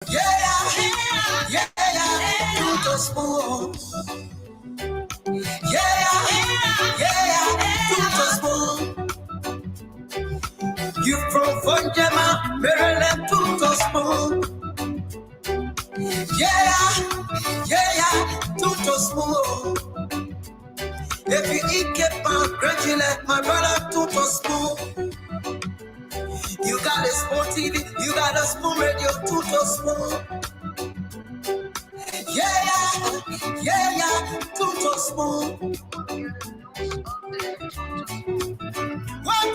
Yeah, to the spoon. Yeah, to the spoon. You from Funjama, Maryland to the spoon. Yeah, to the spoon. If you eat keep on crunchy like my brother to the spoon. You got a spoon TV, you got a spoon radio to the spoon. Yeah, to the spoon. What?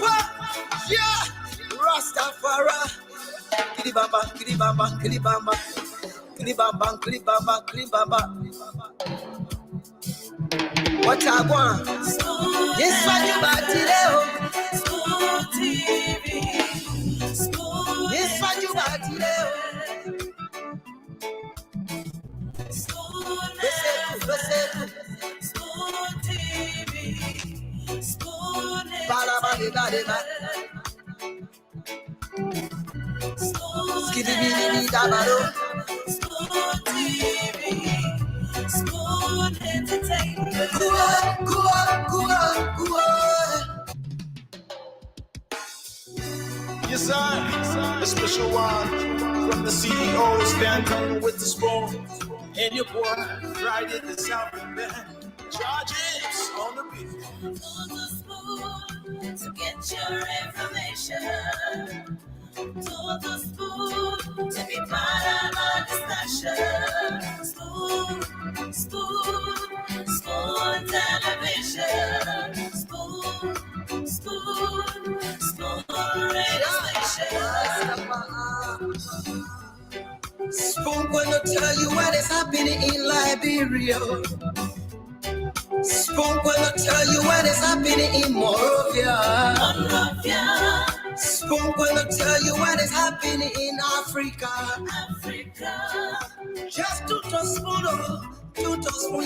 Yeah, Rastafari. Kilibamba, kilibamba, kilibamba, kilibamba, kilibamba, kilibamba. What I want? Yes, what you got today? Spoon TV. Spoon. Yes, what you got today? Spoon. Spoon TV. Spoon. Balabaliba. Skidibidi dabado. Spoon TV. Spoon Entertainment. Cool. Yes, sir. A special one from the CEO, stand home with the spoon. And your boy, Friday the South Band. Charges on the beat. On the spoon to get your information. To the spoon to be part of our discussion. Spoon television. Spoon radio station. Spoon gonna tell you what is happening in Liberia. Spoon gonna tell you what is happening in Monrovia. Spoon gonna tell you what is happening in Africa. Just to the spoon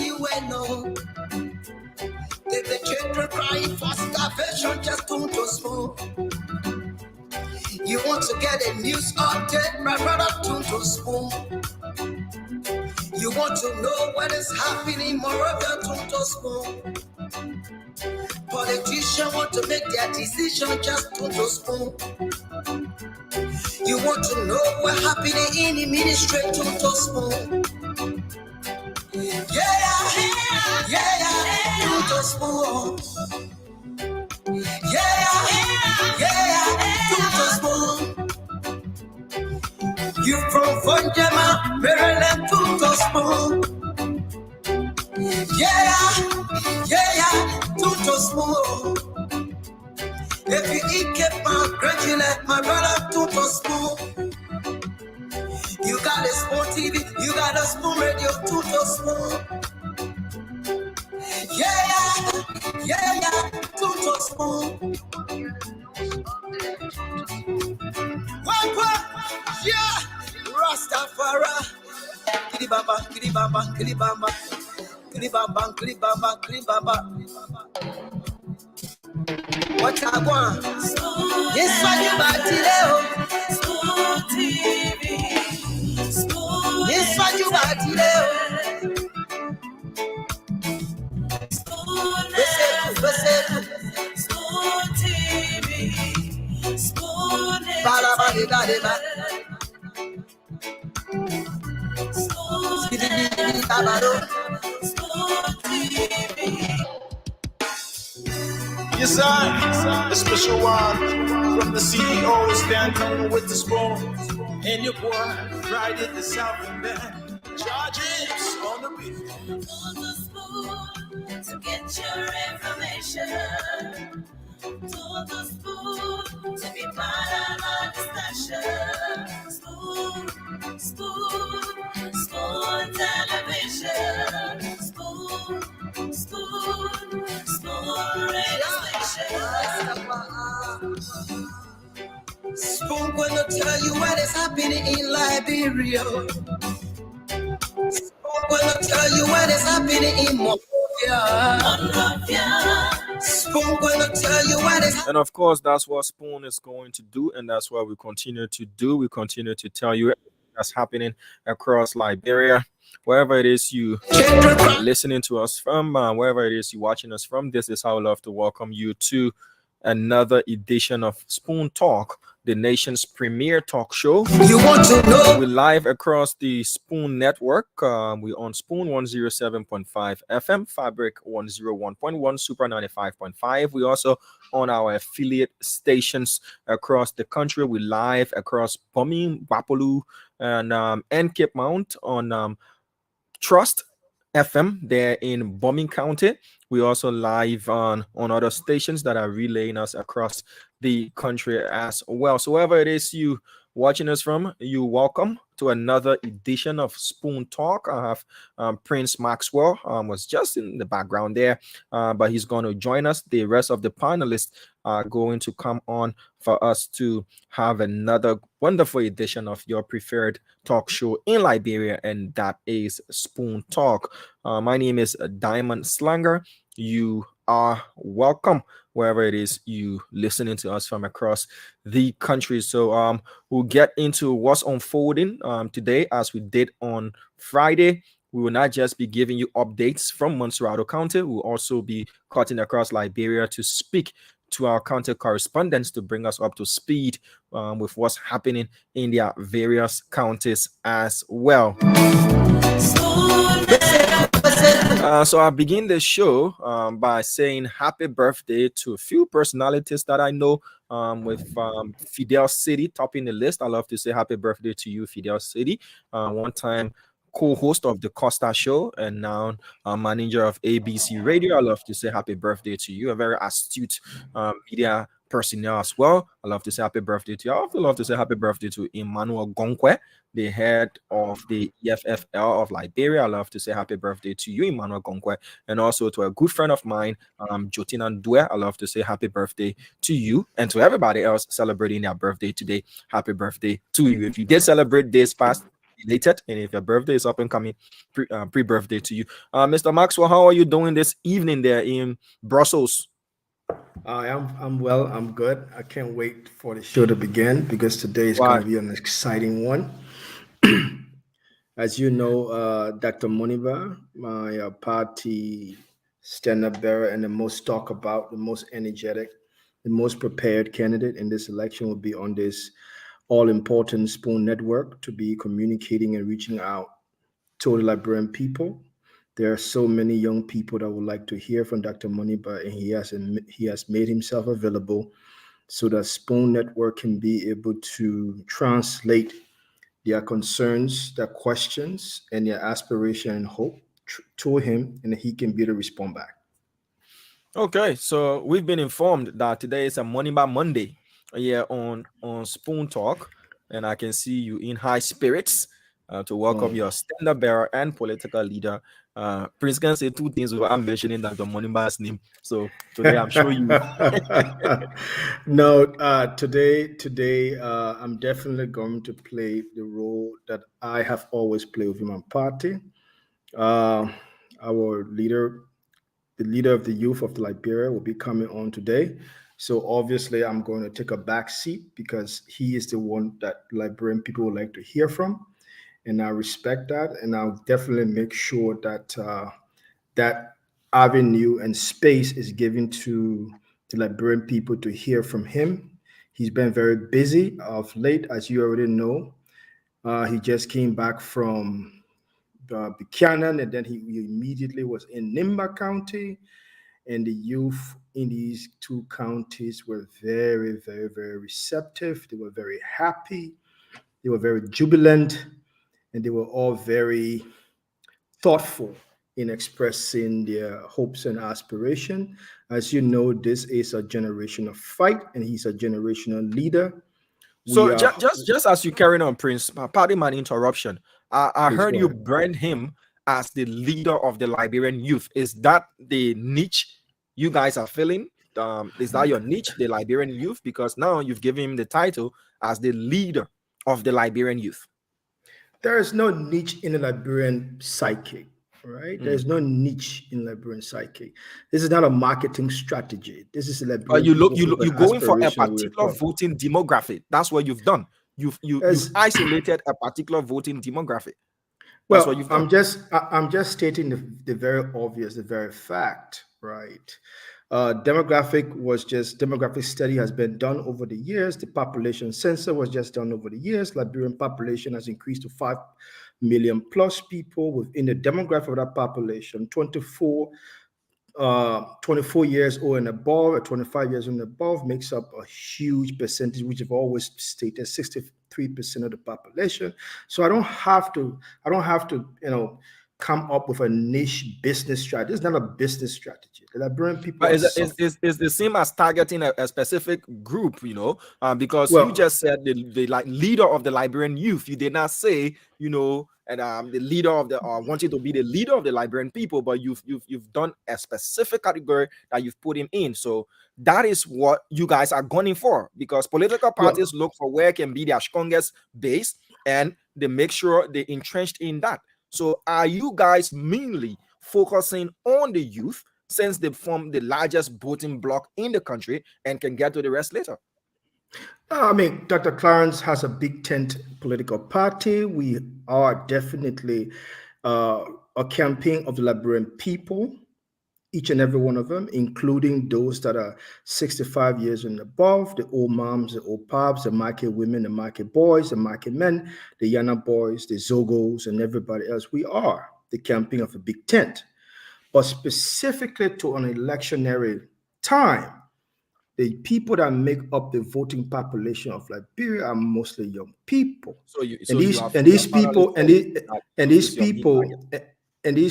you will know. If the children crying for starvation, just to the spoon. You want to get a news update, my brother, to the spoon. You want to know what is happening, Moreover, to the spoon. Politicians want to make their decision, just to the spoon. You want to know what's happening in the ministry, to the spoon. Yeah, to the spoon. Yeah, to the spoon. You from Funjama, Maryland to the spoon. Yeah, to the spoon. If you eat keep on crunchy like my brother to the spoon. You got a spoon TV, you got a spoon radio to the spoon. Yeah, to the spoon. What? Yeah, Rastafari. Kilibamba, kilibamba, kilibamba, kilibamba, kilibamba, kilibamba. What I want? Yes, what you got today? Spoon TV. Spoon. Yes, what you got today? Spoon TV. Spoon. Balabaliba. Skidibidi dabado. Spoon TV. Yes, sir. A special one from the CEO, stand home with the spoon. And your boy, Friday the South Band. Charges on the beat. On the spoon to get your information. To the spoon to be part of our discussion. Spoon television. Spoon radio station. Spoon gonna tell you what is happening in Liberia. Spoon gonna tell you what is happening in Monrovia. Spoon gonna tell you what is. And of course, that's what Spoon is going to do, and that's what we continue to do. We continue to tell you that's happening across Liberia. Wherever it is you listening to us from, wherever it is you watching us from, this is how I love to welcome you to another edition of Spoon Talk, the nation's premier talk show. You want to know? We're live across the Spoon Network. We're on Spoon 107.5 FM, Fabric 101.1, Super 95.5. We also on our affiliate stations across the country. We're live across Bomi, Wapolu, and Cape Mount on Trust FM there in Bombing County. We also live on other stations that are relaying us across the country as well. So wherever it is you watching us from, you welcome to another edition of Spoon Talk. I have Prince Maxwell was just in the background there, but he's going to join us. The rest of the panelists are going to come on for us to have another wonderful edition of your preferred talk show in Liberia, and that is Spoon Talk. My name is Diamond Slanger. You are welcome wherever it is you listening to us from across the country. So we'll get into what's unfolding today as we did on Friday. We will not just be giving you updates from Montserrat County. We'll also be cutting across Liberia to speak to our county correspondents to bring us up to speed with what's happening in their various counties as well. So I begin the show by saying happy birthday to a few personalities that I know, with Fidel City topping the list. I love to say happy birthday to you, Fidel City. One time co-host of the Costa Show and now manager of ABC Radio. I love to say happy birthday to you. A very astute media personnel as well. I love to say happy birthday to you. I also love to say happy birthday to Emmanuel Gonkwe, the head of the EFFL of Liberia. I love to say happy birthday to you, Emmanuel Gonkwe, and also to a good friend of mine, Jotina Ndue. I love to say happy birthday to you and to everybody else celebrating their birthday today. Happy birthday to you. If you did celebrate this past, related, and if your birthday is up and coming, pre-birthday to you. Mr. Maxwell, how are you doing this evening there in Brussels? I'm well. I'm good. I can't wait for the show to begin because today is going to be an exciting one. As you know, Dr. Moniba, my party stand-up bearer and the most talked about, the most energetic, the most prepared candidate in this election will be on this all-important Spoon Network to be communicating and reaching out to the Liberian people. There are so many young people that would like to hear from Dr. Moniba, and he has made himself available so that Spoon Network can be able to translate their concerns, their questions, and their aspiration and hope to him, and he can be able to respond back. Okay, so we've been informed that today is a Moniba Monday here on Spoon Talk, and I can see you in high spirits to welcome your stand-up bearer and political leader. Prince can say two things without mentioning Dr. Moniba's name. So today I'm sure you. No, today I'm definitely going to play the role that I have always played within my party. Our leader, the leader of the youth of Liberia, will be coming on today. So obviously, I'm going to take a back seat because he is the one that Liberian people would like to hear from, and I respect that. And I'll definitely make sure that that avenue and space is given to the Liberian people to hear from him. He's been very busy of late, as you already know. He just came back from Buchanan, and then he immediately was in Nimba County. And the youth in these two counties were very, very, very receptive. They were very happy. They were very jubilant. And they were all very thoughtful in expressing their hopes and aspirations. As you know, this is a generational fight, and he's a generational leader. So just as you carry on, Prince, pardon my interruption. I heard you brand him as the leader of the Liberian youth. Is that the niche you guys are filling? Is that your niche, the Liberian youth? Because now you've given him the title as the leader of the Liberian youth. There is no niche in the Liberian psyche, right? There's no niche in Liberian psyche. This is not a marketing strategy. This is a Liberian. You're going for a particular voting demographic. That's what you've done. You've isolated a particular voting demographic. That's what Well, you've done. I'm just stating the very obvious, the very fact, right? Demographic study has been done over the years. The population census was just done over the years. Liberian population has increased to 5 million plus people. Within the demographic of that population, 24 years old and above, or 25 years and above, makes up a huge percentage, which I've always stated, 63% of the population. So I don't have to, come up with a niche business strategy. It's not a business strategy. The Liberian people But are is the same as targeting a specific group, because you well, just said the like leader of the Liberian youth. You did not say, and the leader of the wanted to be the leader of the Liberian people, but you've done a specific category that you've put him in. So that is what you guys are gunning for, because political parties look for where can be their strongest base, and they make sure they entrenched in that. So are you guys mainly focusing on the youth, since they form the largest voting bloc in the country, and can get to the rest later? I mean, Dr. Clarence has a big tent political party. We are definitely a campaign of the Liberian people, each and every one of them, including those that are 65 years and above, the old moms, the old pops, the market women, the market boys, the market men, the Yana boys, the Zogos, and everybody else. We are the campaign of a big tent. But specifically to an electionary time, the people that make up the voting population of Liberia are mostly young people. So you These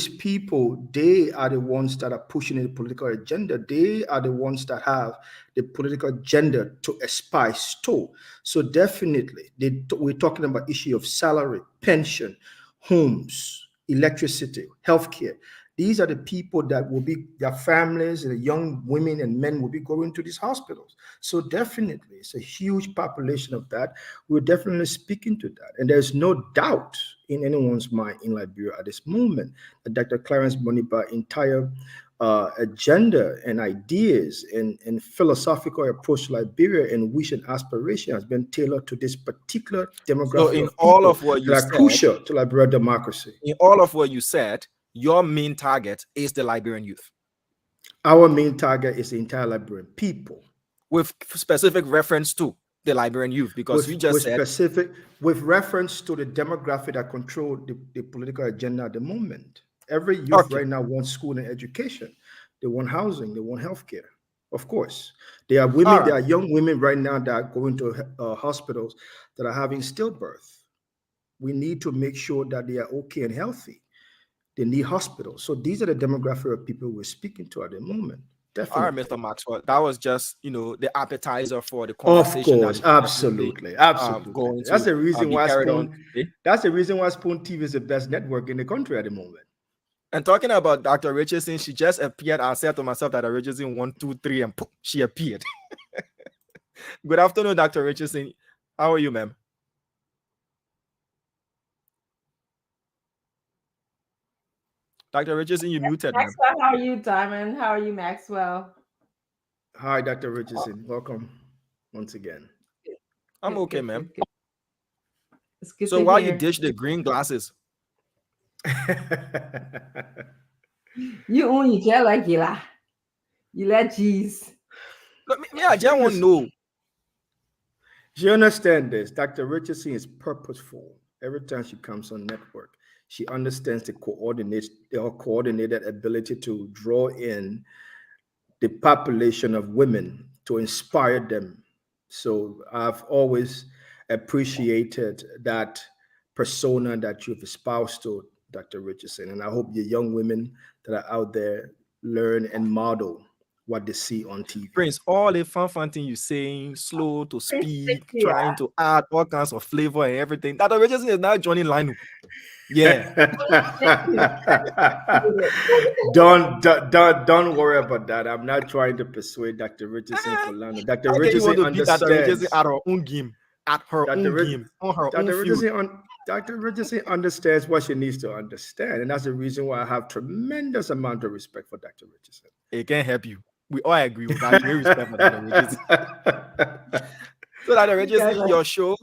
people, they are the ones that are pushing the political agenda. They are the ones that have the political agenda to aspire to. So definitely, we're talking about issue of salary, pension, homes, electricity, healthcare. These are the people that will be, their families, the young women and men will be going to these hospitals. So definitely, it's a huge population of that. We're definitely speaking to that. And there's no doubt in anyone's mind in Liberia at this moment that Dr. Clarence Moniba's entire agenda and ideas and philosophical approach to Liberia and wish and aspiration has been tailored to this particular demographic. So in all of what you said, crucial to Liberia democracy. In all of what you said, your main target is the Liberian youth. Our main target is the entire Liberian people, with specific reference to the Liberian youth, because you just said specific with reference to the demographic that control the political agenda at the moment. Every youth right now wants school and education. They want housing. They want healthcare. Of course, there are women. There are young women right now that are going to hospitals that are having stillbirth. We need to make sure that they are okay and healthy. They need hospitals. So these are the demographic of people we're speaking to at the moment. Definitely. All right, Mr. Maxwell, that was just the appetizer for the conversation. Of course, absolutely. That's the reason why that's the reason why Spoon TV is the best network in the country at the moment. And talking about Dr. Richardson, she just appeared. I said to myself that Richardson 1, 2, 3, and poof, she appeared. Good afternoon, Dr. Richardson. How are you, ma'am? Dr. Richardson, you muted. Maxwell, how are you, Diamond? How are you, Maxwell? Hi, Dr. Richardson. Welcome once again. I'm okay, ma'am. So why you dish the green glasses? You own your gel like you let cheese. I just want to know. You understand this? Dr. Richardson is purposeful. Every time she comes on network, she understands the coordinated ability to draw in the population of women to inspire them. So I've always appreciated that persona that you've espoused to, Dr. Richardson. And I hope the young women that are out there learn and model what they see on TV. Prince, all the fun thing you're saying, slow to speak, trying to add all kinds of flavor and everything. Dr. Richardson is now joining line. Yeah. don't worry about that. I'm not trying to persuade Dr. Richardson for London. Dr. Richardson understands. Dr. Richardson at her own game. At her own game. On her own field. Dr. Richardson understands what she needs to understand. And that's the reason why I have tremendous amount of respect for Dr. Richardson. It can help you. We all agree with that. Respect for Dr. Richardson. So that You guys religiously, are. your show,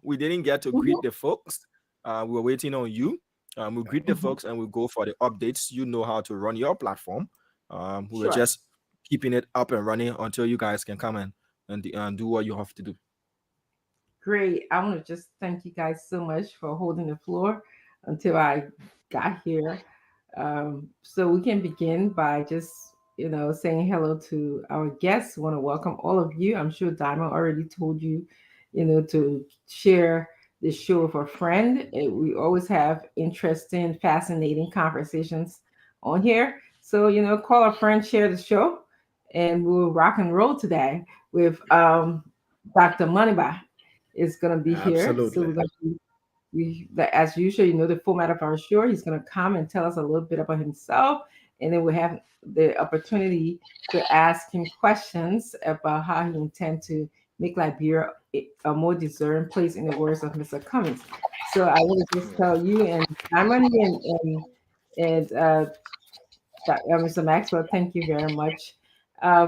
we didn't get to greet Mhm, the folks. We were waiting on you. We'll greet the mhm. folks and we'll go for the updates. You know how to run your platform. We were Sure. just keeping it up and running until you guys can come and do what you have to do. Great. I want to just thank you guys so much for holding the floor until I got here. So we can begin by just, saying hello to our guests. Want to welcome all of you. I'm sure Diamond already told you, to share this show with a friend. We always have interesting, fascinating conversations on here. So, call a friend, share the show, and we'll rock and roll today with Dr. Moniba is going to be here. So Absolutely. we're going to as usual, the format of our show. He's going to come and tell us a little bit about himself, and then we have the opportunity to ask him questions about how he intends to make Liberia a more discerned place, in the words of Mr. Cummings. So I want to just tell you and Diamond and Mr. Maxwell, thank you very much.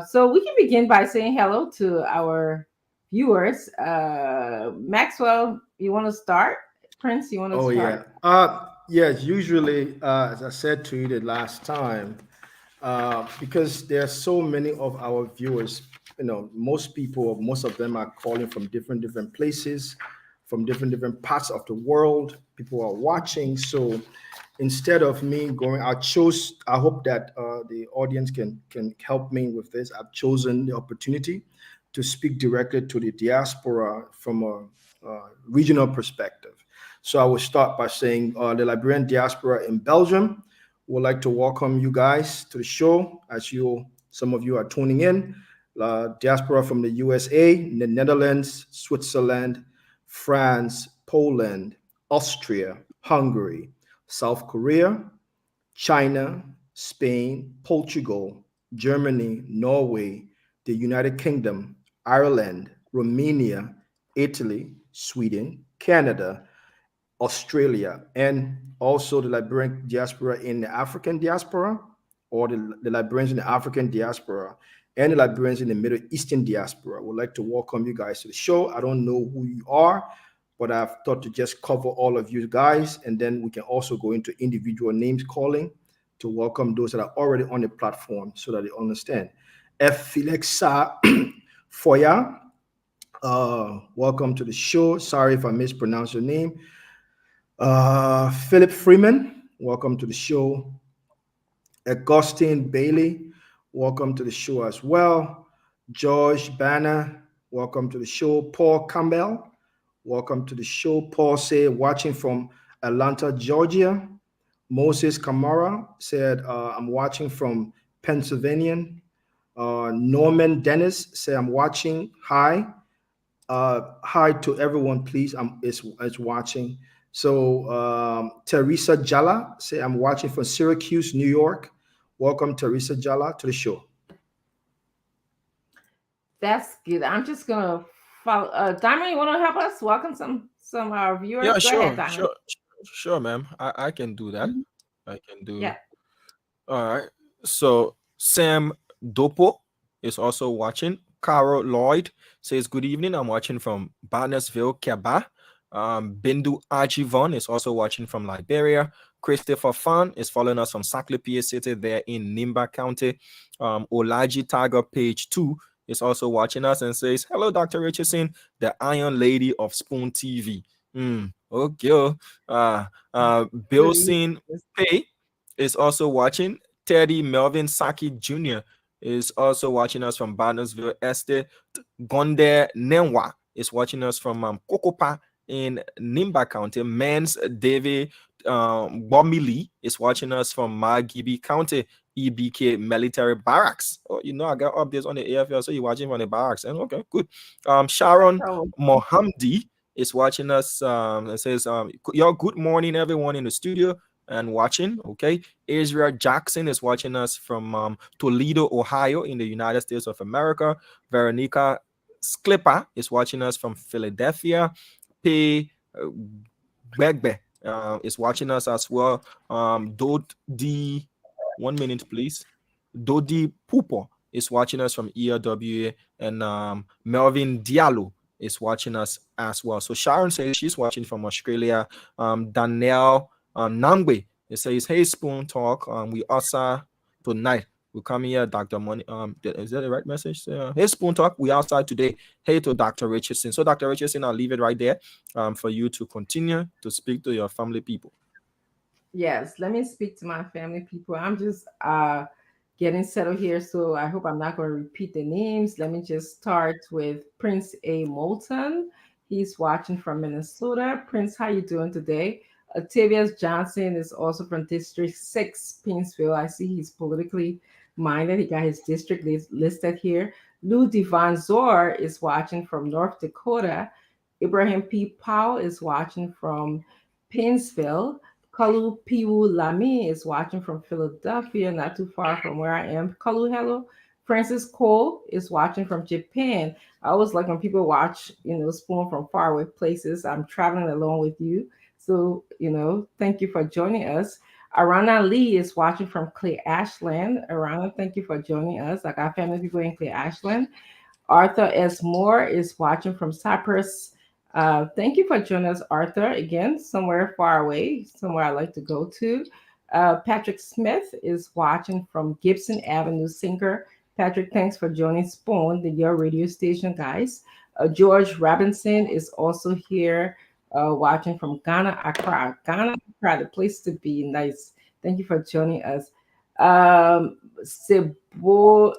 So we can begin by saying hello to our viewers. Maxwell, you want to start? Prince, you want to Oh yeah. start? Yes. Usually, as I said to you the last time, because there are so many of our viewers. Most people, most of them are calling from different places, from different parts of the world. People are watching. So instead of me going, I hope that the audience can help me with this. I've chosen the opportunity to speak directly to the diaspora from a regional perspective. So I will start by saying the Liberian diaspora in Belgium would like to welcome you guys to the show. Some of you are tuning in. Diaspora from the USA, the Netherlands, Switzerland, France, Poland, Austria, Hungary, South Korea, China, Spain, Portugal, Germany, Norway, the United Kingdom, Ireland, Romania, Italy, Sweden, Canada, Australia, and also the Liberian diaspora in the African diaspora, or the Liberians in the African diaspora, and the Liberians in the Middle Eastern diaspora. I would like to welcome you guys to the show. I don't know who you are, but I've thought to just cover all of you guys, and then we can also go into individual names calling to welcome those that are already on the platform so that they understand. F. Felexa Foya, welcome to the show. Sorry if I mispronounced your name. Philip Freeman, welcome to the show. Augustine Bailey, welcome to the show as well. George Banner, welcome to the show. Paul Campbell, welcome to the show. Paul said, watching from Atlanta, Georgia. Moses Kamara said, I'm watching from Pennsylvania. Norman Dennis said, I'm watching. Hi. Hi to everyone, please. Is watching. So Teresa Jala say I'm watching from Syracuse, New York. Welcome, Teresa Jala, to the show. That's good. I'm just gonna follow. Diamond, you want to help us welcome some of our viewers? Yeah, Go ahead, sure, Diamond. sure, ma'am. I can do that. Mhm. I can do. Yeah. All right. So Sam Dopo is also watching. Carol Lloyd says, good evening. I'm watching from Barnesville, Quebec. Bindu Ajivon is also watching from Liberia. Christopher Fan is following us from Saclipia City there in Nimba County. Olaji Tiger Page 2 is also watching us and says, hello, Dr. Richardson, the Iron Lady of Spoon TV. Okay. Bilson Pay is also watching. Teddy Melvin Saki Jr. is also watching us from Barnesville. Esther Gonde Nenwa is watching us from Kokopa in Nimba County. Mans David Bomili is watching us from Magibi County, EBK Military Barracks. Oh, I got updates on the AFL, so you're watching from the barracks. And okay, good. Sharon Oh, Mohamdi is watching us. It says, "Your good morning, everyone in the studio and watching." Okay, Israel Jackson is watching us from Toledo, Ohio, in the United States of America. Veronica Sklipper is watching us from Philadelphia. P. Begbe is watching us as well. Dodi, 1 minute, please. Dodi Pupo is watching us from ERWA, and Melvin Diallo is watching us as well. So Sharon says she's watching from Australia. Danielle Nangwe, it says, hey, Spoon Talk. We outside tonight. We come here, Dr. Money. Is that the right message? Hey, Spoon Talk. We outside today. Hey to Dr. Richardson. So Dr. Richardson, I'll leave it right there for you to continue to speak to your family people. Yes, let me speak to my family people. I'm just getting settled here, so I hope I'm not going to repeat the names. Let me just start with Prince A. Moulton. He's watching from Minnesota. Prince, how you doing today? Octavius Johnson is also from District 6, Pinsville. I see he's politically minded. He got his district listed here. Lou Devon Zor is watching from North Dakota. Ibrahim P. Powell is watching from Pinsville. Kalu Piwu Lami is watching from Philadelphia, not too far from where I am. Kalu, hello. Francis Cole is watching from Japan. I always like when people watch, Spoon from faraway places. I'm traveling along with you. So, thank you for joining us. Arana Lee is watching from Clay Ashland. Arana, thank you for joining us. I got family people in Clay Ashland. Arthur S. Moore is watching from Cyprus. Thank you for joining us, Arthur. Again, somewhere far away, somewhere I like to go to. Patrick Smith is watching from Gibson Avenue, Sinker. Patrick, thanks for joining Spoon, your radio station, guys. George Robinson is also here watching from Ghana, Accra. Ghana, Accra, the place to be. Nice. Thank you for joining us. Sebo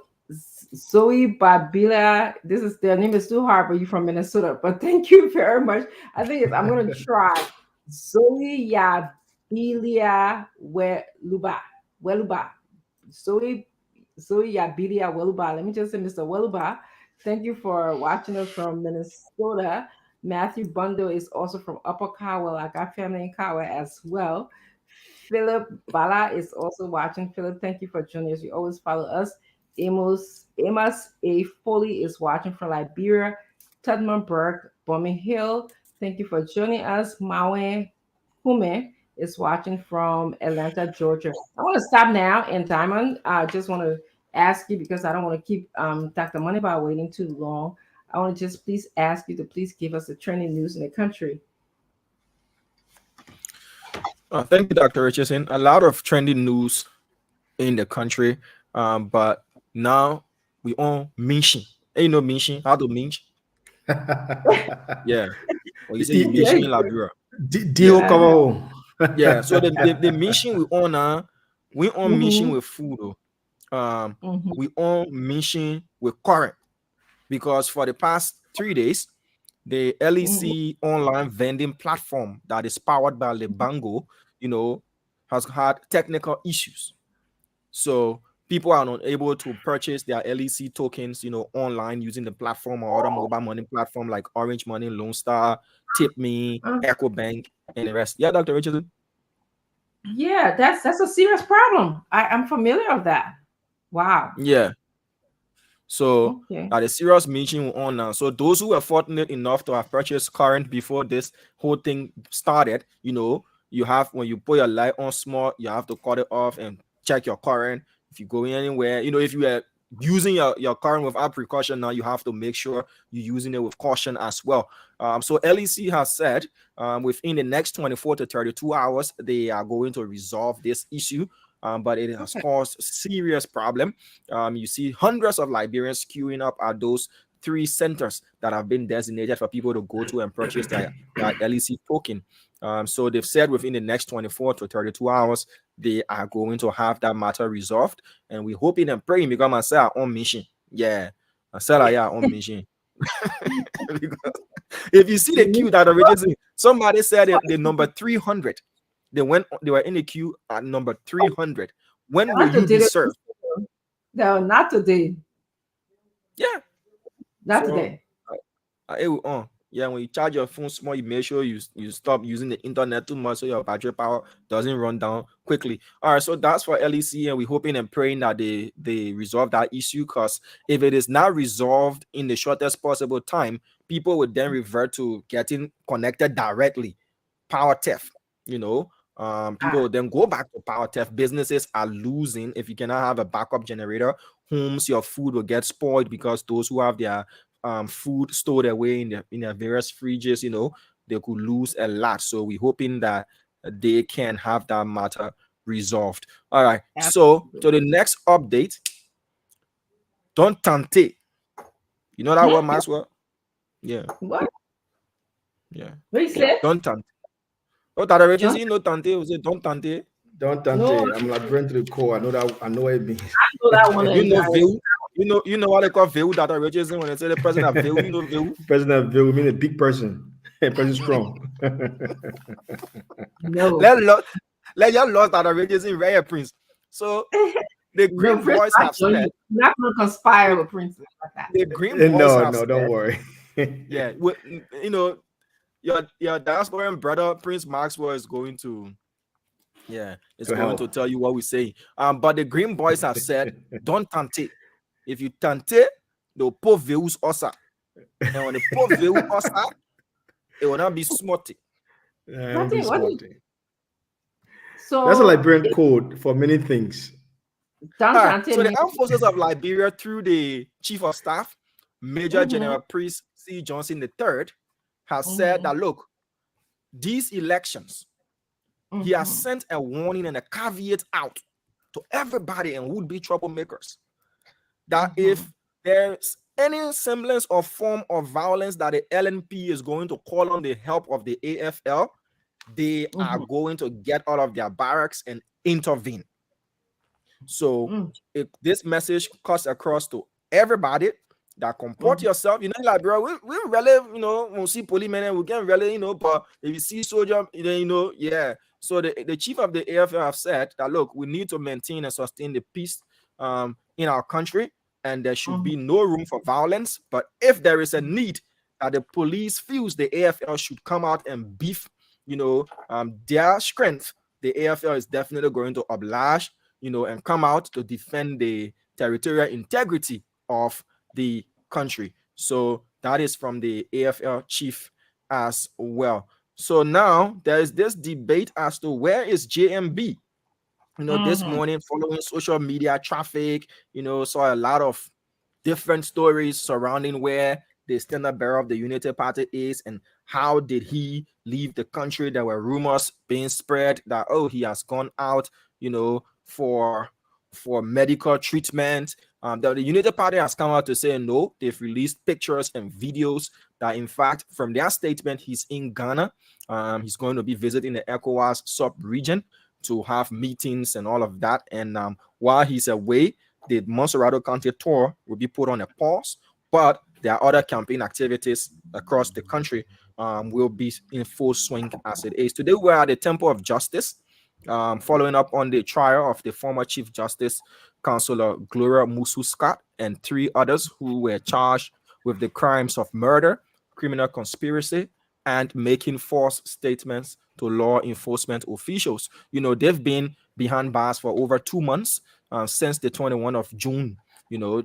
Zoe Babila, their name is too hard, but you're from Minnesota. But thank you very much. I think I'm gonna try Zoe Yabilia Weluba. Zoe Yabilia Weluba. Let me just say, Mr. Weluba, thank you for watching us from Minnesota. Matthew Bundle is also from Upper Kawa. I got family in Kawa as well. Philip Bala is also watching. Philip, thank you for joining us. You always follow us. Amos A. Foley is watching from Liberia. Tedman Burke, Birmingham Hill, thank you for joining us. Mawe Hume is watching from Atlanta, Georgia. I want to stop now. And Diamond, I just want to ask you, because I don't want to keep Dr. Moniba waiting too long. I want to just please ask you to please give us the trending news in the country. Thank you, Dr. Richardson. A lot of trending news in the country, but now we on mission. Ain't no mission. How to minch? Yeah. Well, you say you mission in Liberia. Deal come. Yeah. So the mission we on we on mission with food. We on mission with current, because for the past 3 days, the LEC online vending platform that is powered by Lebango, has had technical issues. So people are not able to purchase their LEC tokens, online using the platform or other mobile money platform like Orange Money, Lone Star, TipMe, EcoBank, and the rest. Yeah, Dr. Richardson? Yeah, that's a serious problem. I'm familiar with that. Wow. Yeah. So at a serious meeting we're on now. So those who were fortunate enough to have purchased current before this whole thing started, you have, when you put your light on small, you have to cut it off and check your current. If you go anywhere, if you are using your current without precaution, now you have to make sure you're using it with caution as well. So LEC has said within the next 24 to 32 hours, they are going to resolve this issue. But it has caused serious problem. You see hundreds of Liberians queuing up at those 3 centers that have been designated for people to go to and purchase their LEC token. So they've said within the next 24 to 32 hours, they are going to have that matter resolved. And we're hoping and praying, because I say our own mission. Yeah. I said our own mission. Because if you see the queue that originally, somebody said the number 300. They were in the queue at number 300. When will you be served? No, not today. Yeah. Not today. Yeah, when you charge your phone small, you make sure you stop using the internet too much so your battery power doesn't run down quickly. All right, so that's for LEC, and we're hoping and praying that they resolve that issue, because if it is not resolved in the shortest possible time, people would then revert to getting connected directly. Power theft, people will then go back to power theft. Businesses are losing if you cannot have a backup generator. Homes, your food will get spoiled because those who have their food stored away in their various fridges, they could lose a lot. So we're hoping that they can have that matter resolved. All right. So to the next update, don't tante. You know that word, Maxwell? Yeah. What? Yeah. What you said? Don't tante. Oh, that already you know tante. Was it don't tante? Don't tante. No. I'm like brain to the core. I know that. I know what it means. I know that one. You know Veu. You know what they call Veu that origin when they say the person that Veu, you know Veu. President Bill mean a big person. A person strong. No. Let your lost that origin rare prince. So the Green Boys have said you're not going to conspire with Prince like that. the Green Boys have said, don't worry. Yeah, your diasporan brother Prince Maxwell is going to to tell you what we say. But the Green Boys have said, don't tante. If you tante, they'll put Veus osa. And when they put Veus osa, it will not be smarty. So that's a Liberian code for many things. So the armed forces of Liberia, through the chief of staff, Major General Priest C. Johnson III, has said that, look, these elections, he has sent a warning and a caveat out to everybody and would-be troublemakers that if there's any semblance or form of violence that the LNP is going to call on the help of the AFL, they are going to get out of their barracks and intervene. So if this message cuts across to everybody that comport yourself, like, bro, we really, we'll see policemen and we can really, but if you see soldier, then, yeah. So the chief of the AFL have said that, look, we need to maintain and sustain the peace in our country, and there should be no room for violence. But if there is a need that the police feels the AFL should come out and beef, their strength, the AFL is definitely going to oblige, and come out to defend the territorial integrity of the country. So that is from the AFL chief as well. So now there is this debate as to where is JMB. This morning, following social media traffic, saw a lot of different stories surrounding where the standard bearer of the United Party is and how did he leave the country. There were rumors being spread that, he has gone out, for medical treatment. The United Party has come out to say no. They've released pictures and videos that, in fact, from their statement, he's in Ghana. He's going to be visiting the ECOWAS sub-region to have meetings and all of that. And while he's away, the Montserrado County tour will be put on a pause, but there are other campaign activities across the country will be in full swing as it is. Today, we're at the Temple of Justice, following up on the trial of the former Chief Justice, Councillor Gloria Musu Scott, and 3 others who were charged with the crimes of murder, criminal conspiracy, and making false statements to law enforcement officials. They've been behind bars for over 2 months since the 21st of June.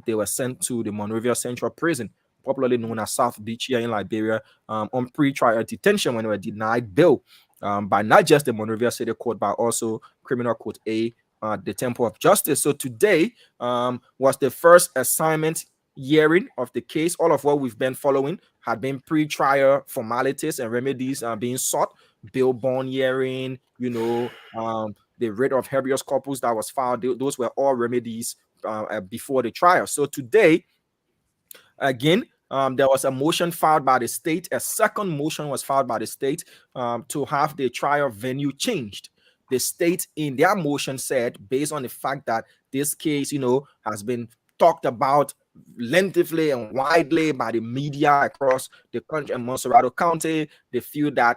They were sent to the Monrovia Central Prison, popularly known as South Beach here in Liberia, on pre-trial detention when they were denied bail by not just the Monrovia City Court, but also Criminal Court A, the Temple of Justice. So today was the first assignment hearing of the case. All of what we've been following had been pre-trial formalities and remedies being sought. Bail bond hearing, the writ of habeas corpus that was filed. Those were all remedies before the trial. So today, again, there was a motion filed by the state. A second motion was filed by the state to have the trial venue changed. The state in their motion said, based on the fact that this case, has been talked about lengthily and widely by the media across the country and Montserrado County, they feel that,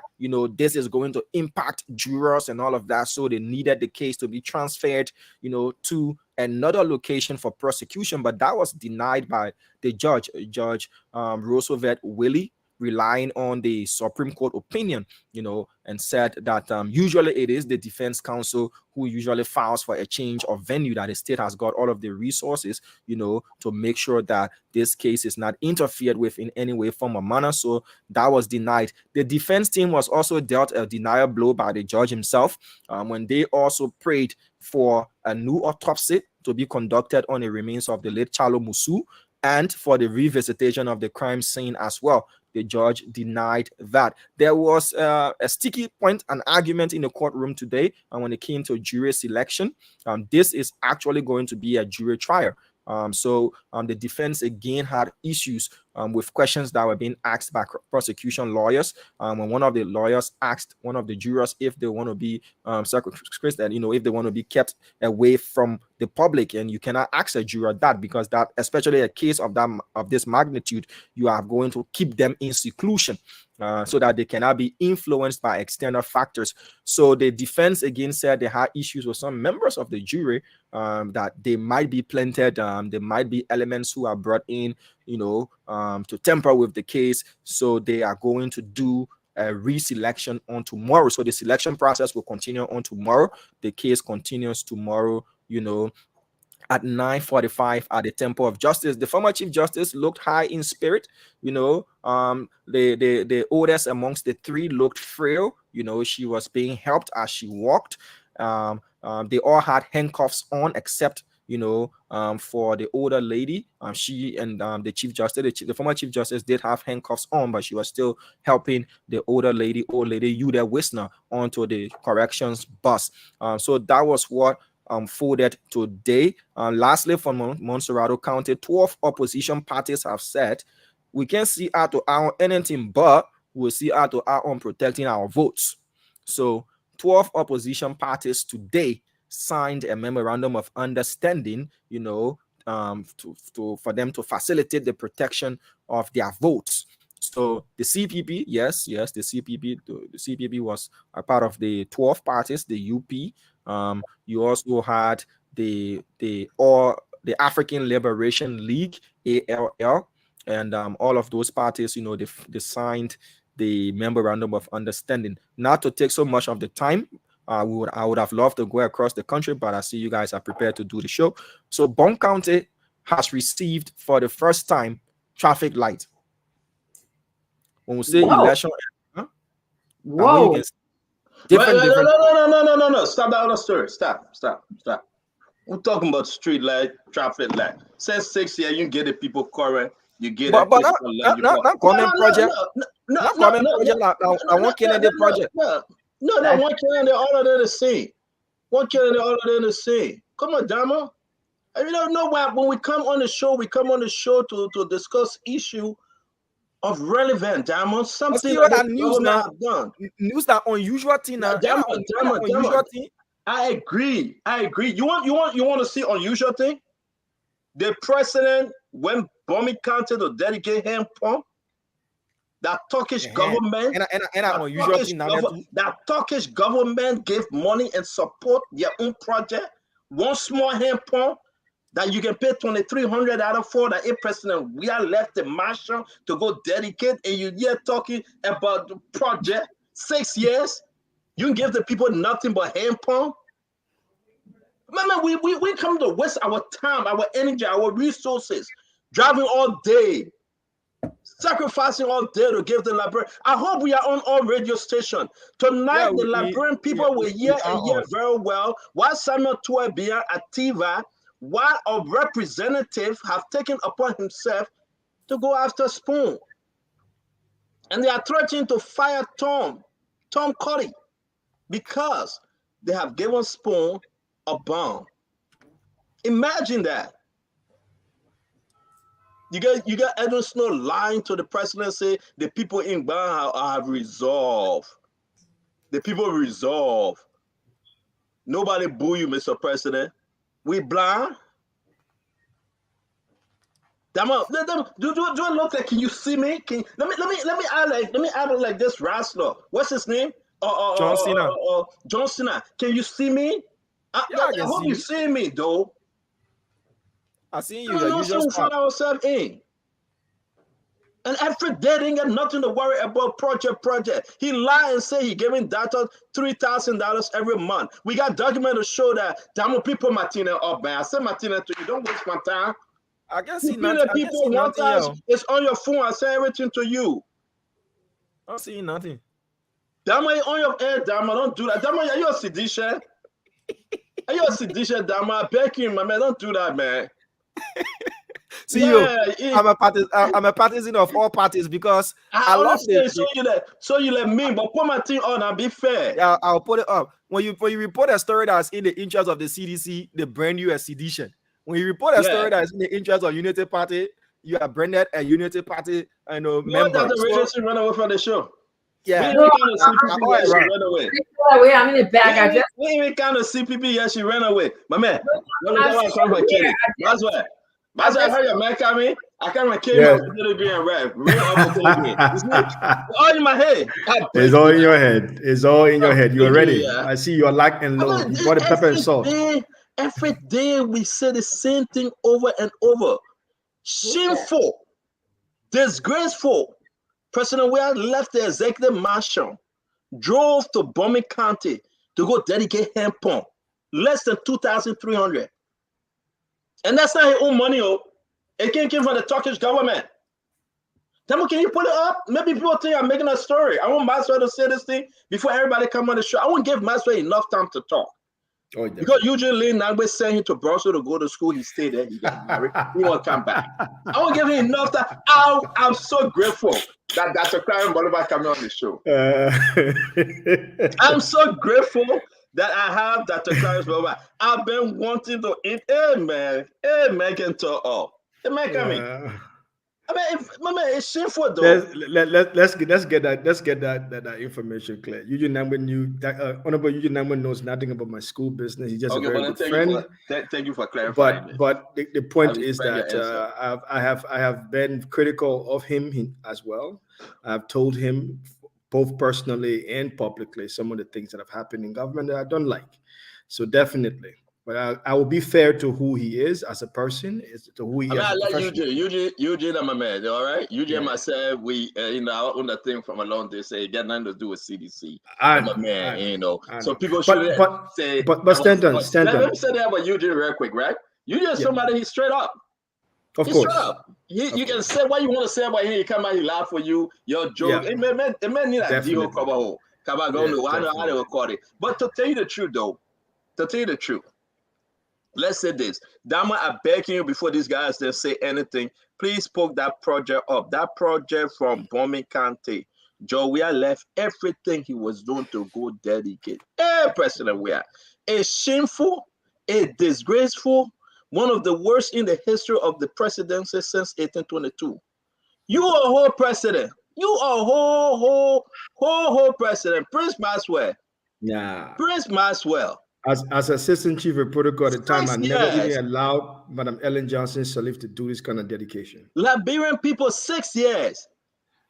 this is going to impact jurors and all of that. So they needed the case to be transferred, to another location for prosecution. But that was denied by the judge, Roosevelt Willie, relying on the Supreme Court opinion, and said that usually it is the defense counsel who usually files for a change of venue, that the state has got all of the resources, to make sure that this case is not interfered with in any way, form, or manner. So that was denied. The defense team was also dealt a denial blow by the judge himself when they also prayed for a new autopsy to be conducted on the remains of the late Charlo Musu, and for the revisitation of the crime scene as well. The judge denied that. There was a sticky point, an argument in the courtroom today, and when it came to jury selection, this is actually going to be a jury trial. So the defense again had issues with questions that were being asked by prosecution lawyers. When one of the lawyers asked one of the jurors if they want to be circumscribed, and if they want to be kept away from the public, and you cannot ask a juror that, because that, especially a case of this magnitude, you are going to keep them in seclusion. So that they cannot be influenced by external factors. So the defense again said they had issues with some members of the jury, that they might be planted, there might be elements who are brought in, to tamper with the case. So they are going to do a reselection on tomorrow. So the selection process will continue on tomorrow. The case continues tomorrow, at 9:45 at the Temple of Justice. The former Chief Justice looked high in spirit. The oldest amongst the three looked frail. She was being helped as she walked. They all had handcuffs on, except for the older lady. She and the Chief Justice, the former Chief Justice, did have handcuffs on, but she was still helping the old lady, Yuda Wisner, onto the corrections bus. So that was what unfolded today. Lastly, from Montserrado County, 12 opposition parties have said we can't see eye to eye on anything, but we'll see eye to eye on protecting our votes. So 12 opposition parties today signed a memorandum of understanding, for them to facilitate the protection of their votes. So the CPP, yes, the CPP was a part of the 12 parties, the UP. You also had the African Liberation League, ALL, and all of those parties, they signed the memorandum of understanding. Not to take so much of the time, I would have loved to go across the country, but I see you guys are prepared to do the show. So Bond County has received for the first time traffic light. When we say election, whoa. No. Stop that other story. Stop. We're talking about street light, traffic light. Since 6 years, you get the people current. You get but not comment project. Not comment project. I want Kennedy project. No, one Kennedy, all of them the same. One Kennedy, all of them the same. Come on, Dama. You don't know why when we come on the show, to discuss issue of relevant, Dama. Something that news now have done. News that unusual thing now. Dama. I agree. You want to see unusual thing? The president went Bombay County to dedicate hand pump. That Turkish government, that Turkish government gave money and support their own project. One small hand pump that you can pay $2,300 for, that a president we are left the marshal to go dedicate, and you're talking about the project 6 years. You can give the people nothing but hand pump. Man, we come to waste our time, our energy, our resources, driving all day, sacrificing all day to give the Liberian. I hope we are on all radio stations. Tonight, the Liberian people will hear very well why Samuel Tuabia Ativa, why a representative have taken upon himself to go after Spoon. And they are threatening to fire Tom Cuddy, because they have given Spoon a bomb. Imagine that. You got Edwin Snow lying to the president, say the people in Ghana have resolved. The people resolve. Nobody boo you, Mr. President. We blind. Do I look like? Can you see me? Let me add like this wrestler. What's his name? John Cena. John Cena. Can you see me? I hope you see me though. I see you. You just find ourselves in. And every day they ain't got nothing to worry about. Project. He lied and said he giving data $3,000 every month. We got document to show that. Damn people Martina up, man. I said Martina to you. Don't waste my time. I can see nothing. It's on your phone. I say everything to you. I don't see nothing. Dama, on your air, Dama. Don't do that. Dama, are you a seditious? Are you a seditious, Dama? I beg you, my man. Don't do that, man. See you. Yeah, I'm a partisan of all parties because I I love understand. So you let me, but put my thing on and be fair. Yeah, I'll put it up. When you report a story that's in the interest of the CDC, they brand you as sedition. When you report a story that's in the interest of Unity Party, you are branded a Unity Party What member. that the radio station run away from the show? Yeah, We even kind of CPP all yet she around. ran away. I'm in the back. We even kind of CPP yet she ran away. My man, don't I'm know why I come from Kenny. That's why. That's why I heard your man coming. I come and came out potato green and red. Real potato green. You see? All in my head. It's all in your head. It's all in your head. You're ready. Yeah. I see you're locked and loaded. You bought the pepper and salt. Every day we say the same thing over and over. Shameful, disgraceful. President Weah left the executive mansion, drove to Bombay County to go dedicate hand pump, less than 2,300. And that's not his own money, oh. It came from the Turkish government. Tell can you put it up? Maybe people think I'm making a story. I want Maxwell to say this thing before everybody come on the show. I won't give Maxwell enough time to talk. Oh, because usually Nangbe sent him to Brussels to go to school. He stayed there. He got married. He won't come back. I won't give him enough time. I'm so grateful that Dr. Karen Moniba coming on the show. I'm so grateful that I have Dr. Karen Moniba. I've been wanting to eat. Hey man, can talk. Oh, hey man, coming. I mean, my man, it's shameful though. Let's get that information clear. Eugene Nangbe knew that Honorable Eugene Nangbe knows nothing about my school business. He's just a very good friend. Thank you for clarifying. But the point is that I have been critical of him as well. I've told him both personally and publicly some of the things that have happened in government that I don't like. So definitely. But I will be fair to who he is as a person, to who he is. I like Eugene, I'm a man, all right? Eugene and myself, we, on the thing from along, they say, get nothing to do with CDC. I'm a man, So people should say. But Stanton. Let me say that about Eugene real quick, right? Eugene is somebody, he's straight up. Of course. Straight up. You can say what you want to say about him. He come out, he laugh for you, your joke. The man need a deal cover hole. I know how to record it. But to tell you the truth, though, let's say this. Dama, I beg you before these guys they say anything, please poke that project up. That project from Bombay County. Joe Weah left everything he was doing to go dedicate. Hey, President Weah. It's shameful, it's disgraceful, one of the worst in the history of the presidency since 1822. You are a whole president. You are a whole president. Prince Maxwell. Yeah. Prince Maxwell. As assistant chief of protocol at the time, I never even allowed Madam Ellen Johnson Sirleaf to do this kind of dedication. Liberian people, 6 years.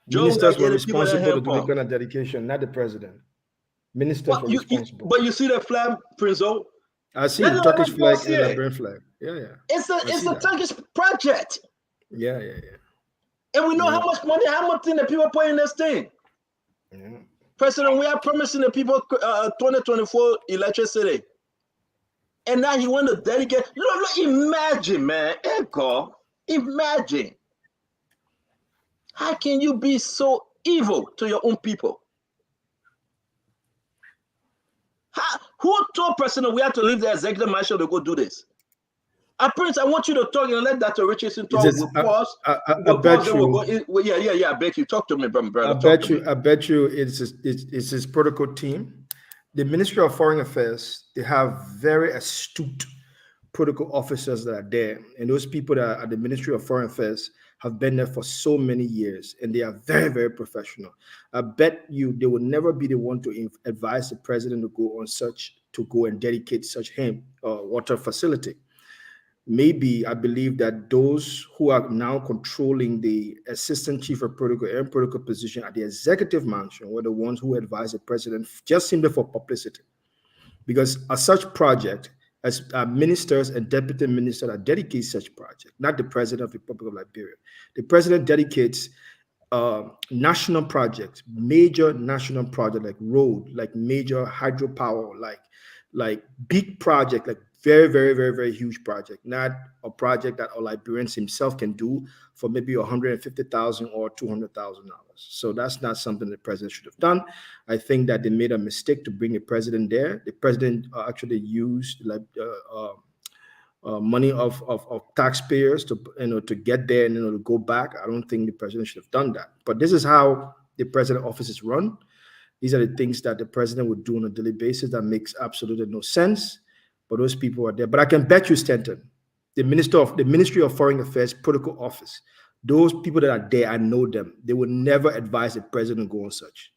Ministers were responsible to do this kind of dedication, not the president. Ministers were responsible. But you see the flag, Prince O? I see the Turkish flag and the Liberian flag. Yeah. It's a Turkish project. Yeah. And we know how much money, how much thing the people put in this thing. Yeah. President, we are promising the people 2024 electricity. And now he want to dedicate. Look, imagine, man. Imagine. How can you be so evil to your own people? Who told President we have to leave the executive mansion to go do this? Prince, I want you to talk and let Dr. Richardson talk. I bet you. Yeah. I bet you. Talk to me, brother. I bet you it's his protocol team. The Ministry of Foreign Affairs, they have very astute protocol officers that are there. And those people that are at the Ministry of Foreign Affairs have been there for so many years. And they are very, very professional. I bet you they will never be the one to advise the president to go and dedicate such water facility. Maybe I believe that those who are now controlling the assistant chief of protocol and protocol position at the executive mansion were the ones who advised the president just simply for publicity. Because a such project, as ministers and deputy ministers that dedicate such project, not the president of the Republic of Liberia. The president dedicates national projects, major national projects like road, like major hydropower, like big project, like very, very, very, very huge project, not a project that a Liberian himself can do for maybe $150,000 or $200,000. So that's not something the president should have done. I think that they made a mistake to bring the president there. The president actually used money of taxpayers to to get there and to go back. I don't think the president should have done that. But this is how the president office is run. These are the things that the president would do on a daily basis that makes absolutely no sense. But those people are there. But I can bet you, Stanton, the Ministry of Foreign Affairs Protocol Office, those people that are there, I know them. They would never advise the president to go on such.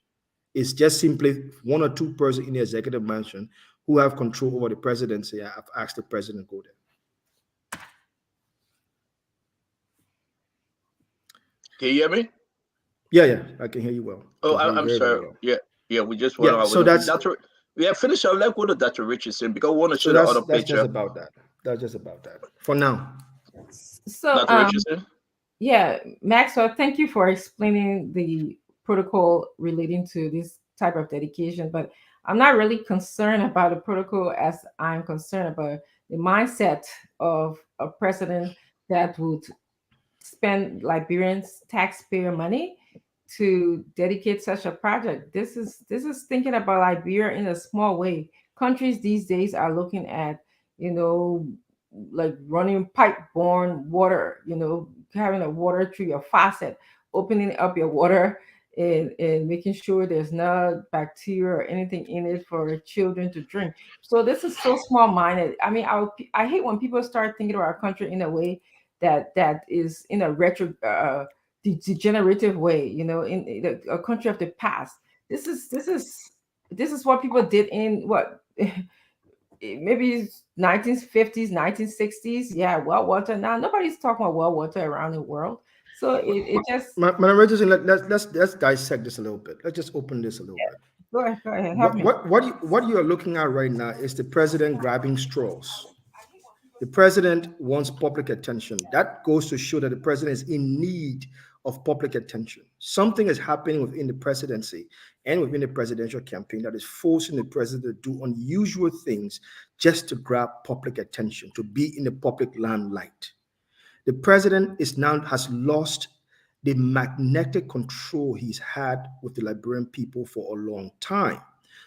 It's just simply one or two persons in the executive mansion who have control over the presidency. I've asked the president to go there. Can you hear me? Yeah, I can hear you well. Oh, I'm sorry. Well. Yeah, we just went so that's Dr. Yeah, finish our let's go to Dr. Richardson because we want to show the other that's picture. just about that. That's just about that for now. So, Dr. Richardson? Yeah, Maxwell, thank you for explaining the protocol relating to this type of dedication, but I'm not really concerned about the protocol as I'm concerned about the mindset of a president that would spend Liberians' taxpayer money to dedicate such a project. This is thinking about Liberia in a small way. Countries these days are looking at, like running pipe-borne water, having a water through your faucet, opening up your water and making sure there's no bacteria or anything in it for children to drink. So this is so small-minded. I mean, I hate when people start thinking of our country in a way that is in a degenerative way, in a country of the past. This is what people did in what maybe 1950s, 1960s. Yeah, well water. Now nobody's talking about well water around the world. So it just. Madam Richardson, let's dissect this a little bit. Let's just open this a little bit. Go ahead. Help me. What you are looking at right now is the president grabbing straws. The president wants public attention. That goes to show that the president is in need of public attention. Something is happening within the presidency and within the presidential campaign that is forcing the president to do unusual things just to grab public attention, to be in the public limelight. The president has lost the magnetic control he's had with the Liberian people for a long time.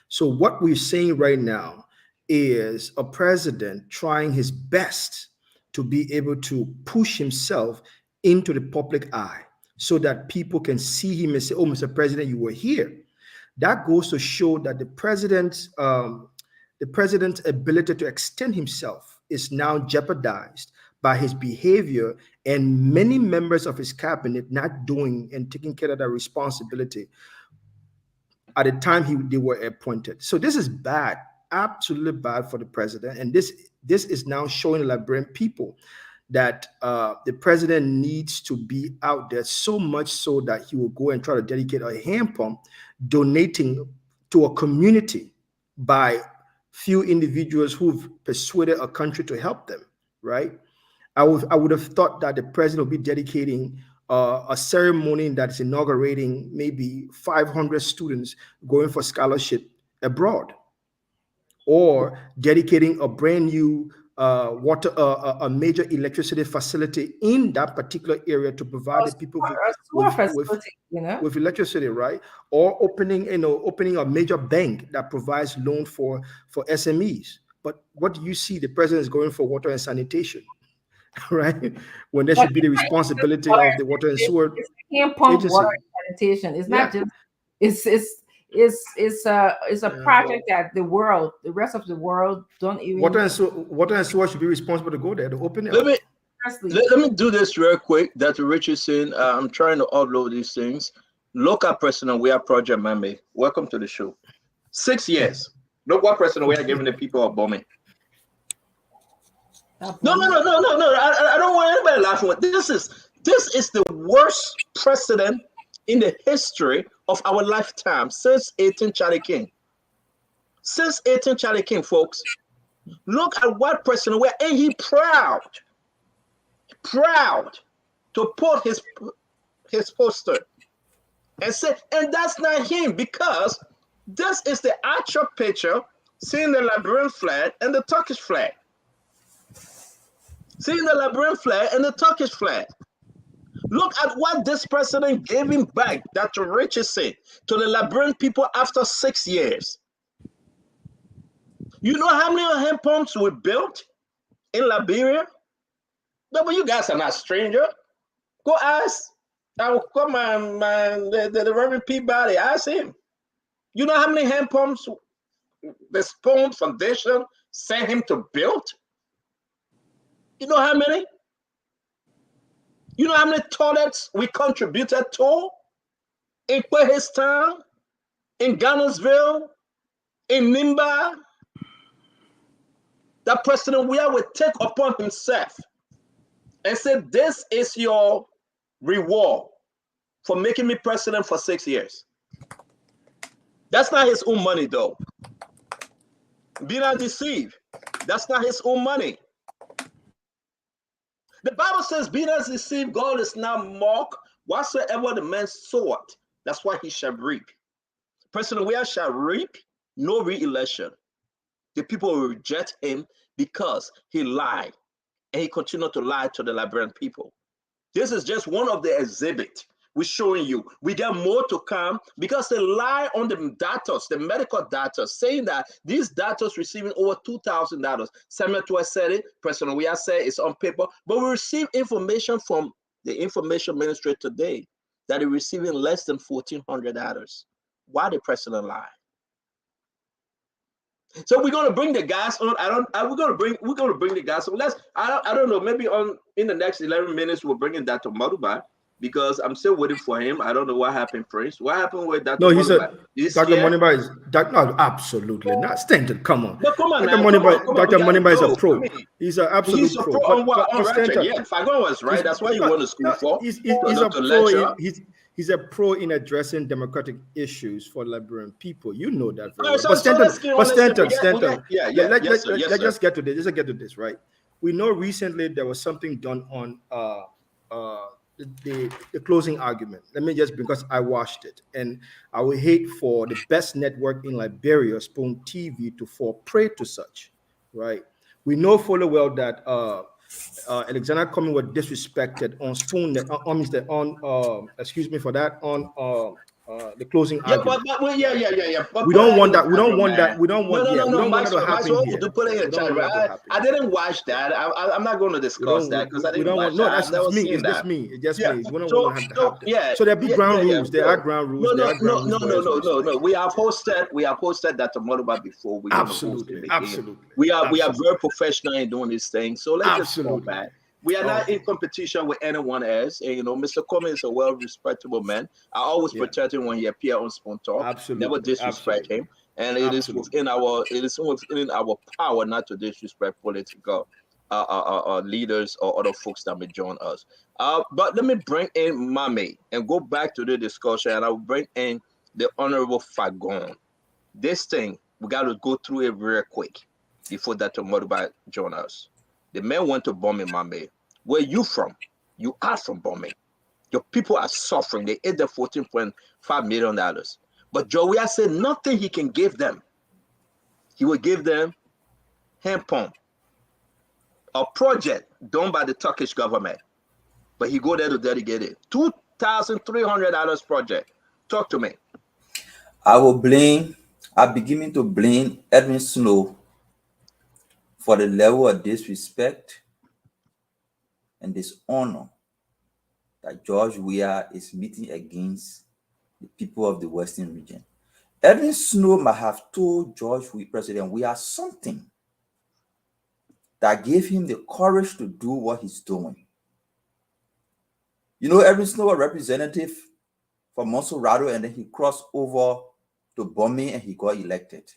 So what we're saying right now is a president trying his best to be able to push himself into the public eye so that people can see him and say, oh, Mr. President, you were here. That goes to show that the president's ability to extend himself is now jeopardized by his behavior and many members of his cabinet not doing and taking care of that responsibility at the time they were appointed. So this is bad, absolutely bad for the president. And this is now showing the Liberian people that the president needs to be out there, so much so that he will go and try to dedicate a hand pump, donating to a community by few individuals who've persuaded a country to help them, right? I would have thought that the president would be dedicating a ceremony that's inaugurating maybe 500 students going for scholarship abroad, or dedicating a brand new a major electricity facility in that particular area to provide the people with electricity, right? Or opening a major bank that provides loan for SMEs. But what do you see? The president is going for water and sanitation, right? When there should be the responsibility of the water and sewer agency. Water and sanitation. It's not just. It's a project that the rest of the world don't even. Water and sewer should be responsible to go there to open it. Let me do this real quick. Dr. Richardson, I'm trying to upload these things. Local president, we are Project Mame. Welcome to the show. 6 years. Look what president we are giving the people of bombing. No. I don't want anybody laughing. This is the worst precedent in the history of our lifetime since 18 Charlie King. Since 18 Charlie King, folks. Look at what president where, and he proud to put his poster and say, and that's not him, because this is the actual picture, seeing the Liberian flag and the Turkish flag. Seeing the Liberian flag and the Turkish flag. Look at what this president gave him back, Dr. Richardson, to the Liberian people after 6 years. You know how many hand pumps we built? in Liberia. No, but you guys are not stranger. Go ask. I will call the Reverend Peabody. Ask him. You know how many hand pumps the Spoon Foundation sent him to build? You know how many? You know how many toilets we contributed to in Quahistown, in Ghanansville, in Nimba? That President Weah would take upon himself and say, this is your reward for making me president for 6 years. That's not his own money, though. Be not deceived. That's not his own money. The Bible says, be not deceived, God is not mocked. Whatsoever the man soweth, that's what he shall reap. President Weah shall reap no re-election. The people will reject him because he lied, and he continued to lie to the Liberian people. This is just one of the exhibits we're showing you. We got more to come because they lie on the doctors, the medical doctors, saying that these doctors receiving over $2,000. Samuel Twa said it, President Weah said it's on paper, but we receive information from the information ministry today that they're receiving less than $1,400. Why the president lie? So we're gonna bring the guys on. We're gonna bring the guys on. I don't know. Maybe in the next 11 minutes we're bringing Dr. Moniba because I'm still waiting for him. I don't know what happened, Prince. What happened with Dr. Moniba? Dr. Moniba is no, absolutely not. Stanton, come on. But come on Dr. now. Dr. Moniba is a pro. I mean, he's an absolute he's a pro. On Ratchet. Yeah, Fagon was right. That's why you went to school for. He's a pro. He's a pro in addressing democratic issues for Liberian people. You know that very well. Stanton, let's just get to this. Let's get to this, right? We know recently there was something done on the closing argument. Let me just, because I watched it, and I would hate for the best network in Liberia, Spoon TV, to fall prey to such, right? We know fully well that Alexander Cumming was disrespected on Spoon, excuse me for that, on the closing argument. But we don't want that. We don't want that. We don't want that to happen here. I didn't watch that. I'm not going to discuss that because I didn't watch that. No, that's me. It's just me. It's just me. We don't want to have to happen. So there be ground rules. There are ground rules. No. We have hosted that Moniba before. Absolutely. We are very professional in doing this thing. So let's just go back. We are not in competition with anyone else. And, Mr. Cummings is a well-respectable man. I always protect him when he appears on Spoon Talk. Absolutely. Never disrespect him. And it is within our power not to disrespect political leaders or other folks that may join us. But let me bring in Mame and go back to the discussion, and I'll bring in the Honorable Fagon. This thing, we got to go through it real quick before Dr. Modiba join us. The men went to Bombay, Mame. Where you from? You are from Bombay. Your people are suffering. They ate the $14.5 million. But Joey said nothing he can give them. He will give them hand pump, a project done by the Turkish government. But he go there to dedicate it. $2,300 project. Talk to me. I'm beginning to blame Edwin Snow for the level of disrespect and dishonor that George Weah is meeting against the people of the Western region. Edwin Snow might have told President Weah something that gave him the courage to do what he's doing. Edwin Snow was representative for Monserrato, and then he crossed over to Bombay and he got elected.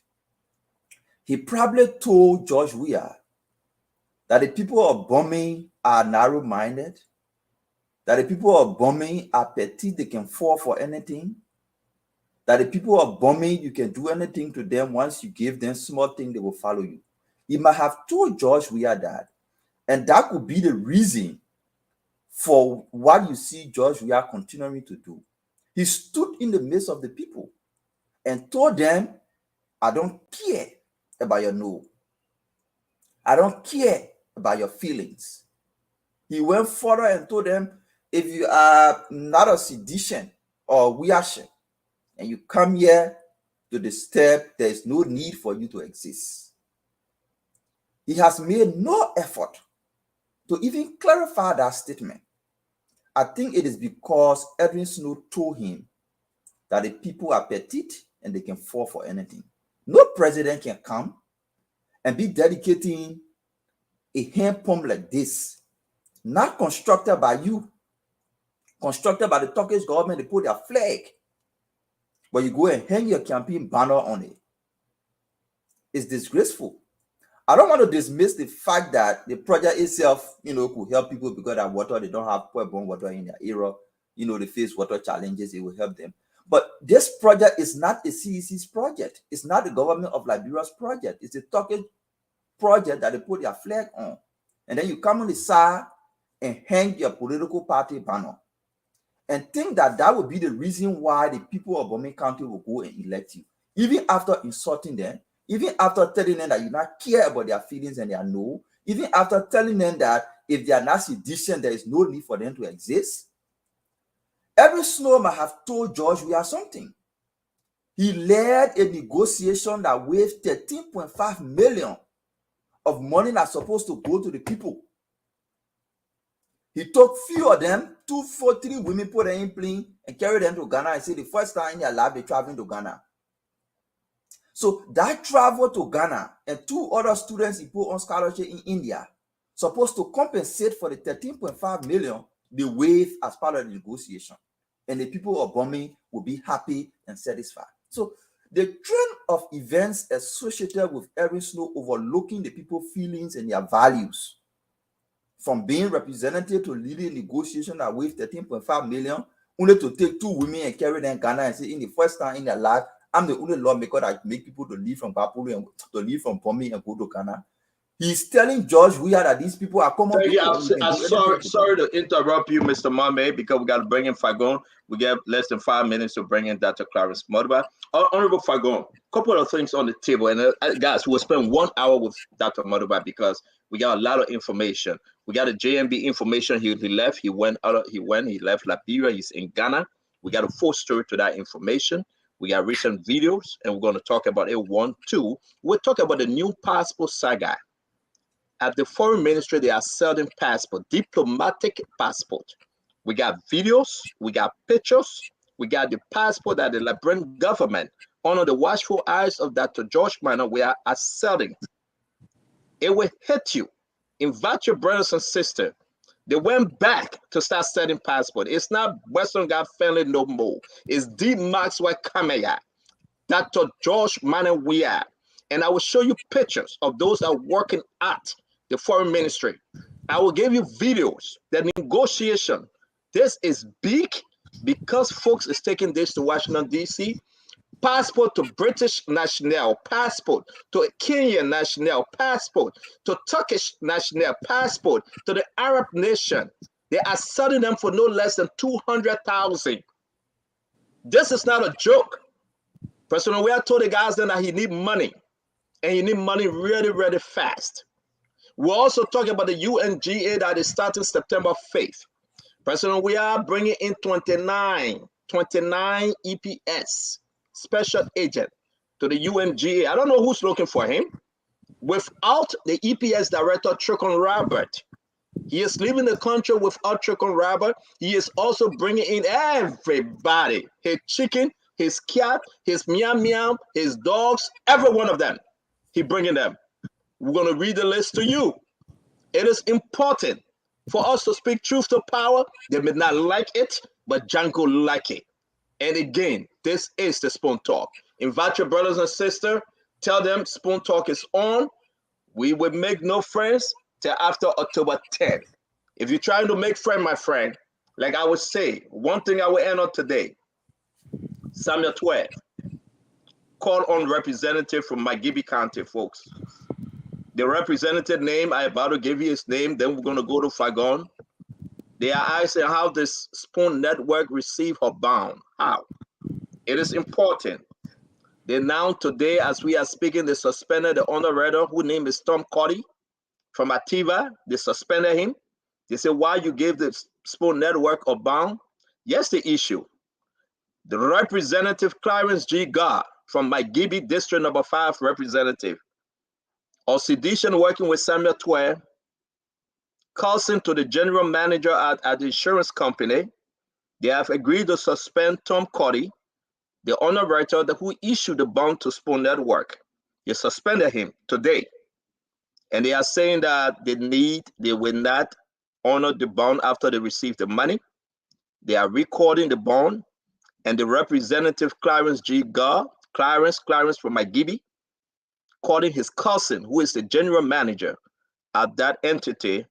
He probably told George Weah that the people of Bombay are narrow-minded, that the people of Bombay are petite, they can fall for anything, that the people of Bombay, you can do anything to them. Once you give them small thing, they will follow you. He might have told George Weah that, and that could be the reason for what you see George Weah continuing to do. He stood in the midst of the people and told them, I don't care about your no. I don't care about your feelings. He went further and told them, if you are not a sedition or Weahshin, and you come here to disturb, there is no need for you to exist. He has made no effort to even clarify that statement. I think it is because Edwin Snow told him that the people are petite and they can fall for anything. No president can come and be dedicating a hand pump like this, not constructed by you, constructed by the Turkish government. They put their flag, but you go and hang your campaign banner on it. It's disgraceful. I don't want to dismiss the fact that the project itself, could help people because that water, they don't have well-born water in their area. They face water challenges, it will help them. But this project is not a CEC's project. It's not the government of Liberia's project. It's a Turkish project that they put their flag on. And then you come on the side and hang your political party banner and think that that would be the reason why the people of Bomi County will go and elect you. Even after insulting them, even after telling them that you not care about their feelings and their no, even after telling them that if they are not sedition, there is no need for them to exist. Every Snow might have told George we are something. He led a negotiation that waived 13.5 million of money that's supposed to go to the people. He took few of them, 2, 4, 3 women, put them in plane and carried them to Ghana and said the first time in their life they're traveling to Ghana. So that travel to Ghana and 2 other students he put on scholarship in India, supposed to compensate for the 13.5 million they waived as part of the negotiation. And the people of Bomi will be happy and satisfied. So the trend of events associated with Edwin Snow overlooking the people's feelings and their values, from being representative to leading negotiation that waived 13.5 million, only to take 2 women and carry them to Ghana and say, in the first time in their life, I'm the only lawmaker that make people to leave from Bapulu and to leave from Bomi and go to Ghana. He's telling George Weah that these people are common people. I'm sorry to interrupt you, Mr. Mame, because we got to bring in Fagon. We get less than 5 minutes to bring in Dr. Clarence Moniba. Honorable Fagon, a couple of things on the table. And guys, we'll spend 1 hour with Dr. Moniba because we got a lot of information. We got a JMB information. He left. He left Liberia. He's in Ghana. We got a full story to that information. We got recent videos, and we're going to talk about it. 1, 2. We'll talk about the new passport saga. At the foreign ministry, they are selling passport, diplomatic passport. We got videos, we got pictures, we got the passport that the Liberian government, under the watchful eyes of Dr. George Minor, we are selling. It will hit you. Invite your brothers and sisters. They went back to start selling passport. It's not Western God family no more. It's D. Maxwell Kamea, Dr. George Minor we are. And I will show you pictures of those that are working at the foreign ministry. I will give you videos. The negotiation. This is big because folks is taking this to Washington, D.C. Passport to British national, passport to Kenyan national, passport to Turkish national, passport to the Arab nation. They are selling them for no less than 200,000. This is not a joke. President Weah told the guys then that he need money, and he need money really, really fast. We're also talking about the UNGA that is starting September 5th. President Weah bringing in 29 EPS special agent to the UNGA. I don't know who's looking for him. Without the EPS director, Tricon Robert, he is leaving the country without Tricon Robert. He is also bringing in everybody, his chicken, his cat, his meow meow, his dogs, every one of them. He bringing them. We're going to read the list to you. It is important for us to speak truth to power. They may not like it, but Django like it. And again, this is the Spoon Talk. Invite your brothers and sisters. Tell them Spoon Talk is on. We will make no friends till after October 10th. If you're trying to make friends, my friend, like I would say, one thing I will end on today, Samuel 12. Call on representative from Magibi County, folks. The representative name, I about to give you his name, then we're going to go to Fagon. They are asking how this Spoon Network received her bound. How? It is important. They now today, as we are speaking, they suspended the honorary whose name is Tom Cuddy from Ativa. They suspended him. They say, why you gave the Spoon Network a bound? Yes, the issue. The representative Clarence G. Gar from Magibi District Number 5 representative. or sedition working with Samuel Twain, Carlson to the general manager at the insurance company. They have agreed to suspend Tom Cuddy, the underwriter who issued the bond to Spoon Network. They suspended him today. And they are saying that they will not honor the bond after they receive the money. They are recording the bond, and the representative Clarence G. Garr, Clarence from Magibby, calling his cousin, who is the general manager at that entity,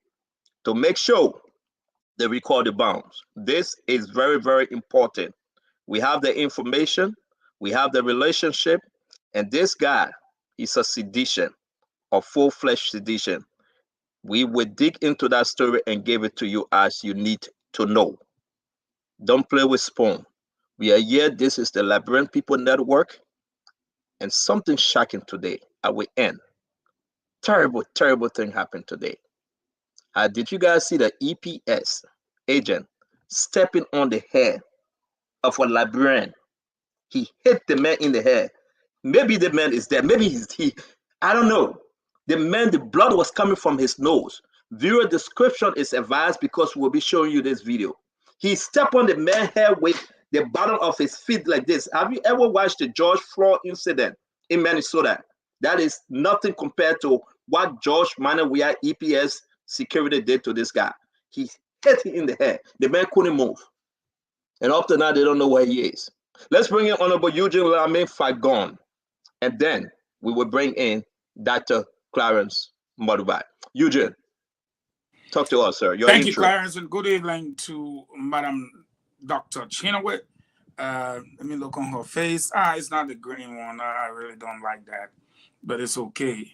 to make sure they record the bonds. This is very, very important. We have the information, we have the relationship, and this guy is a sedition, or full-fledged sedition. We will dig into that story and give it to you as you need to know. Don't play with Spoon. We are here. This is the Liberian People Network, and something shocking today at the end. Terrible, terrible thing happened today. Did you guys see the EPS agent stepping on the head of a Liberian? He hit the man in the head. Maybe the man is dead. Maybe I don't know. The man, the blood was coming from his nose. Viewer description is advised because we'll be showing you this video. He stepped on the man's head with the bottom of his feet like this. Have you ever watched the George Floyd incident in Minnesota? That is nothing compared to what George Manawia EPS security did to this guy. He hit him in the head. The man couldn't move. And up to now, they don't know where he is. Let's bring in Honorable Eugene Lamin Fagon. And then we will bring in Dr. Clarence Moniba. Eugene, talk to us, sir. Thank you, Clarence, and good evening to Madam Dr. Chinowit. Let me look on her face. It's not the green one. I really don't like that, but it's okay.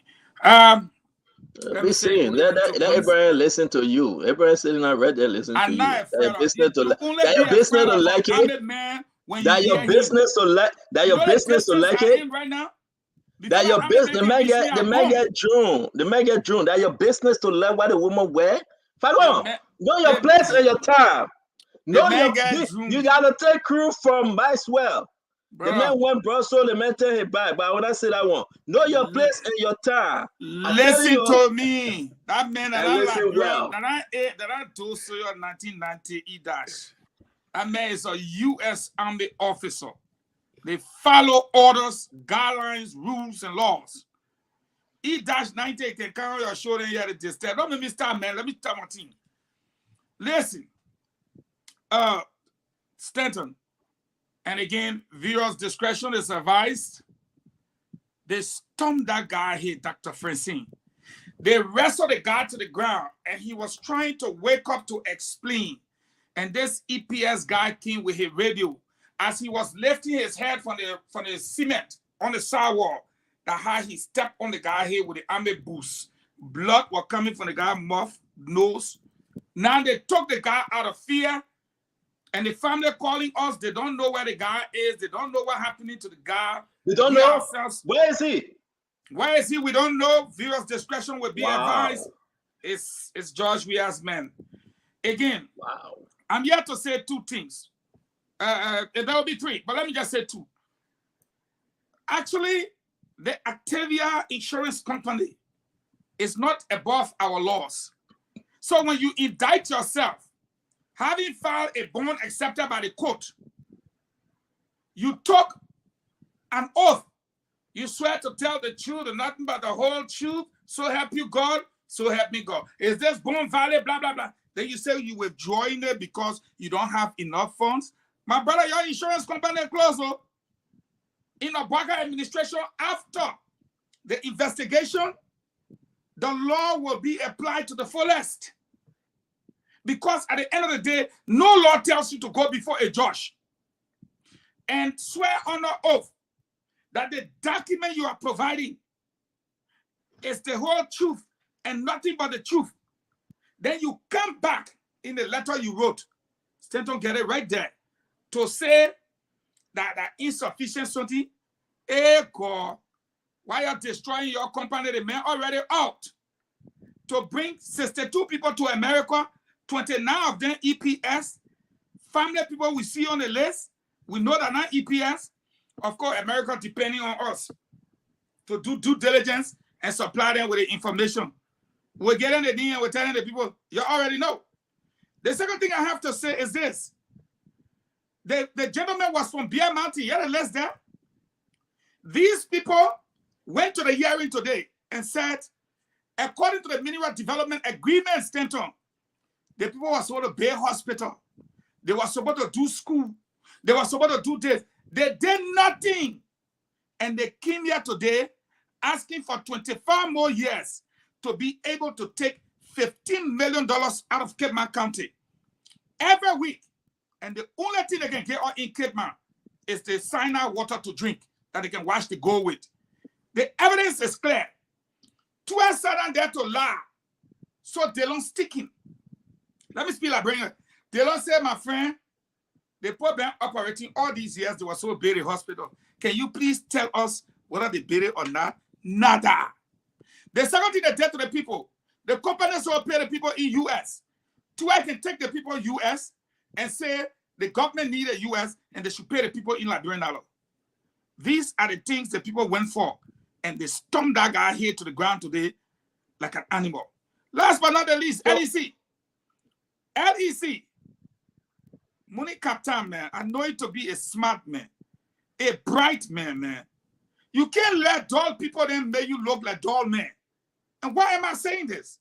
Be saying let everybody listen to you. Everybody sitting out right there listening to you. That business to like it. That your business to like. That your business to like it. Right now. That your business. The man get June. The man get June. That your business to let what the woman wear. Know your place and your time. You gotta take crew from Maxwell. The man went Brussels, the man tell him back. But when I say that one, know your place and your time. Listen to me. That man that I told you in 1990 E-Dash. That man is a U.S. Army officer. They follow orders, guidelines, rules, and laws. E-90 can come on your shoulder and you have to step. Don't make me start, man. Let me start my team. Listen, Stanton, and again, viewers' discretion is advised. They stumped that guy here, Dr. Francine. They wrestled the guy to the ground, and he was trying to wake up to explain. And this EPS guy came with his radio as he was lifting his head from the cement on the sidewalk. That how he stepped on the guy here with the army boots. Blood was coming from the guy's mouth, nose. Now they took the guy out of fear, and the family calling us. They don't know where the guy is. They don't know what happening to the guy. We don't know. Where is he? Where is he? We don't know. Viewers' discretion will be advised. It's George Weah's man. Again, I'm here to say two things. There will be three, but let me just say two. Actually, the Actavia Insurance Company is not above our laws. So when you indict yourself, having filed a bond accepted by the court, you took an oath. You swear to tell the truth and nothing but the whole truth. So help you God, so help me God. Is this bond valid? Blah, blah, blah. Then you say you withdrawing it because you don't have enough funds. My brother, your insurance company closed. In a Baka administration, after the investigation, the law will be applied to the fullest. Because at the end of the day, no law tells you to go before a judge and swear under oath that the document you are providing is the whole truth and nothing but the truth. Then you come back in the letter you wrote, Stanton get it right there, to say that insufficiency, why you're destroying your company, the man already out. To bring 62 people to America, 29 of them EPS, family people we see on the list, we know that not EPS. Of course, America depending on us to do due diligence and supply them with the information. We're getting the thing and we're telling the people, you already know. The second thing I have to say is this. The gentleman was from Bear Mountain, you had a list there. These people went to the hearing today and said, according to the Mineral Development Agreement, Stanton, the people were supposed to build hospital. They were supposed to do school. They were supposed to do this. They did nothing. And they came here today asking for 25 more years to be able to take $15 million out of Cape Man County every week. And the only thing they can get in Cape Man is the cyanide water to drink that they can wash the gold with. The evidence is clear. 12 sat down there to lie. So they don't stick him. Let me speak like bringer. They don't say, my friend, they put been operating all these years. They were so buried hospital. Can you please tell us whether they buried or not? Nada. The second thing they did to the people, the companies will pay the people in US. I can take the people in US and say the government need a US and they should pay the people in Liberian dollar. These are the things that people went for. And they stomped that guy here to the ground today like an animal. Last but not the least, LEC. LEC. Money Captain, man. I know you to be a smart man. A bright man, man. You can't let dull people then make you look like dull men. And why am I saying this?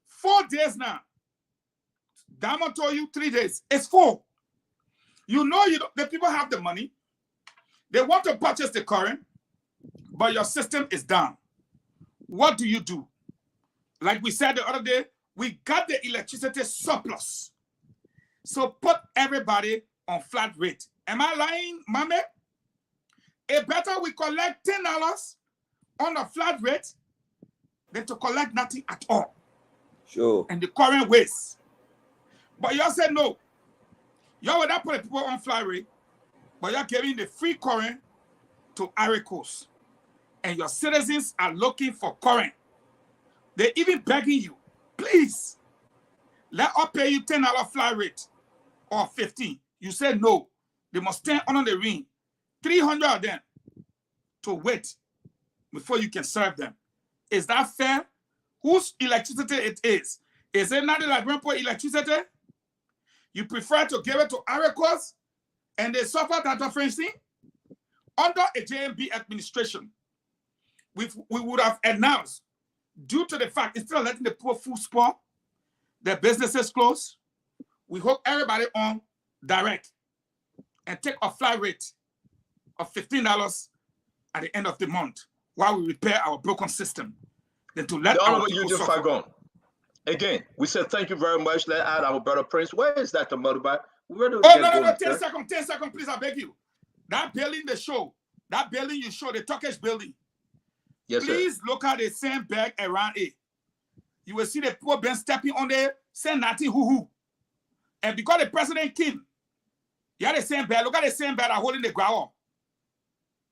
4 days now. Diamond told you 3 days. It's 4. You know the people have the money. They want to purchase the current, but your system is down. What do you do? Like we said the other day, we got the electricity surplus. So put everybody on flat rate. Am I lying, Mame? It better we collect $10 on a flat rate than to collect nothing at all. Sure. And the current waste. But y'all said no. Y'all would not put the people on flat rate, but you're giving the free current to Ivory Coast. And your citizens are looking for current. They're even begging you, please, let us pay you $10 flat rate or 15. You said no. They must stand under the ring. 300 of them to wait before you can serve them. Is that fair? Whose electricity it is? Is it not the Liberian electricity? You prefer to give it to Ivory Coast and they suffer that difference? Under a JMB administration, we would have announced, due to the fact, instead of letting the poor food spoil, their businesses close, we hook everybody on direct and take a flat rate of $15 at the end of the month while we repair our broken system. Then to let our people suffer. Again, we said thank you very much. Let's add our brother Prince. Where is that, the Moniba? No, 10 seconds, please, I beg you. That building they show, that building you show, the Turkish building. Yes, please sir. Look at the same bag around it. You will see the poor Ben stepping on there, saying nothing, hoo-hoo. And because the president came, you have the same bag. Look at the same bag holding the ground.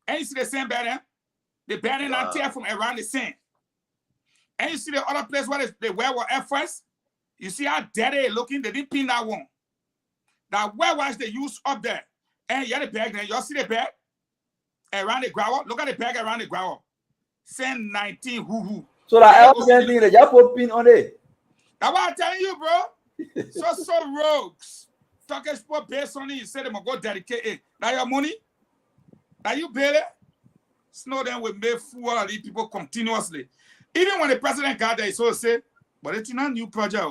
And you see the same bag there? The bag not tear from around the sand. And you see the other place where they wear Air Force. You see how dirty it looking? They didn't pin that one. That warehouse they use up there. And you have the bag there. Y'all see the bag around the ground? Look at the bag around the ground. Send 19 hoo-hoo. So that LCN thing, they just put pin on it. That's what I'm telling you, bro. so rogues. Turkish people based on it, you say they must go dedicate it. Now your money? Are you better? Snowden will make fool of these people continuously. Even when the president got there, he sort of said, but it's not a new project.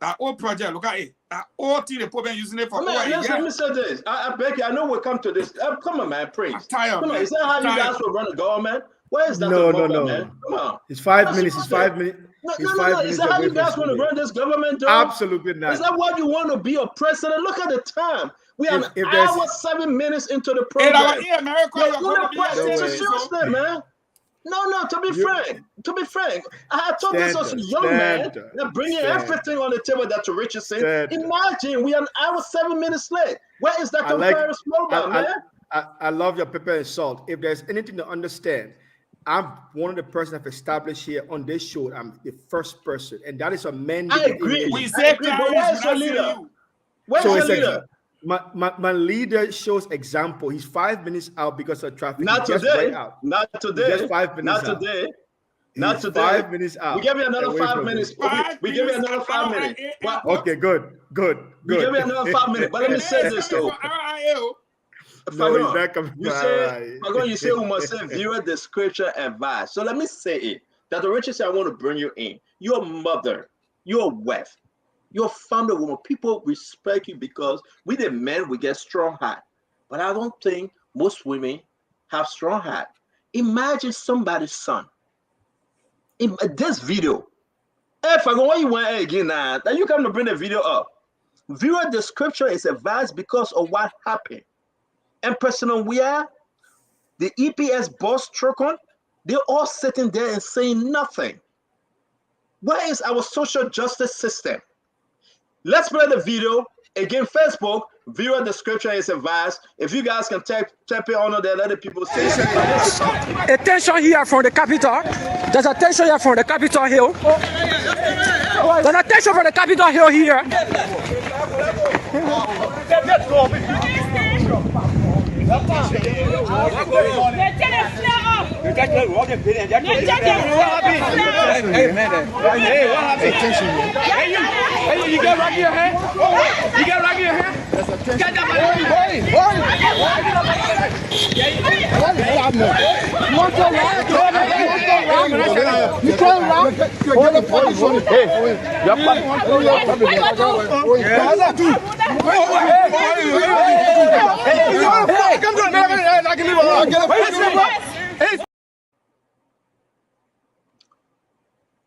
That old project, look at it. That old thing the people been using it for over a year. Let me say this. I beg you, I know we'll come to this. Come on, man, Prince. I'm tired, come man. on, is that how you guys will run the government? Where is that? No. Man? Come on. It's 5 minutes. It's 5 minutes. No. Is that how you guys want to run this government, though? Absolutely not. Is that what you want to be a president? Look at the time. We are an hour, 7 minutes into the program. In America, you're going to be seriously, man. No, to be frank, I had told this as a young man that bringing everything on the table that to Richardson. Imagine we are an hour, 7 minutes late. Where is that comparison about, man? I love your pepper and salt. If there's anything to understand, I'm one of the persons I've established here on this show. I'm the first person, and that is a mandate. I agree. We say, but where's your leader? Where's your leader? My leader shows example. He's 5 minutes out because of traffic. Not today. Right out. Not today. Just 5 minutes. Not today. Not today. 5 minutes out. We give you another away 5 from minutes. you. We give you another 5 minutes. But Okay, good. we give you another 5 minutes. But let me say this though. No, he's not coming. You say we must say viewer the scripture advice. So let me say it. That the Richard said I want to bring you in. Your mother, your wife, your family woman. People respect you because we the men we get strong heart. But I don't think most women have strong heart. Imagine somebody's son. In this video, if I go why you want again now, then you come to bring the video up. Viewer the scripture is advised because of what happened. And personal we are, the EPS boss Trocon, they're all sitting there and saying nothing. Where is our social justice system? Let's play the video. Again, Facebook, viewer the scripture is advised. If you guys can tap it on there, let the people say something. Attention here from the capital. There's attention here from the Capitol Hill. There's attention from the Capitol Hill here. You get right here, huh? You get right here, huh? Get that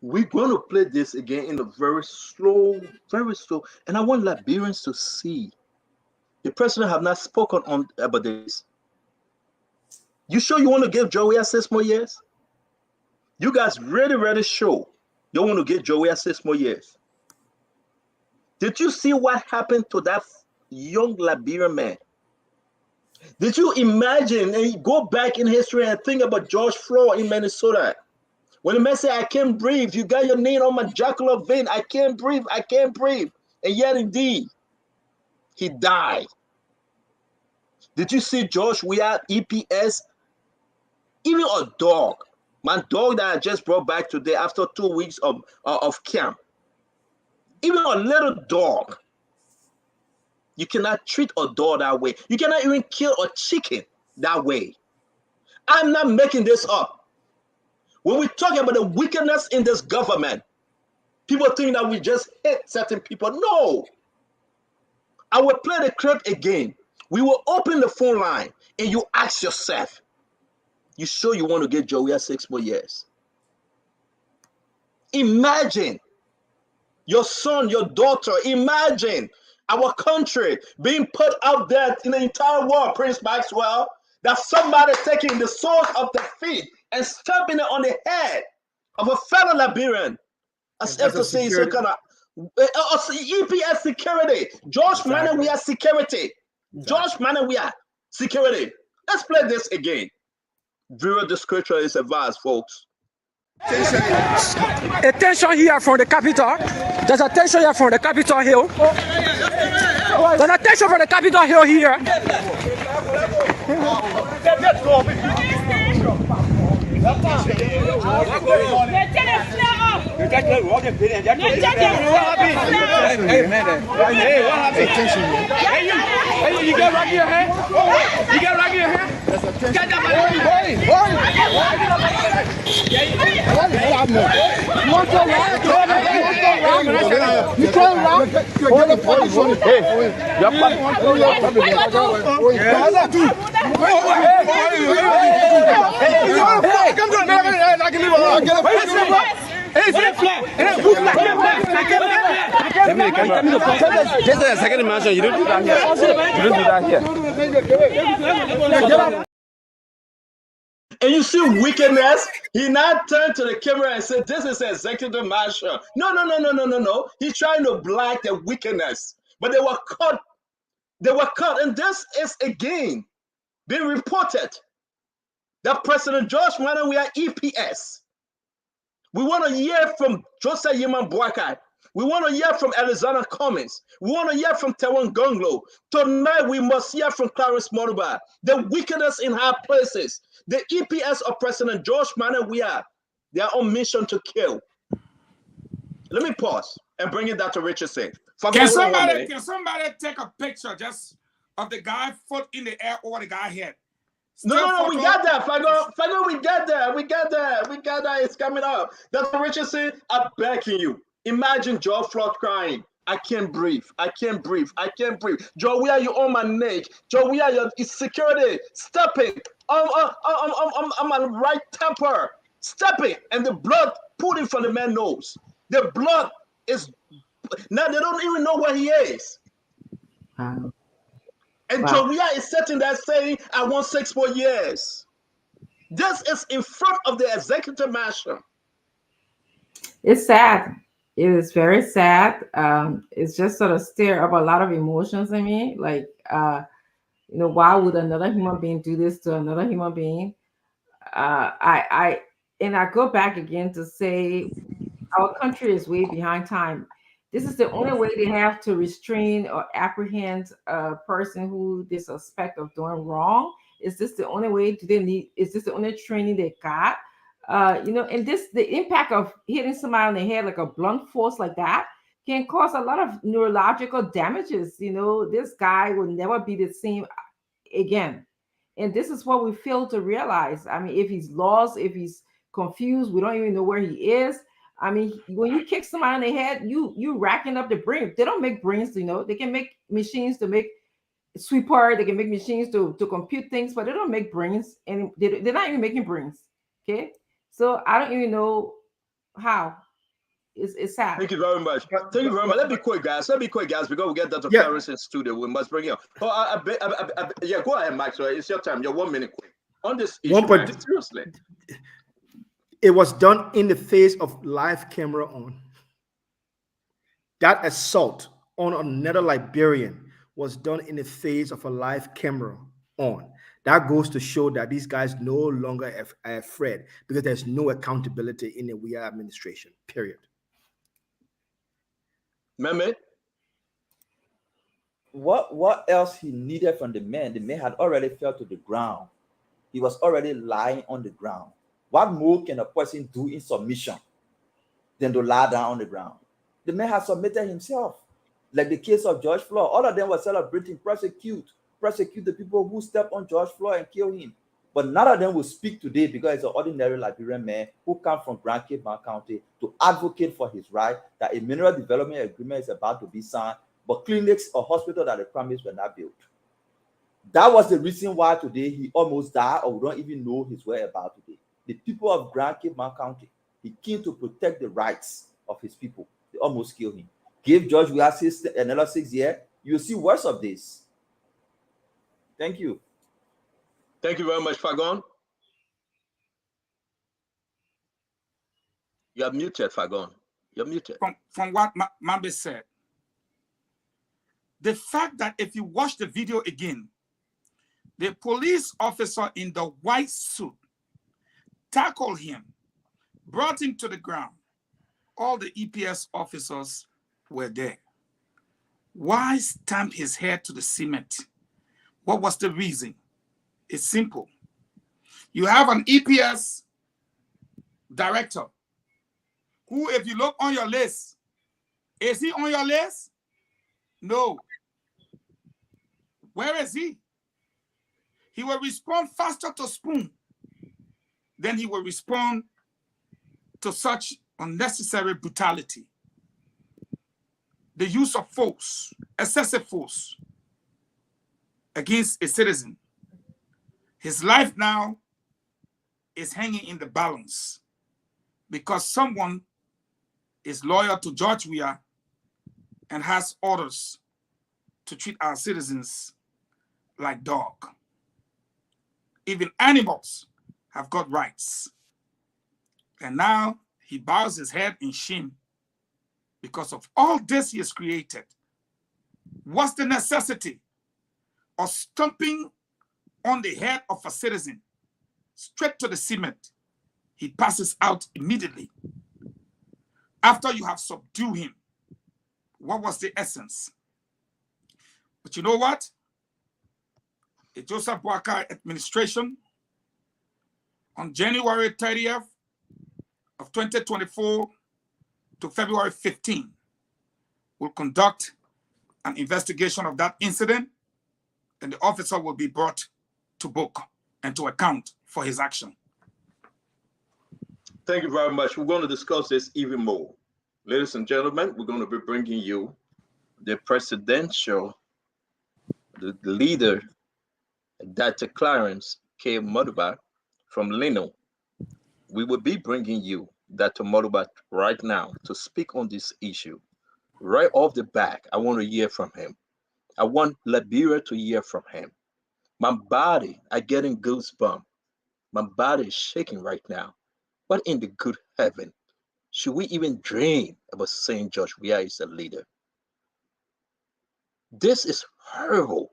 We're going to play this again in a very slow, and I want Liberians to see. The president have not spoken on about this. You sure you want to give Joey 6 more years? You guys really sure you want to give Joey 6 more years? Did you see what happened to that young Liberian man? Did you imagine and go back in history and think about George Floyd in Minnesota? When the man said, I can't breathe, you got your name on my jugular vein, I can't breathe. And yet indeed, he died. Did you see George Weah, EPS? Even a dog, my dog that I just brought back today after 2 weeks of camp. Even a little dog. You cannot treat a dog that way. You cannot even kill a chicken that way. I'm not making this up. When we talk about the wickedness in this government, people think that we just hate certain people. No. I will play the clip again. We will open the phone line and you ask yourself, you sure you want to get Joey 6 more years? Imagine your son, your daughter, imagine our country being put out there in the entire world, Prince Maxwell, that somebody taking the soles of their feet and stamping it on the head of a fellow Liberian, as if to say some kind of EPS security. George Manawia security. George Manawia security. Let's play this again. Viewer the scripture is advised, folks. Attention here from the capital. There's attention here from the Capitol Hill. There's attention from the Capitol Hill here. You get right here, huh? You get right here, huh? Get that This is a second dimension. You don't do that here. You don't do that here. And you see wickedness. He now turned to the camera and said, "This is executive marshal." No. He's trying to block the wickedness, but they were caught. And this is again being reported that President George Manawia EPS. We want to hear from Joseph Yeman Boakai. We want to hear from Alexander Cummings. We want to hear from Tewan Gonglo. Tonight we must hear from Clarence Moniba. The wickedness in high places. The EPS of President George Manawia. They are on mission to kill. Let me pause and bring it down to Richardson. Can somebody take a picture just of the guy foot in the air over the guy head? No, we got that, Fago, we got that. It's coming up. Dr. Richardson, I'm begging you. Imagine George Floyd crying. I can't breathe. Joe, where are you on my neck? Joe, where are your security? Stepping. I'm on right temper. Stepping. And the blood putting from the man's nose. The blood is now they don't even know where he is. Wow. And Wow. Joria is sitting there saying, I want 6 more years. This is in front of the executive mansion. It's sad. It is very sad. It's just sort of stir up a lot of emotions in me. Like, why would another human being do this to another human being? I go back again to say our country is way behind time. This is the only way they have to restrain or apprehend a person who they suspect of doing wrong. Is this the only way? Is this the only training they got? And the impact of hitting somebody on the head like a blunt force like that can cause a lot of neurological damages. This guy will never be the same again. And this is what we fail to realize. I mean, if he's lost, if he's confused, we don't even know where he is. I mean, when you kick somebody in the head, you racking up the brain. They don't make brains, they can make machines to make sweeper, they can make machines to compute things, but they don't make brains, and they're not even making brains. Okay, so I don't even know how. It's sad. Thank you very much. Let me quick, guys, because we get Dr. Ferris in studio. We must bring him. Yeah, go ahead, Max. It's your time. You're 1 minute quick on this issue. Seriously. It was done in the face of live camera on. That assault on another Liberian was done in the face of a live camera on. That goes to show that these guys no longer are afraid because there's no accountability in the Weah administration, period. Meme? What else he needed from the man? The man had already fell to the ground. He was already lying on the ground. What more can a person do in submission than to lie down on the ground? The man has submitted himself. Like the case of George Floyd, all of them were celebrating, prosecute the people who stepped on George Floyd and killed him. But none of them will speak today because it's an ordinary Liberian man who comes from Grand Cape County to advocate for his right that a mineral development agreement is about to be signed, but clinics or hospitals that they promised were not built. That was the reason why today he almost died, or we don't even know his whereabouts today. The people of Grand Cape County, he came to protect the rights of his people. They almost killed him. Give George Weah another 6 years, you'll see worse of this. Thank you. Thank you very much, Fagon. You're muted, Fagon. You're muted. From what Mambe said, the fact that if you watch the video again, the police officer in the white suit tackled him, brought him to the ground. All the EPS officers were there. Why stamp his head to the cement? What was the reason? It's simple. You have an EPS director who, if you look on your list, is he on your list? No. Where is he? He will respond faster to Spoon than he will respond to such unnecessary brutality. The use of force, excessive force against a citizen. His life now is hanging in the balance because someone is loyal to George Weah and has orders to treat our citizens like dog. Even animals have got rights. And now he bows his head in shame because of all this he has created. What's the necessity of stomping on the head of a citizen straight to the cement? He passes out immediately. After you have subdued him, what was the essence? But you know what? The Joseph Boakai administration on January 30th of 2024 to February 15, will conduct an investigation of that incident, and the officer will be brought to book and to account for his action. Thank you very much. We're going to discuss this even more. Ladies and gentlemen, we're going to be bringing you the leader, Dr. Clarence K. Moniba from Lino. We will be bringing you Dr. Moniba right now to speak on this issue. Right off the back, I want to hear from him. I want Liberia to hear from him. My body, I'm getting goosebumps. My body is shaking right now. What in the good heaven should we even dream about saying George Weah is a leader? This is horrible.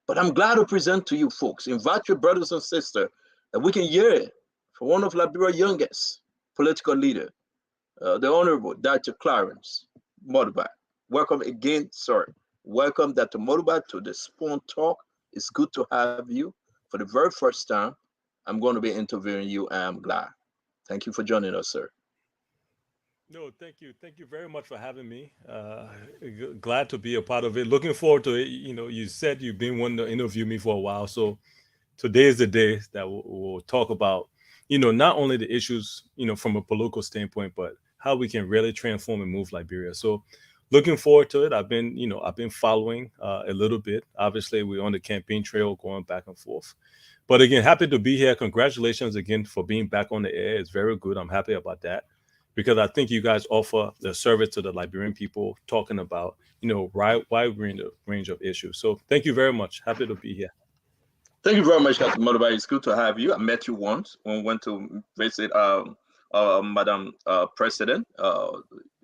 But I'm glad to present to you folks. Invite your brothers and sisters that we can hear it from one of Liberia's youngest political leader, the Honorable Dr. Clarence Moniba. Welcome again, sir. Welcome, Dr. Moniba, to the Spoon Talk. It's good to have you. For the very first time, I'm going to be interviewing you, and I'm glad. Thank you for joining us, sir. No, thank you. Thank you very much for having me. Glad to be a part of it. Looking forward to it. You know, you said you've been wanting to interview me for a while. So today is the day that we'll talk about, you know, not only the issues, you know, from a political standpoint, but how we can really transform and move Liberia. So looking forward to it. I've been following a little bit. Obviously, we're on the campaign trail going back and forth. But again, happy to be here. Congratulations again for being back on the air. It's very good. I'm happy about that, because I think you guys offer the service to the Liberian people, talking about, you know, wide range of issues. So thank you very much. Happy to be here. Thank you very much, Dr. Moniba. It's good to have you. I met you once when we went to visit Madam President.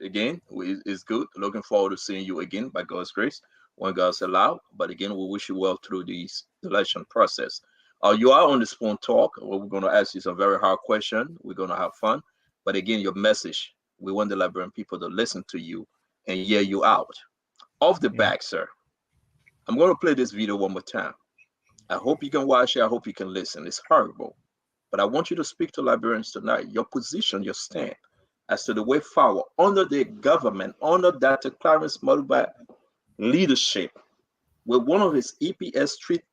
Again, it's good. Looking forward to seeing you again by God's grace when God's allowed. But again, we wish you well through this election process. You are on the Spoon Talk. We're going to ask you some very hard questions. We're going to have fun. But again, your message, we want the Liberian people to listen to you and hear you out. Off the back, sir, I'm going to play this video one more time. I hope you can watch it. I hope you can listen. It's horrible. But I want you to speak to Liberians tonight, your position, your stand, as to the way forward under the government, under Dr. Clarence Moniba leadership, with one of his EPS treat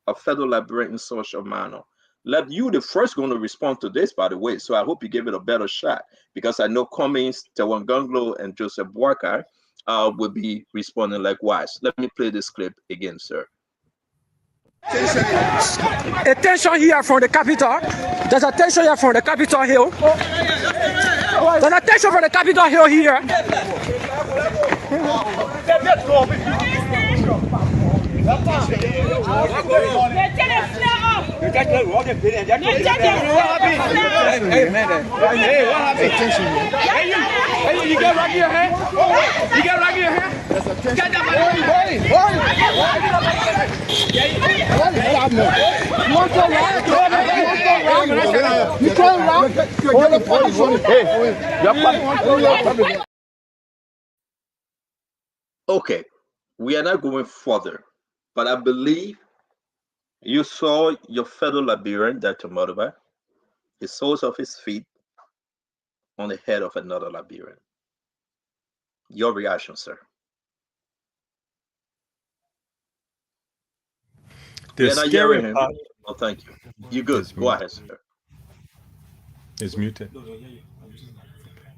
a federal Liberian in social manner. Let you the first going to respond to this, by the way. So I hope you give it a better shot, because I know Cummings, Tewanganglo, and Joseph Boakai will be responding likewise. Let me play this clip again, sir. Attention here from the capital. There's attention here from the Capitol Hill. There's attention from the Capitol Hill here. Hey, man. Hey, what happened? Hey, you got right here, huh? You got right here, huh? Get that money. You want to run? You can't run. Okay, we are not going further, but I believe you saw your fellow Liberian, Dr. Moniba, the soles of his feet on the head of another Liberian. Your reaction, sir? The scary part. Oh, thank you. You good? Go ahead, sir. It's muted.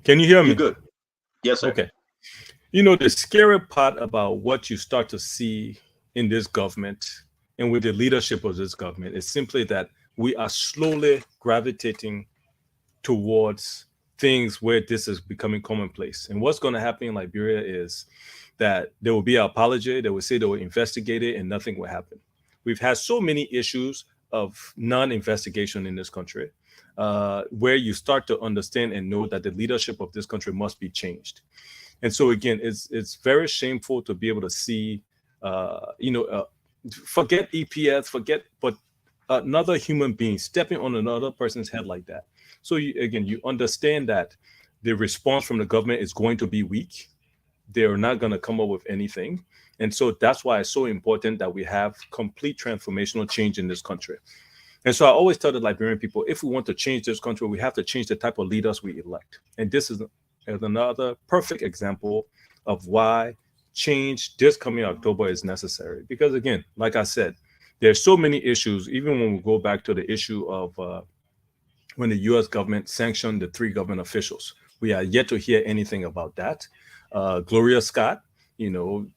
Can you hear me? You good? Yes, sir. Okay. You know, the scary part about what you start to see in this government and with the leadership of this government is simply that we are slowly gravitating towards things where this is becoming commonplace. And what's going to happen in Liberia is that there will be an apology. They will say they will investigate it and nothing will happen. We've had so many issues of non-investigation in this country, where you start to understand and know that the leadership of this country must be changed. And so again, it's very shameful to be able to see, forget EPS, but another human being stepping on another person's head like that. So you understand that the response from the government is going to be weak. They're not going to come up with anything. And so that's why it's so important that we have complete transformational change in this country. And so I always tell the Liberian people, if we want to change this country, we have to change the type of leaders we elect. And this is another perfect example of why change this coming October is necessary. Because again, like I said, there's so many issues, even when we go back to the issue of when the US government sanctioned the 3 government officials. We are yet to hear anything about that. Gloria Scott, you know,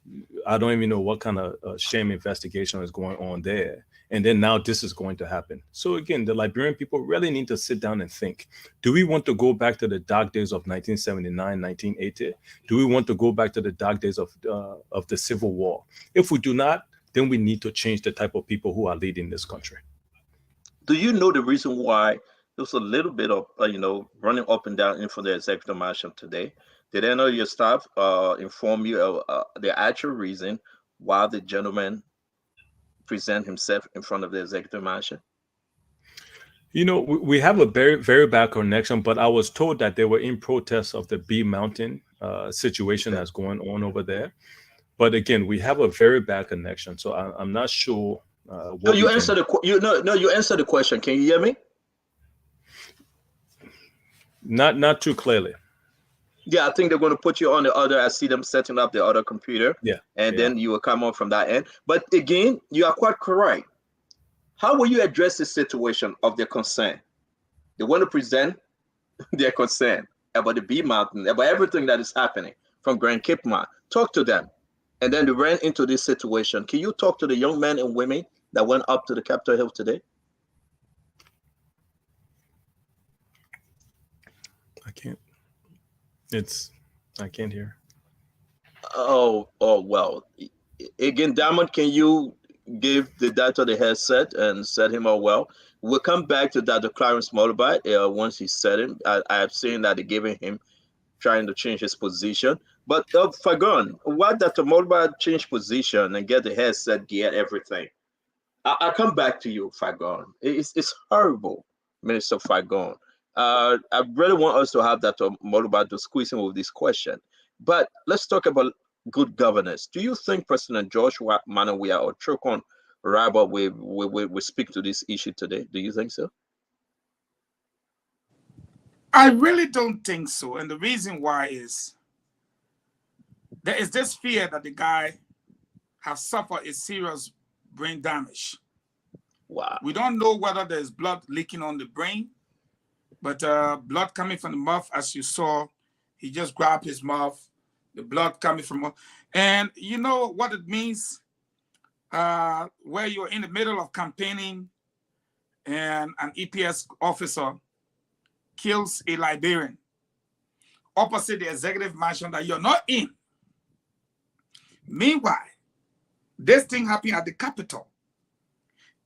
I don't even know what kind of shame investigation is going on there. And then now this is going to happen. So again, the Liberian people really need to sit down and think. Do we want to go back to the dark days of 1979, 1980? Do we want to go back to the dark days of the Civil War? If we do not, then we need to change the type of people who are leading this country. Do you know the reason why there's a little bit of, running up and down in front of the executive mansion today? Did any of your staff inform you of the actual reason why the gentleman present himself in front of the executive mansion? You know, we have a very, very bad connection, but I was told that they were in protest of the B Mountain situation that's going on over there. But again, we have a very bad connection, so I'm not sure. You answered the question. Can you hear me? Not too clearly. Yeah, I think they're going to put you on the other. I see them setting up the other computer. Yeah. And then you will come on from that end. But again, you are quite correct. How will you address the situation of their concern? They want to present their concern about the B Mountain, about everything that is happening from Grand Cape Mount. Talk to them. And then they ran into this situation. Can you talk to the young men and women that went up to the Capitol Hill today? I can't hear. Oh, well. Again, Diamond, can you give the doctor the headset and set him up well? We'll come back to Dr. Clarence Moniba once he set him. I have seen that they're giving him, trying to change his position. But Fagon, why Dr. Moniba change position and get the headset, get everything? I'll come back to you, Fagon. It's horrible, Minister Fagon. I really want us to have Dr. Moniba to squeeze him with this question. But let's talk about good governance. Do you think President George Manawia or Chokon Raba will speak to this issue today? Do you think so? I really don't think so. And the reason why is there is this fear that the guy has suffered a serious brain damage. Wow. We don't know whether there's blood leaking on the brain, but blood coming from the mouth, as you saw, he just grabbed his mouth, the blood coming from, and you know what it means where you're in the middle of campaigning and an EPS officer kills a Liberian opposite the executive mansion that you're not in. Meanwhile, this thing happened at the Capitol.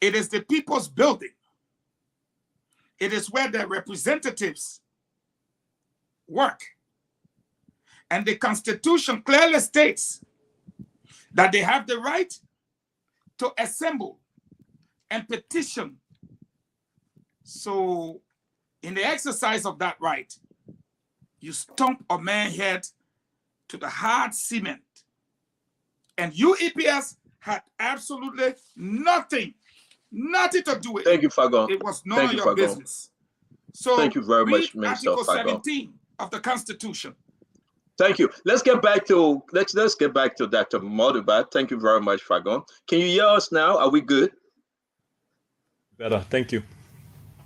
It is the people's building. It is where their representatives work. And the Constitution clearly states that they have the right to assemble and petition. So, in the exercise of that right, you stomp a man's head to the hard cement. And EPS had absolutely nothing to do with it. Thank you, Fagon. It was none of your business. So thank you very much, Minister Article Fagon. 17 of the Constitution. Thank you. Let's get back to Dr. Moniba. Thank you very much, Fagon. Can you hear us now? Are we good? Better. Thank you.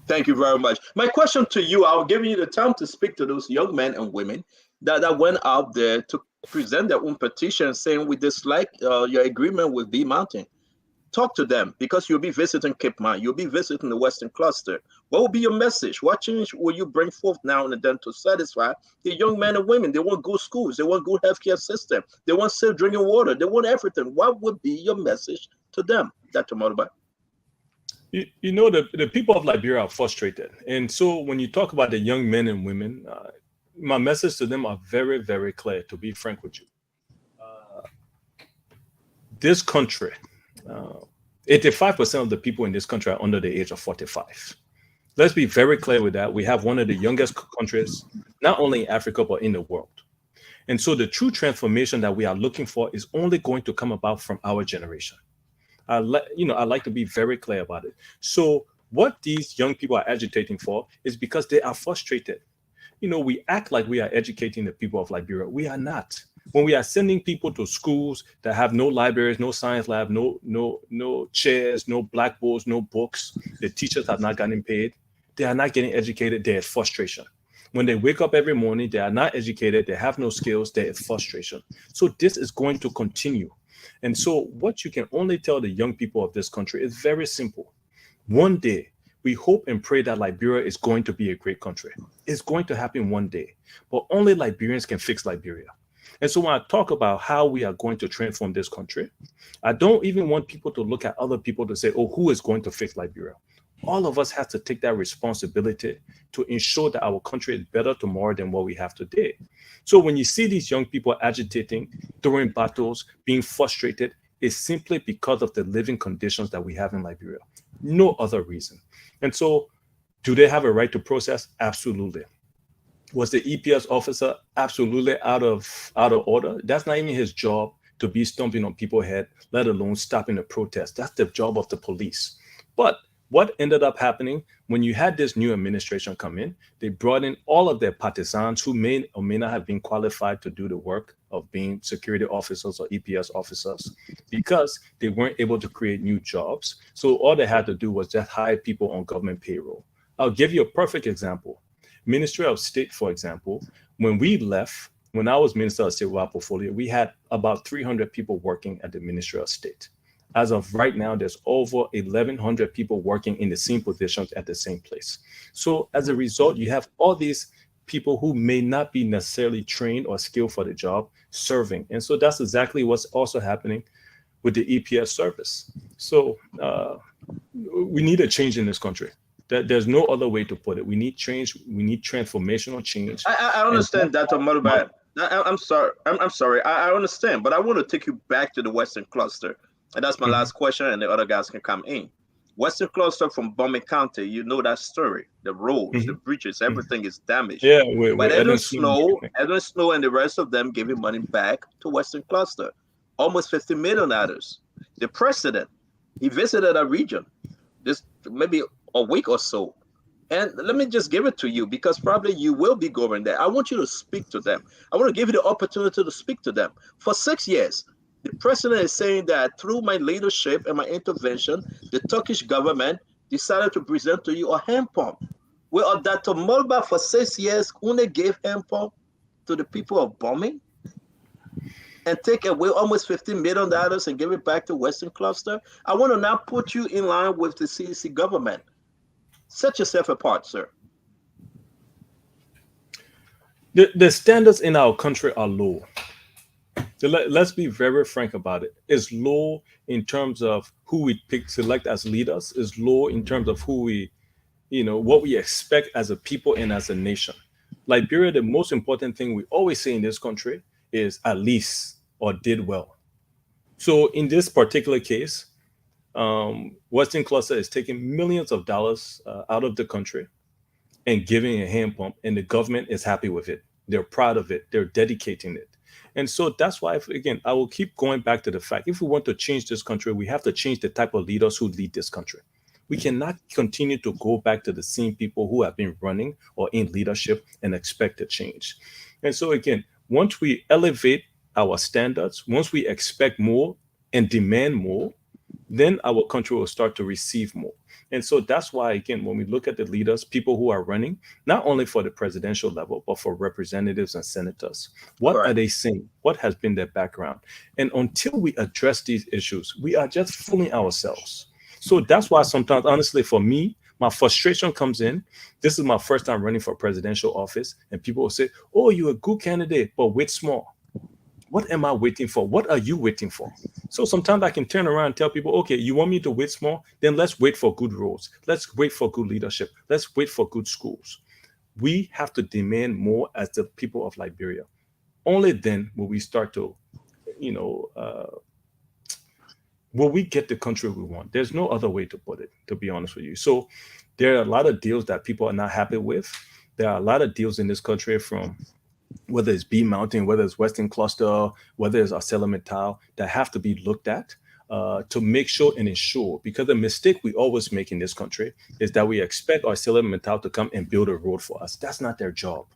Thank you very much. My question to you, I'll give you the time to speak to those young men and women that went out there to present their own petition saying we dislike your agreement with B Mountain. Talk to them because you'll be visiting Cape Mount. You'll be visiting the Western Cluster. What will be your message? What change will you bring forth now and then to satisfy the young men and women? They want good schools. They want good healthcare system. They want safe drinking water. They want everything. What would be your message to them, Dr. Moniba? You know, the people of Liberia are frustrated. And so when you talk about the young men and women, my message to them are very, very clear, to be frank with you. This country, 85% of the people in this country are under the age of 45. Let's be very clear with that. We have one of the youngest countries, not only in Africa, but in the world. And so the true transformation that we are looking for is only going to come about from our generation. I like to be very clear about it. So what these young people are agitating for is because they are frustrated. We act like we are educating the people of Liberia. We are not. When we are sending people to schools that have no libraries, no science lab, no chairs, no blackboards, no books, the teachers have not gotten paid, they are not getting educated, there is frustration. When they wake up every morning, they are not educated, they have no skills, there is frustration. So this is going to continue. And so what you can only tell the young people of this country is very simple. One day, we hope and pray that Liberia is going to be a great country. It's going to happen one day, but only Liberians can fix Liberia. And so when I talk about how we are going to transform this country, I don't even want people to look at other people to say, oh, who is going to fix Liberia? All of us have to take that responsibility to ensure that our country is better tomorrow than what we have today. So when you see these young people agitating during battles, being frustrated, it's simply because of the living conditions that we have in Liberia. No other reason. And so do they have a right to protest? Absolutely. Was the EPS officer absolutely out of order? That's not even his job to be stomping on people's head, let alone stopping a protest. That's the job of the police. But what ended up happening when you had this new administration come in, they brought in all of their partisans who may or may not have been qualified to do the work of being security officers or EPS officers because they weren't able to create new jobs. So all they had to do was just hire people on government payroll. I'll give you a perfect example. Ministry of State, for example, when we left, when I was Minister of State with our portfolio, we had about 300 people working at the Ministry of State. As of right now, there's over 1,100 people working in the same positions at the same place. So as a result, you have all these people who may not be necessarily trained or skilled for the job serving. And so that's exactly what's also happening with the EPS service. So we need a change in this country. There's no other way to put it. We need change. We need transformational change. I understand that, Moniba. I'm sorry. I'm sorry. I understand, but I want to take you back to the Western Cluster. And that's my last question, and the other guys can come in. Western Cluster from Bombay County, you know that story. The roads, the bridges, everything is damaged. Yeah, but Edwin Snow and the rest of them giving money back to Western Cluster. Almost $50 million. The president, he visited a region just maybe a week or so. And let me just give it to you because probably you will be going there. I want you to speak to them. I want to give you the opportunity to speak to them. For 6 years, the president is saying that through my leadership and my intervention, the Turkish government decided to present to you a hand pump. Well, Dr. Moniba for 6 years only gave hand pump to the people of bombing and take away almost $50 million and give it back to Western Cluster. I want to now put you in line with the CDC government. Set yourself apart, sir. The standards in our country are low. So let's be very frank about it. It's low in terms of who we select as leaders. It's low in terms of who we, what we expect as a people and as a nation. Liberia, the most important thing we always say in this country is at least or did well. So in this particular case, Western Cluster is taking millions of dollars out of the country and giving a hand pump, and the government is happy with it. They're proud of it. They're dedicating it. And so that's why, again, I will keep going back to the fact, if we want to change this country, we have to change the type of leaders who lead this country. We cannot continue to go back to the same people who have been running or in leadership and expect a change. And so again, once we elevate our standards, once we expect more and demand more, then our country will start to receive more. And so that's why, again, when we look at the leaders, people who are running, not only for the presidential level, but for representatives and senators, what are they saying? What has been their background? And until we address these issues, we are just fooling ourselves. So that's why sometimes, honestly, for me, my frustration comes in. This is my first time running for presidential office, and people will say, oh, you're a good candidate, but wait small. What am I waiting for? What are you waiting for? So sometimes I can turn around and tell people, okay, you want me to wait small? Then let's wait for good roads. Let's wait for good leadership. Let's wait for good schools. We have to demand more as the people of Liberia. Only then will we start to, will we get the country we want? There's no other way to put it, to be honest with you. So there are a lot of deals that people are not happy with. There are a lot of deals in this country from whether it's B Mountain, whether it's Western Cluster, whether it's ArcelorMittal, that have to be looked at. to make sure and ensure, because the mistake we always make in this country is that we expect our cellular mental to come and build a road for us. That's not their job.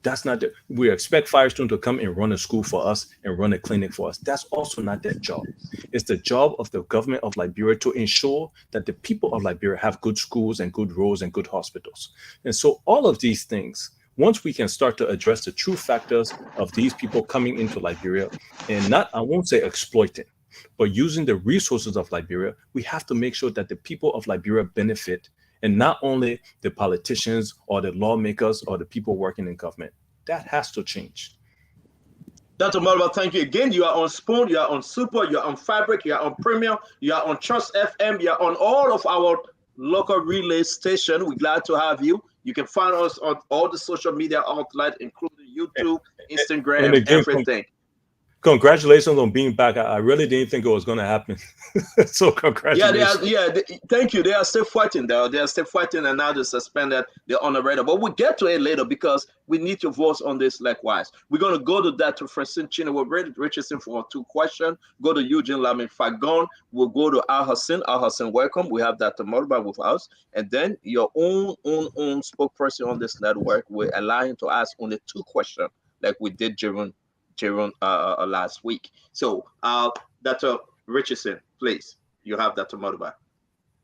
That's not the, we expect Firestone to come and run a school for us and run a clinic for us. That's also not their job. It's the job of the government of Liberia to ensure that the people of Liberia have good schools and good roads and good hospitals. And so all of these things, once we can start to address the true factors of these people coming into Liberia and not, I won't say exploiting, but using the resources of Liberia, we have to make sure that the people of Liberia benefit, and not only the politicians or the lawmakers or the people working in government. That has to change. Dr. Moniba, thank you again. You are on Spoon, you are on Super, you are on Fabric, you are on Premium, you are on Trust FM, you are on all of our local relay station. We're glad to have you. You can find us on all the social media outlets, including YouTube, Instagram, and everything. Congratulations on being back. I really didn't think it was going to happen. So congratulations. Thank you. They are still fighting there. They are still fighting, and now they suspended the honorable. But we'll get to it later because we need your votes on this likewise. We're going to go to that to Francine Chinua Richardson for 2 questions. Go to Eugene Lamin Fagon. We'll go to Al Hassan. Al Hassan, welcome. We have Dr. Moniba with us. And then your own spokesperson on this network will allow him to ask only 2 questions like we did during last week. So Dr. Richardson, please, you have Dr. Moniba.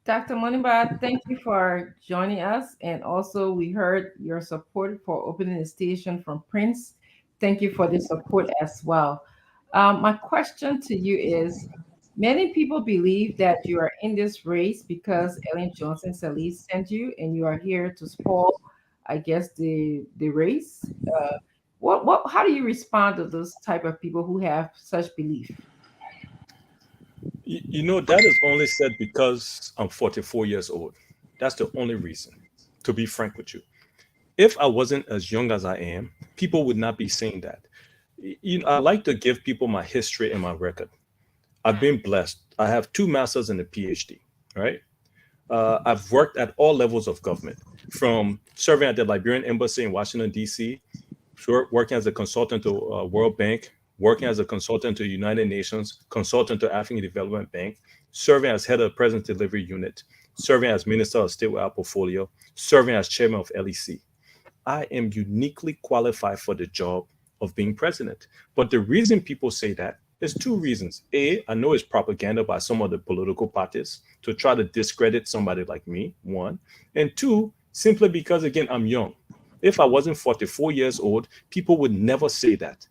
Dr. Moniba, thank you for joining us. And also we heard your support for opening the station from Prince. Thank you for the support as well. My question to you is, many people believe that you are in this race because Ellen Johnson Sirleaf sent you and you are here to spoil, I guess, the race. How do you respond to those type of people who have such belief? You know, that is only said because I'm 44 years old. That's the only reason, to be frank with you. If I wasn't as young as I am, people would not be saying that. You know, I like to give people my history and my record. I've been blessed. I have 2 masters and a PhD, right? I've worked at all levels of government, from serving at the Liberian Embassy in Washington, D.C., working as a consultant to World Bank, working as a consultant to United Nations, consultant to African Development Bank, serving as head of President Delivery Unit, serving as Minister of State with our portfolio, serving as chairman of LEC. I am uniquely qualified for the job of being president. But the reason people say that is 2 reasons. A, I know it's propaganda by some of the political parties to try to discredit somebody like me, 1. And 2, simply because, again, I'm young. If I wasn't 44 years old, people would never say that.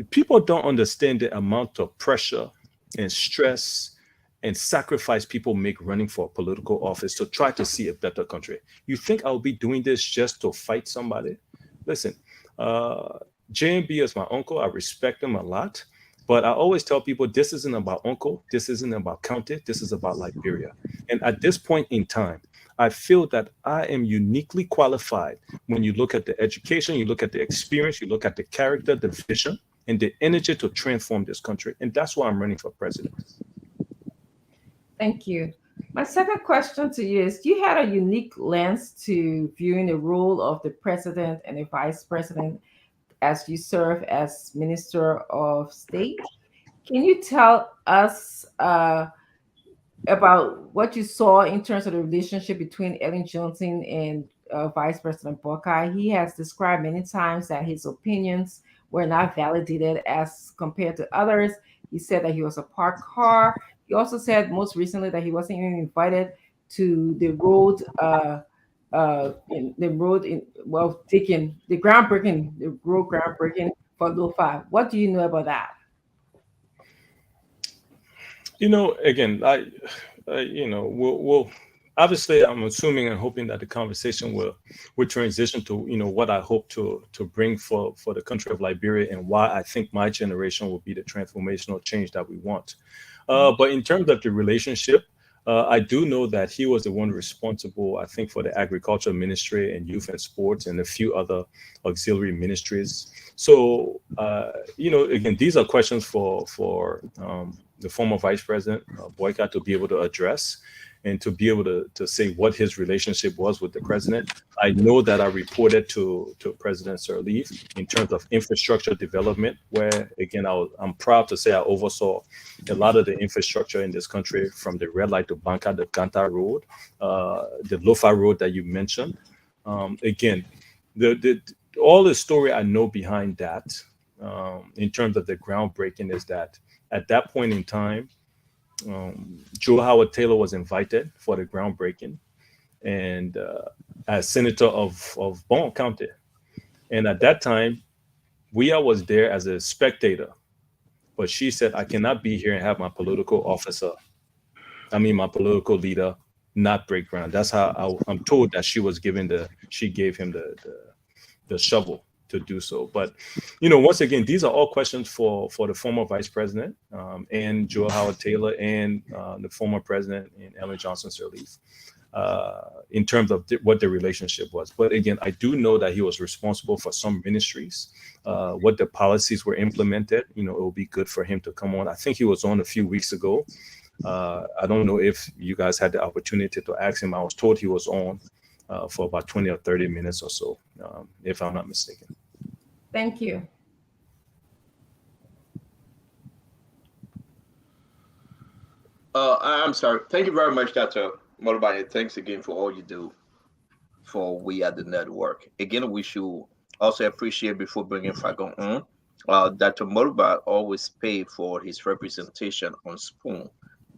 People don't understand the amount of pressure and stress and sacrifice people make running for a political office to try to see a better country. You think I'll be doing this just to fight somebody? Listen, JMB is my uncle. I respect him a lot. But I always tell people, this isn't about uncle. This isn't about county. This is about Liberia. And at this point in time, I feel that I am uniquely qualified when you look at the education, you look at the experience, you look at the character, the vision, and the energy to transform this country. And that's why I'm running for president. Thank you. My second question to you is, you had a unique lens to viewing the role of the president and the vice president as you serve as Minister of State. Can you tell us about what you saw in terms of the relationship between Ellen Johnson and Vice President Buckeye? He has described many times that his opinions were not validated as compared to others. He said that he was a parked car. He also said most recently that he wasn't even invited to the road, taking the road groundbreaking for Low 5. What do you know about that? You know, again, we'll obviously, I'm assuming and hoping that the conversation will transition to, what I hope to bring for the country of Liberia and why I think my generation will be the transformational change that we want. But in terms of the relationship, I do know that he was the one responsible, I think, for the agriculture ministry and youth and sports and a few other auxiliary ministries. So, again, these are questions for the former Vice President Boyka to be able to address. and to be able to say what his relationship was with the president. I know that I reported to President Sirleaf in terms of infrastructure development, where again I'm proud to say I oversaw a lot of the infrastructure in this country, from the red light to Banca de Canta Road, the Lofa Road that you mentioned. Again, all the story I know behind that, in terms of the groundbreaking, is that at that point in time, Joe Howard Taylor was invited for the groundbreaking, and as senator of Bon County. And at that time, Wea was there as a spectator, but she said, I cannot be here and have my political leader not break ground. That's how I'm told that she gave him the shovel to do so. But once again, these are all questions for the former vice president, and Joe Howard Taylor, and the former president, and Ellen Johnson Sirleaf, in terms of what the relationship was. But again, I do know that he was responsible for some ministries. What the policies were implemented, it will be good for him to come on. I think he was on a few weeks ago. I don't know if you guys had the opportunity to ask him. I was told he was on for about 20 or 30 minutes or so, if I'm not mistaken. Thank you. I'm sorry. Thank you very much, Dr. Moniba. Thanks again for all you do for We Are the Network. Again, we should also appreciate, before bringing Fagon on, Dr. Moniba always pay for his representation on Spoon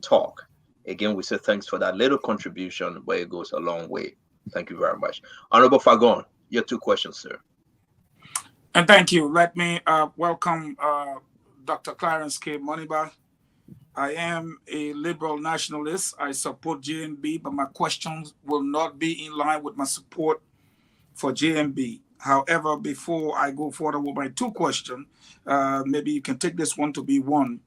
Talk. Again, we say thanks for that little contribution, but it goes a long way. Thank you very much. Honorable Fagon, your 2 questions, sir. And thank you. Let me welcome Dr. Clarence K. Moniba. I am a liberal nationalist. I support JMB, but my questions will not be in line with my support for JMB. However, before I go further with my 2 questions, maybe you can take this one to be one.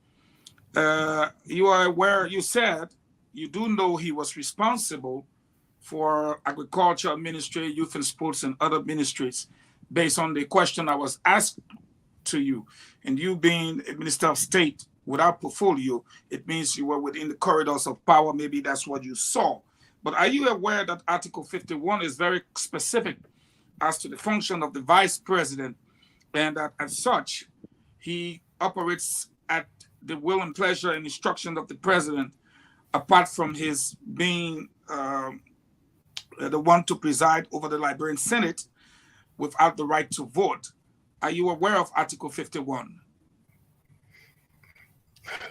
You are aware, you said you do know he was responsible for agriculture, ministry, youth and sports, and other ministries, based on the question I was asked to you. And you being a minister of state without portfolio, it means you were within the corridors of power. Maybe that's what you saw. But are you aware that Article 51 is very specific as to the function of the vice president, and that as such, he operates at the will and pleasure and instruction of the president, apart from his being the one to preside over the Liberian Senate without the right to vote? Are you aware of Article 51?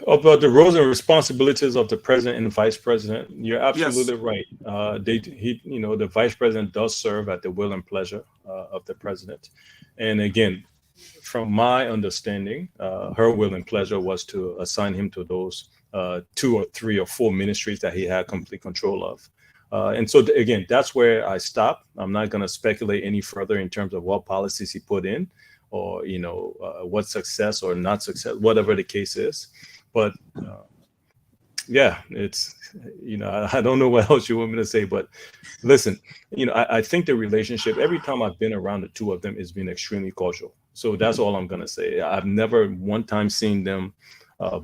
About the roles and responsibilities of the president and vice president, you're absolutely right. The vice president does serve at the will and pleasure of the president. And again, from my understanding, her will and pleasure was to assign him to those 2 or 3 or 4 ministries that he had complete control of. And so, again, that's where I stop. I'm not going to speculate any further in terms of what policies he put in, or, what success or not success, whatever the case is. But yeah, it's, I don't know what else you want me to say, but listen, I think the relationship, every time I've been around the 2 of them, has been extremely cordial. So that's all I'm going to say. I've never one time seen them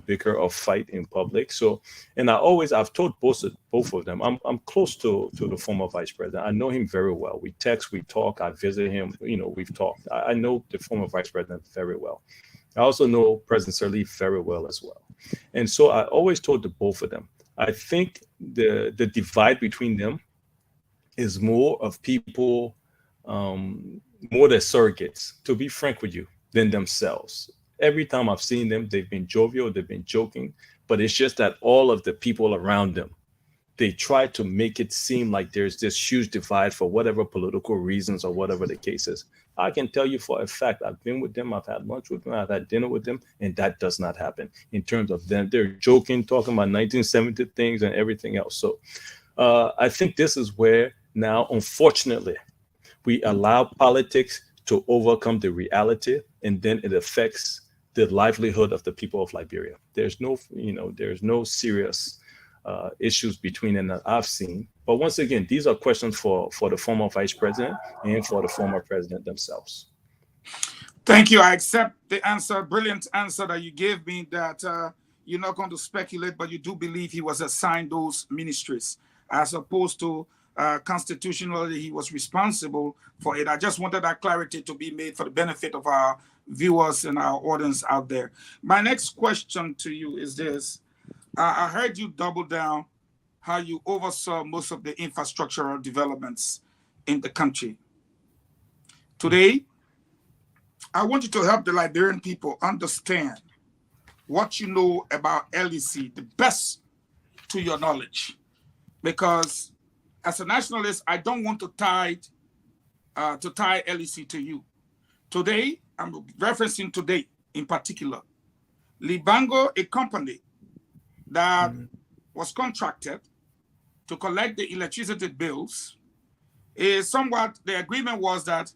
bicker or fight in public. So, and I've told both of them, I'm close to the former vice president. I know him very well. We text, we talk, I visit him, we've talked. I know the former vice president very well. I also know President Sirleaf very well as well. And so I always told the both of them, I think the divide between them is more of people, more the surrogates, to be frank with you, than themselves. Every time I've seen them, they've been jovial, they've been joking, but it's just that all of the people around them, they try to make it seem like there's this huge divide for whatever political reasons or whatever the case is. I can tell you for a fact, I've been with them, I've had lunch with them, I've had dinner with them, and that does not happen in terms of them. They're joking, talking about 1970 things and everything else. So I think this is where now, unfortunately, we allow politics to overcome the reality, and then it affects the livelihood of the people of Liberia. There's no serious issues between them that I've seen. But once again, these are questions for the former vice president and for the former president themselves. Thank you. I accept the answer, brilliant answer that you gave me, that you're not going to speculate, but you do believe he was assigned those ministries. as opposed to constitutionally he was responsible for it. I just wanted that clarity to be made for the benefit of our viewers and our audience out there. My next question to you is this. I heard you double down how you oversaw most of the infrastructural developments in the country. Today, I want you to help the Liberian people understand what you know about LEC, the best to your knowledge. Because as a nationalist, I don't want to tie LEC to you. Today, I'm referencing today in particular. Libango, a company that was contracted to collect the electricity bills, is somewhat, the agreement was that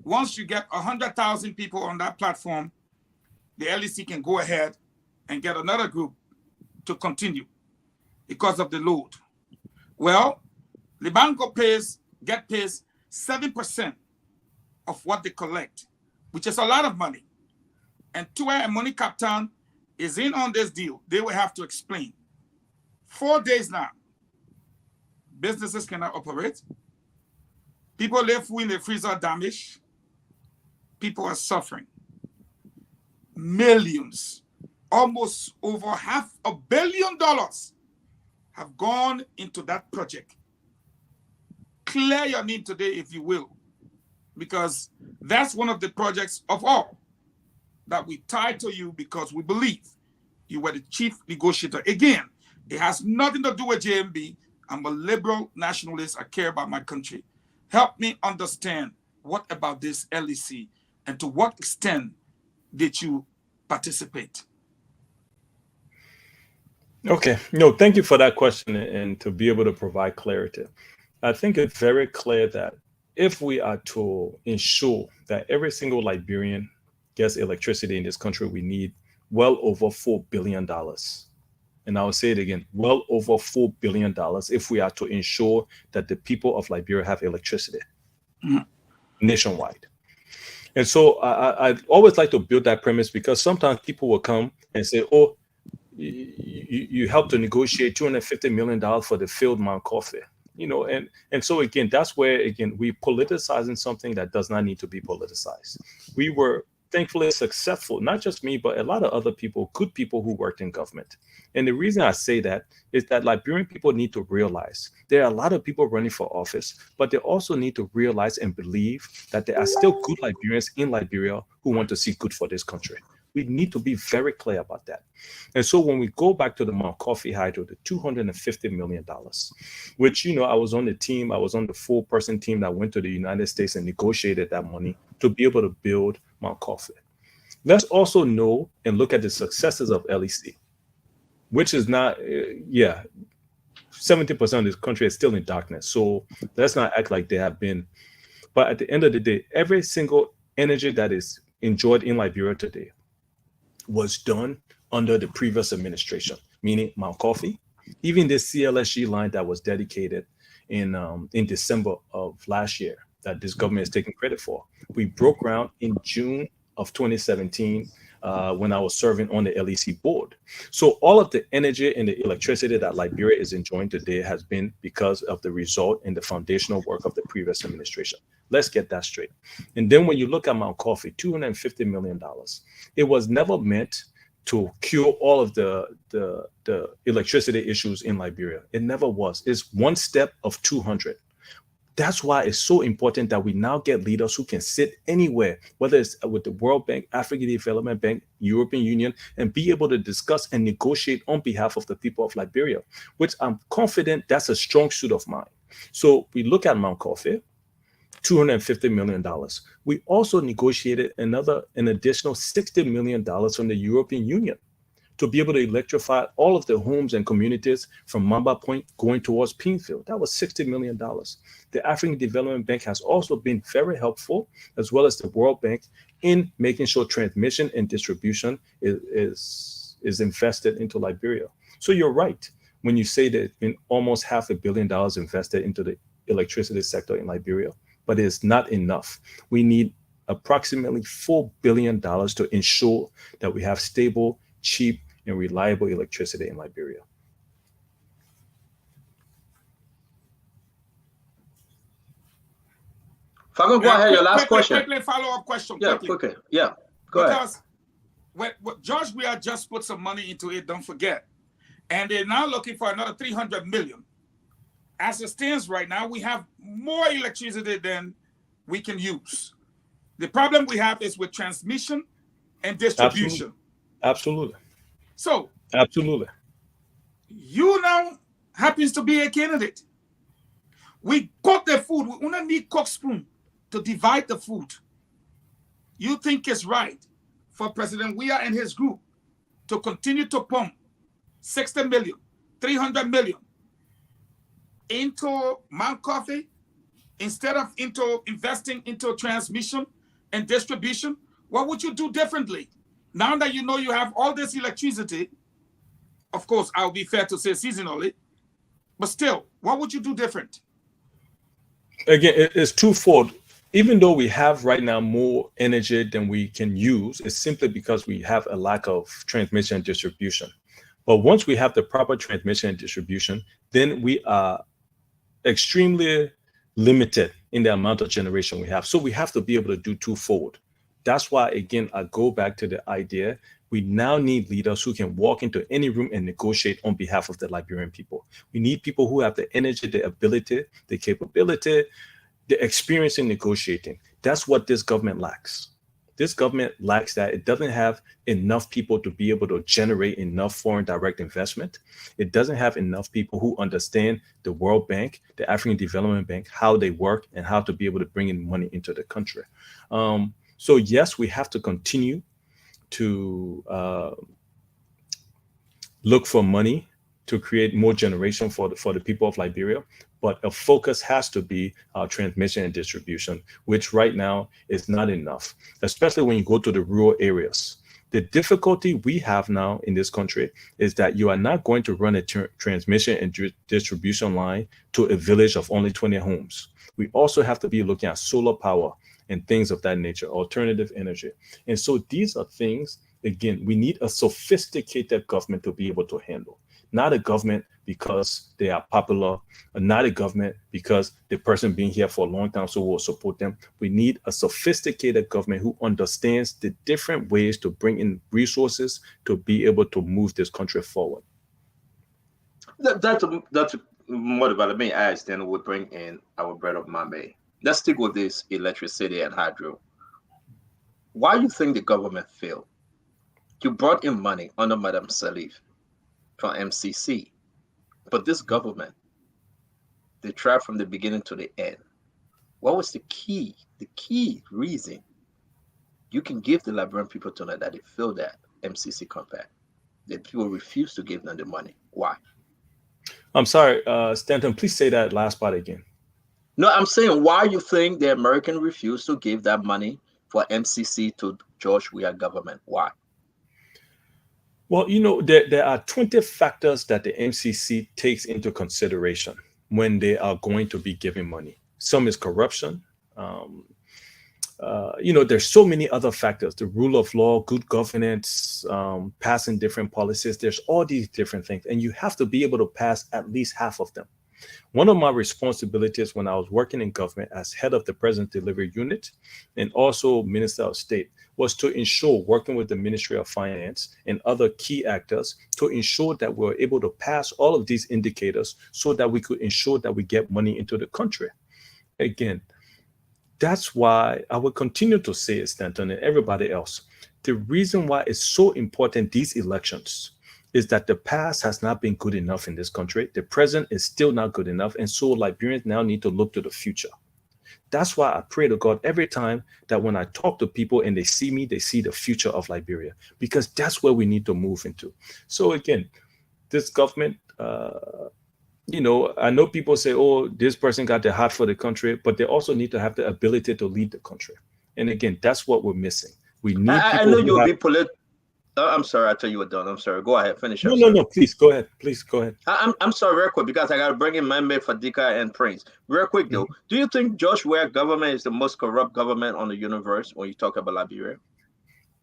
once you get 100,000 people on that platform, the LEC can go ahead and get another group to continue because of the load. Well, Libango get paid 7% of what they collect, which is a lot of money. And Tua and Money Captain is in on this deal. They will have to explain. 4 days now, businesses cannot operate. People live in the freezer damage. People are suffering. Millions, almost over $500 million have gone into that project. Clear your name today, if you will, because that's one of the projects of all that we tied to you because we believe you were the chief negotiator. Again, it has nothing to do with JMB. I'm a liberal nationalist. I care about my country. Help me understand what about this LEC and to what extent did you participate? Okay, no, thank you for that question and to be able to provide clarity. I think it's very clear that if we are to ensure that every single Liberian gets electricity in this country, we need well over $4 billion. And I'll say it again, well over $4 billion if we are to ensure that the people of Liberia have electricity nationwide. And so I always like to build that premise because sometimes people will come and say, oh, you helped to negotiate $250 million for the field Mount Coffee. You know, and so again, that's where, again, we politicizing something that does not need to be politicized. We were thankfully successful, not just me, but a lot of other people, good people who worked in government. And the reason I say that is that Liberian people need to realize there are a lot of people running for office, but they also need to realize and believe that there are still good Liberians in Liberia who want to see good for this country. We need to be very clear about that. And so when we go back to the Mount Coffee Hydro, the $250 million, which, you know, I was on the team, I was on the 4-person team that went to the United States and negotiated that money to be able to build Mount Coffee. Let's also know and look at the successes of LEC, which is not, 70% of this country is still in darkness. So let's not act like they have been. But at the end of the day, every single energy that is enjoyed in Liberia today was done under the previous administration, meaning Mount Coffee, even the CLSG line that was dedicated in December of last year that this government is taking credit for. We broke ground in June of 2017 when I was serving on the LEC board. So all of the energy and the electricity that Liberia is enjoying today has been because of the result and the foundational work of the previous administration. Let's get that straight. And then when you look at Mount Coffee, $250 million, it was never meant to cure all of the electricity issues in Liberia. It never was. It's one step of 200. That's why it's so important that we now get leaders who can sit anywhere, whether it's with the World Bank, African Development Bank, European Union, and be able to discuss and negotiate on behalf of the people of Liberia, which I'm confident that's a strong suit of mine. So we look at Mount Coffee, $250 million. We also negotiated an additional $60 million from the European Union to be able to electrify all of the homes and communities from Mamba Point going towards Pinefield. That was $60 million. The African Development Bank has also been very helpful, as well as the World Bank, in making sure transmission and distribution is invested into Liberia. So you're right when you say that been almost $500 million invested into the electricity sector in Liberia, but it's not enough. We need approximately $4 billion to ensure that we have stable, cheap, and reliable electricity in Liberia. Falcon, go ahead. Your last question. Quickly follow-up question. Yeah, quickly. Yeah, go ahead. Because what George Weah just put some money into it, don't forget. And they're now looking for another 300 million. As it stands right now, we have more electricity than we can use. The problem we have is with transmission and distribution. Absolutely. So, absolutely. You now happens to be a candidate. We cook the food. We only need cook spoon to divide the food. You think it's right for President Weah and his group to continue to pump 60 million, 300 million into Mount Coffee instead of into investing into transmission and distribution? What would you do differently? Now that you know you have all this electricity, of course, I'll be fair to say seasonally, but still, what would you do different? Again, it's twofold. Even though we have right now more energy than we can use, it's simply because we have a lack of transmission and distribution. But once we have the proper transmission and distribution, then we are extremely limited in the amount of generation we have. So we have to be able to do twofold. That's why, again, I go back to the idea we now need leaders who can walk into any room and negotiate on behalf of the Liberian people. We need people who have the energy, the ability, the capability, the experience in negotiating. That's what this government lacks. This government lacks that. It doesn't have enough people to be able to generate enough foreign direct investment. It doesn't have enough people who understand the World Bank, the African Development Bank, how they work and how to be able to bring in money into the country. So yes, we have to continue to look for money to create more generation for the people of Liberia, but a focus has to be transmission and distribution, which right now is not enough, especially when you go to the rural areas. The difficulty we have now in this country is that you are not going to run a transmission and distribution line to a village of only 20 homes. We also have to be looking at solar power and things of that nature, alternative energy. And so these are things, again, we need a sophisticated government to be able to handle. Not a government because they are popular, or not a government because the person being here for a long time, so we'll support them. We need a sophisticated government who understands the different ways to bring in resources to be able to move this country forward. That's Moniba. Let me ask, then we'll bring in our brother Mame. Let's stick with this electricity and hydro. Why do you think the government failed? You brought in money under Madam Salif from MCC, but this government, they tried from the beginning to the end. What was the key reason you can give the Liberian people tonight that they feel that MCC compact? The people refuse to give them the money. Why? I'm sorry, Stanton, please say that last part again. No, I'm saying why you think the American refused to give that money for MCC to George Weah government? Why? Well, you know, there are 20 factors that the MCC takes into consideration when they are going to be giving money. Some is corruption. You know, there's so many other factors, the rule of law, good governance, passing different policies. There's all these different things, and you have to be able to pass at least half of them. One of my responsibilities when I was working in government as head of the President Delivery Unit and also Minister of State was to ensure, working with the Ministry of Finance and other key actors, to ensure that we were able to pass all of these indicators so that we could ensure that we get money into the country. Again, that's why I will continue to say, Stanton and everybody else, the reason why it's so important, these elections, is that the past has not been good enough in this country. The present is still not good enough. And so Liberians now need to look to the future. That's why I pray to God every time that when I talk to people and they see me, they see the future of Liberia, because that's where we need to move into. So again, this government, you know, I know people say, oh, this person got the heart for the country, but they also need to have the ability to lead the country. And again, that's what we're missing. We need I know you'll be political. I'm sorry, I tell you what, Don. I'm sorry. Go ahead, finish. No, please go ahead. Please go ahead. I'm sorry, real quick, because I got to bring in Mame, Fadika, and Prince. Real quick, though, do you think George Weah government is the most corrupt government on the universe when you talk about Liberia?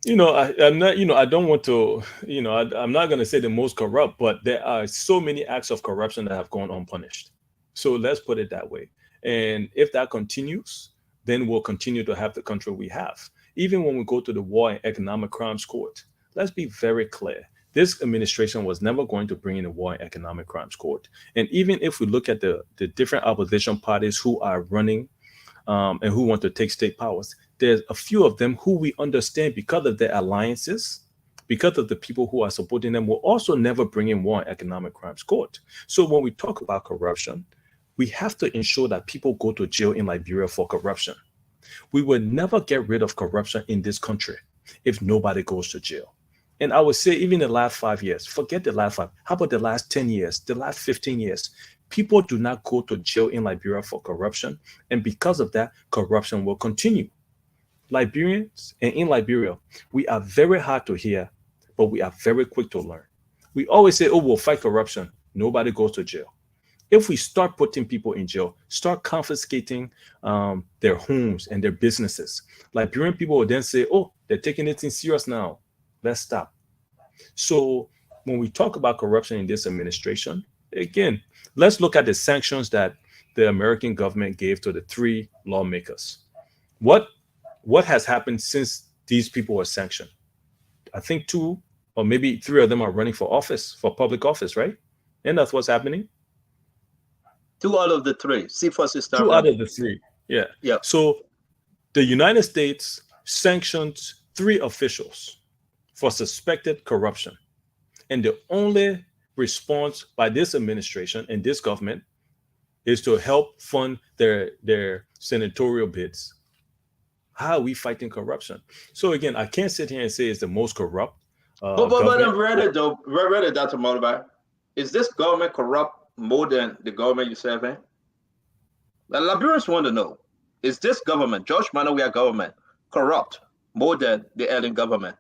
You know, I'm not. You know, I don't want to. You know, I'm not going to say the most corrupt, but there are so many acts of corruption that have gone unpunished. So let's put it that way. And if that continues, then we'll continue to have the country we have. Even when we go to the War and Economic Crimes Court, let's be very clear. This administration was never going to bring in the War and Economic Crimes Court. And even if we look at the different opposition parties who are running and who want to take state powers, there's a few of them who we understand because of their alliances, because of the people who are supporting them, will also never bring in War and Economic Crimes Court. So when we talk about corruption, we have to ensure that people go to jail in Liberia for corruption. We will never get rid of corruption in this country if nobody goes to jail. And I would say even the last 5 years, forget the last 5, how about the last 10 years, the last 15 years? People do not go to jail in Liberia for corruption. And because of that, corruption will continue. Liberians and in Liberia, we are very hard to hear, but we are very quick to learn. We always say, oh, we'll fight corruption. Nobody goes to jail. If we start putting people in jail, start confiscating their homes and their businesses, Liberian people will then say, oh, they're taking it in serious now. Let's stop. So when we talk about corruption in this administration, again, let's look at the sanctions that the American government gave to the 3 lawmakers. What has happened since these people were sanctioned? I think 2 or maybe 3 of them are running for office, for public office, right? And that's what's happening. 2 out of the 3. CFOS is 2 out of the 3. Yeah. Yeah. So the United States sanctioned 3 officials for suspected corruption. And the only response by this administration and this government is to help fund their senatorial bids. How are we fighting corruption? So again, I can't sit here and say it's the most corrupt. But I'm ready, Dr. Moniba. Is this government corrupt more than the government you're serving? The Liberians want to know, is this government, George Manawiya government, corrupt more than the Ellen government?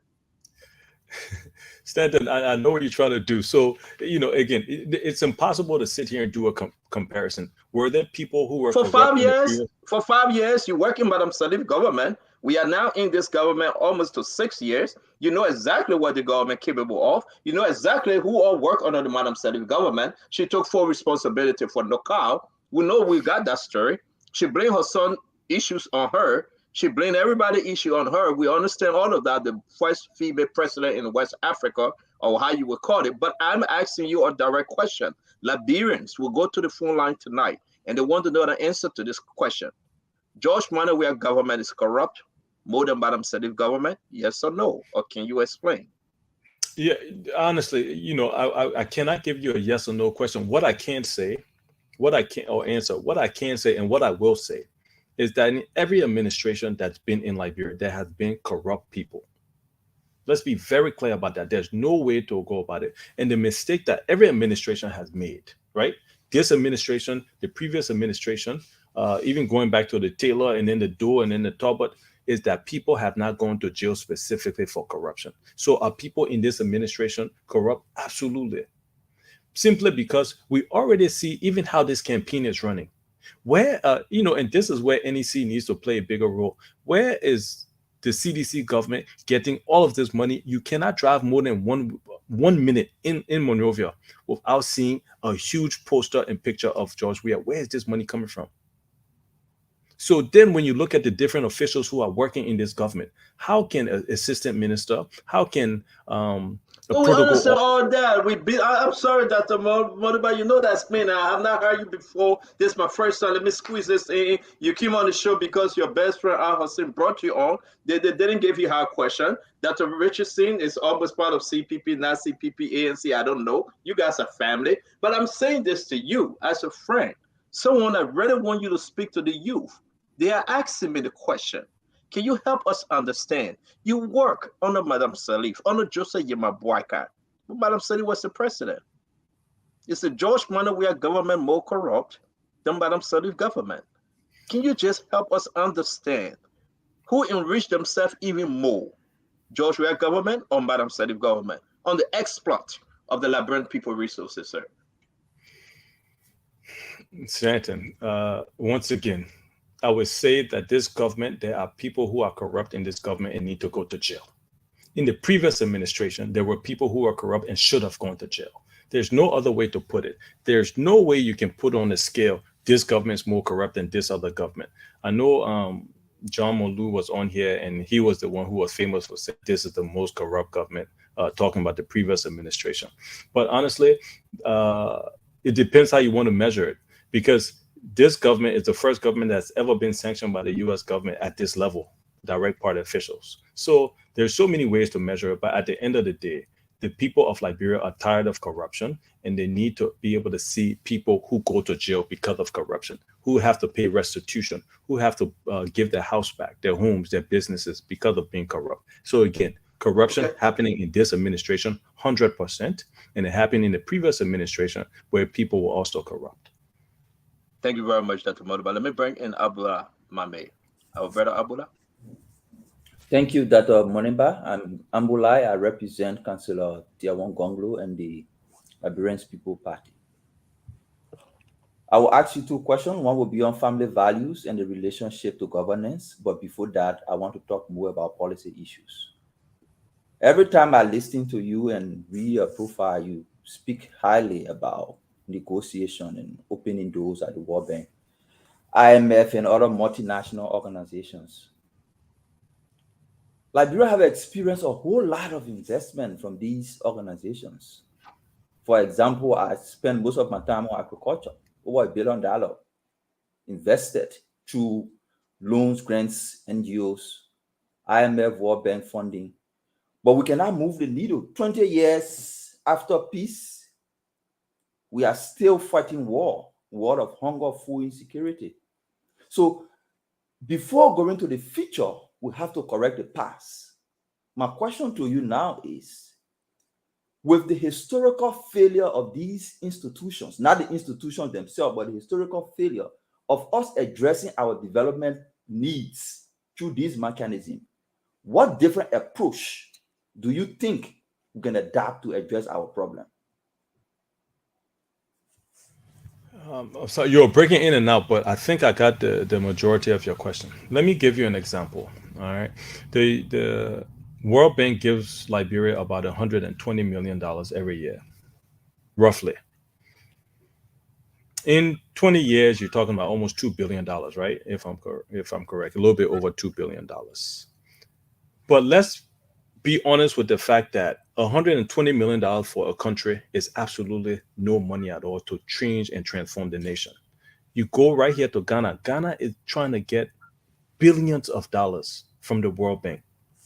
Stanton, I know what you're trying to do. So, again, it's impossible to sit here and do a comparison. Were there people who were for 5 years? For 5 years, you work in Madam Salif government. We are now in this government almost to 6 years. You know exactly what the government capable of. You know exactly who all work under the Madam Salif government. She took full responsibility for Nokal. We know we got that story. She blamed her son issues on her. She blamed everybody issue on her. We understand all of that, the first female president in West Africa, or how you would call it. But I'm asking you a direct question. Liberians will go to the phone line tonight, and they want to know the answer to this question. George Manawiya government is corrupt more than Madam Salif government? Yes or no? Or can you explain? Yeah, honestly, I cannot give you a yes or no question. What I can say, what I can say, and what I will say is that in every administration that's been in Liberia, there has been corrupt people. Let's be very clear about that. There's no way to go about it. And the mistake that every administration has made, right? This administration, the previous administration, even going back to the Taylor and then the Doe and then the Talbot, is that people have not gone to jail specifically for corruption. So are people in this administration corrupt? Absolutely. Simply because we already see even how this campaign is running. Where, and this is where NEC needs to play a bigger role. Where is the CDC government getting all of this money? You cannot drive more than one minute in Monrovia without seeing a huge poster and picture of George Weah. Where is this money coming from? So then when you look at the different officials who are working in this government, how can an assistant minister, how can we understand all that. I'm sorry, Dr. Moniba, you know that's me now. I've not heard you before. This is my first time. Let me squeeze this in. You came on the show because your best friend Al Hussein brought you on. They didn't give you her question. Dr. Richardson is almost part of CPP, not CPP, ANC. I don't know. You guys are family. But I'm saying this to you as a friend, someone that really want you to speak to the youth. They are asking me the question. Can you help us understand? You work under Madam Salif, under Joseph Yemabuaka. Madam Salif was the president. Is the George Manawiya government more corrupt than Madam Salif government? Can you just help us understand who enriched themselves even more? George Weah government or Madam Salif government on the exploit of the Liberian people resources, sir? Stanton, once again, I would say that this government, there are people who are corrupt in this government and need to go to jail. In the previous administration, there were people who were corrupt and should have gone to jail. There's no other way to put it. There's no way you can put on a scale this government is more corrupt than this other government. I know John Molu was on here, and he was the one who was famous for saying this is the most corrupt government, talking about the previous administration. But honestly, it depends how you want to measure it, because this government is the first government that's ever been sanctioned by the U.S. government at this level, direct party officials. So there's so many ways to measure it, but at the end of the day, the people of Liberia are tired of corruption, and they need to be able to see people who go to jail because of corruption, who have to pay restitution, who have to give their house back, their homes, their businesses because of being corrupt. So again, corruption happening in this administration, 100%, and it happened in the previous administration where people were also corrupt. Thank you very much, Dr. Moniba. Let me bring in Abula Mame. Our brother Abula. Thank you, Dr. Moniba. I'm Ambulai. I represent Councillor Diawon Gonglo and the Liberian People Party. I will ask you two questions. One will be on family values and the relationship to governance. But before that, I want to talk more about policy issues. Every time I listen to you and read your profile, you speak highly about negotiation and opening doors at the World Bank, IMF, and other multinational organizations. Liberia have experienced a whole lot of investment from these organizations. For example, I spend most of my time on agriculture, over $1 billion invested through loans, grants, NGOs, IMF, World Bank funding. But we cannot move the needle. 20 years after peace, we are still fighting war of hunger, food insecurity. So before going to the future, we have to correct the past. My question to you now is, with the historical failure of these institutions, not the institutions themselves, but the historical failure of us addressing our development needs through this mechanism, what different approach do you think we can adapt to address our problem? So you're breaking in and out, but I think I got the majority of your question. Let me give you an example. All right. The World Bank gives Liberia about $120 million every year, roughly. In 20 years, you're talking about almost $2 billion, right? If I'm correct, a little bit over $2 billion. But let's be honest with the fact that $120 million for a country is absolutely no money at all to change and transform the nation. You go right here to Ghana. Ghana is trying to get billions of dollars from the World Bank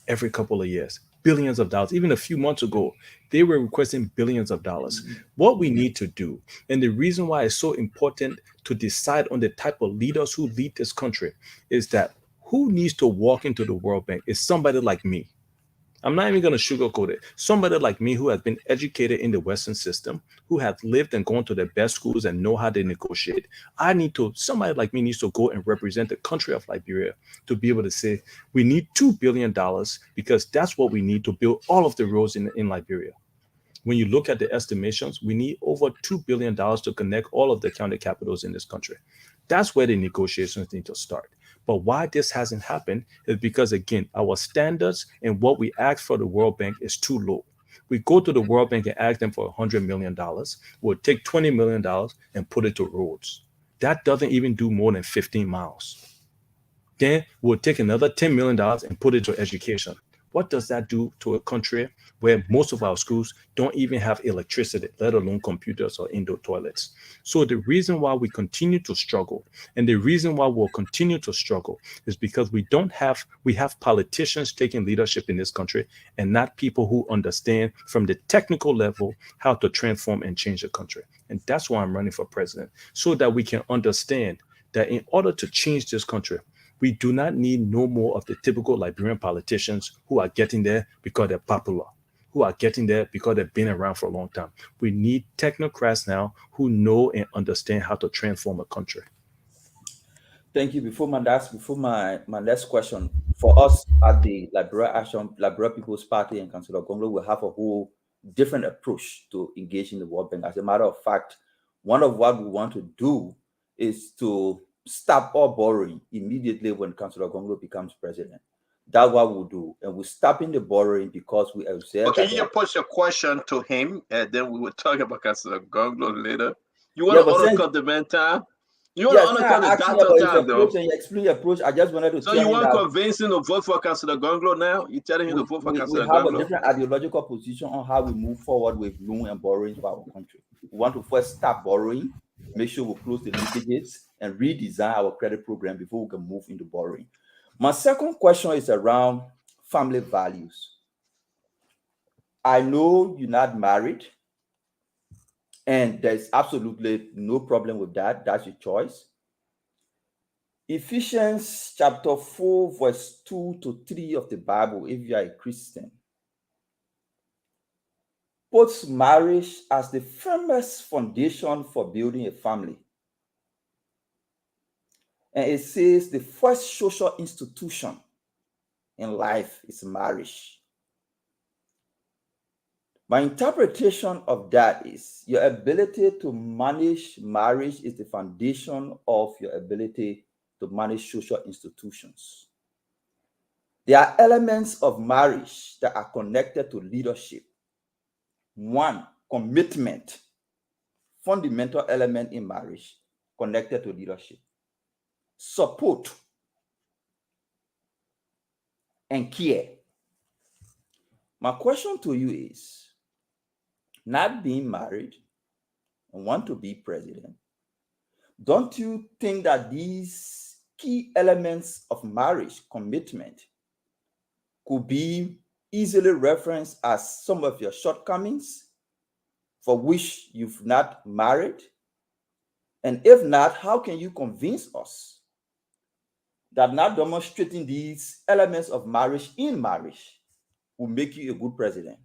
every couple of years. Billions of dollars. Even a few months ago, they were requesting billions of dollars. What we need to do, and the reason why it's so important to decide on the type of leaders who lead this country, is that who needs to walk into the World Bank is somebody like me. I'm not even going to sugarcoat it. Somebody like me who has been educated in the Western system, who has lived and gone to the best schools and know how to negotiate. Somebody like me needs to go and represent the country of Liberia to be able to say, we need $2 billion because that's what we need to build all of the roads in Liberia. When you look at the estimations, we need over $2 billion to connect all of the county capitals in this country. That's where the negotiations need to start. But why this hasn't happened is because, again, our standards and what we ask for the World Bank is too low. We go to the World Bank and ask them for $100 million. We'll take $20 million and put it to roads. That doesn't even do more than 15 miles. Then we'll take another $10 million and put it to education. What does that do to a country where most of our schools don't even have electricity, let alone computers or indoor toilets? So the reason why we continue to struggle, and the reason why we'll continue to struggle, is because we have politicians taking leadership in this country and not people who understand from the technical level how to transform and change the country. And that's why I'm running for president, so that we can understand that in order to change this country, we do not need no more of the typical Liberian politicians who are getting there because they're popular, who are getting there because they've been around for a long time. We need technocrats now who know and understand how to transform a country. Thank you. Before my next question, for us at the Liberia People's Party and Councillor Gonglo, we have a whole different approach to engage in the World Bank. As a matter of fact, one of what we want to do is to stop all borrowing immediately when Councillor Gonglo becomes president. That's what we'll do. And we're stopping the borrowing because we have said. Okay, you pose your question to him, and then we will talk about Councillor Gonglo later. You want to cut the man time? You want to Yes, undercut now the asking doctor about his time, though. approach and you explain your approach. I just wanted to So tell you him want to that convince him to vote for Councillor Gonglo now? You're telling him to vote for we Councillor have a Gonglo? different ideological position on how we move forward with loan and borrowing for our country. We want to first start borrowing, make sure we close the leakages and redesign our credit program before we can move into borrowing. My second question is around family values. I know you're not married, and there's absolutely no problem with that. That's your choice. Ephesians chapter 4, verse 2 to 3 of the Bible, if you are a Christian, puts marriage as the firmest foundation for building a family. And it says the first social institution in life is marriage. My interpretation of that is your ability to manage marriage is the foundation of your ability to manage social institutions. There are elements of marriage that are connected to leadership. One, commitment, fundamental element in marriage connected to leadership. Support and care. My question to you is, not being married and want to be president, don't you think that these key elements of marriage, commitment, could be easily referenced as some of your shortcomings for which you've not married? And if not, how can you convince us that not demonstrating these elements of marriage in marriage will make you a good president?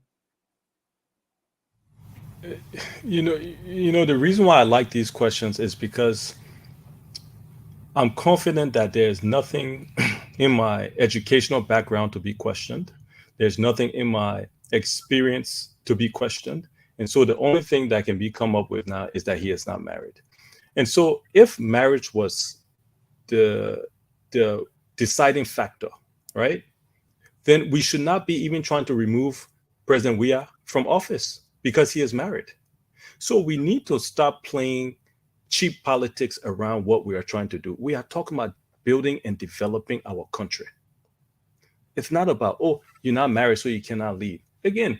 You know, the reason why I like these questions is because I'm confident that there's nothing in my educational background to be questioned. There's nothing in my experience to be questioned. And so the only thing that can be come up with now is that he is not married. And so if marriage was the deciding factor, right, then we should not be even trying to remove President Weah from office because he is married. So we need to stop playing cheap politics around what we are trying to do. We are talking about building and developing our country. It's not about, oh, you're not married, so you cannot lead. Again,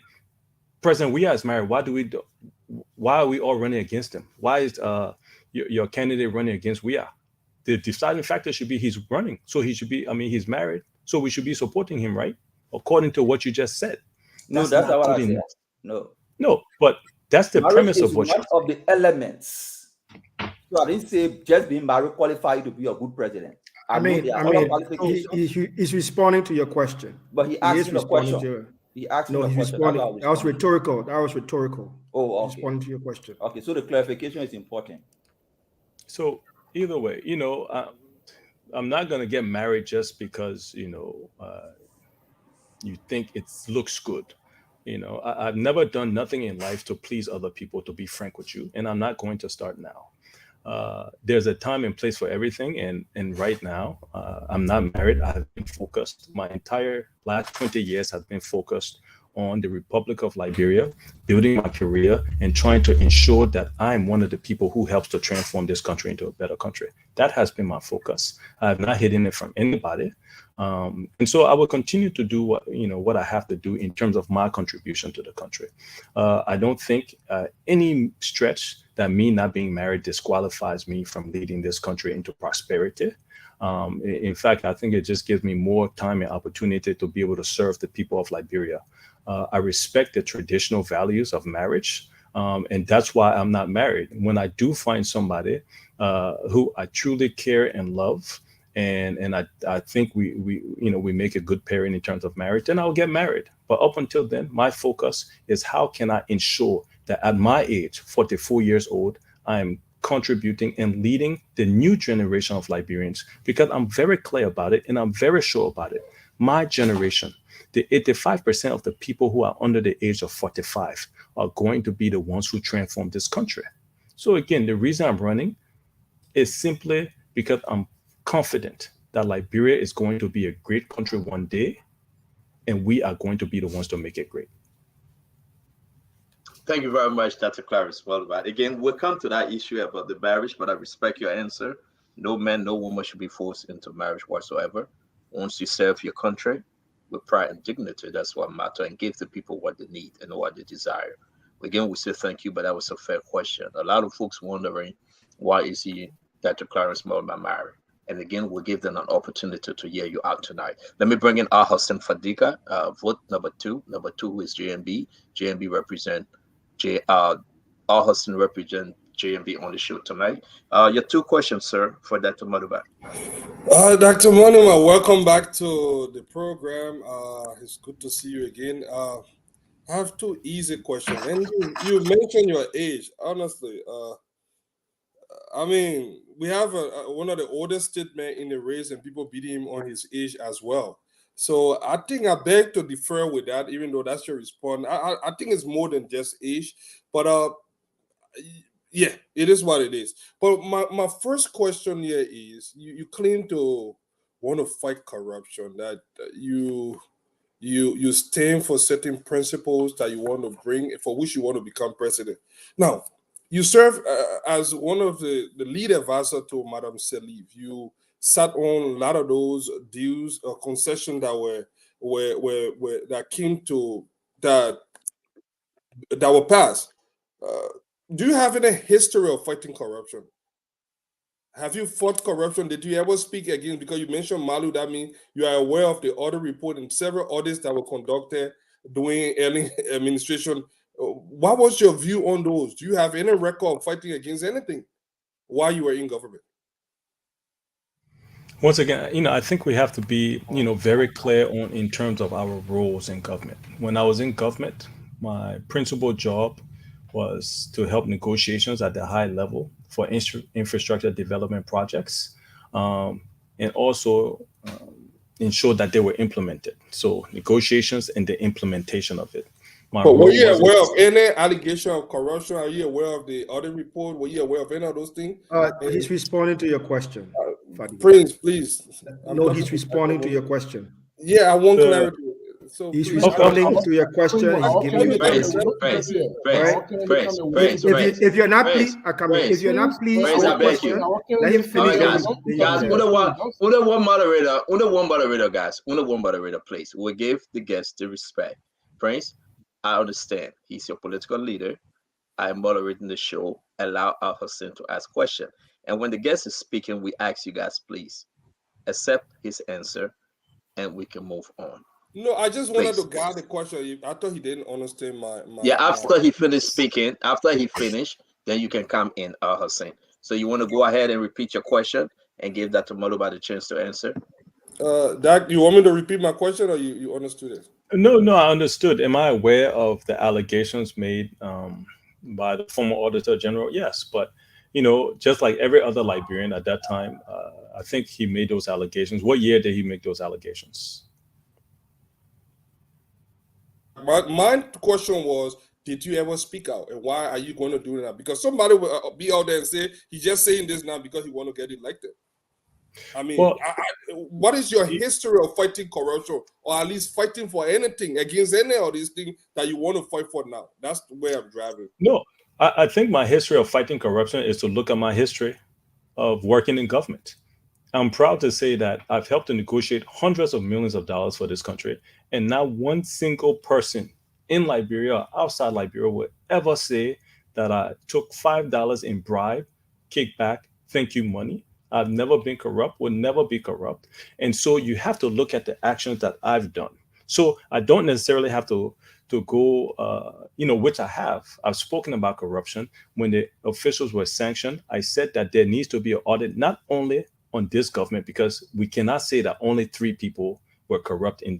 President Weah is married. Why are we all running against him? Why is your candidate running against Weah? The deciding factor should be he's running. So he should be, he's married. So we should be supporting him, right? According to what you just said. No, that's not what I said. No, but that's the marriage premise is of what one of the elements. So I didn't say just being married qualify you to be a good president. He's responding to your question. But he asked me a question. He asked me a question. That was rhetorical. Oh, okay. He's responding to your question. Okay, so the clarification is important. So either way, I'm not going to get married just because, you think it looks good. I've never done nothing in life to please other people, to be frank with you. And I'm not going to start now. There's a time and place for everything. And right now, I'm not married. I've been focused. My entire last 20 years have been focused on the Republic of Liberia, building my career and trying to ensure that I'm one of the people who helps to transform this country into a better country. That has been my focus. I have not hidden it from anybody. And so I will continue to do what I have to do in terms of my contribution to the country. I don't think any stretch that me not being married disqualifies me from leading this country into prosperity. In fact, I think it just gives me more time and opportunity to be able to serve the people of Liberia. I respect the traditional values of marriage, and that's why I'm not married. When I do find somebody who I truly care and love, and I think we make a good pairing in terms of marriage, then I'll get married. But up until then, my focus is how can I ensure that at my age, 44 years old, I'm contributing and leading the new generation of Liberians, because I'm very clear about it and I'm very sure about it. My generation, the 85% of the people who are under the age of 45 are going to be the ones who transform this country. So again, the reason I'm running is simply because I'm confident that Liberia is going to be a great country one day, and we are going to be the ones to make it great. Thank you very much, Dr. Clarice. Well, but again, we'll come to that issue about the marriage, but I respect your answer. No man, no woman should be forced into marriage whatsoever. Once you serve your country with pride and dignity, that's what matters, and give the people what they need and what they desire. Again, we say thank you, but that was a fair question. A lot of folks wondering why is he Dr. Clarence Mulma married? And again, we'll give them an opportunity to hear you out tonight. Let me bring in Al Hassan Fadika, vote number two. Number two is JMB. JMB represent Al Hassan represent JMB on the show tonight. Your two questions, sir, for Dr. Moniba. Dr. Moniba, welcome back to the program. It's good to see you again. I have two easy questions. And you mentioned your age. Honestly, I mean, we have one of the oldest statesmen in the race, and people beat him on his age as well. So I think I beg to differ with that, even though that's your response. I think it's more than just age, but yeah, it is what it is. But my first question here is: you claim to want to fight corruption, that you stand for certain principles that you want to bring, for which you want to become president. Now, you serve as one of the lead advisor to Madam Salif. You sat on a lot of those deals or concessions that were that came to that were passed. Do you have any history of fighting corruption? Have you fought corruption? Did you ever speak against? Because you mentioned Malu, that means you are aware of the audit report and several audits that were conducted during early administration. What was your view on those? Do you have any record of fighting against anything while you were in government? Once again, I think we have to be, very clear on in terms of our roles in government. When I was in government, my principal job was to help negotiations at the high level for infrastructure development projects, and also ensure that they were implemented. So negotiations and the implementation of it. But were you aware of any allegation of corruption? Are you aware of the audit report? Were you aware of any of those things? He's responding to your question. Prince, please. No, he's responding to your question. Yeah, I want clarity. So he's responding to your question. He's giving you if you're not pleased, if you're not pleased with the question, let him finish. Guys, one moderator, guys. One moderator, please. We'll give the guests the respect. Prince, I understand. He's your political leader. I'm moderating the show. Allow Al Hassan to ask question. And when the guest is speaking, we ask you guys, please accept his answer, and we can move on. No, I just wanted to guard the question. I thought he didn't understand my after he finished speaking, then you can come in, Al Hassan. So you want to go ahead and repeat your question and give Dr. Moniba the chance to answer? That you want me to repeat my question, or you understood it? No, I understood. Am I aware of the allegations made by the former Auditor General? Yes, but just like every other Liberian at that time, I think he made those allegations. What year did he make those allegations? My question was, did you ever speak out, and why are you going to do that? Because somebody will be out there and say he's just saying this now because he want to get elected. I mean, what is your history of fighting corruption, or at least fighting for anything against any of these things that you want to fight for now? That's the way I'm driving. No, I think my history of fighting corruption is to look at my history of working in government. I'm proud to say that I've helped to negotiate hundreds of millions of dollars for this country, and not one single person in Liberia or outside Liberia would ever say that I took $5 in bribe, kickback, thank you money. I've never been corrupt, will never be corrupt. And so you have to look at the actions that I've done. So I don't necessarily have to go, which I have. I've spoken about corruption. When the officials were sanctioned, I said that there needs to be an audit, not only on this government, because we cannot say that only 3 people were corrupt in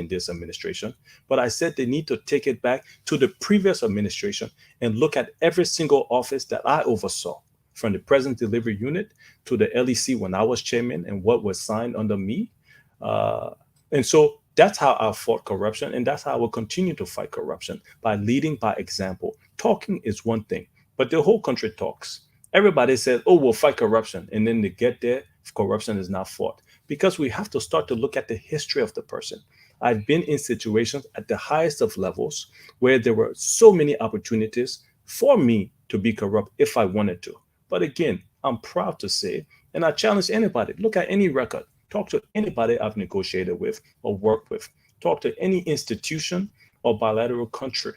this administration. But I said they need to take it back to the previous administration and look at every single office that I oversaw, from the present delivery unit to the LEC when I was chairman and what was signed under me. And so that's how I fought corruption, and that's how I will continue to fight corruption, by leading by example. Talking is one thing, but the whole country talks. Everybody says, oh, we'll fight corruption. And then they get there, corruption is not fought. Because we have to start to look at the history of the person. I've been in situations at the highest of levels where there were so many opportunities for me to be corrupt if I wanted to. But again, I'm proud to say, and I challenge anybody, look at any record, talk to anybody I've negotiated with or worked with, talk to any institution or bilateral country,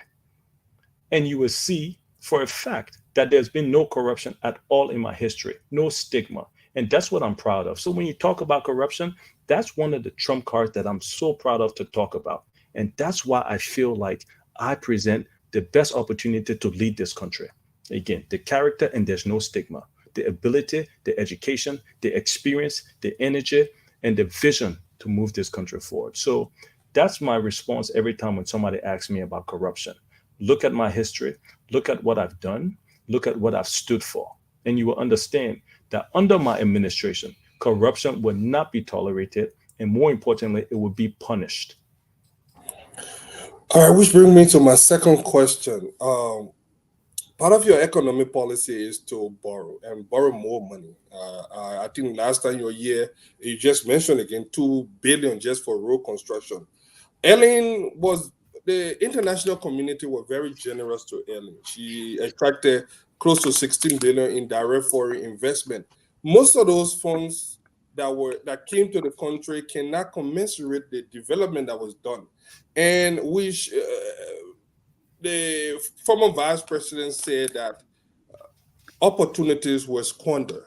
and you will see for a fact that there's been no corruption at all in my history, no stigma. And that's what I'm proud of. So when you talk about corruption, that's one of the trump cards that I'm so proud of to talk about. And that's why I feel like I present the best opportunity to lead this country. Again, the character, and there's no stigma, the ability, the education, the experience, the energy, and the vision to move this country forward. So that's my response every time when somebody asks me about corruption. Look at my history, look at what I've done, look at what I've stood for, and you will understand that under my administration, corruption will not be tolerated, and more importantly, it will be punished. All right, which brings me to my second question. Part of your economic policy is to borrow and borrow more money. I think last time you were here, you just mentioned again 2 billion just for road construction. The international community were very generous to Ellen. She attracted close to 16 billion in direct foreign investment. Most of those funds that came to the country cannot commensurate the development that was done, and which the former vice president said that opportunities were squandered.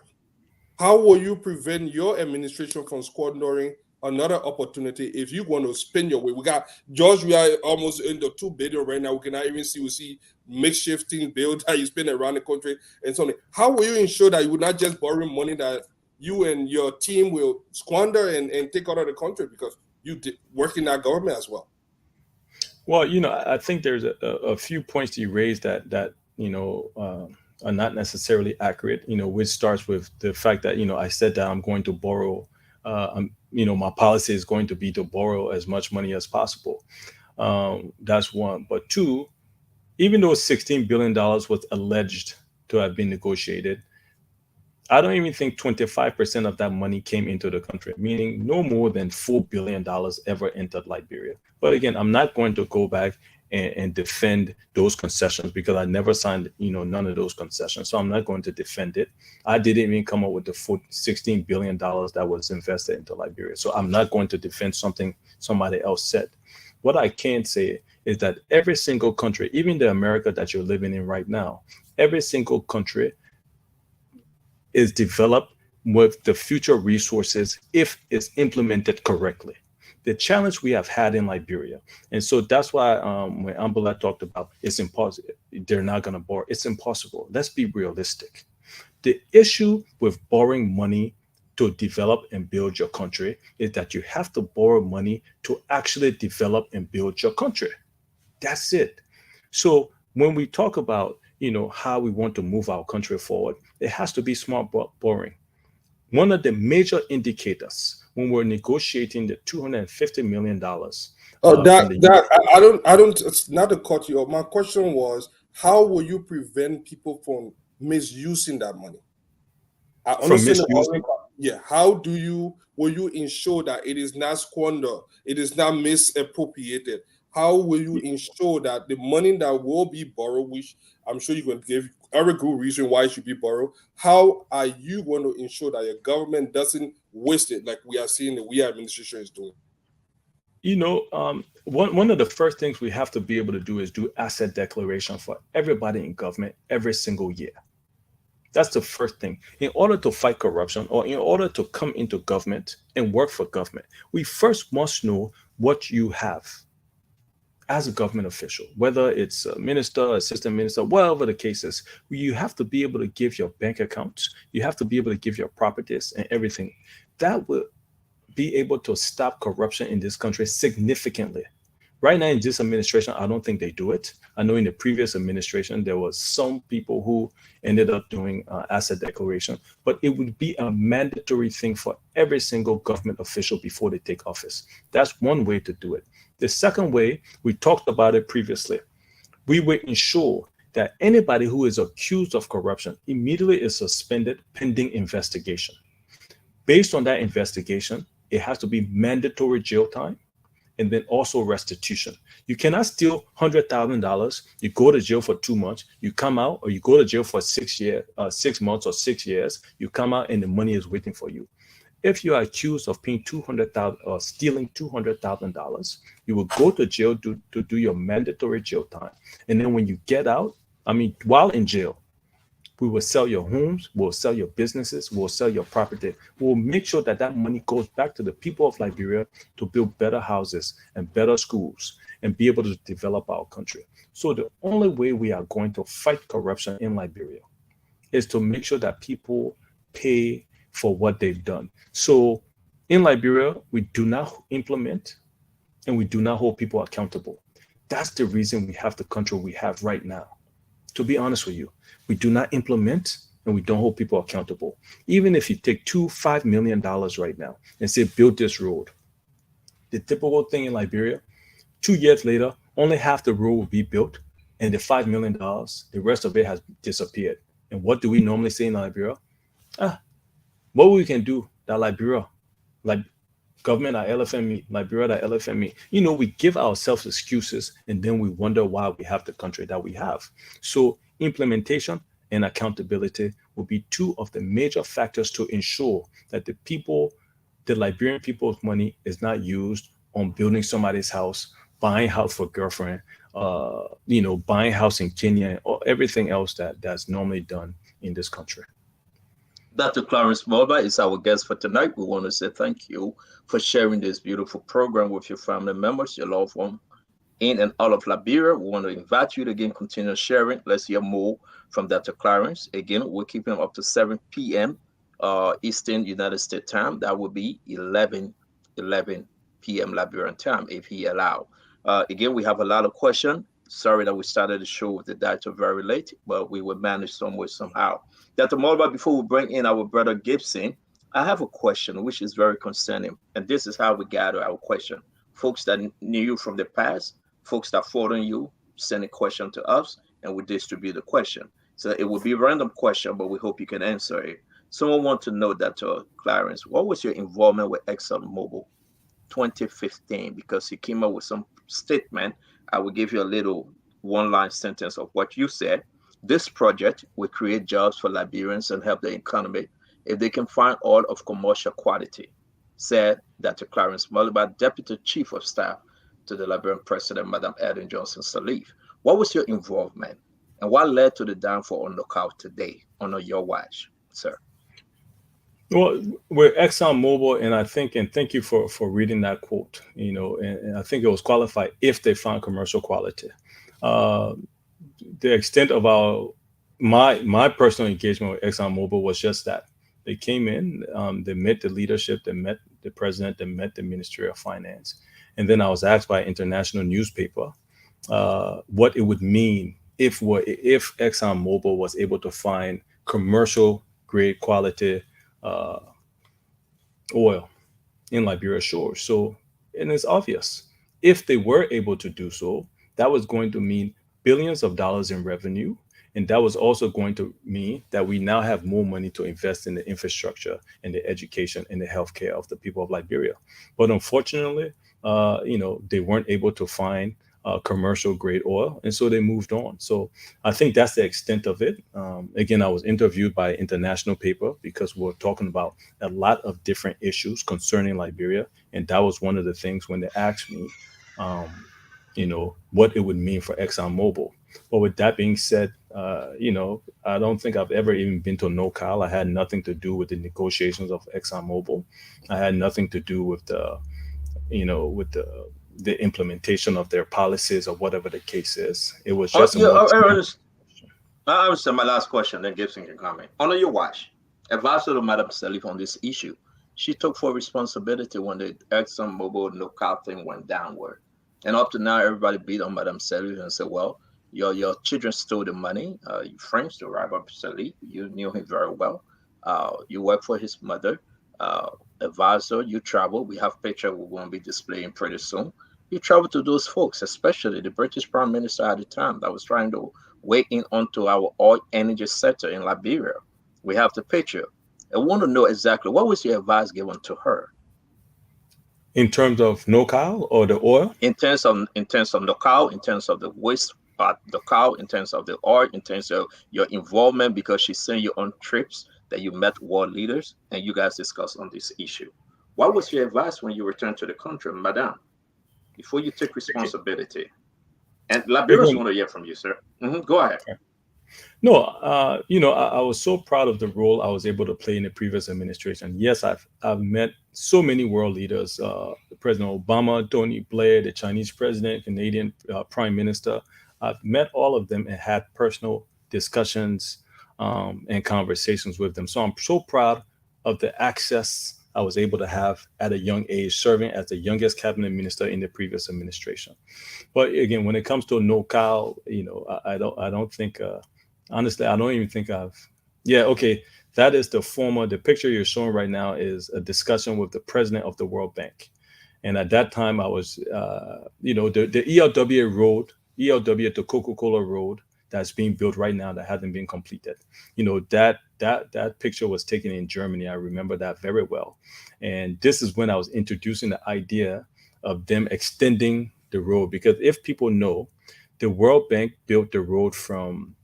How will you prevent your administration from squandering another opportunity if you want to spend your way? We got George, we are almost in the 2 billion right now. We cannot even see makeshifting bills that you spend around the country and so on. How will you ensure that you will not just borrow money that you and your team will squander and take out of the country because you work in that government as well? Well, I think there's a few points you raised that are not necessarily accurate. Which starts with the fact that I said that I'm going to borrow. My policy is going to be to borrow as much money as possible. That's one. But two, even though $16 billion was alleged to have been negotiated, I don't even think 25% of that money came into the country, meaning no more than $4 billion ever entered Liberia. But again, I'm not going to go back and defend those concessions because I never signed, none of those concessions. So I'm not going to defend it. I didn't even come up with the $16 billion that was invested into Liberia. So I'm not going to defend something somebody else said. What I can say is that every single country, even the America that you're living in right now, every single country is developed with the future resources if it's implemented correctly. The challenge we have had in Liberia, and so that's why when Ambala talked about it's impossible, they're not going to borrow. It's impossible. Let's be realistic. The issue with borrowing money to develop and build your country is that you have to borrow money to actually develop and build your country. That's it. So when we talk about how we want to move our country forward, it has to be smart borrowing. One of the major indicators when we're negotiating the $250 million. I don't. It's not to cut you off. My question was, how will you prevent people from misusing that money? I understand. Yeah. How will you ensure that it is not squandered, it is not misappropriated? How will you ensure that the money that will be borrowed, which I'm sure you're going to give every good reason why it should be borrowed, how are you going to ensure that your government doesn't waste it like we are seeing the WE administration is doing? One of the first things we have to be able to do is do asset declaration for everybody in government every single year. That's the first thing. In order to fight corruption or in order to come into government and work for government, we first must know what you have as a government official, whether it's a minister, assistant minister, whatever the case is. You have to be able to give your bank accounts. You have to be able to give your properties and everything. That will be able to stop corruption in this country significantly. Right now in this administration, I don't think they do it. I know in the previous administration, there was some people who ended up doing asset declaration, but it would be a mandatory thing for every single government official before they take office. That's one way to do it. The second way, we talked about it previously. We will ensure that anybody who is accused of corruption immediately is suspended pending investigation. Based on that investigation, it has to be mandatory jail time. and then also restitution. You cannot steal $100,000. You go to jail for 2 months. You come out, or you go to jail for 6 months or 6 years. You come out, and the money is waiting for you. If you are accused of paying $200,000 or stealing $200,000, you will go to jail to do your mandatory jail time. And then when you get out, while in jail, we will sell your homes, we'll sell your businesses, we'll sell your property. We'll make sure that that money goes back to the people of Liberia to build better houses and better schools and be able to develop our country. So the only way we are going to fight corruption in Liberia is to make sure that people pay for what they've done. So in Liberia, we do not implement and we do not hold people accountable. That's the reason we have the country we have right now. To be honest with you, we do not implement and we don't hold people accountable. Even if you take $5 million right now and say, build this road, the typical thing in Liberia, 2 years later, only half the road will be built, and the $5 million, the rest of it has disappeared. And what do we normally say in Liberia? What we can do that Liberia, like government at LFME, Liberia at LFME, we give ourselves excuses and then we wonder why we have the country that we have. So implementation and accountability will be two of the major factors to ensure that the Liberian people's money is not used on building somebody's house, buying house for girlfriend, buying house in Kenya, or everything else that's normally done in this country. Dr. Clarence Moniba is our guest for tonight. We want to say thank you for sharing this beautiful program with your family members, your loved one, in and out of Liberia. We want to invite you to again continue sharing. Let's hear more from Dr. Clarence. Again, we're keeping up to 7 p.m. Eastern United States time. That will be 11 p.m. Liberian time, if he allow. Again, we have a lot of questions. Sorry that we started the show with the doctor very late, but we will manage some way somehow. Dr. Moniba, before we bring in our brother Gibson, I have a question which is very concerning, and this is how we gather our question. Folks that knew you from the past, folks that following you, send a question to us, and we distribute the question. So it will be a random question, but we hope you can answer it. Someone wants to know, Dr. Clarence, what was your involvement with ExxonMobil 2015? Because he came up with some statement. I will give you a little one-line sentence of what you said. This project will create jobs for Liberians and help the economy if they can find oil of commercial quality, said Dr. Clarence Moniba, Deputy Chief of Staff to the Liberian President, Madam Ellen Johnson Sirleaf. What was your involvement and what led to the downfall on Lookout today on your watch, sir? Well, we're ExxonMobil, and thank you for reading that quote, and I think it was qualified if they found commercial quality. The extent of my personal engagement with ExxonMobil was just that. They came in, they met the leadership, they met the president, they met the Ministry of Finance. And then I was asked by an international newspaper what it would mean if ExxonMobil was able to find commercial grade quality oil in Liberia shores. So, and it's obvious, if they were able to do so, that was going to mean billions of dollars in revenue. And that was also going to mean that we now have more money to invest in the infrastructure and the education and the healthcare of the people of Liberia. But unfortunately, they weren't able to find commercial grade oil. And so they moved on. So I think that's the extent of it. Again, I was interviewed by an international paper because we're talking about a lot of different issues concerning Liberia. And that was one of the things when they asked me, what it would mean for ExxonMobil. But with that being said, I don't think I've ever even been to NOCAL. I had nothing to do with the negotiations of ExxonMobil. I had nothing to do with the implementation of their policies or whatever the case is. It was just I understand. My last question, then Gibson can comment. On your watch, advisor to Madam Sirleaf on this issue, she took full responsibility when the ExxonMobil NOCAL thing went downward. And up to now, everybody beat on Madam Sirleaf and said, well, your children stole the money. Your friends, the Robert Sirleaf, you knew him very well. You worked for his mother, advisor, you travel. We have picture we're going to be displaying pretty soon. You travel to those folks, especially the British Prime Minister at the time that was trying to weigh in onto our oil energy sector in Liberia. We have the picture. I want to know exactly what was your advice given to her? In terms of NorCal or the oil? In terms of NorCal, in terms of the waste, the cow, in terms of the oil, in terms of your involvement, because she sent you on trips that you met world leaders and you guys discussed on this issue. What was your advice when you returned to the country, madam, before you take responsibility? And Liberians want to hear from you, sir. Go ahead. No, I was so proud of the role I was able to play in the previous administration. Yes, I've met so many world leaders, President Obama, Tony Blair, the Chinese president, Canadian prime minister. I've met all of them and had personal discussions and conversations with them. So I'm so proud of the access I was able to have at a young age, serving as the youngest cabinet minister in the previous administration. But again, when it comes to NorCal, I don't think. Honestly, I don't even think that is the picture you're showing right now is a discussion with the president of the World Bank. And at that time I was, the ELW road, ELW to Coca-Cola road that's being built right now that hasn't been completed. That picture was taken in Germany. I remember that very well. And this is when I was introducing the idea of them extending the road, because if people know, the World Bank built the road from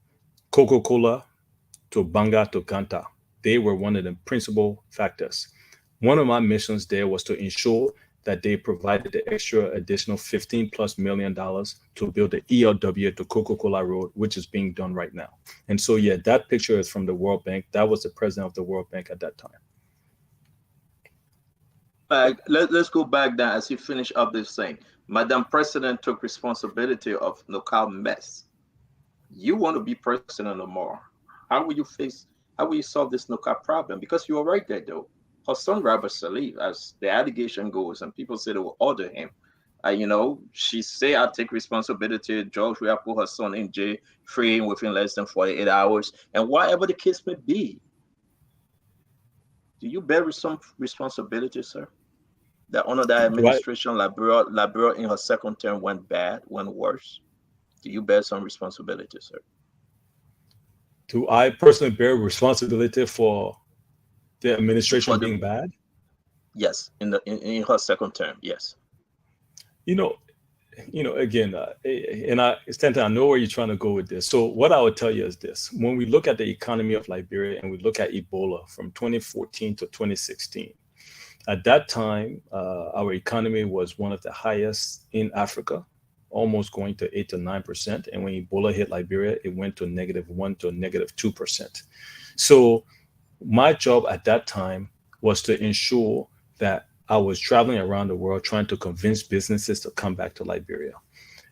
Coca-Cola to Banga to Ganta. They were one of the principal factors. One of my missions there was to ensure that they provided the extra additional $15+ million to build the ELW to Coca-Cola road, which is being done right now. And so, that picture is from the World Bank. That was the president of the World Bank at that time. Let's go back down as you finish up this thing. Madam President took responsibility of NorCal mess. You want to be president no more. How will you solve this NorCal problem? Because you were right there, though. Her son, Robert Salif, as the allegation goes, and people say they will order him. She say, I take responsibility. George will put her son in jail, free him within less than 48 hours. And whatever the case may be, do you bear some responsibility, sir? That under that administration, Liberia in her second term went worse. Do you bear some responsibility, sir? Do I personally bear responsibility for the administration being bad? Yes, in her second term, yes. Again, Stanton, I know where you're trying to go with this. So what I would tell you is this: when we look at the economy of Liberia and we look at Ebola from 2014 to 2016, at that time, our economy was one of the highest in Africa, almost going to 8 to 9%. And when Ebola hit Liberia, it went to -1 to -2%. So my job at that time was to ensure that I was traveling around the world trying to convince businesses to come back to Liberia.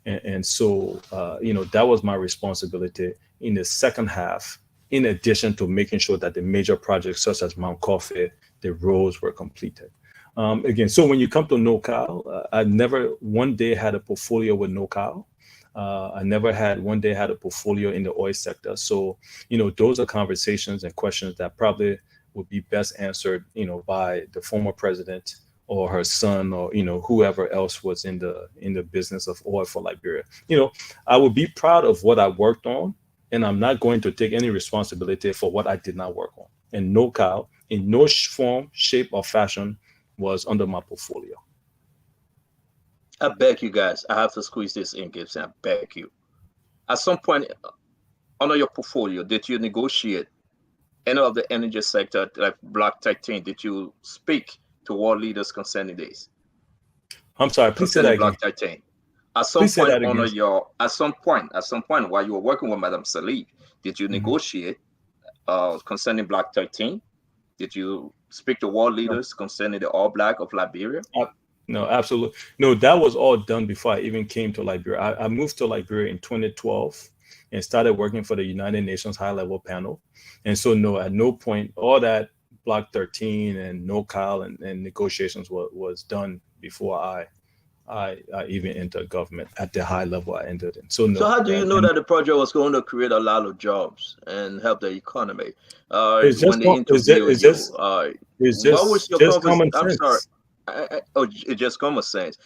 And so, that was my responsibility in the second half, in addition to making sure that the major projects such as Mount Coffee, the roads were completed. Again, so when you come to NorCal, I never one day had a portfolio with NorCal. I never had one day had a portfolio in the oil sector. So, those are conversations and questions that probably would be best answered, by the former president or her son or, whoever else was in the business of oil for Liberia. I would be proud of what I worked on, and I'm not going to take any responsibility for what I did not work on. And NorCal, in no form, shape, or fashion, was under my portfolio. I beg you guys, I have to squeeze this in, Gibson. I beg you. At some point under your portfolio, did you negotiate any of the energy sector, like Block 13? Did you speak to world leaders concerning this? I'm sorry, please say that again. Block 13. At some point while you were working with Madam Salif, did you negotiate concerning Block 13? Did you speak to world leaders concerning the All Black of Liberia? No, absolutely. No, that was all done before I even came to Liberia. I moved to Liberia in 2012 and started working for the United Nations High Level Panel. And so, no, at no point, all that Block 13 and NorCal and negotiations was done before I even entered government at the high level I entered in. So, no. So how do you know that the project was going to create a lot of jobs and help the economy? It's just common sense. I'm sorry. It's just common sense.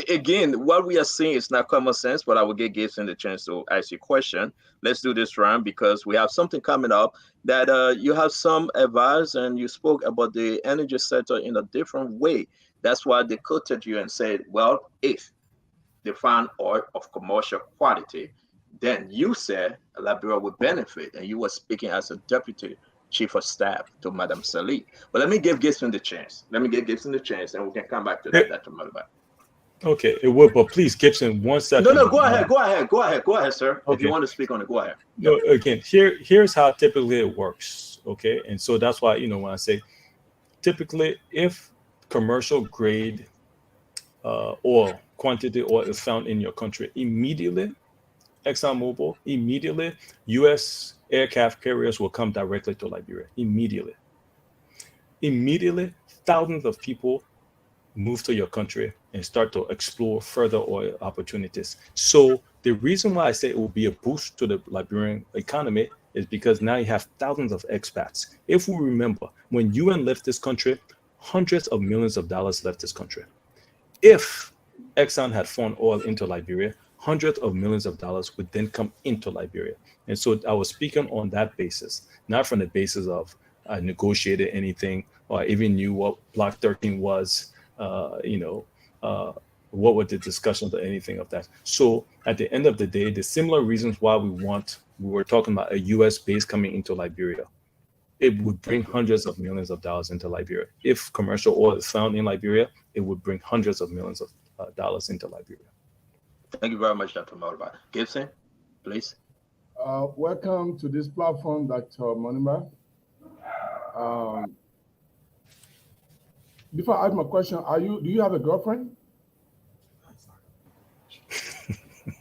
Again, what we are seeing is not common sense, but I will give Gibson the chance to ask you a question. Let's do this round because we have something coming up that you have some advice, and you spoke about the energy sector in a different way That's why they quoted you and said, well, if they find oil of commercial quality, then you said Liberia would benefit, and you were speaking as a deputy chief of staff to Madam Salih. But let me give Gibson the chance. Let me give Gibson the chance, and we can come back to that, Dr. Moniba. Okay, it would, but please, Gibson, 1 second. No, go ahead, sir. Okay. If you want to speak on it, go ahead. No, again, here's how typically it works. Okay, and so that's why, you know, when I say typically, if commercial grade oil quantity oil is found in your country, immediately ExxonMobil, immediately U.S. aircraft carriers will come directly to Liberia. Immediately, thousands of people move to your country and start to explore further oil opportunities. So the reason why I say it will be a boost to the Liberian economy is because now you have thousands of expats. If we remember, when UN left this country, hundreds of millions of dollars left this country. If Exxon had found oil into Liberia, hundreds of millions of dollars would then come into Liberia. And so I was speaking on that basis, not from the basis of I negotiated anything or I even knew what Block 13 was, what were the discussions or anything of that. So at the end of the day, the similar reasons why we were talking about a US base coming into Liberia. It would bring hundreds of millions of dollars into Liberia. If commercial oil is found in Liberia, it would bring hundreds of millions of dollars into Liberia. Thank you very much, Dr. Moniba. Gibson, please. Welcome to this platform, Dr. Moniba. Before I ask my question, do you have a girlfriend?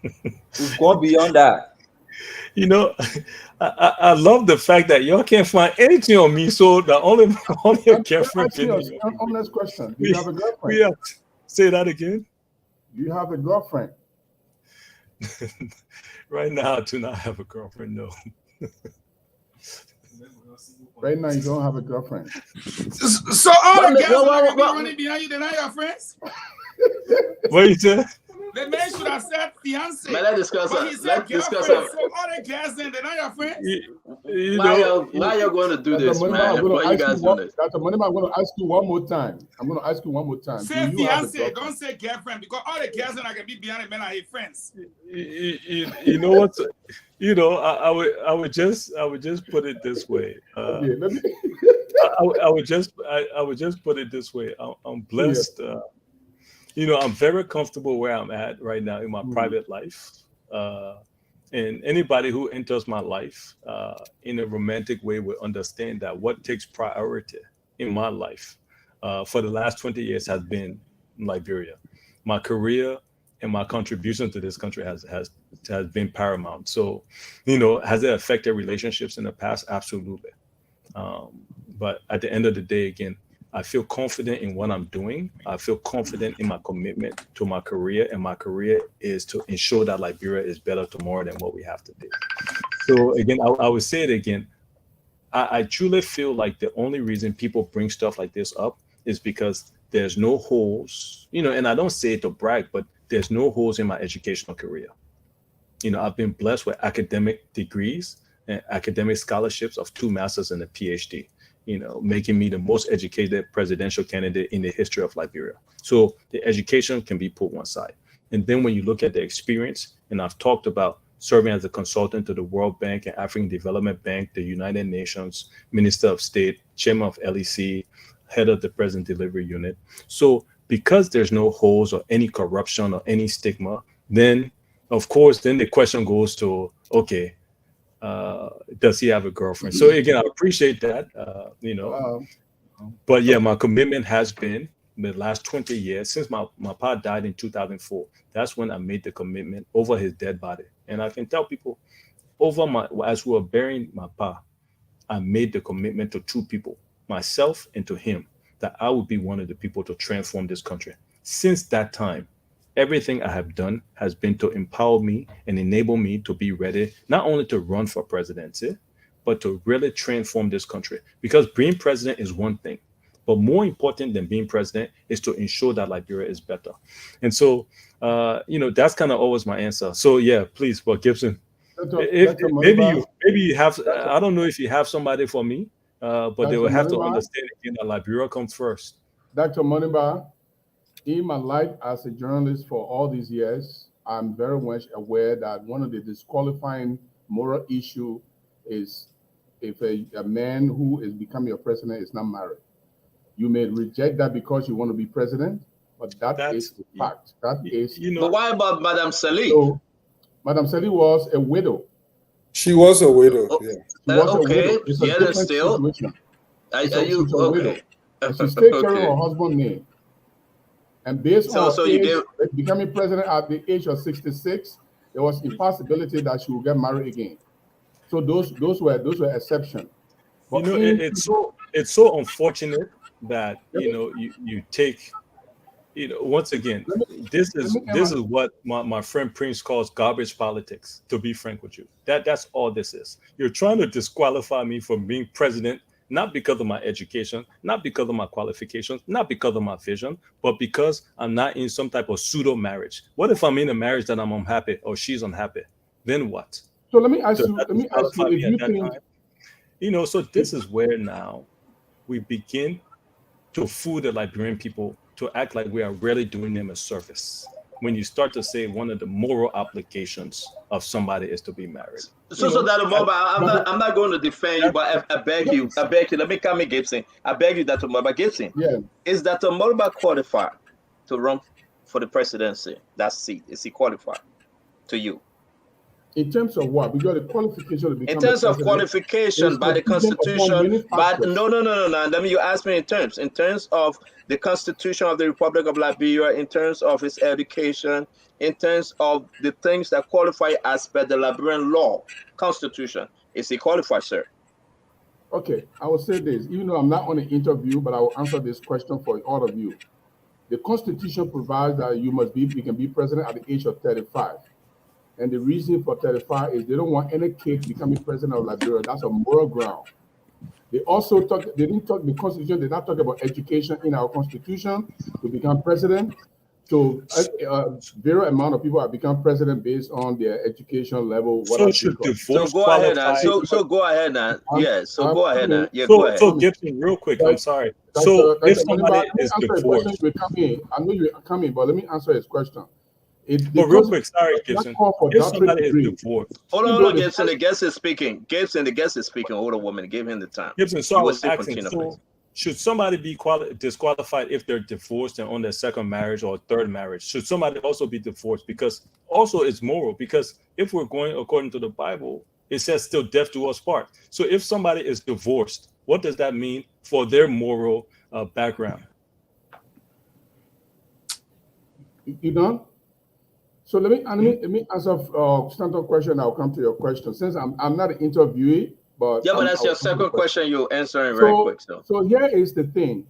We've gone beyond that. You know, I love the fact that y'all can't find anything on me. So the only girlfriend. An honest question. Do you have a girlfriend? Say that again. Do you have a girlfriend? Right now, I do not have a girlfriend. No. Right now, you don't have a girlfriend. So all the guys running behind you, they're not your friends? What you said? The man should have said fiance. Man, let's discuss that. Let's discuss So all the guys then, they're not your friends? Why you're going to do this, man? Why you guys do this? Dr. Moniba, I'm going to ask you one more time. Say fiance, don't say girlfriend, because all the girls then I can be behind the men are his friends. You know what? You know, I would just put it this way. I would just put it this way. I'm blessed. Yeah. You know, I'm very comfortable where I'm at right now in my private life. And anybody who enters my life in a romantic way will understand that what takes priority in my life for the last 20 years has been Liberia. My career and my contribution to this country has been paramount. So, you know, has it affected relationships in the past? Absolutely. But at the end of the day, again, I feel confident in what I'm doing. I feel confident in my commitment to my career, and my career is to ensure that Liberia is better tomorrow than what we have today. So again, I would say it again. I truly feel like the only reason people bring stuff like this up is because there's no holes, you know, and I don't say it to brag, but there's no holes in my educational career. You know, I've been blessed with academic degrees and academic scholarships of 2 masters and a PhD. You know, making me the most educated presidential candidate in the history of Liberia. So the education can be put one side. And then when you look at the experience, and I've talked about serving as a consultant to the World Bank and African Development Bank, the United Nations, Minister of State, Chairman of LEC, head of the Present Delivery Unit. So because there's no holes or any corruption or any stigma, then of course, then the question goes to, okay, does he have a girlfriend? So again, I appreciate that, you know, but yeah, my commitment has been the last 20 years since my pa died in 2004. That's when I made the commitment over his dead body. And I can tell people as we were burying my pa, I made the commitment to 2 people, myself and to him, that I would be one of the people to transform this country. Since that time, everything I have done has been to empower me and enable me to be ready, not only to run for presidency, but to really transform this country. Because being president is one thing, but more important than being president is to ensure that Liberia is better. And so, you know, that's kind of always my answer. So yeah, please, but Gibson, maybe you have, I don't know if you have somebody for me, but they will have to understand again that Liberia comes first. Dr. Moniba, In my life as a journalist for all these years, I'm very much aware that one of the disqualifying moral issue is if a man who is becoming a president is not married. You may reject that because you want to be president, but that's the fact. That is. But why about Madame Salih? So, Madame Salih was a widow. She was a widow. Yeah. She was okay. a widow. It's a different situation. Are you she's a okay? widow. And she still carrying her husband's name. And based on becoming president at the age of 66, there was a possibility that she would get married again. So those were exceptions. But it's so unfortunate that you take once again this is what my friend Prince calls garbage politics. To be frank with you, that's all this is. You're trying to disqualify me from being president. Not because of my education, not because of my qualifications, not because of my vision, but because I'm not in some type of pseudo marriage. What if I'm in a marriage that I'm unhappy or she's unhappy? Then what? So let me ask you if you think, so this is where now we begin to fool the Liberian people to act like we are really doing them a service. When you start to say one of the moral obligations of somebody is to be married. So that I'm not going to defend you, but I beg you. Let me come in, Gibson. I beg you, Dr. Moniba Gibson. Yeah. Is Dr. Moniba qualified to run for the presidency? That seat, is he qualified to you? In terms of what? Because the qualification to become in terms of qualification by the Constitution, but no. Let me. You ask me in terms of the Constitution of the Republic of Liberia, in terms of its education, in terms of the things that qualify as per the Liberian law, Constitution. Is he qualified, sir? Okay, I will say this. Even though I'm not on the interview, but I will answer this question for all of you. The Constitution provides that you can be president at the age of 35. And the reason for 35 is they don't want any kid becoming president of Liberia. That's a moral ground. They also didn't talk the Constitution, they not talk about education in our Constitution to become president. So a very amount of people have become president based on their education level. So go ahead now. So go ahead now. Yeah, so go ahead now. Yeah, go ahead. So Gibson, real quick, I'm sorry. So if somebody is divorced. I know you're coming, but let me answer his question. But real quick, sorry, Gibson. If somebody is divorced. Hold on, Gibson. The guest is speaking. Gibson, the guest is speaking. Older woman, give him the time. Gibson, so I was asking, should somebody be disqualified if they're divorced and on their second marriage or third marriage? Should somebody also be divorced? Because also it's moral. Because if we're going according to the Bible, it says still death do us part. So if somebody is divorced, what does that mean for their moral background? You done? So let me answer standard question. I'll come to your question. Since I'm not an interviewee, but yeah, but that's your second question. You're answering very quick. So here is the thing: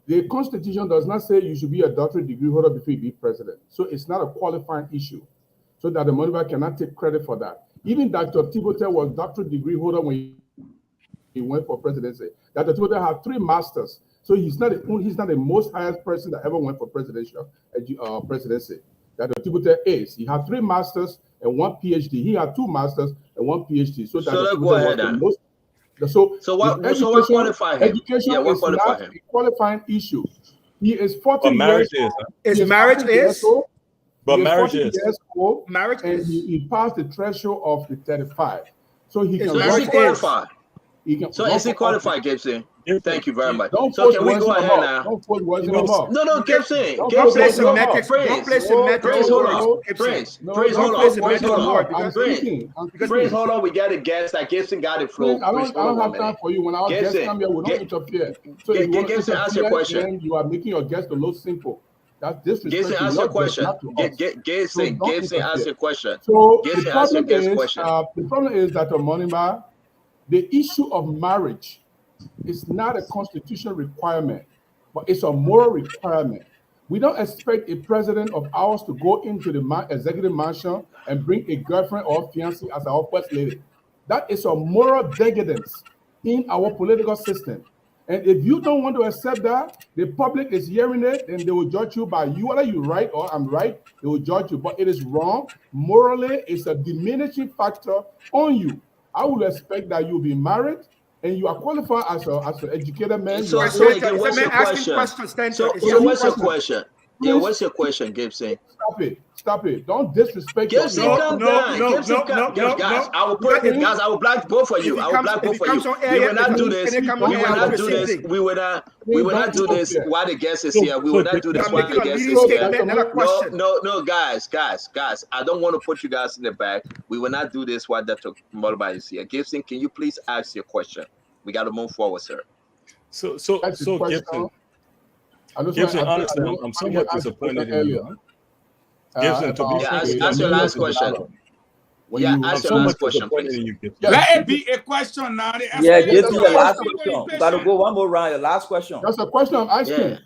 the Constitution does not say you should be a doctorate degree holder before you be president. So it's not a qualifying issue. So that the Moniba cannot take credit for that. Even Dr. Tibote was doctorate degree holder when he went for presidency. Dr. Tibote had 3 masters. So he's not the most highest person that ever went for presidential presidency. That the Tibote is. He had 3 masters and 1 PhD. He had 2 masters and 1 PhD. So let's go ahead then. So what qualify him? Education is not a qualifying issue. He is 40 years old. Is marriage is? But marriage is. Marriage and he passed the threshold of the 35. So he can qualify. Is he qualified, Gibson? Thank you very much. So can we go ahead now? Don't put words in my mouth. No, Gibson. Don't play semantics. Don't play semantics. Hold on. We got a guest. That Gibson got it flow. I don't have time for you. When our guests come here, we don't interfere. So if you Gibson, ask your question. You are making your guest to look simple. That's disrespectful. Gibson, ask your question. Gibson, ask your question. So the problem is that Moniba, the issue of marriage is not a constitutional requirement, but it's a moral requirement. We don't expect a president of ours to go into the executive mansion and bring a girlfriend or fiancée as our first lady. That is a moral decadence in our political system. And if you don't want to accept that, the public is hearing it, and they will judge you by you, whether you're right or I'm right, they will judge you. But it is wrong. Morally, it's a diminishing factor on you. I would expect that you'll be married and you are qualified as an educated man. So what's your question? Yeah, what's your question, Gibson? Stop it. Don't disrespect Gibson, calm down. Gibson, guys, I will put it, guys, I will block both for you. I will block both for you. We will not do this. We will not do this. We will not do this while the guest is here. We will not do this while the guest is here. No, guys. I don't want to put you guys in the back. We will not do this while Dr. Moniba is here. Gibson, can you please ask your question? We got to move forward, sir. So Gibson, honestly, I'm somewhat disappointed in you. Gibson, to be frank, ask your last question. Ask your last question, please. Let it be a question now. Gibson, the last question. You got to go one more round. Your last question. That's a question I'm asking.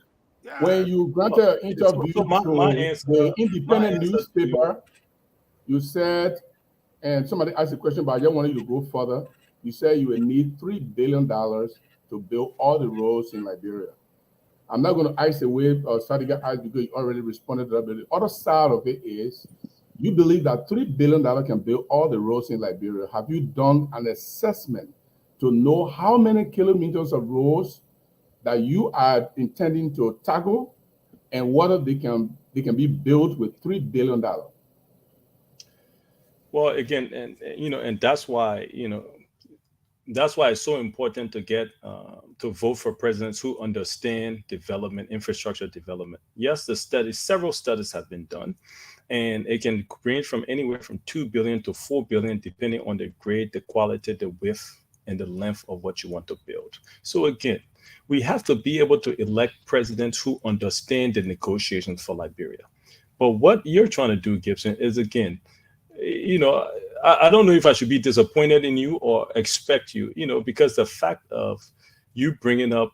Yeah. When you granted an interview to the independent newspaper, you said, and somebody asked a question, but I just wanted you to go further. You said you would need $3 billion to build all the roads in Liberia. I'm not going to ask away Sadiga asked because you already responded to that. But the other side of it is you believe that $3 billion can build all the roads in Liberia. Have you done an assessment to know how many kilometers of roads that you are intending to tackle and whether they can be built with $3 billion? Well, again, and that's why, that's why it's so important to get to vote for presidents who understand development, infrastructure development. Yes, several studies have been done, and it can range from anywhere from 2 billion to 4 billion, depending on the grade, the quality, the width, and the length of what you want to build. So again, we have to be able to elect presidents who understand the negotiations for Liberia. But what you're trying to do, Gibson, is again, I don't know if I should be disappointed in you or expect you, because the fact of you bringing up,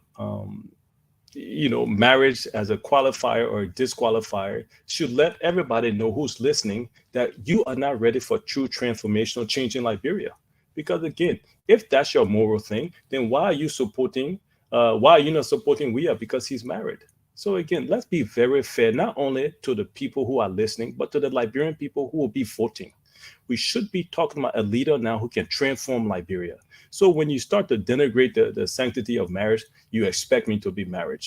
marriage as a qualifier or a disqualifier should let everybody know who's listening that you are not ready for true transformational change in Liberia. Because again, if that's your moral thing, then why are you not supporting Wia because he's married? So again, let's be very fair, not only to the people who are listening, but to the Liberian people who will be voting. We should be talking about a leader now who can transform Liberia. So when you start to denigrate the sanctity of marriage, you expect me to be married.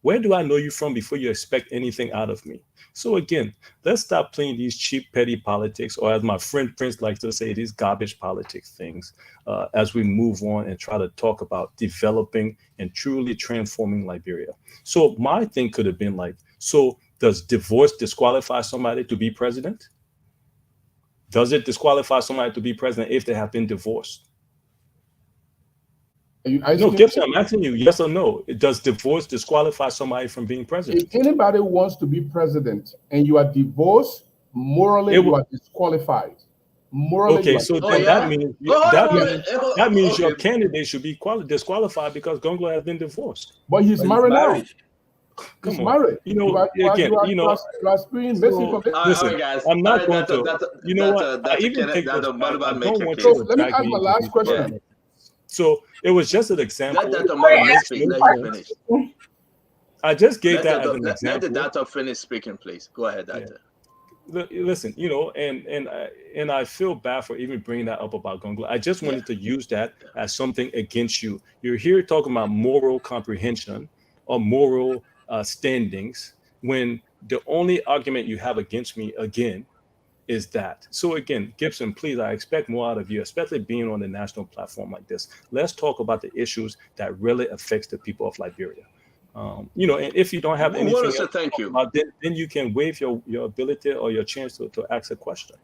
Where do I know you from before you expect anything out of me? So again, let's stop playing these cheap, petty politics, or as my friend Prince likes to say, these garbage politics things, as we move on and try to talk about developing and truly transforming Liberia. So my thing could have been like, so does divorce disqualify somebody to be president? Does it disqualify somebody to be president if they have been divorced? No, Gibson, I'm asking you, yes or no. Does divorce disqualify somebody from being president? If anybody wants to be president and you are divorced, morally you are disqualified. Morally, okay, so then that means your candidate should be disqualified because Gonglo has been divorced. But he's married now. He's married. Listen, I'm not going to. You know what? I even take this back. I don't want you to let me ask my last question. So it was just an example. I just gave that as an example. Let the doctor finish speaking, please. Go ahead, doctor. Listen, and I feel bad for even bringing that up about Gonglo. I just wanted to use that as something against you. You're here talking about moral comprehension or moral standings when the only argument you have against me again is that. So again, Gibson, please, I expect more out of you, especially being on a national platform like this. Let's talk about the issues that really affects the people of Liberia. And if you don't have anything else to talk about, then you can waive your ability or your chance to ask a question.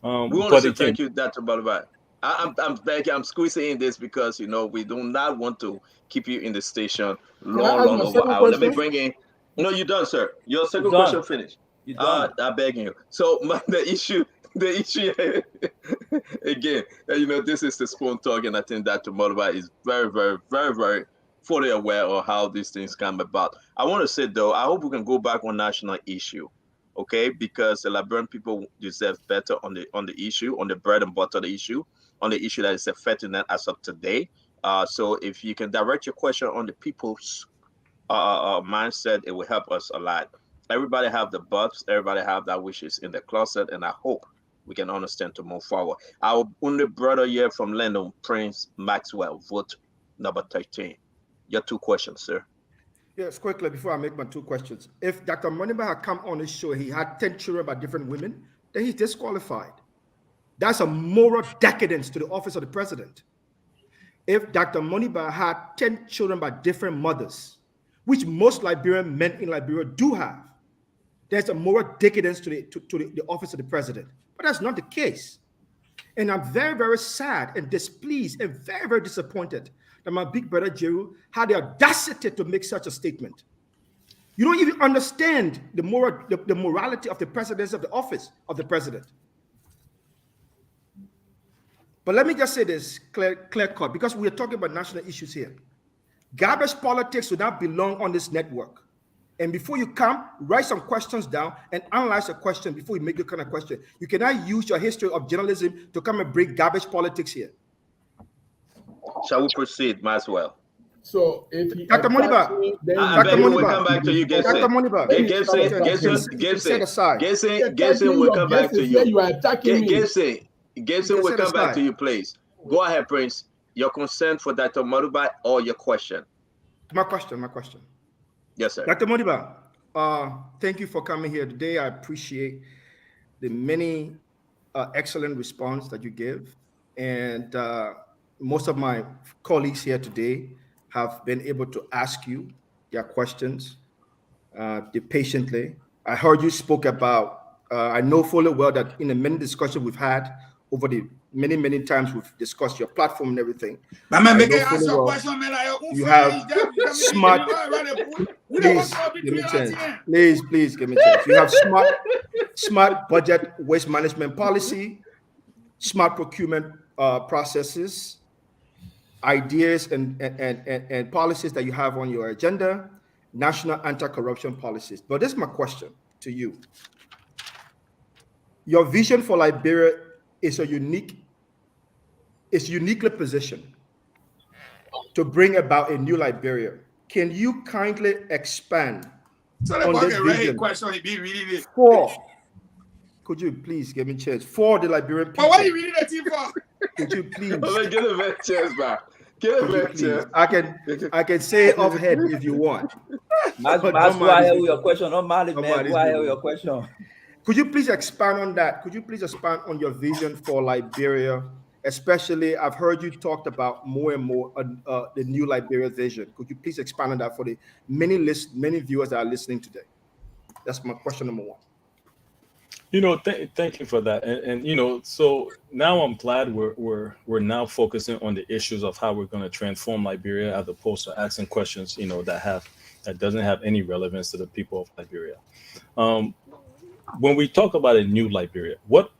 We want to say thank you, Dr. Moniba. I'm squeezing in this because we do not want to keep you in the station long over hour. Let me bring in. No, you're done, sir. Your second question finished. I'm begging you. So the issue again, this is the Spoon Talk, and I think Dr. Moniba is very, very, very, very fully aware of how these things come about. I want to say though, I hope we can go back on national issue, okay? Because the Liberian people deserve better on the issue, on the bread and butter issue, on the issue that is affecting them as of today. So if you can direct your question on the people's mindset, it will help us a lot. Everybody have the buts, everybody have that wishes in the closet, and I hope we can understand to move forward. Our only brother here from London, Prince Maxwell, vote number 13. Your two questions, sir. Yes, quickly before I make my 2 questions. If Dr. Moniba had come on his show, he had 10 children by different women, then he's disqualified. That's a moral decadence to the office of the president. If Dr. Moniba had 10 children by different mothers, which most Liberian men in Liberia do have, there's a moral decadence to the office of the president. But that's not the case. And I'm very, very sad and displeased and very, very disappointed that my big brother Jeru had the audacity to make such a statement. You don't even understand the morality of the precedence of the office of the president. But let me just say this clear cut, because we are talking about national issues here. Garbage politics do not belong on this network. And before you come, write some questions down and analyze a question before you make your kind of question. You cannot use your history of journalism to come and bring garbage politics here. Shall we proceed, Maswell? So if he Dr. Moniba, Dr. Moniba, we'll come back to you, Gibson. Dr. Moniba, Gibson, we'll come back to you. You are attacking me. Gibson, we'll come back to you, please. Go ahead, Prince. Your concern for Dr. Moniba or your question? My question. Yes, sir. Dr. Moniba, thank you for coming here today. I appreciate the many excellent response that you give. And most of my colleagues here today have been able to ask you their questions patiently. I heard you spoke about, I know fully well that in the many discussions we've had over the many times we've discussed your platform and everything. You have smart, please give me a chance. You have smart budget waste management policy, smart procurement processes, ideas and policies that you have on your agenda, national anti-corruption policies. But this is my question to you. Your vision for Liberia is uniquely positioned to bring about a new Liberia. Can you kindly expand on this vision? Could you please give me a chance for the Liberian people? But what are you reading that for? Could you please? Get him a chance back. I can say it off head if you want. Go ahead with your question. Go ahead with your question. Could you please expand on that? Could you please expand on your vision for Liberia? Especially, I've heard you talked about more and more the new Liberia vision. Could you please expand on that for the many viewers that are listening today? That's my question number 1. Thank you for that. And so now I'm glad we're now focusing on the issues of how we're going to transform Liberia as opposed to asking questions, that doesn't have any relevance to the people of Liberia. When we talk about a new Liberia, what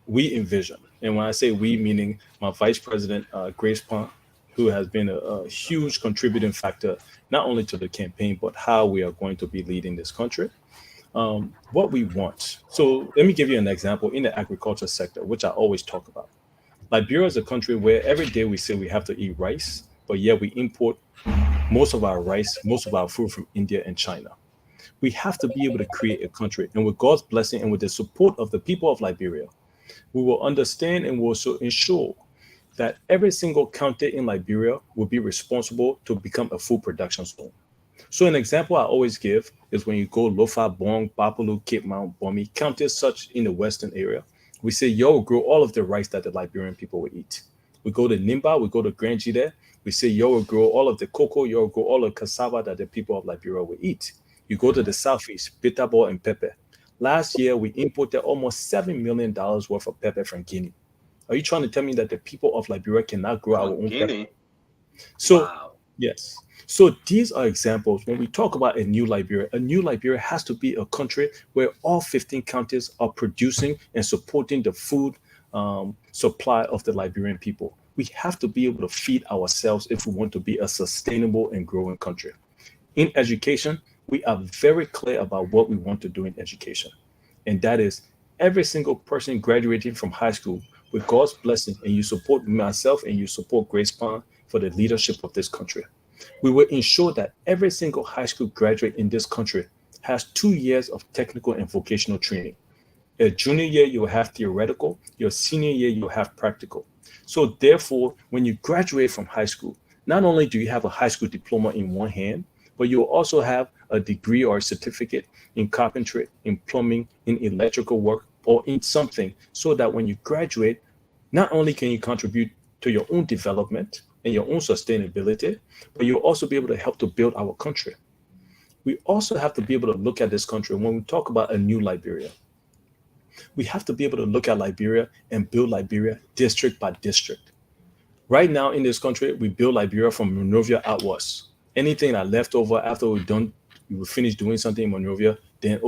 we envision, and when I say we, meaning my vice president, Grace Pond, who has been a huge contributing factor, not only to the campaign, but how we are going to be leading this country. What we want. So let me give you an example in the agriculture sector, which I always talk about. Liberia is a country where every day we say we have to eat rice, but yet we import most of our rice, most of our food from India and China. We have to be able to create a country, and with God's blessing and with the support of the people of Liberia, we will understand and will also ensure that every single county in Liberia will be responsible to become a food production zone. So an example I always give is when you go Lofa, Bong, Bapulu, Cape Mount, Bomi, counties such in the western area, we say, grow all of the rice that the Liberian people will eat. We go to Nimba, we go to Granji there, we say, grow all of the cocoa, grow all of the cassava that the people of Liberia will eat. You go to the southeast, bitter ball and pepper. Last year, we imported almost $7 million worth of pepper from Guinea. Are you trying to tell me that the people of Liberia cannot grow our own pepper? So, wow. Yes. So these are examples. When we talk about a new Liberia has to be a country where all 15 counties are producing and supporting the food supply of the Liberian people. We have to be able to feed ourselves if we want to be a sustainable and growing country. In education, we are very clear about what we want to do in education. And that is every single person graduating from high school, with God's blessing, and you support myself and you support Grace Pond for the leadership of this country. We will ensure that every single high school graduate in this country has 2 years of technical and vocational training. A junior year, you will have theoretical. Your senior year, you will have practical. So therefore, when you graduate from high school, not only do you have a high school diploma in one hand, but you'll also have a degree or a certificate in carpentry, in plumbing, in electrical work, or in something, so that when you graduate, not only can you contribute to your own development and your own sustainability, but you'll also be able to help to build our country. We also have to be able to look at this country. When we talk about a new Liberia, we have to be able to look at Liberia and build Liberia district by district. Right now in this country, we build Liberia from Monrovia outwards. Anything that left over after we finish doing something in Monrovia, then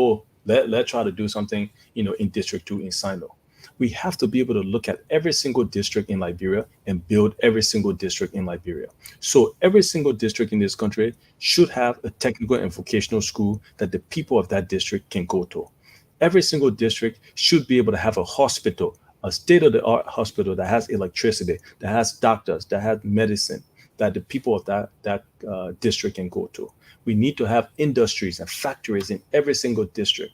let's try to do something, in District 2 in Sino. We have to be able to look at every single district in Liberia and build every single district in Liberia. So every single district in this country should have a technical and vocational school that the people of that district can go to. Every single district should be able to have a hospital, a state-of-the-art hospital that has electricity, that has doctors, that has medicine, that the people of that district can go to. We need to have industries and factories in every single district.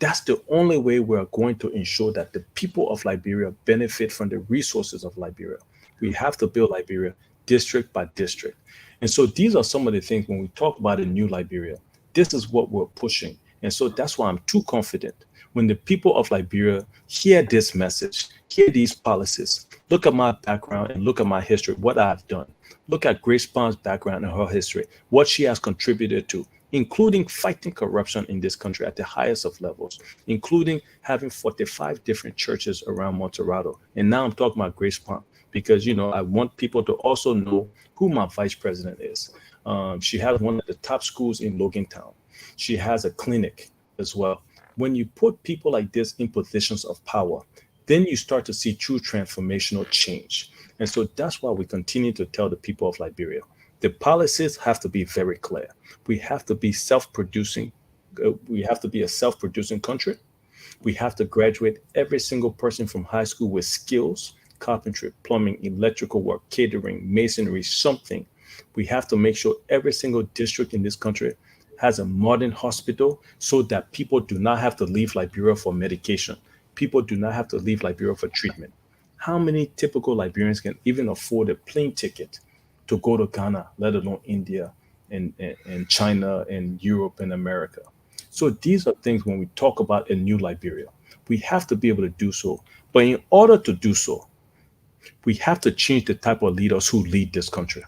That's the only way we're going to ensure that the people of Liberia benefit from the resources of Liberia. We have to build Liberia district by district. And so these are some of the things when we talk about a new Liberia, this is what we're pushing. And so that's why I'm too confident. When the people of Liberia hear this message, hear these policies, look at my background and look at my history, what I've done. Look at Grace Pond's background and her history, what she has contributed to, including fighting corruption in this country at the highest of levels, including having 45 different churches around Monterrado. And now I'm talking about Grace Pond because, I want people to also know who my vice president is. She has one of the top schools in Logantown. She has a clinic as well. When you put people like this in positions of power, then you start to see true transformational change. And so that's why we continue to tell the people of Liberia, the policies have to be very clear. We have to be self-producing. We have to be a self-producing country. We have to graduate every single person from high school with skills, carpentry, plumbing, electrical work, catering, masonry, something. We have to make sure every single district in this country has a modern hospital so that people do not have to leave Liberia for medication. People do not have to leave Liberia for treatment. How many typical Liberians can even afford a plane ticket to go to Ghana, let alone India and China and Europe and America? So these are things when we talk about a new Liberia, we have to be able to do so. But in order to do so, we have to change the type of leaders who lead this country.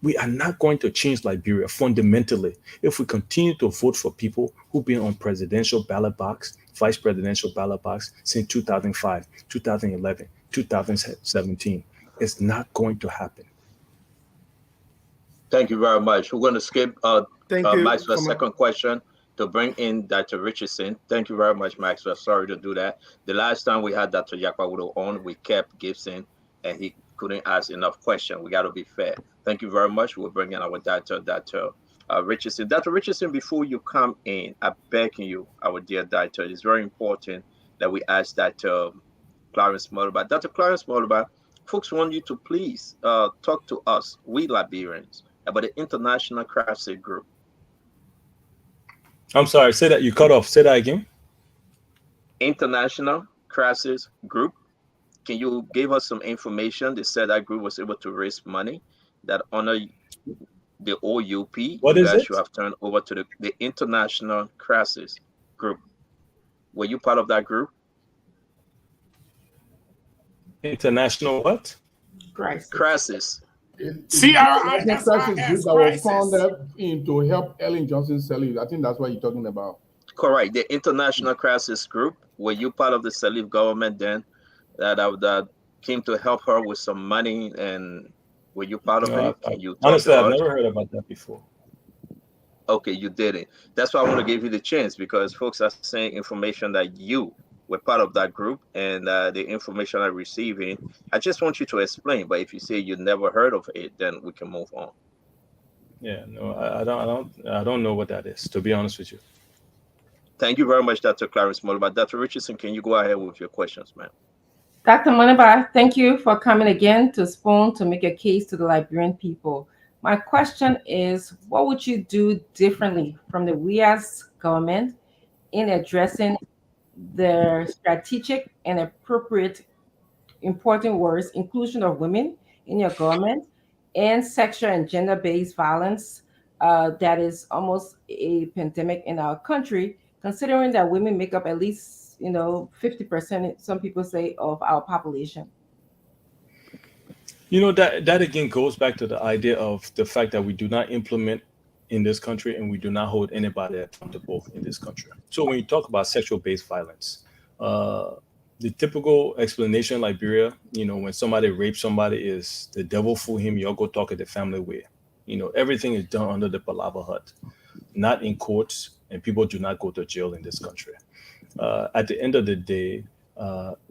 We are not going to change Liberia fundamentally if we continue to vote for people who've been on presidential ballot box, vice presidential ballot box since 2005, 2011, 2017. It's not going to happen. Thank you very much. We're going to skip Maxwell's second question to bring in Dr. Richardson. Thank you very much, Maxwell. Sorry to do that. The last time we had Dr. Yakwawodo on, we kept Gibson, and he couldn't ask enough questions. We got to be fair. Thank you very much. We'll bring in our Dr. Richardson. Dr. Richardson, before you come in, I beg you, our dear doctor, it's very important that we ask Dr. Clarence Moniba. Dr. Clarence Moniba, folks want you to please talk to us, we Liberians, about the International Crisis Group. I'm sorry, say that. You cut off. Say that again. International Crisis Group. Can you give us some information? They said that group was able to raise money that honor the OUP. What is it? You have turned over to the International Crisis Group. Were you part of that group? International what? Crisis. CRISIS that was founded to help Ellen Johnson Sirleaf. I think that's what you're talking about. Correct. The International Crisis Group. Were you part of the Sirleaf government then that came to help her with some money, and were you part of it? Can you honestly, I've never heard about that before. Okay, you didn't. That's why I want to give you the chance, because folks are saying information that you were part of that group, and the information I'm receiving, I just want you to explain. But if you say you never heard of it, then we can move on. Yeah, no, I don't know what that is, to be honest with you. Thank you very much, Dr. Clarence Moniba. Dr. Richardson, can you go ahead with your questions, ma'am? Dr. Moniba, thank you for coming again to Spoon to make a case to the Liberian people. My question is, what would you do differently from the WIA's government in addressing the strategic and appropriate important words, inclusion of women in your government, and sexual and gender-based violence that is almost a pandemic in our country, considering that women make up at least 50%, some people say, of our population? That again goes back to the idea of the fact that we do not implement in this country and we do not hold anybody accountable in this country. So when you talk about sexual-based violence, the typical explanation in Liberia, when somebody rapes somebody, is the devil fool him, y'all go talk at the family way. Everything is done under the palava hut, not in courts, and people do not go to jail in this country. At the end of the day,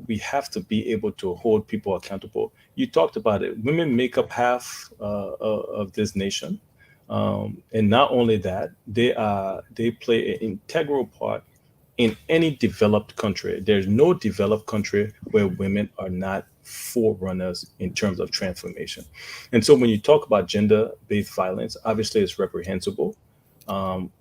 we have to be able to hold people accountable. You talked about it. Women make up half of this nation. And not only that, they play an integral part in any developed country. There's no developed country where women are not forerunners in terms of transformation. And so when you talk about gender-based violence, obviously it's reprehensible.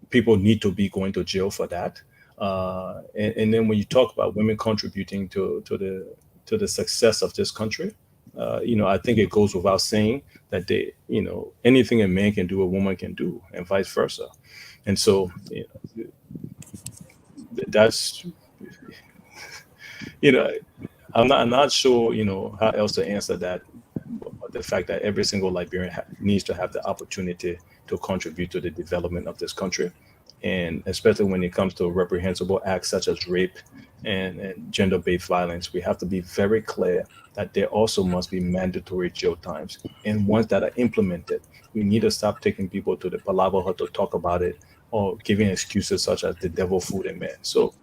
People need to be going to jail for that. And then when you talk about women contributing to the success of this country, I think it goes without saying that anything a man can do, a woman can do, and vice versa. And so, that's, I'm not sure, how else to answer that. But the fact that every single Liberian needs to have the opportunity to contribute to the development of this country. And especially when it comes to reprehensible acts such as rape and gender-based violence, we have to be very clear that there also must be mandatory jail times. And once that are implemented, we need to stop taking people to the palava hut to talk about it, or giving excuses such as the devil food and man. So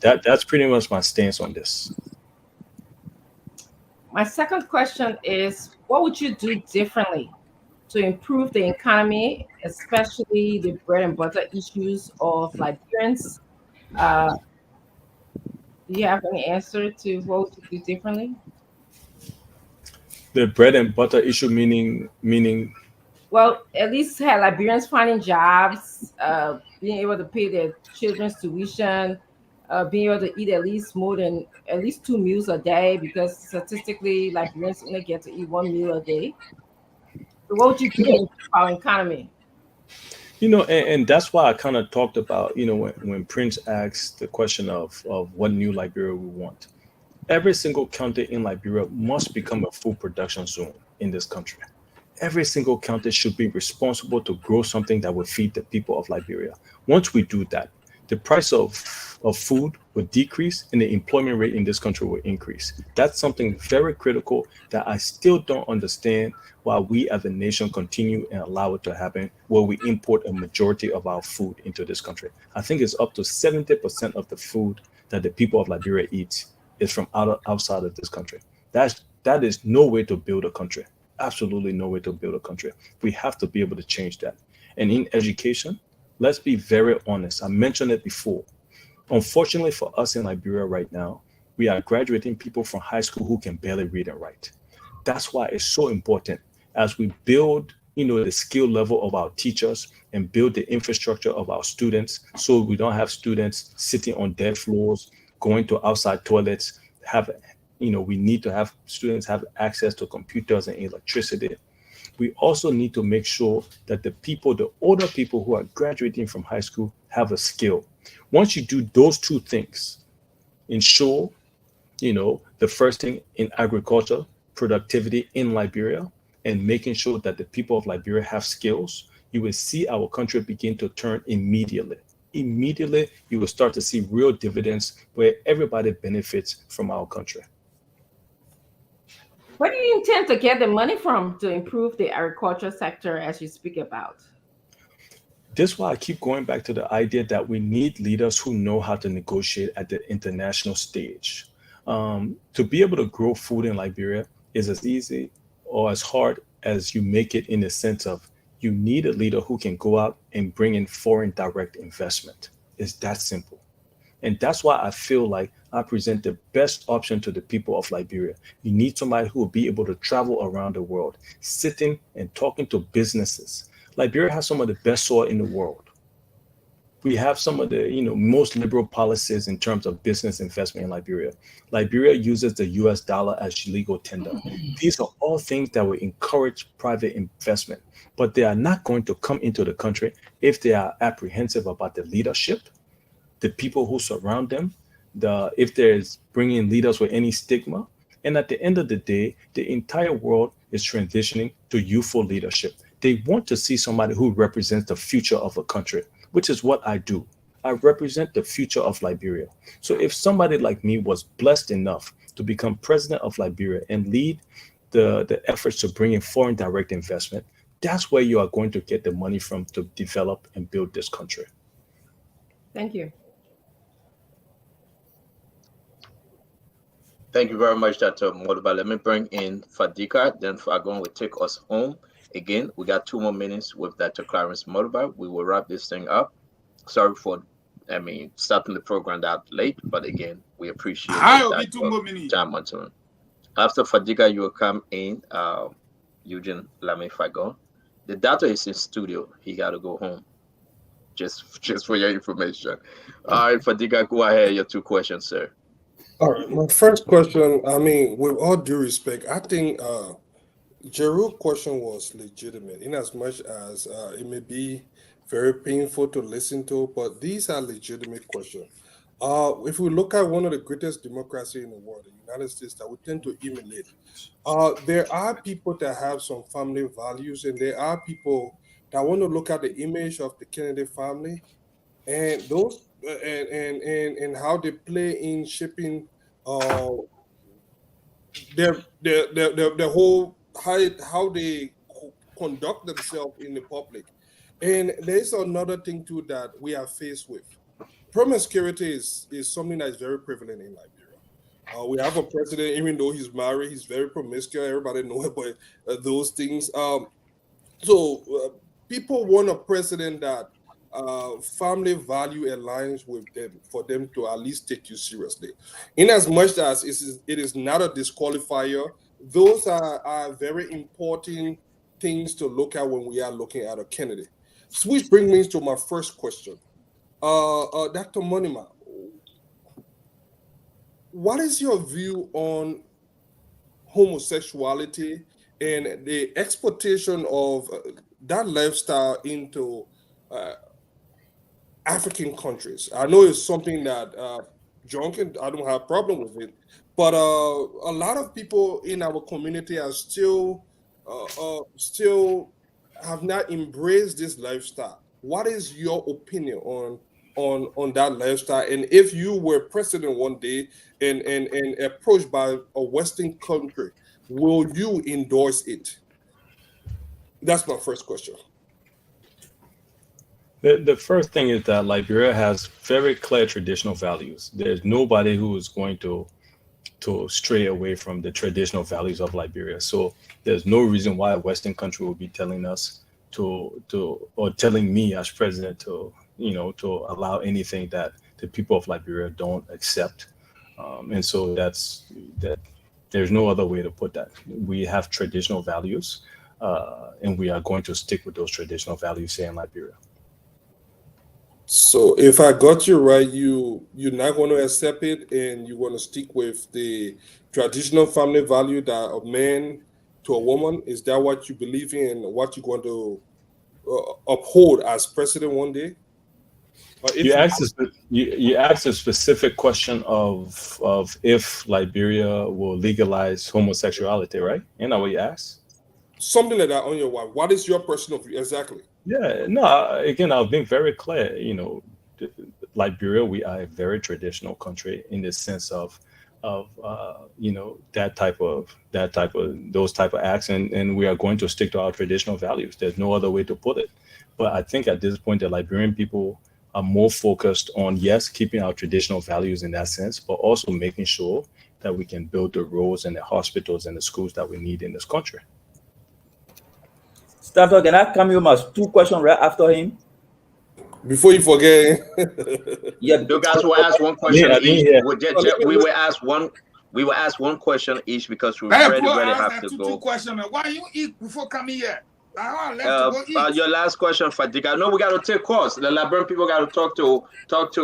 that's pretty much my stance on this. My second question is, what would you do differently to improve the economy, especially the bread and butter issues of Liberians? Do you have any answer to what would you do differently? The bread and butter issue, meaning. Well, at least have Liberians finding jobs, being able to pay their children's tuition, being able to eat at least two meals a day, because statistically Liberians only get to eat one meal a day. So what would you do to improve our economy? And that's why I kind of talked about, when Prince asked the question of what new Liberia we want. Every single county in Liberia must become a food production zone in this country. Every single county should be responsible to grow something that will feed the people of Liberia. Once we do that, the price of food will decrease and the employment rate in this country will increase. That's something very critical that I still don't understand why we as a nation continue and allow it to happen, where we import a majority of our food into this country. I think it's up to 70% of the food that the people of Liberia eat is from outside of this country. That is no way to build a country. Absolutely no way to build a country. We have to be able to change that. And in education, let's be very honest. I mentioned it before. Unfortunately for us in Liberia right now, we are graduating people from high school who can barely read and write. That's why it's so important as we build, the skill level of our teachers and build the infrastructure of our students, so we don't have students sitting on dead floors, going to outside toilets. We need to have students have access to computers and electricity. We also need to make sure that the older people who are graduating from high school have a skill. Once you do those two things, ensure, the first thing in agriculture, productivity in Liberia, and making sure that the people of Liberia have skills, you will see our country begin to turn immediately. Immediately, you will start to see real dividends where everybody benefits from our country. Where do you intend to get the money from to improve the agriculture sector as you speak about? This is why I keep going back to the idea that we need leaders who know how to negotiate at the international stage. To be able to grow food in Liberia is as easy or as hard as you make it, in the sense of you need a leader who can go out and bring in foreign direct investment. It's that simple. And that's why I feel like I present the best option to the people of Liberia. You need somebody who will be able to travel around the world, sitting and talking to businesses. Liberia has some of the best soil in the world. We have some of the most liberal policies in terms of business investment in Liberia. Liberia uses the US dollar as legal tender. These are all things that will encourage private investment, but they are not going to come into the country if they are apprehensive about the leadership, the people who surround them, if there's bringing leaders with any stigma. And at the end of the day, the entire world is transitioning to youthful leadership. They want to see somebody who represents the future of a country, which is what I do. I represent the future of Liberia. So if somebody like me was blessed enough to become president of Liberia and lead the efforts to bring in foreign direct investment, that's where you are going to get the money from to develop and build this country. Thank you. Thank you very much, Dr. Moniba. Let me bring in Fadika, then Fagon will take us home. Again, we got 2 more minutes with Dr. Clarence Moniba. We will wrap this thing up. Sorry for, starting the program that late, but again, we appreciate that 2 more minutes. Time on time. After Fadika, you will come in, Eugene Lame Fagon. The doctor is in studio. He got to go home. Just for your information. All right, Fadika, go ahead. Your 2 questions, sir. All right, my first question, with all due respect, I think Jero's question was legitimate in as much as it may be very painful to listen to, but these are legitimate questions. If we look at one of the greatest democracies in the world, the United States, that we tend to emulate, there are people that have some family values, and there are people that want to look at the image of the Kennedy family and those and how they play in shaping their whole how they conduct themselves in the public. And there's another thing too that we are faced with. Promiscuity is something that is very prevalent in Liberia. We have a president, even though he's married, he's very promiscuous. Everybody knows about those things. So people want a president that family value aligns with them for them to at least take you seriously. In as much as it is not a disqualifier, those are very important things to look at when we are looking at a candidate. Which brings me to my first question. Dr. Moniba, what is your view on homosexuality and the exportation of that lifestyle into African countries? I know it's something that I don't have a problem with it, but a lot of people in our community are still have not embraced this lifestyle. What is your opinion on that lifestyle? And if you were president one day and approached by a Western country, will you endorse it? That's my first question. The first thing is that Liberia has very clear traditional values. There's nobody who is going to stray away from the traditional values of Liberia. So there's no reason why a Western country will be telling us or telling me as president to allow anything that the people of Liberia don't accept. And so there's no other way to put that. We have traditional values, and we are going to stick with those traditional values here in Liberia. So if I got you right, you're not going to accept it, and you want to stick with the traditional family value that a man to a woman. Is that what you believe in, and what you're going to uphold as president one day? You asked a specific question of if Liberia will legalize homosexuality, right? Isn't that what you asked? Something like that on your wife. What is your personal view exactly? Yeah, no, again, I've been very clear. Liberia, we are a very traditional country in the sense of those type of acts, and we are going to stick to our traditional values. There's no other way to put it. But I think at this point, the Liberian people are more focused on, yes, keeping our traditional values in that sense, but also making sure that we can build the roads and the hospitals and the schools that we need in this country. Stanton, can I come you my 2 questions right after him? Before you forget. Yeah, you guys will ask one question each. We will ask one question each because we really have to go. 2 questions. Why you eat before coming here? I left to go eat. Your last question, Fadiga. No, we got to take calls. The Liberian people got to talk to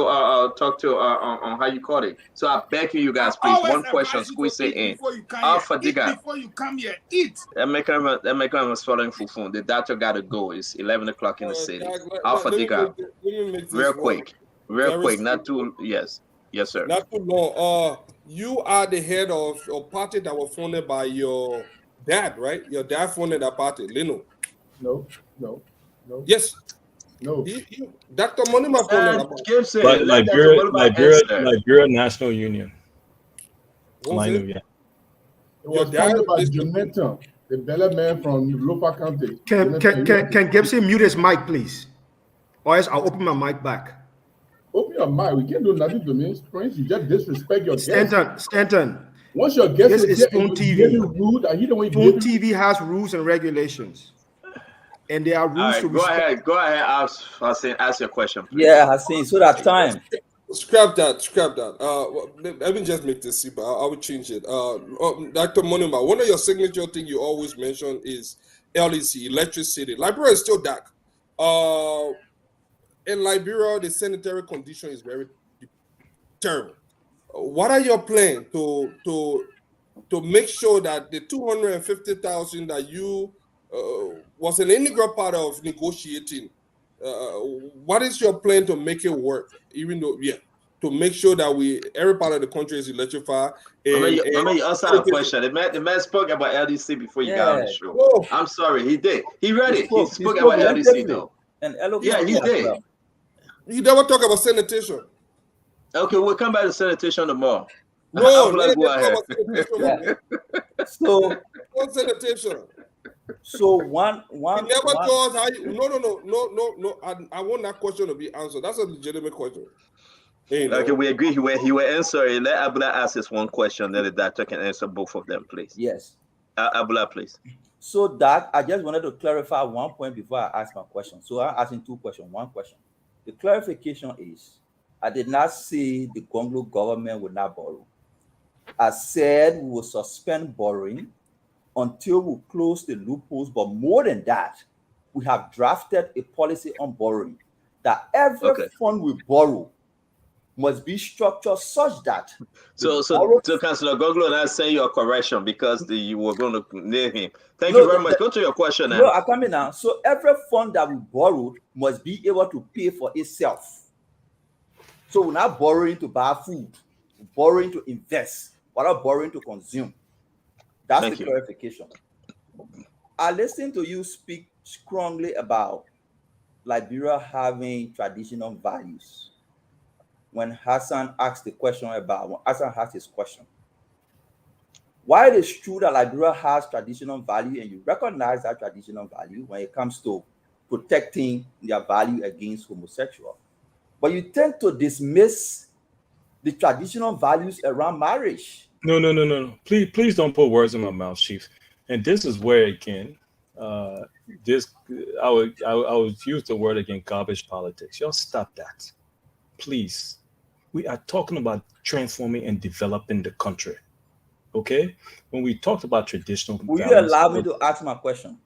on how you call it. So I beg you guys, please, one question, squeeze it in. Fadiga, before you come here, eat. That make him swallowing fufu. The doctor got to go. It's 11 o'clock in the city. Fadiga, real quick, not too. Yes, sir. Not too long. You are the head of a party that was founded by your dad, right? Your dad founded that party, Lino. No. Yes. No. Dr. Moniba founded that Gibson, but Liberia National Union. It was founded by Jonathan, the Bella man from Lopa County. Can Gibson mute his mic, please? Or else I'll open my mic back. Open your mic. We can't do nothing to me. Prince, you just disrespect your guest. Stanton. Once your guest is Spoon TV. Spoon TV has rules and regulations. And there are rules to respect. Go ahead. Ask your question, please. Yeah, Hassan. So that time. Scrap that. Let me just make this simple. I will change it. Dr. Moniba, one of your signature things you always mention is LEC, electricity. Liberia is still dark. In Liberia, the sanitary condition is very terrible. What are your plans to make sure that the 250,000 that you was an integral part of negotiating? What is your plan to make it work? Even though, to make sure that every part of the country is electrified. Remember you asked a question. The man spoke about LDC before you got on the show. Oh. I'm sorry, he did. He read it. He spoke about LDC though. And he did. Well. You never talk about sanitation. Okay, we'll come back to sanitation tomorrow. No, go ahead. So what sanitation? So one. He never told us how you. No. I want that question to be answered. That's a legitimate question. Okay, we agree. He will answer it. Let Abula ask this one question, then the doctor can answer both of them, please. Yes. Abula, please. So that I just wanted to clarify one point before I ask my question. So I'm asking two questions. One question. The clarification is, I did not say the Congo government would not borrow. I said we will suspend borrowing until we close the loopholes. But more than that, we have drafted a policy on borrowing that every fund we borrow must be structured such that. So Councillor Goglo, I'm saying your correction because you were going to name him. Thank you very much. Go to your question now. No, I'm coming now. So every fund that we borrowed must be able to pay for itself. So we're not borrowing to buy food, we're borrowing to invest, we're not borrowing to consume. That's the clarification. I listened to you speak strongly about Liberia having traditional values. When Hassan asked his question, while it is true that Liberia has traditional value and you recognize that traditional value when it comes to protecting their value against homosexual, but you tend to dismiss the traditional values around marriage. No. Please don't put words in my mouth, Chief. And this is where again, I would use the word again, garbage politics. Y'all stop that, please. We are talking about transforming and developing the country. Okay? When we talked about traditional will you allow me to ask my question?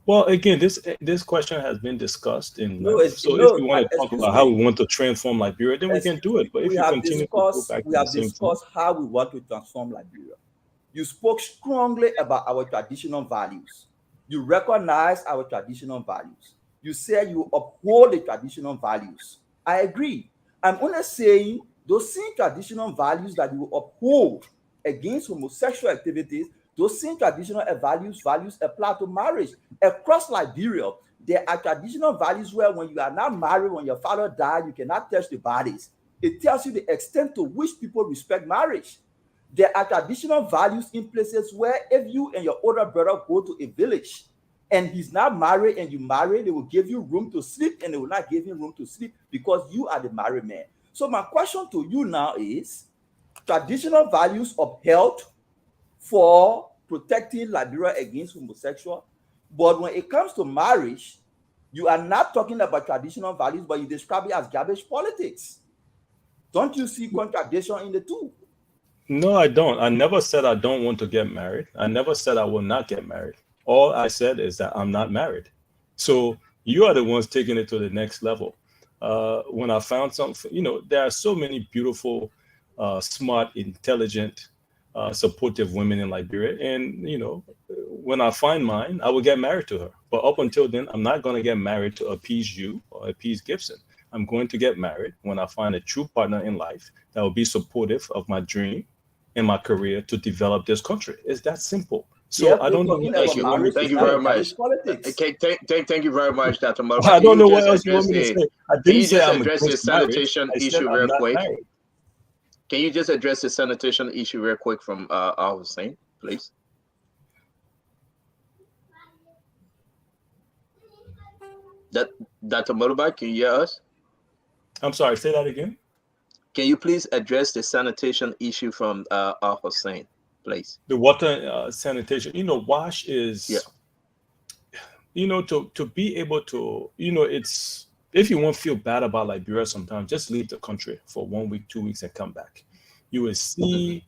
Well, again, this question has been discussed if you want to talk about how we want to transform Liberia, then we can do it. But if you continue to go back to the same discussed how we want to transform Liberia. You spoke strongly about our traditional values. You recognize our traditional values. You said you uphold the traditional values. I agree. I'm only saying those same traditional values that you uphold against homosexual activities, those same traditional values apply to marriage. Across Liberia, there are traditional values where when you are not married, when your father died, you cannot touch the bodies. It tells you the extent to which people respect marriage. There are traditional values in places where if you and your older brother go to a village and he's not married and you marry, they will give you room to sleep and they will not give him room to sleep because you are the married man. So my question to you now is, traditional values upheld for protecting Liberia against homosexual, but when it comes to marriage, you are not talking about traditional values, but you describe it as garbage politics. Don't you see contradiction in the two? No, I don't. I never said I don't want to get married. I never said I will not get married. All I said is that I'm not married. So you are the ones taking it to the next level. When I found something, there are so many beautiful, smart, intelligent, supportive women in Liberia. And, when I find mine, I will get married to her. But up until then, I'm not going to get married to appease you or appease Gibson. I'm going to get married when I find a true partner in life that will be supportive of my dream and my career to develop this country. It's that simple. So Yep, I don't know. Thank you very much. Thank you very much, Dr. Moniba. I don't know what else you want me to say. I didn't say I'm address the against marriage. sanitation I said issue I'm real not quick? married. Can you just address the sanitation issue real quick from Al Hussein, please? Dr. Moniba, can you hear us? I'm sorry, say that again. Can you please address the sanitation issue from Al Hussein, please? The water sanitation, WASH is, to be able to, it's, if you won't feel bad about Liberia sometimes, just leave the country for 1 week, 2 weeks and come back. You will see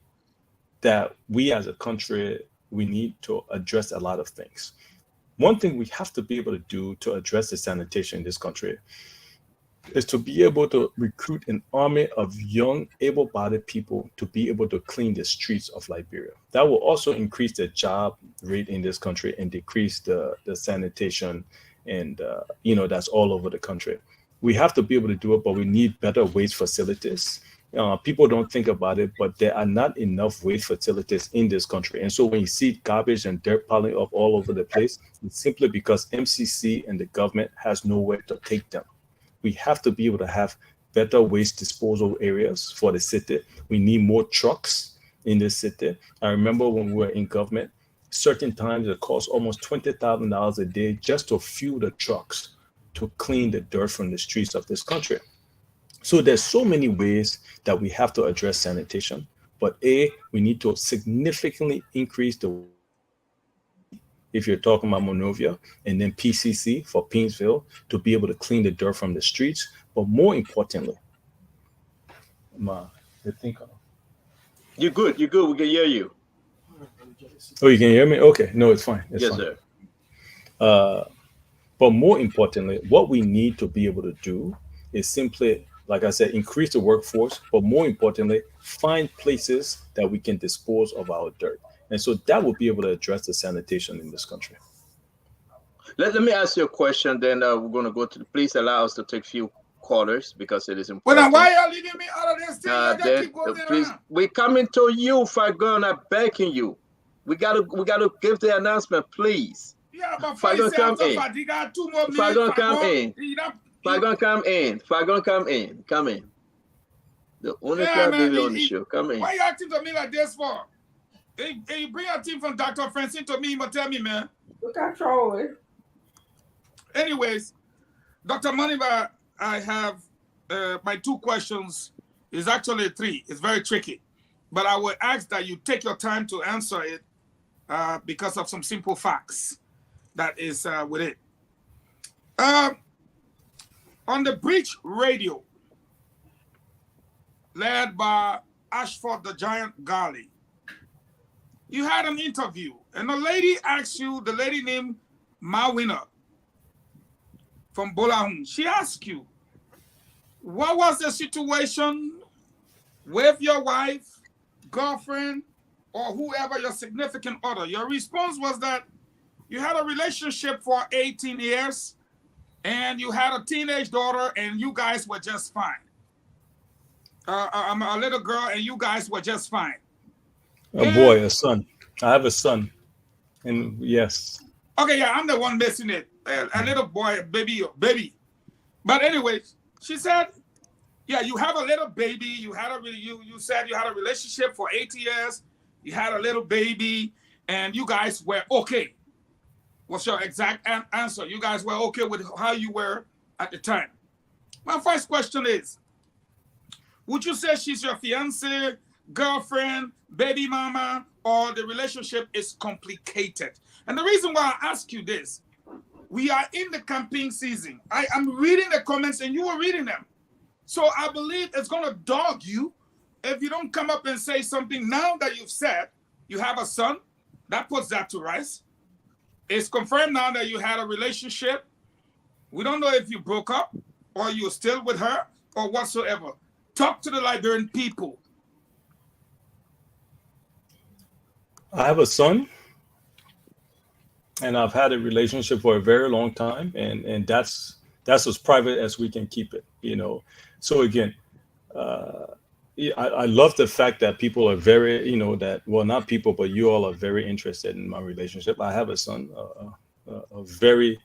that we as a country, we need to address a lot of things. One thing we have to be able to do to address the sanitation in this country is to be able to recruit an army of young, able-bodied people to be able to clean the streets of Liberia. That will also increase the job rate in this country and decrease the sanitation and, that's all over the country. We have to be able to do it, but we need better waste facilities. People don't think about it, but there are not enough waste facilities in this country. And so when you see garbage and dirt piling up all over the place, it's simply because MCC and the government has nowhere to take them. We have to be able to have better waste disposal areas for the city. We need more trucks in the city. I remember when we were in government, certain times it cost almost $20,000 a day just to fuel the trucks to clean the dirt from the streets of this country. So there's so many ways that we have to address sanitation. But we need to significantly increase the, if you're talking about Monrovia, and then PCC for Painesville to be able to clean the dirt from the streets. But more importantly, You're good. We can hear you. Oh, you can hear me? Okay. No, it's fine. It's yes, fine. Sir. But more importantly, what we need to be able to do is simply, like I said, increase the workforce, but more importantly, find places that we can dispose of our dirt. And so that will be able to address the sanitation in this country. Let me ask you a question, then we're going to go to, please allow us to take few callers because it is important. Well, why are you leaving me out of this thing? Please, we coming to you if I'm gonna backing you. We gotta give the announcement, please. Yeah, but if I'm gonna come in, come in. The only baby on the show, come in. Why you acting to me like this for? Hey, you bring a team from Dr. Francine to me, but tell me, man. Look at Troy. Anyways, Dr. Moniba, I have my 2 questions. Is actually 3. It's very tricky, but I will ask that you take your time to answer it because of some simple facts that is with it. On the Breach Radio, led by Ashford the Giant Garley, you had an interview, and a lady asked you, the lady named Mawina from Bolahun, she asked you, what was the situation with your wife, girlfriend, or whoever your significant other? Your response was that you had a relationship for 18 years, and you had a teenage daughter, and you guys were just fine. I'm a little girl, and you guys were just fine. A son. I have a son, and yes. Okay, yeah, I'm the one missing it. A little boy, baby. But anyway, she said, yeah, you have a little baby. You said you had a relationship for 8 years. You had a little baby, and you guys were okay. What's your exact answer? You guys were okay with how you were at the time. My first question is, would you say she's your fiance, girlfriend, baby mama, or the relationship is complicated? And the reason why I ask you this, we are in the campaign season. I am reading the comments and you were reading them. So I believe it's going to dog you if you don't come up and say something now that you've said you have a son. That puts that to rest. It's confirmed now that you had a relationship. We don't know if you broke up or you're still with her or whatsoever. Talk to the Liberian people. I have a son, and I've had a relationship for a very long time, and that's as private as we can keep it, you know. So again, I love the fact that people are very, you know, that, well, not people, but you all are very interested in my relationship. I have a son, I'm very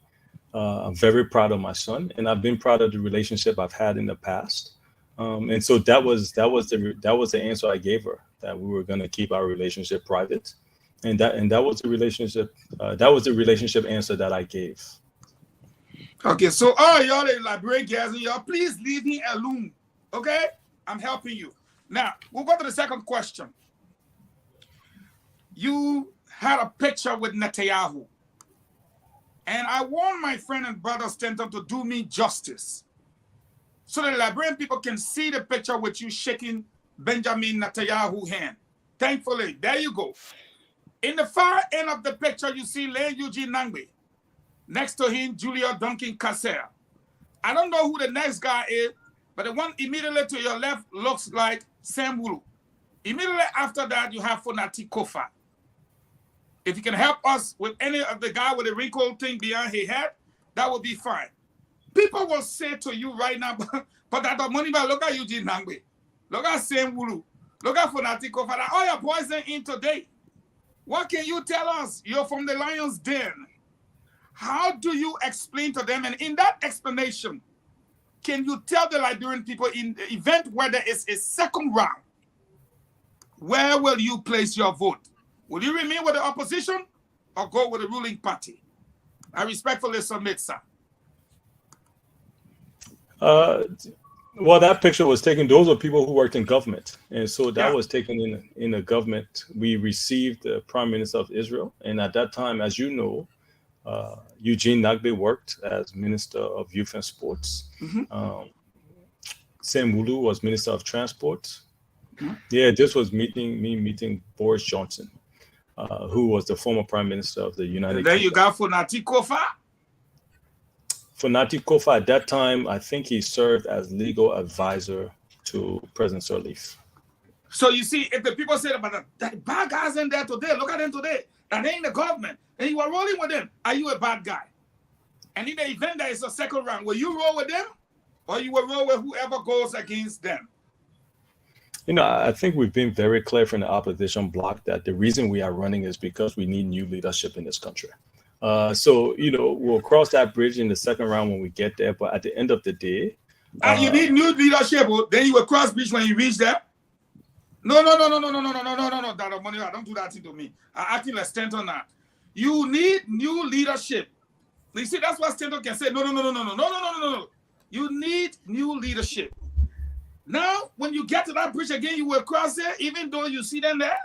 proud of my son, and I've been proud of the relationship I've had in the past. And so that was the answer I gave her, that we were going to keep our relationship private, and that was the relationship answer that I gave. Okay, so all y'all in Liberian guys, y'all please leave me alone. Okay, I'm helping you. Now we'll go to the second question. You had a picture with Netanyahu, and I want my friend and brother Stanton to do me justice, so the Liberian people can see the picture with you shaking Benjamin Netanyahu's hand. Thankfully, there you go. In the far end of the picture, you see Len Eugene Nangbe. Next to him, Julia Duncan Kasser. I don't know who the next guy is, but the one immediately to your left looks like Sam Wulu. Immediately after that, you have Fonati Kofa. If you can help us with any of the guy with the wrinkled thing behind his head, that would be fine. People will say to you right now, but that Moniba, look at Eugene Nangbe. Look at Sam Wulu. Look at Fonati Kofa. All your boys are in today. What can you tell us? You're from the Lion's Den. How do you explain to them? And in that explanation, can you tell the Liberian people in the event where there is a second round, where will you place your vote? Will you remain with the opposition or go with the ruling party? I respectfully submit, sir. Well, that picture was taken. Those are people who worked in government. And so that was taken in a government. We received the Prime Minister of Israel. And at that time, as you know, Eugene Nangbe worked as Minister of Youth and Sports. Sam Wulu was Minister of Transport. Yeah, this was meeting Boris Johnson, who was the former Prime Minister of the United Kingdom. Then you got Fonati Kofa. Fonati Kofa, at that time, I think he served as legal advisor to President Sirleaf. So you see, if the people say about the bad guys in there today, look at them today, and they in the government, and you are rolling with them, are you a bad guy? And in the event that it's a second round, will you roll with them, or you will roll with whoever goes against them? You know, I think we've been very clear from the opposition bloc that the reason we are running is because we need new leadership in this country. So, you know, we'll cross that bridge in the second round when we get there. But at the end of the day... you need new leadership, then you will cross bridge when you reach there? No, Dr. Moniba, don't do that to me. I acting like Stanton now. You need new leadership. You see, that's what Stanton can say. No. You need new leadership. Now, when you get to that bridge again, you will cross there, even though you see them there?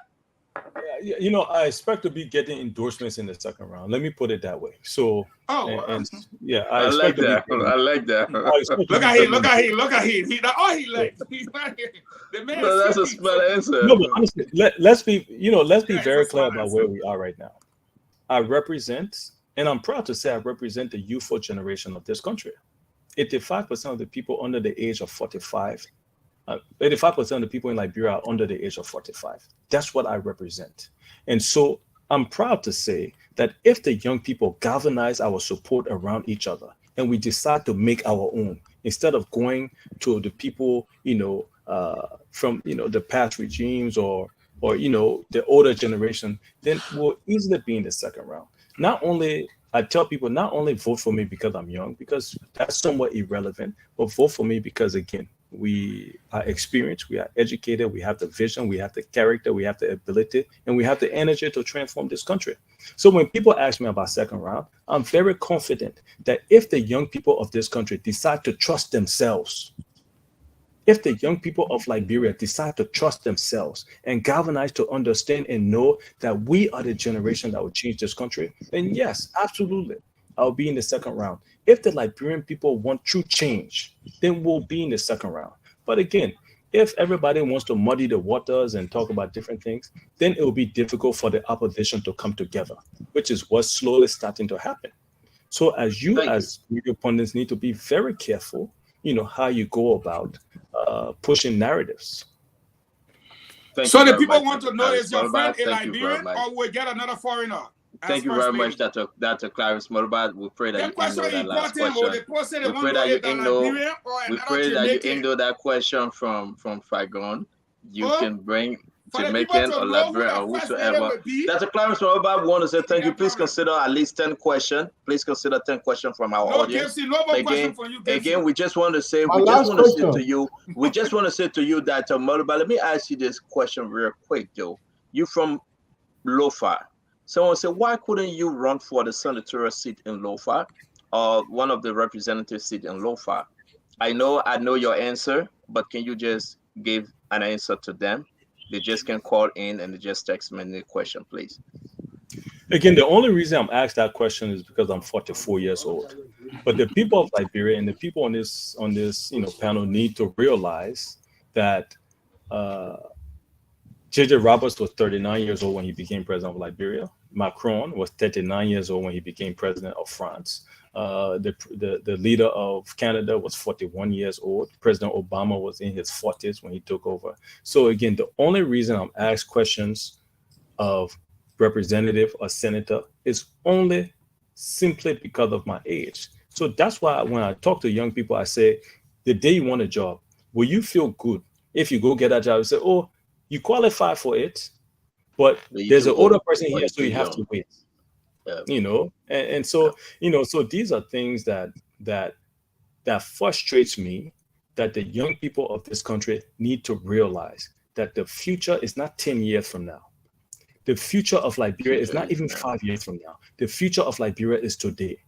You know, I expect to be getting endorsements in the second round. Let me put it that way. So, I like that. I like that. Look at him. He likes. The man. No, that's a smart answer. No, but honestly, let's be very clear about where we are right now. I represent, and I'm proud to say I represent the youthful generation of this country. 85% of the people under the age of 45 85% of the people in Liberia are under the age of 45. That's what I represent. And so I'm proud to say that if the young people galvanize our support around each other and we decide to make our own, instead of going to the people, from, the past regimes or the older generation, then we'll easily be in the second round. I tell people not only vote for me because I'm young, because that's somewhat irrelevant, but vote for me because, again, we are experienced, we are educated, we have the vision, we have the character, we have the ability, and we have the energy to transform this country. So when people ask me about second round, I'm very confident that if the young people of this country decide to trust themselves, if the young people of Liberia decide to trust themselves and galvanize to understand and know that we are the generation that will change this country, then yes, absolutely, I'll be in the second round. If the Liberian people want true change, then we'll be in the second round. But again, If everybody wants to muddy the waters and talk about different things, then it will be difficult for the opposition to come together, which is what's slowly starting to happen. So as media pundits need to be very careful, how you go about pushing narratives. So the people want to know, is your friend a Liberian or will get another foreigner? Thank you very much, Dr. Clarence Moniba. We pray that you endure that last question. We pray that you endure that question from Fagon. You can bring Jamaican or Liberian or whosoever. Dr. Clarence Moniba, we want to say thank you. Please consider at least 10 questions. Please consider 10 questions from our audience. Again, we just want to say, to you that Moniba, let me ask you this question real quick, though. You from Lofa. Someone said, why couldn't you run for the senatorial seat in Lofa or one of the representative seats in Lofa? I know your answer, but can you just give an answer to them? They just can call in and they just text me the question, please. Again, the only reason I'm asked that question is because I'm 44 years old. But the people of Liberia and the people on this panel need to realize that J.J. Roberts was 39 years old when he became president of Liberia. Macron was 39 years old when he became president of France. The leader of Canada was 41 years old. President Obama was in his 40s when he took over. So again, the only reason I'm asked questions of representative or senator is only simply because of my age. So that's why when I talk to young people, I say, the day you want a job, will you feel good if you go get that job? You say, oh, you qualify for it, but there's an older person here, so you have to wait. And so so these are things that frustrates me, that the young people of this country need to realize that the future is not 10 years from now. The future of Liberia is not even 5 years from now. The future of Liberia is today.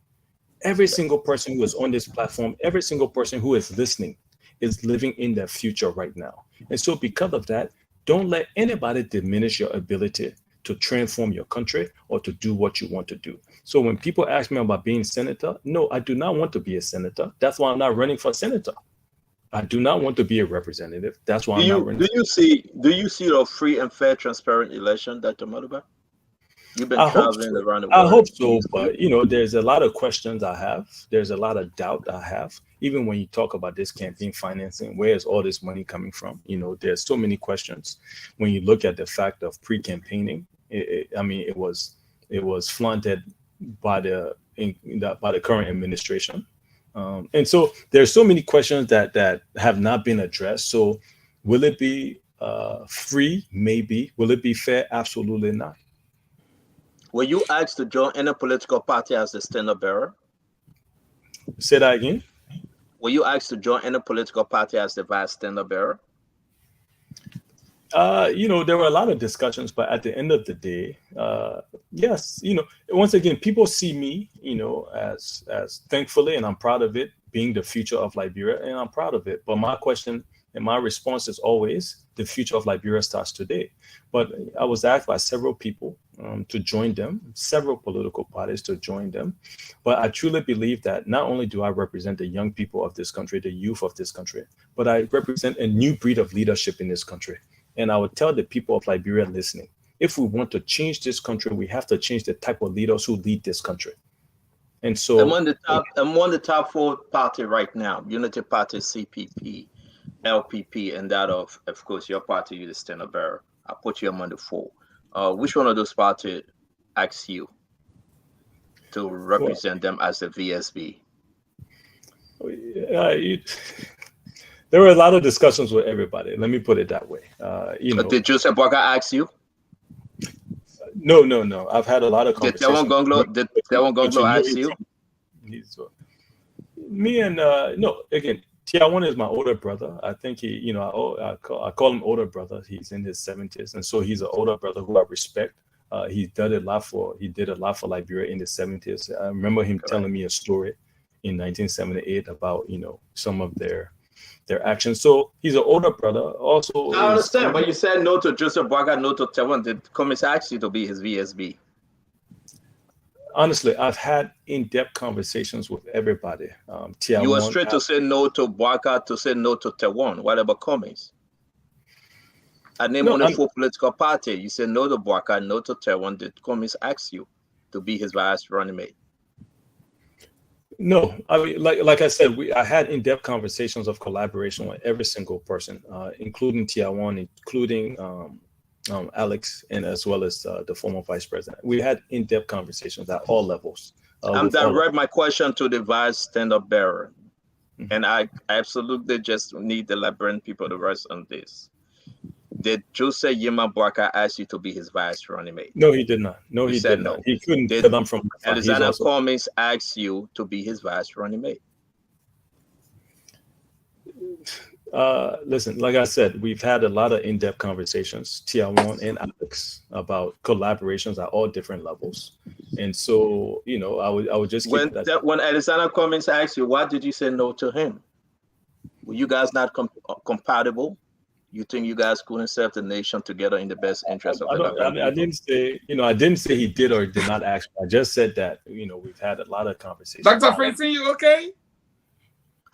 Every single person who is on this platform, every single person who is listening is living in their future right now. And so because of that, don't let anybody diminish your ability to transform your country or to do what you want to do. So when people ask me about being senator, no, I do not want to be a senator. That's why I'm not running for senator. I do not want to be a representative. That's why I'm not running. Do you see a free and fair, transparent election, Dr. Moniba? You've been traveling around the world. I hope so, but there's a lot of questions I have. There's a lot of doubt I have. Even when you talk about this campaign financing, where is all this money coming from? There's so many questions. When you look at the fact of pre-campaigning, it was flaunted by the current administration, and so there's so many questions that have not been addressed. So, will it be free? Maybe. Will it be fair? Absolutely not. Were you asked to join any political party as the standard bearer? Say that again. Were you asked to join any political party as the vice standard bearer? There were a lot of discussions, but at the end of the day, yes, once again, people see me, as thankfully, and I'm proud of it, being the future of Liberia, and I'm proud of it. But my question and my response is always, the future of Liberia starts today. But I was asked by several people to join them, several political parties to join them. But I truly believe that not only do I represent the young people of this country, the youth of this country, but I represent a new breed of leadership in this country. And I would tell the people of Liberia listening, if we want to change this country, we have to change the type of leaders who lead this country. And so I'm on the top 4 party right now: Unity Party, CPP, LPP, and that of course, your party, you're the standard bearer. I put you among the 4. Which one of those parties asks you to represent them as the VSB? There were a lot of discussions with everybody. Let me put it that way. Did Joseph Boakai ask you? No. I've had a lot of conversations. Did Tewon Gonglo ask you? Me and no. Again, Tiawan is my older brother. I think he, I call him older brother. He's in his 70s, and so he's an older brother who I respect. He did a lot for Liberia in the 70s. I remember him telling me a story in 1978 about some of their actions. So he's an older brother. Also, I understand, but you said no to Joseph Boakai, no to Tewon. Did Commis ask you to be his VSB? Honestly, I've had in-depth conversations with everybody. You were straight to say no to Boakai, to say no to Tewon. What about Commis? I name only 4 political parties. You said no to Bwaka, no to Terwan. The Cummings asked you to be his vice running mate. No, I mean, like I said, I had in-depth conversations of collaboration with every single person, including Tiawan, including Alex, and as well as the former vice president. We had in-depth conversations at all levels. I'm direct my question to the vice stand-up bearer, and I absolutely just need the Liberian people to rest on this. Did Jose Yima Bwaka ask you to be his vice running mate? No, he did not. No, he did not. He couldn't tell them from. Alexander Cummings asked you to be his vice running mate. Listen, like I said, we've had a lot of in-depth conversations, Tiawan and Alex, about collaborations at all different levels. And so, you know, I would just keep when Alexander Cummings asked you, why did you say no to him? Were you guys not compatible? You think you guys couldn't serve the nation together in the best interest of the Liberian I didn't say, you know, I didn't say he did or did not ask. I just said that, you know, we've had a lot of conversations. Dr. Francine, you okay?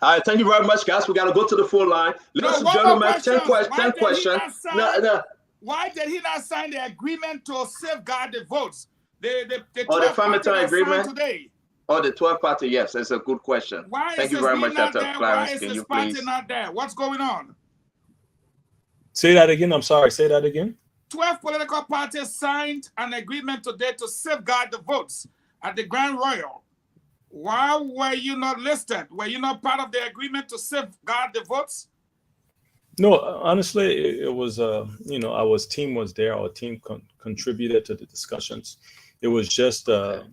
All right, thank you very much, guys. We got to go to the full line. Ladies and gentlemen, 10 questions. Why did he not sign the agreement to safeguard the votes? The affirmative agreement today. Oh, the 12th party, yes, that's a good question. Thank you very much, Dr. Clarence. Can you please? Not there? What's going on? Say that again. I'm sorry. Say that again. 12 political parties signed an agreement today to safeguard the votes at the Grand Royal. Why were you not listed? Were you not part of the agreement to safeguard the votes? No, honestly, it was, you know, our team was there. Our team contributed to the discussions. It was just, you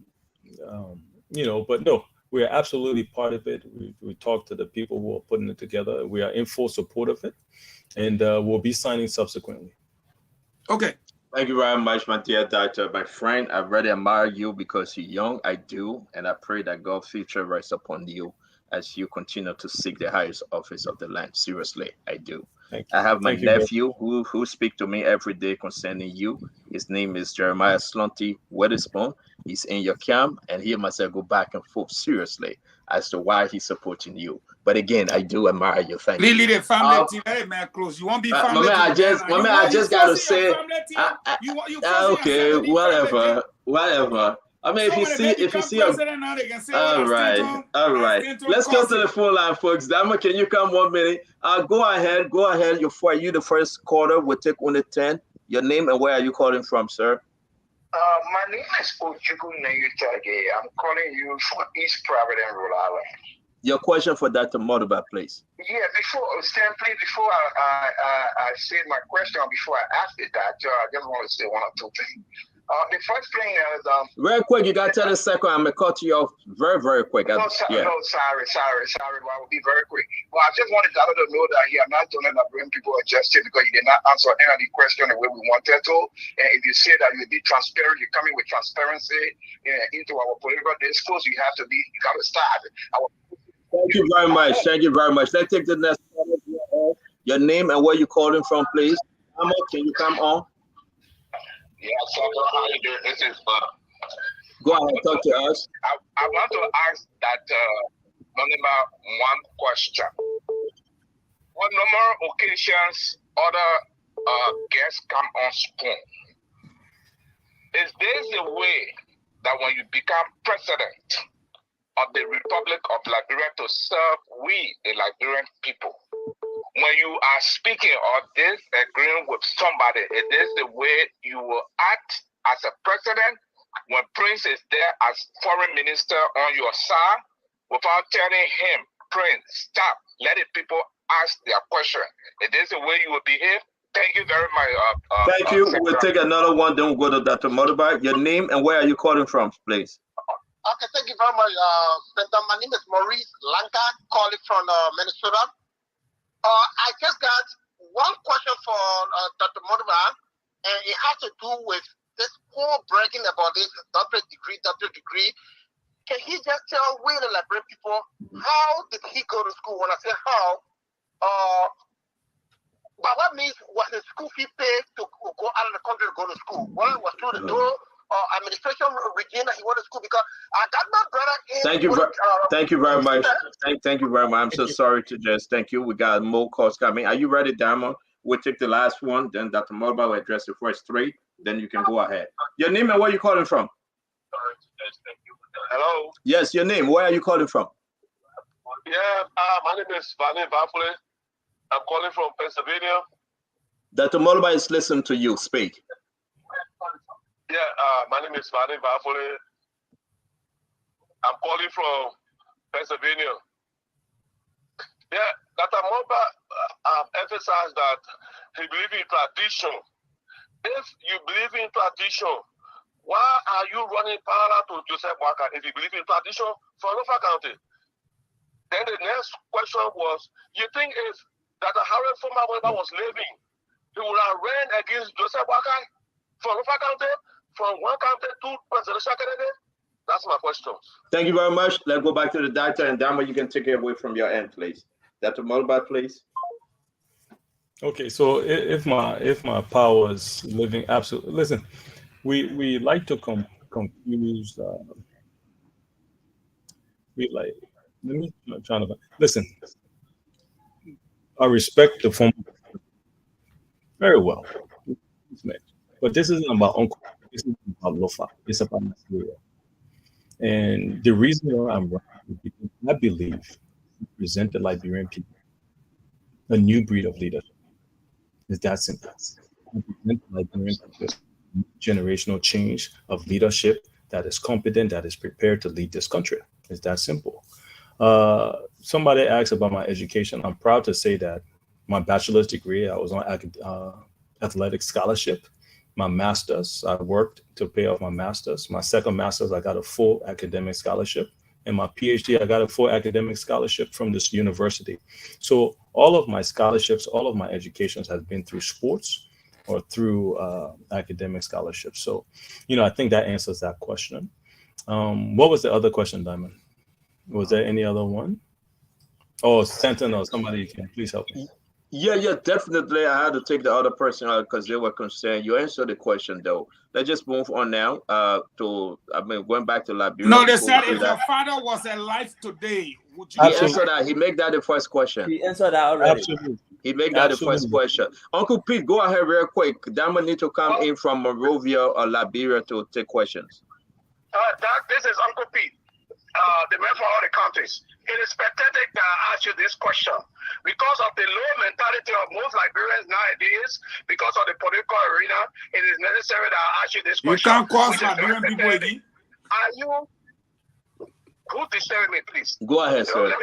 know, but no, we are absolutely part of it. We talked to the people who are putting it together. We are in full support of it. And we'll be signing subsequently. Okay. Thank you very much, my dear doctor. My friend, I really admire you because you're young. I do. And I pray that God's future rests upon you as you continue to seek the highest office of the land. Seriously, I do. I have my nephew who speaks to me every day concerning you. His name is Jeremiah Slunty Witherspoon. He's in your camp, and he and myself go back and forth seriously as to why he's supporting you. But again, I do admire you. Thank you. Lead the family team, hey man, close. You won't be family. I just gotta say, okay, whatever. I mean, if you see all right. Let's go to the full line, folks. Dama, can you come 1 minute? Go ahead. You the first caller. We'll take only 10. Your name and where are you calling from, sir? My name is Ojuku Nayutage. I'm calling you from East Providence, Rhode Island. Your question for Dr. Moniba, please. Yeah, before I say my question, before I ask the doctor, I just want to say one or two things. The first thing is very quick. You got 10 seconds. I'm gonna cut you off very, very quick. Sorry. Well, I will be very quick. Well, I just wanted Dr. to know that he has not done it to bring people justice because he did not answer any of the questions the way we wanted to. And if you say that you'll be transparent, you're coming with transparency into our political discourse, you got to start. Thank you very much. Let's take the next one. Your name and where you calling from, please. Amo, can you come on? Yeah, so how you doing? This is go ahead, talk to us. I want to ask that Moniba one question. What number of occasions other guests come on Spoon? Is this the way that when you become president of the Republic of Liberia to serve we, the Liberian people, when you are speaking or disagreeing with somebody, it is the way you will act as a president when Prince is there as foreign minister on your side without telling him, Prince, stop, let the people ask their question. It is the way you will behave. Thank you very much. Thank you. We'll take another one, then we'll go to Dr. Moniba. Your name and where are you calling from, please? Okay, thank you very much. My name is Maurice Lanka, calling from Minnesota. I just got one question for Dr. Moniba, and it has to do with this whole bragging about this doctorate degree. Can he just tell we the Liberian people how did he go to school? When I say how, by what means was his school fee paid to go out of the country to go to school? Well, it was through the door administration regime that he went to school because I got my brother in. Thank you very much. Thank you very much. I'm so sorry to just thank you. We got more calls coming. Are you ready, Diamond? we'll take the last one. Then Dr. Moniba will address the first three. Then you can go ahead. Your name and where you calling from? Hello. Yes, your name. Where are you calling from? Yeah, my name is Vani Vafule. I'm calling from Pennsylvania. Dr. Moniba is listening to you. Speak. Yeah, my name is Vani Vafule. I'm calling from Pennsylvania. Yeah, Dr. Moniba emphasized that he believes in tradition. If you believe in tradition, why are you running parallel to Joseph Walker if you believe in tradition for Lofa County? Then the next question was, you think if Dr. Harold Moniba was living, he would have ran against Joseph Walker for Lofa County, from one county to presidential candidate? That's my question. Thank you very much. Let's go back to the doctor, and Dama, you can take it away from your end, please. Dr. Moniba, please. Okay, so if my power is living, absolutely. Listen, we like to confuse. We like. Let me try to listen. I respect the former very well, but this isn't about Uncle. This isn't about Lofa. It's about Nigeria. And the reason why I'm running is because I believe we present the Liberian people a new breed of leadership. It's that simple. We present the Liberian people generational change of leadership that is competent, that is prepared to lead this country. It's that simple. Somebody asked about my education. I'm proud to say that my bachelor's degree, I was on athletic scholarship. My master's, I worked to pay off my master's. My second master's, I got a full academic scholarship. And my PhD, I got a full academic scholarship from this university. So all of my scholarships, all of my educations has been through sports or through academic scholarships. So, I think that answers that question. What was the other question, Diamond? Was there any other one? Oh, Sentinel, somebody can please help me. Yeah, definitely. I had to take the other person out because they were concerned. You answered the question, though. Let's just move on now going back to Liberia. No, they said if your father was alive today, would you? He answered that. He made that the first question. He answered that already. Absolutely. He made that the first question. Uncle Pete, go ahead real quick. Diamond need to come in from Monrovia or Liberia to take questions. Doc, this is Uncle Pete, the man for all the counties. It is pathetic that I ask you this question. Because of the low mentality of most Liberians nowadays, because of the political arena, it is necessary that I ask you this question. You can't cause Liberian people again. Are you... Who's disturbing me, please? Go ahead, sir.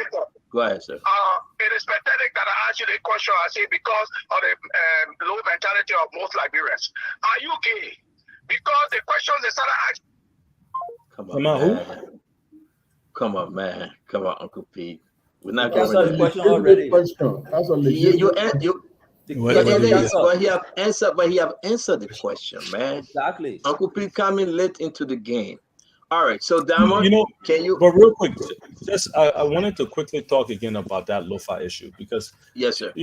Go ahead, sir. It is pathetic that I ask you the question. I say because of the low mentality of most Liberians. Are you gay? Because the questions they started asking. Come on, man. Come on, Uncle Pete. We're not going to the question already. That's a legitimate But he have answered the question, man. Exactly. Uncle Pete coming late into the game. All right, so Damo, can you? But real quick, I wanted to quickly talk again about that Lofa issue because yes, sir.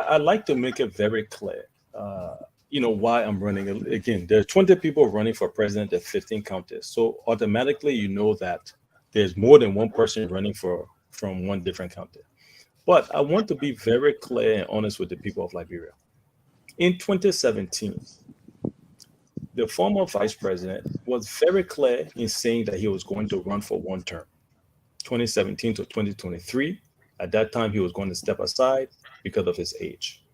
I'd like to make it very clear. Why I'm running. Again, there are 20 people running for president at 15 counties, so automatically you know that there's more than one person running from one different county. But I want to be very clear and honest with the people of Liberia. In 2017, the former vice president was very clear in saying that he was going to run for one term, 2017 to 2023. At that time, he was going to step aside because of his age.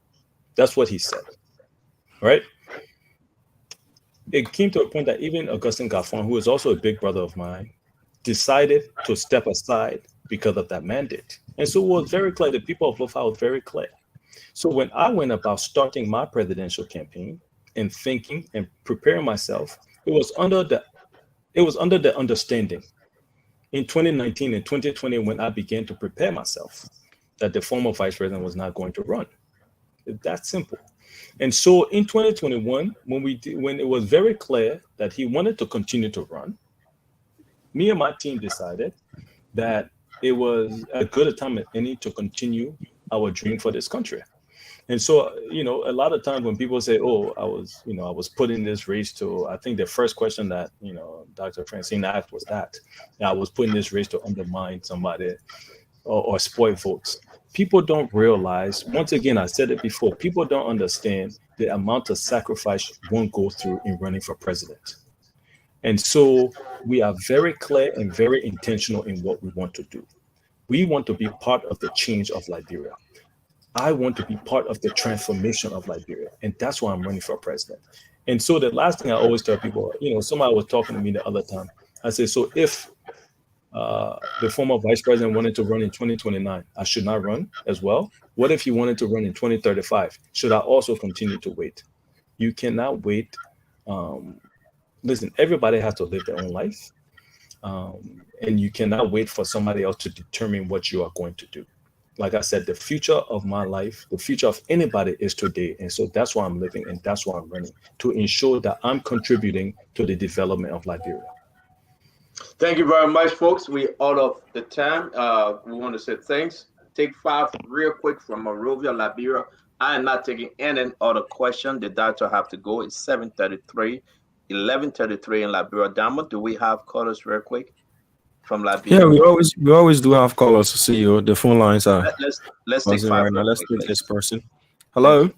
That's what he said, right? It came to a point that even Augustin Gaffon, who is also a big brother of mine, decided to step aside because of that mandate. And so it was very clear. The people of Lofa were very clear. So when I went about starting my presidential campaign and thinking and preparing myself, it was under the understanding in 2019 and 2020 when I began to prepare myself that the former vice president was not going to run. It's that simple. And so in 2021, when it was very clear that he wanted to continue to run, me and my team decided that it was as good a time as any to continue our dream for this country. And so, a lot of times when people say, "Oh, I was put in this race to," I think the first question that Dr. Francine asked was that I was put in this race to undermine somebody or spoil votes. people don't realize, once again, I said it before, people don't understand the amount of sacrifice one goes through in running for president. And so we are very clear and very intentional in what we want to do. We want to be part of the change of Liberia. I want to be part of the transformation of Liberia. And that's why I'm running for president. And so the last thing I always tell people, somebody was talking to me the other time. I said, so if the former vice president wanted to run in 2029, I should not run as well? What if he wanted to run in 2035? Should I also continue to wait? You cannot wait. Listen, everybody has to live their own life. And you cannot wait for somebody else to determine what you are going to do. Like I said, the future of my life, the future of anybody is today. And so that's why I'm living and that's why I'm running, to ensure that I'm contributing to the development of Liberia. Thank you very much, folks. We're out of the time. We want to say thanks. Take 5 real quick from Monrovia, Liberia. I am not taking any other question. The doctor have to go. It's 7:33, 11:33 in Liberia. Diamond, do we have callers real quick from Liberia? Yeah, we always do have callers. To see you. The phone lines are. Let's take 5 right now. Let's take this person. Hello.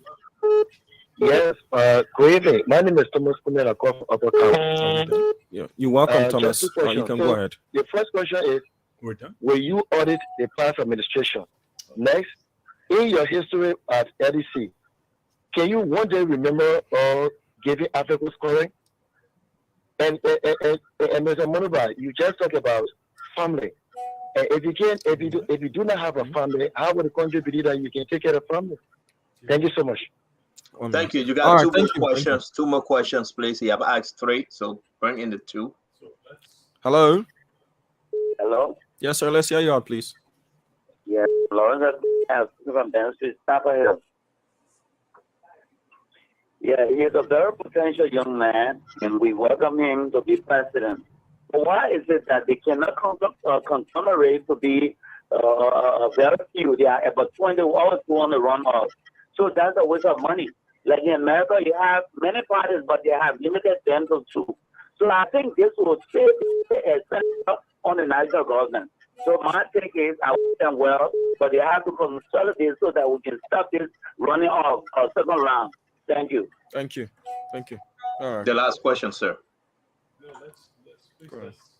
Yes, good evening. My name is Thomas Kumela. Yeah, you're welcome, Thomas. You can go ahead. The first question is, we're done. Will you audit the past administration? Next, in your history at LDC, can you one day remember giving African scoring? And Mr. Moniba, you just talked about family. If you do not have a family, how would the country believe that you can take care of family? Thank you so much. Thank you. You got two more questions. 2 more questions, please. You have asked 3, so bring in the 2. Hello. Hello. Yes, sir. Let's hear you out, please. Yes, Lawrence from Ben Street, Papa Hill. Yeah, he's a very potential young man, and we welcome him to be president. But why is it that they cannot conglomerate to be very few? They are about 20 who always want to run off. So that's a waste of money. Like in America, you have many parties, but they have limited terms of 2. So I think this will save on the national government. So my take is, I wish them well, but they have to consolidate so that we can stop this running off second round. Thank you. Thank you. Thank you. All right. The last question, sir.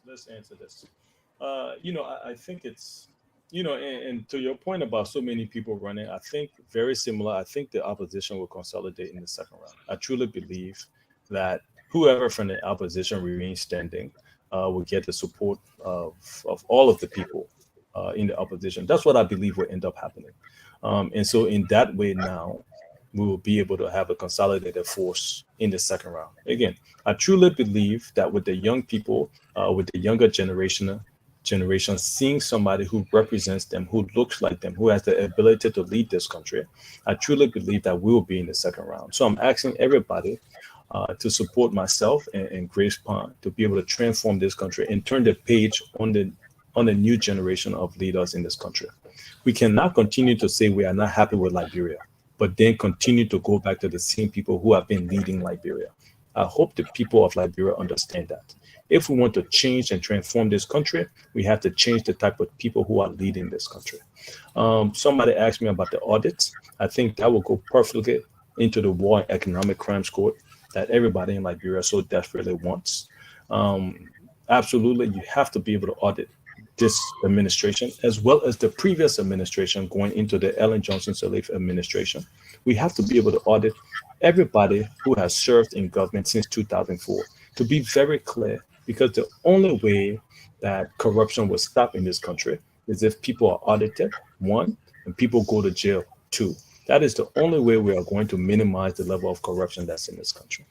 Let's answer this. I think it's, and to your point about so many people running, I think very similar. I think the opposition will consolidate in the second round. I truly believe that whoever from the opposition remains standing will get the support of all of the people in the opposition. That's what I believe will end up happening. And so in that way now, we will be able to have a consolidated force in the second round. Again, I truly believe that with the young people, with the younger generation, seeing somebody who represents them, who looks like them, who has the ability to lead this country, I truly believe that we will be in the second round. So I'm asking everybody to support myself and Grace Pond to be able to transform this country and turn the page on the new generation of leaders in this country. We cannot continue to say we are not happy with Liberia, but then continue to go back to the same people who have been leading Liberia. I hope the people of Liberia understand that. If we want to change and transform this country, we have to change the type of people who are leading this country. Somebody asked me about the audits. I think that will go perfectly into the War and Economic Crimes Court that everybody in Liberia so desperately wants. Absolutely, you have to be able to audit this administration as well as the previous administration going into the Ellen Johnson Sirleaf administration. We have to be able to audit everybody who has served in government since 2004, to be very clear, because the only way that corruption will stop in this country is if people are audited, 1, and people go to jail, 2. That is the only way we are going to minimize the level of corruption that's in this country.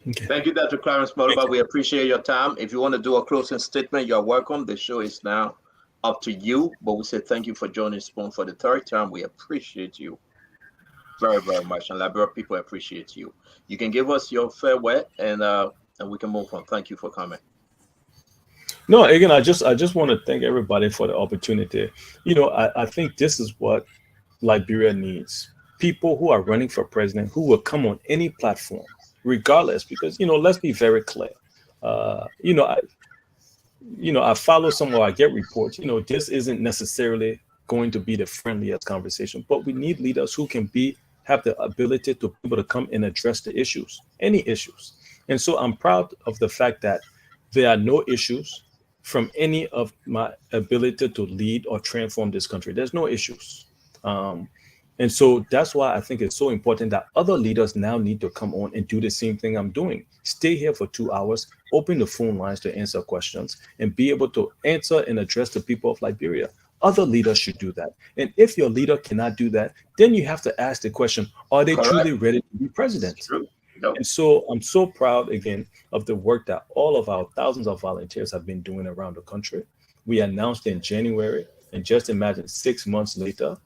Okay. Thank you, Dr. Clarence Moniba. We appreciate your time. If you want to do a closing statement, you're welcome. The show is now up to you, but we say thank you for joining Spoon for the 3rd time. We appreciate you very, very much, and Liberia people appreciate you. You can give us your farewell, and we can move on. Thank you for coming. No, again, I just want to thank everybody for the opportunity. I think this is what Liberia needs. People who are running for president who will come on any platform, regardless, because, let's be very clear. I follow some or I get reports, this isn't necessarily going to be the friendliest conversation, but we need leaders who can have the ability to be able to come and address the issues, any issues. And so I'm proud of the fact that there are no issues from any of my ability to lead or transform this country. There's no issues. Um, and so that's why I think it's so important that other leaders now need to come on and do the same thing I'm doing. Stay here for 2 hours, open the phone lines to answer questions, and be able to answer and address the people of Liberia. Other leaders should do that. And if your leader cannot do that, then you have to ask the question, are they truly ready to be president? And so I'm so proud again of the work that all of our thousands of volunteers have been doing around the country. We announced in January, and just imagine 6 months later,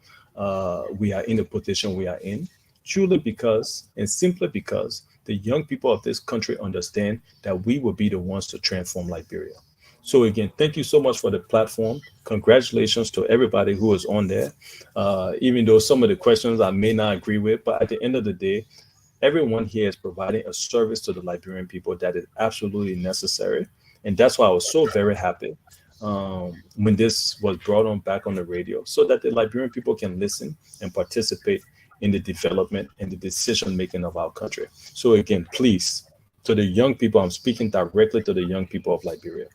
we are in the position we are in, truly because and simply because the young people of this country understand that we will be the ones to transform Liberia. So again, thank you so much for the platform. Congratulations to everybody who is on there. Even though some of the questions I may not agree with, but at the end of the day, everyone here is providing a service to the Liberian people that is absolutely necessary. And that's why I was so very happy when this was brought on back on the radio, so that the Liberian people can listen and participate in the development and the decision making of our country. So again, please, to the young people, I'm speaking directly to the young people of Liberia.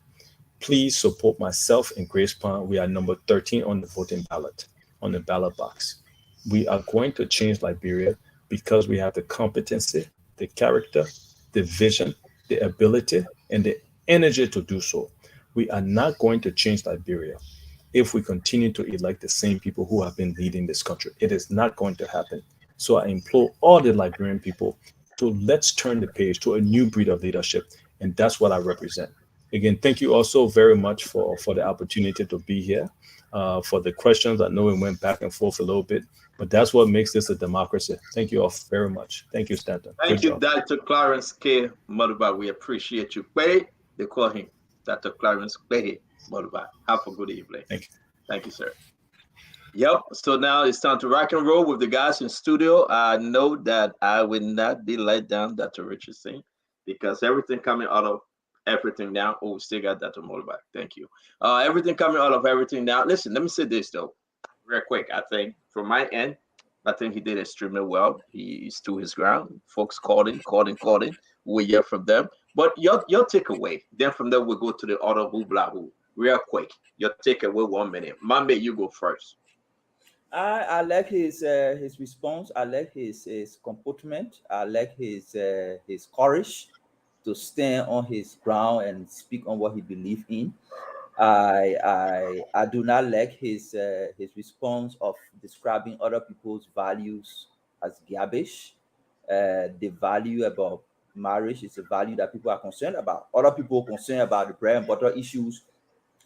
Please support myself and Grace Pond. We are number 13 on the voting ballot, on the ballot box. We are going to change Liberia because we have the competency, the character, the vision, the ability, and the energy to do so. We are not going to change Liberia if we continue to elect the same people who have been leading this country. It is not going to happen. So I implore all the Liberian people to let's turn the page to a new breed of leadership. And that's what I represent. Again, thank you also very much for the opportunity to be here, for the questions. I know it went back and forth a little bit, but that's what makes this a democracy. Thank you all very much. Thank you, Stanton. Thank you, Dr. Clarence K. Moniba. We appreciate you. They call him Dr. Clarence K. Moniba. Have a good evening. Thank you. Thank you, sir. Yep. So now it's time to rock and roll with the guys in studio. I know that I will not be let down, Dr. Richardson, because everything coming out of everything now. Oh, we still got Dr. Moniba. Thank you. Everything coming out of everything now. Listen, let me say this though, real quick. I think from my end, I think he did extremely well. He stood his ground. Folks called in. We hear from them. But your takeaway. Then from there we'll go to the other who blah who. Real quick. Your takeaway 1 minute. Mambe, you go first. I like his response. I like his comportment. I like his courage to stand on his ground and speak on what he believes in. I do not like his response of describing other people's values as garbage. The value about marriage is a value that people are concerned about. Other people are concerned about the bread and butter issues.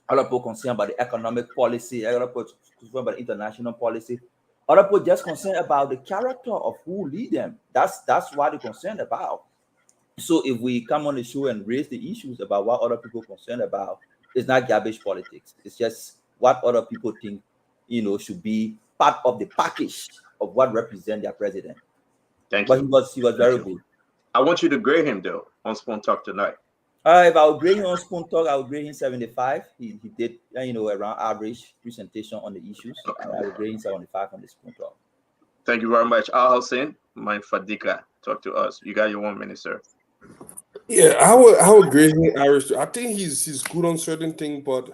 Other people are concerned about the economic policy. Other people are concerned about international policy. Other people are just concerned about the character of who lead them. That's what they're concerned about. So if we come on the show and raise the issues about what other people are concerned about, it's not garbage politics. It's just what other people think, should be part of the package of what represents their president. Thank you. But he was very good. I want you to grade him though on Spoon Talk tonight. If I would grade him on Spoon Talk, I would grade him 75. He did around average presentation on the issues. I would grade him 75 on the Spoon Talk. Thank you very much. Al Hussein, my Fadika, talk to us. You got your 1 minute, sir. Yeah, I would grade him Irish. I think he's good on certain things, but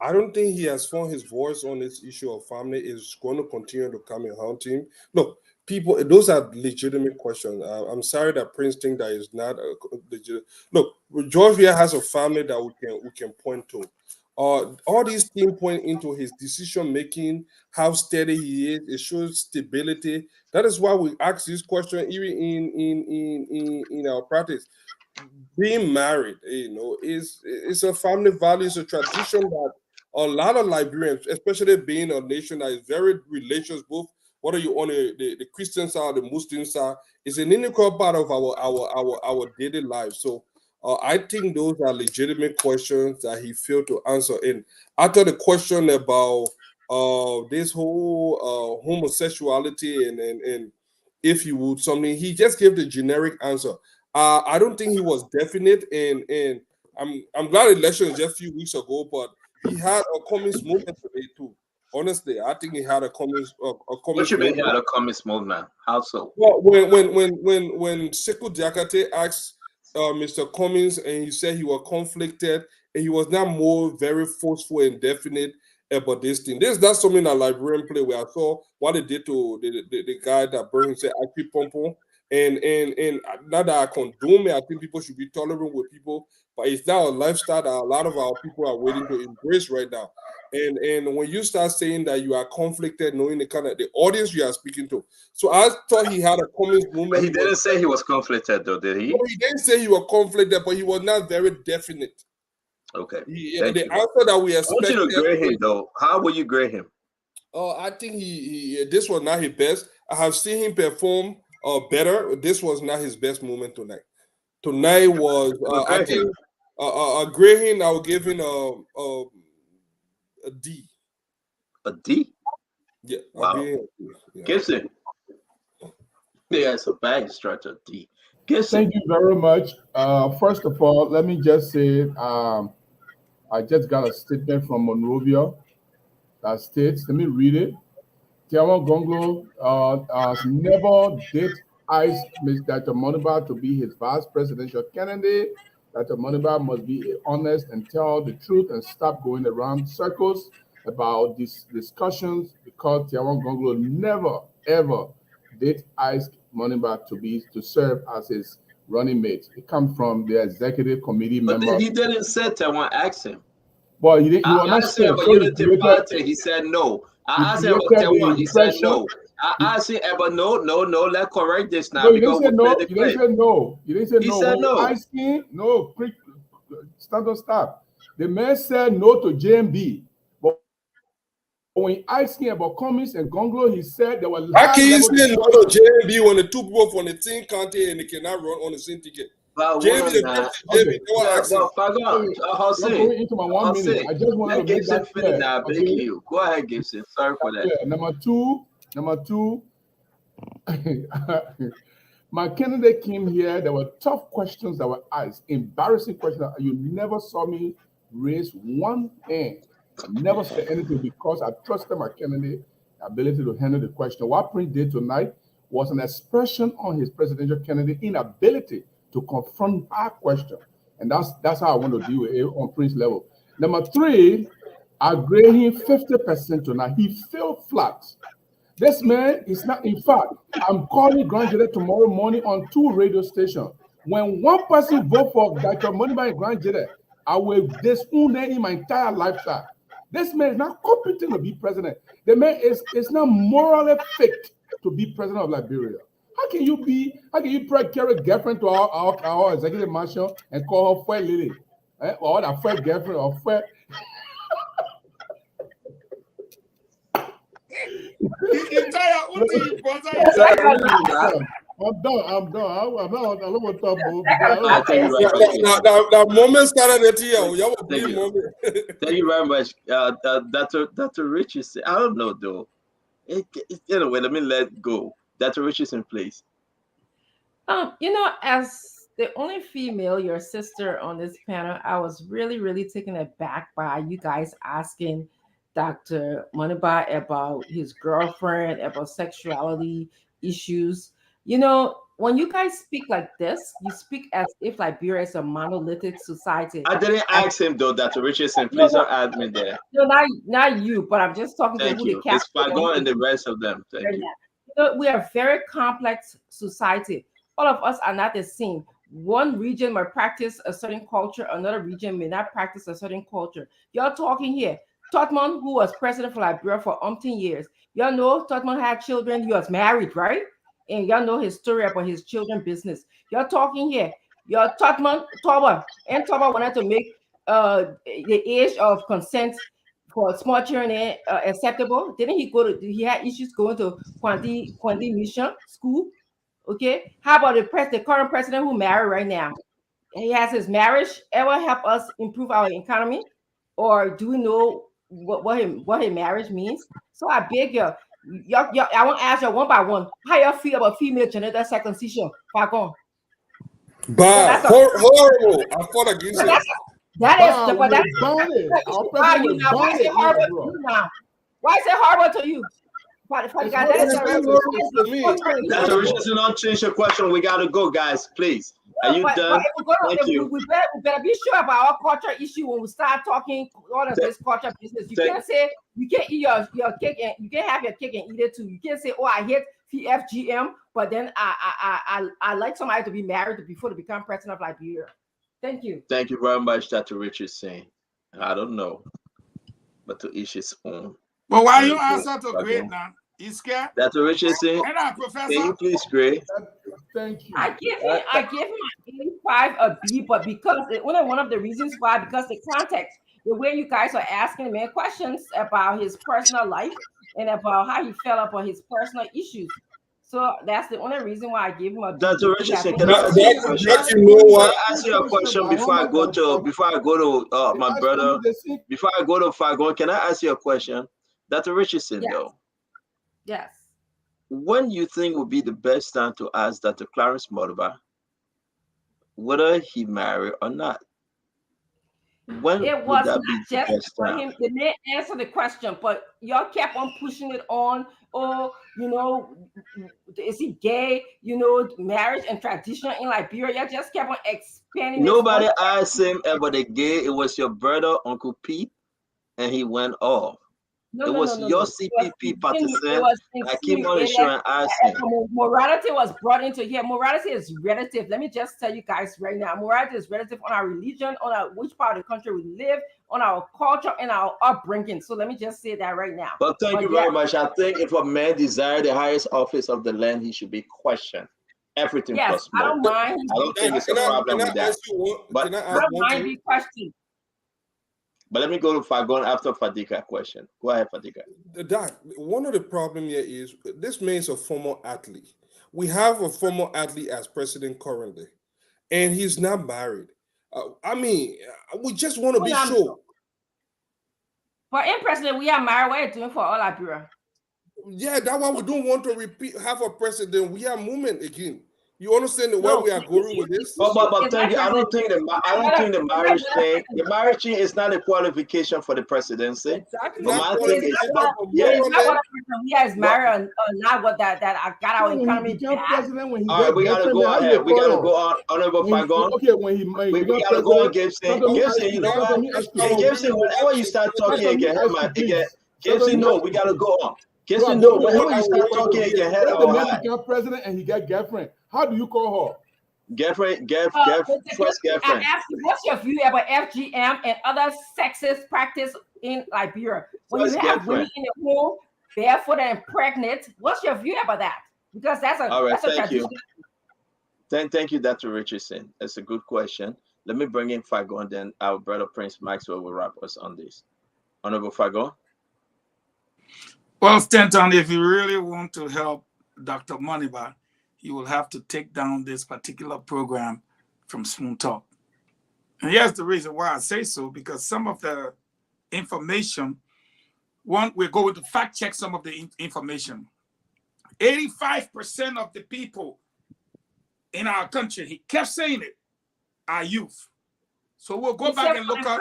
I don't think he has found his voice on this issue of family. Is going to continue to come and haunt him. Look, people, those are legitimate questions. I'm sorry that Prince thinks that is not a legit. Look, Georgia has a family that we can point to. All these things point into his decision making, how steady he is. It shows stability. That is why we ask this question even in our practice. Being married, is a family value, it's a tradition that a lot of Liberians, especially being a nation that is very religious, both whether you on the Christian side or the Muslim side, is an integral part of our daily life. So I think those are legitimate questions that he failed to answer. And after the question about this whole homosexuality and if you would something, he just gave the generic answer. I don't think he was definite, and I'm glad the election is just a few weeks ago, but he had a communist movement today too. Honestly, I think he had a communist What you mean he had a communist movement? How so? Well, when Sekou Diakate asked Mr. Cummings, and he said he was conflicted, and he was now more very forceful and definite about this thing. That's something that Liberian play where I saw what they did to the guy that burned himself, IP Pompo. And not that I condone it, I think people should be tolerant with people, but it's now a lifestyle that a lot of our people are waiting to embrace right now. And when you start saying that you are conflicted, knowing the kind of the audience you are speaking to, so I thought he had a communist movement. But he didn't say he was conflicted, though, did he? No, he didn't say he was conflicted, but he was not very definite. Okay. The answer that we expected. I want you to grade him, though. How will you grade him? I think he this was not his best. I have seen him perform better. This was not his best moment tonight. Tonight was I think grade him. I will give him a D. A D? Yeah. Wow. Gibson. Yeah, it's a bad stretch of D. Gibson. Thank you very much. First of all, let me just say I just got a statement from Monrovia that states, let me read it. Tiawan Gonglo never did ice Dr. Moniba to be his vice presidential candidate. Dr. Moniba must be honest and tell the truth and stop going around circles about these discussions, because Tiawan Gonglo never, ever did ice Moniba to serve as his running mate. It comes from the executive committee member. But he didn't say Tiawan asked him. Well, he didn't. I asked him about Unity Party. He said no. I asked him about Tiawan. He said no. I asked him about no. Let's correct this now. No, you didn't say no. You didn't say no. You didn't say no. He said no. Asking, no. Stop. The man said no to JMB. But when asking about Cummings and Gonglo, he said there were. How can you say no to JMB when the two people from the same county and they cannot run on the same ticket? JMB, into my 1 minute. I just want to make that clear. Now, you. Go ahead, Gibson. Sorry for that. Yeah. Number two. My candidate came here. There were tough questions that were asked, embarrassing questions. You never saw me raise one hand. I never said anything because I trusted my candidate ability to handle the question. What Prince did tonight was an expression on his presidential candidate inability to confront our question. And that's how I want to deal with it on Prince level. Number three, I grade him 50% tonight. He fell flat. This man is not, in fact, I'm calling Grand Jede tomorrow morning on 2 radio stations. When one person vote for Dr. Moniba and Grand Jede, I will disown him in my entire lifetime. This man is not competent to be president. The man is not morally fit to be president of Liberia. How can you carry a girlfriend to our executive mansion and call her Fred Lily? Or that Fred girlfriend or Fred? I'm done. I don't want to talk about the moment started at you. Thank you very much. Dr. Richardson. I don't know though. Anyway, let me let go. Dr. Richardson, please. As the only female, your sister on this panel, I was really, really taken aback by you guys asking Dr. Moniba about his girlfriend, about sexuality issues. When you guys speak like this, you speak as if Liberia is a monolithic society. I didn't ask him though, Dr. Richardson. Please don't add me there. No, not you, but I'm just talking to who the It's Fagon and the rest of them. Thank you. We are a very complex society. All of us are not the same. One region might practice a certain culture, another region may not practice a certain culture. Y'all talking here. Totman, who was president for Liberia for umpteen years. Y'all know Totman had children. He was married, right? And y'all know his story about his children's business. Y'all talking here. Y'all Totman, Toba wanted to make the age of consent for small children acceptable. Didn't he he had issues going to Kwandi Mission School? Okay. How about the current president who married right now? He has his marriage ever help us improve our economy? Or do we know what his marriage means? So I beg you, I want to ask you one by one, how you feel about female genital circumcision? Bad, horrible. I fought against it. That is, but that is why is it horrible to you now? Why is it horrible to you? Dr. Richardson, not change the question. We gotta go, guys. Please. Are you done? Thank you. We better be sure about our culture issue when we start talking all of this culture business. You can't say you can't eat your cake and you can't have your cake and eat it too. You can't say, oh, I hate FGM, but then I like somebody to be married before to become president of Liberia. Thank you. Thank you very much, Dr. Richardson. I don't know, but to each his own. But why you answer to great now? You scared? Dr. Richardson, can you please grade? Thank you. I gave him an 85 a B, but because one of the reasons why, because the context, the way you guys are asking me questions about his personal life and about how he felt about his personal issues. So that's the only reason why I gave him a B. Dr. Richardson, can I ask you a question before I go to my brother? Before I go to Fagon, can I ask you a question? Dr. Richardson, though. Yes. When you think would be the best time to ask Dr. Clarence Moniba whether he married or not? When it was not just for him. They didn't answer the question, but y'all kept on pushing it on. Oh, is he gay? Marriage and tradition in Liberia. Y'all just kept on expanding. Nobody asked him about the gay. It was your brother, Uncle Pete, and he went off. It was your CPP partisan. I keep on showing asking. Morality was brought into here. Morality is relative. Let me just tell you guys right now. Morality is relative on our religion, on which part of the country we live, on our culture, and our upbringing. So let me just say that right now. But thank you very much. I think if a man desires the highest office of the land, he should be questioned. Everything plus more. I don't mind. I don't think it's a problem with that. But I don't mind being questioned. But let me go to Fagon after Fadika question. Go ahead, Fadika. Doc, one of the problems here is this man is a former athlete. We have a former athlete as president currently, and he's not married. We just want to be sure. But in president, we are married. What are you doing for all Liberia? Yeah, that's why we don't want to have a president. We are movement again. You understand where we are going with this? But thank you. I don't think the marriage thing. The marriage thing is not a qualification for the presidency. Exactly. But my thing is, we as married or not what that I got our economy. All right, we gotta go ahead. We gotta go on. Honorable Fagon. Okay, when we gotta go on, Gibson. Gibson, you know what? Hey, Gibson, whenever you start talking again, Gibson, no, we gotta go on. Gibson, no, whenever you start talking again, head the man become president and he got girlfriend. How do you call her? Girlfriend. First girlfriend. I asked you, what's your view about FGM and other sexist practice in Liberia? When you have women in the home, barefoot and pregnant, what's your view about that? Because that's a tradition. Thank you, Dr. Richardson. That's a good question. Let me bring in Fagon, then our brother Prince Maxwell will wrap us on this. Honorable Fagon. Well, Stanton, if you really want to help Dr. Moniba, you will have to take down this particular program from Spoon Talk. And here's the reason why I say so, because some of the information, we're going to fact check some of the information. 85% of the people in our country, he kept saying it, are youth. So we'll go back and look up.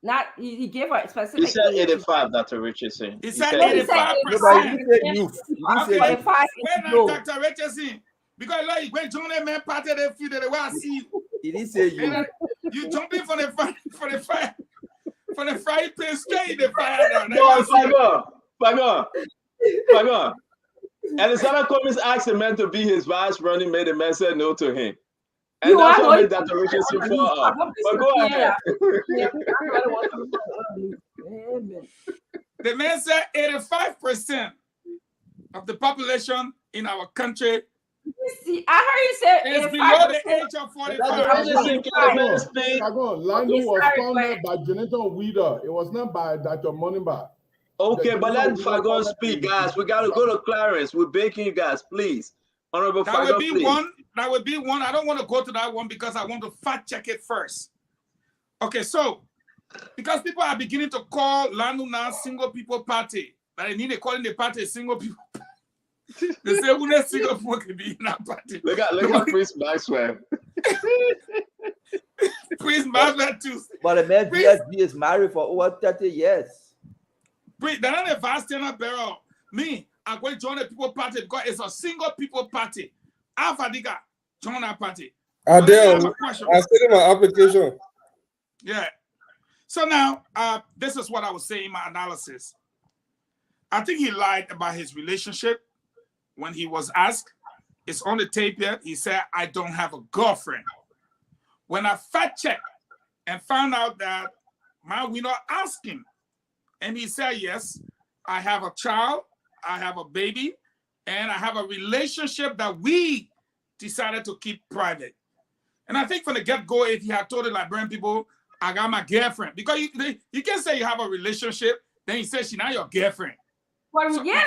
Not he gave a specific. He said 85, Dr. Richardson. He said 85%. Youth. Okay, when Dr. Richardson, because like when John and man parted they feel that they want to see you. He didn't say you. You jump in for the fire, for the frying pan straight in the fire now. No, Fagon. And the Senate Cummings asked the man to be his vice running mate. The man said no to him. And that's what made Dr. Richardson fall off. But go ahead. The man said 85% of the population in our country I heard you say is below the age of 45. Lando was founded by Jonathan Weeder. It was not by Dr. Moniba. Okay, but let Fagon speak, guys. We got to go to Clarence. We're begging you guys, please. Honorable Fagon, would be please. That would be one. I don't want to go to that one because I want to fact check it first. Okay, so because people are beginning to call Lando now single people party, but they need to call in the party single people. They say who next single people can be in that party. Look at Prince Maxwell. Prince married too. But the man VSB is married for over 30 years. Prince, they're not a vast barrel. Me, I'm going to join the people party because it's a single people party. Alpha Diga, join that party. Adele, I sent in my application. Yeah. So now, this is what I was saying in my analysis. I think he lied about his relationship when he was asked. It's on the tape yet. He said, I don't have a girlfriend. When I fact checked and found out that we not asked him, and he said, yes, I have a child, I have a baby, and I have a relationship that we decided to keep private. And I think from the get-go, if he had told the Liberian people, I got my girlfriend, because you can say you have a relationship, then he says she's not your girlfriend. Well, so, yeah,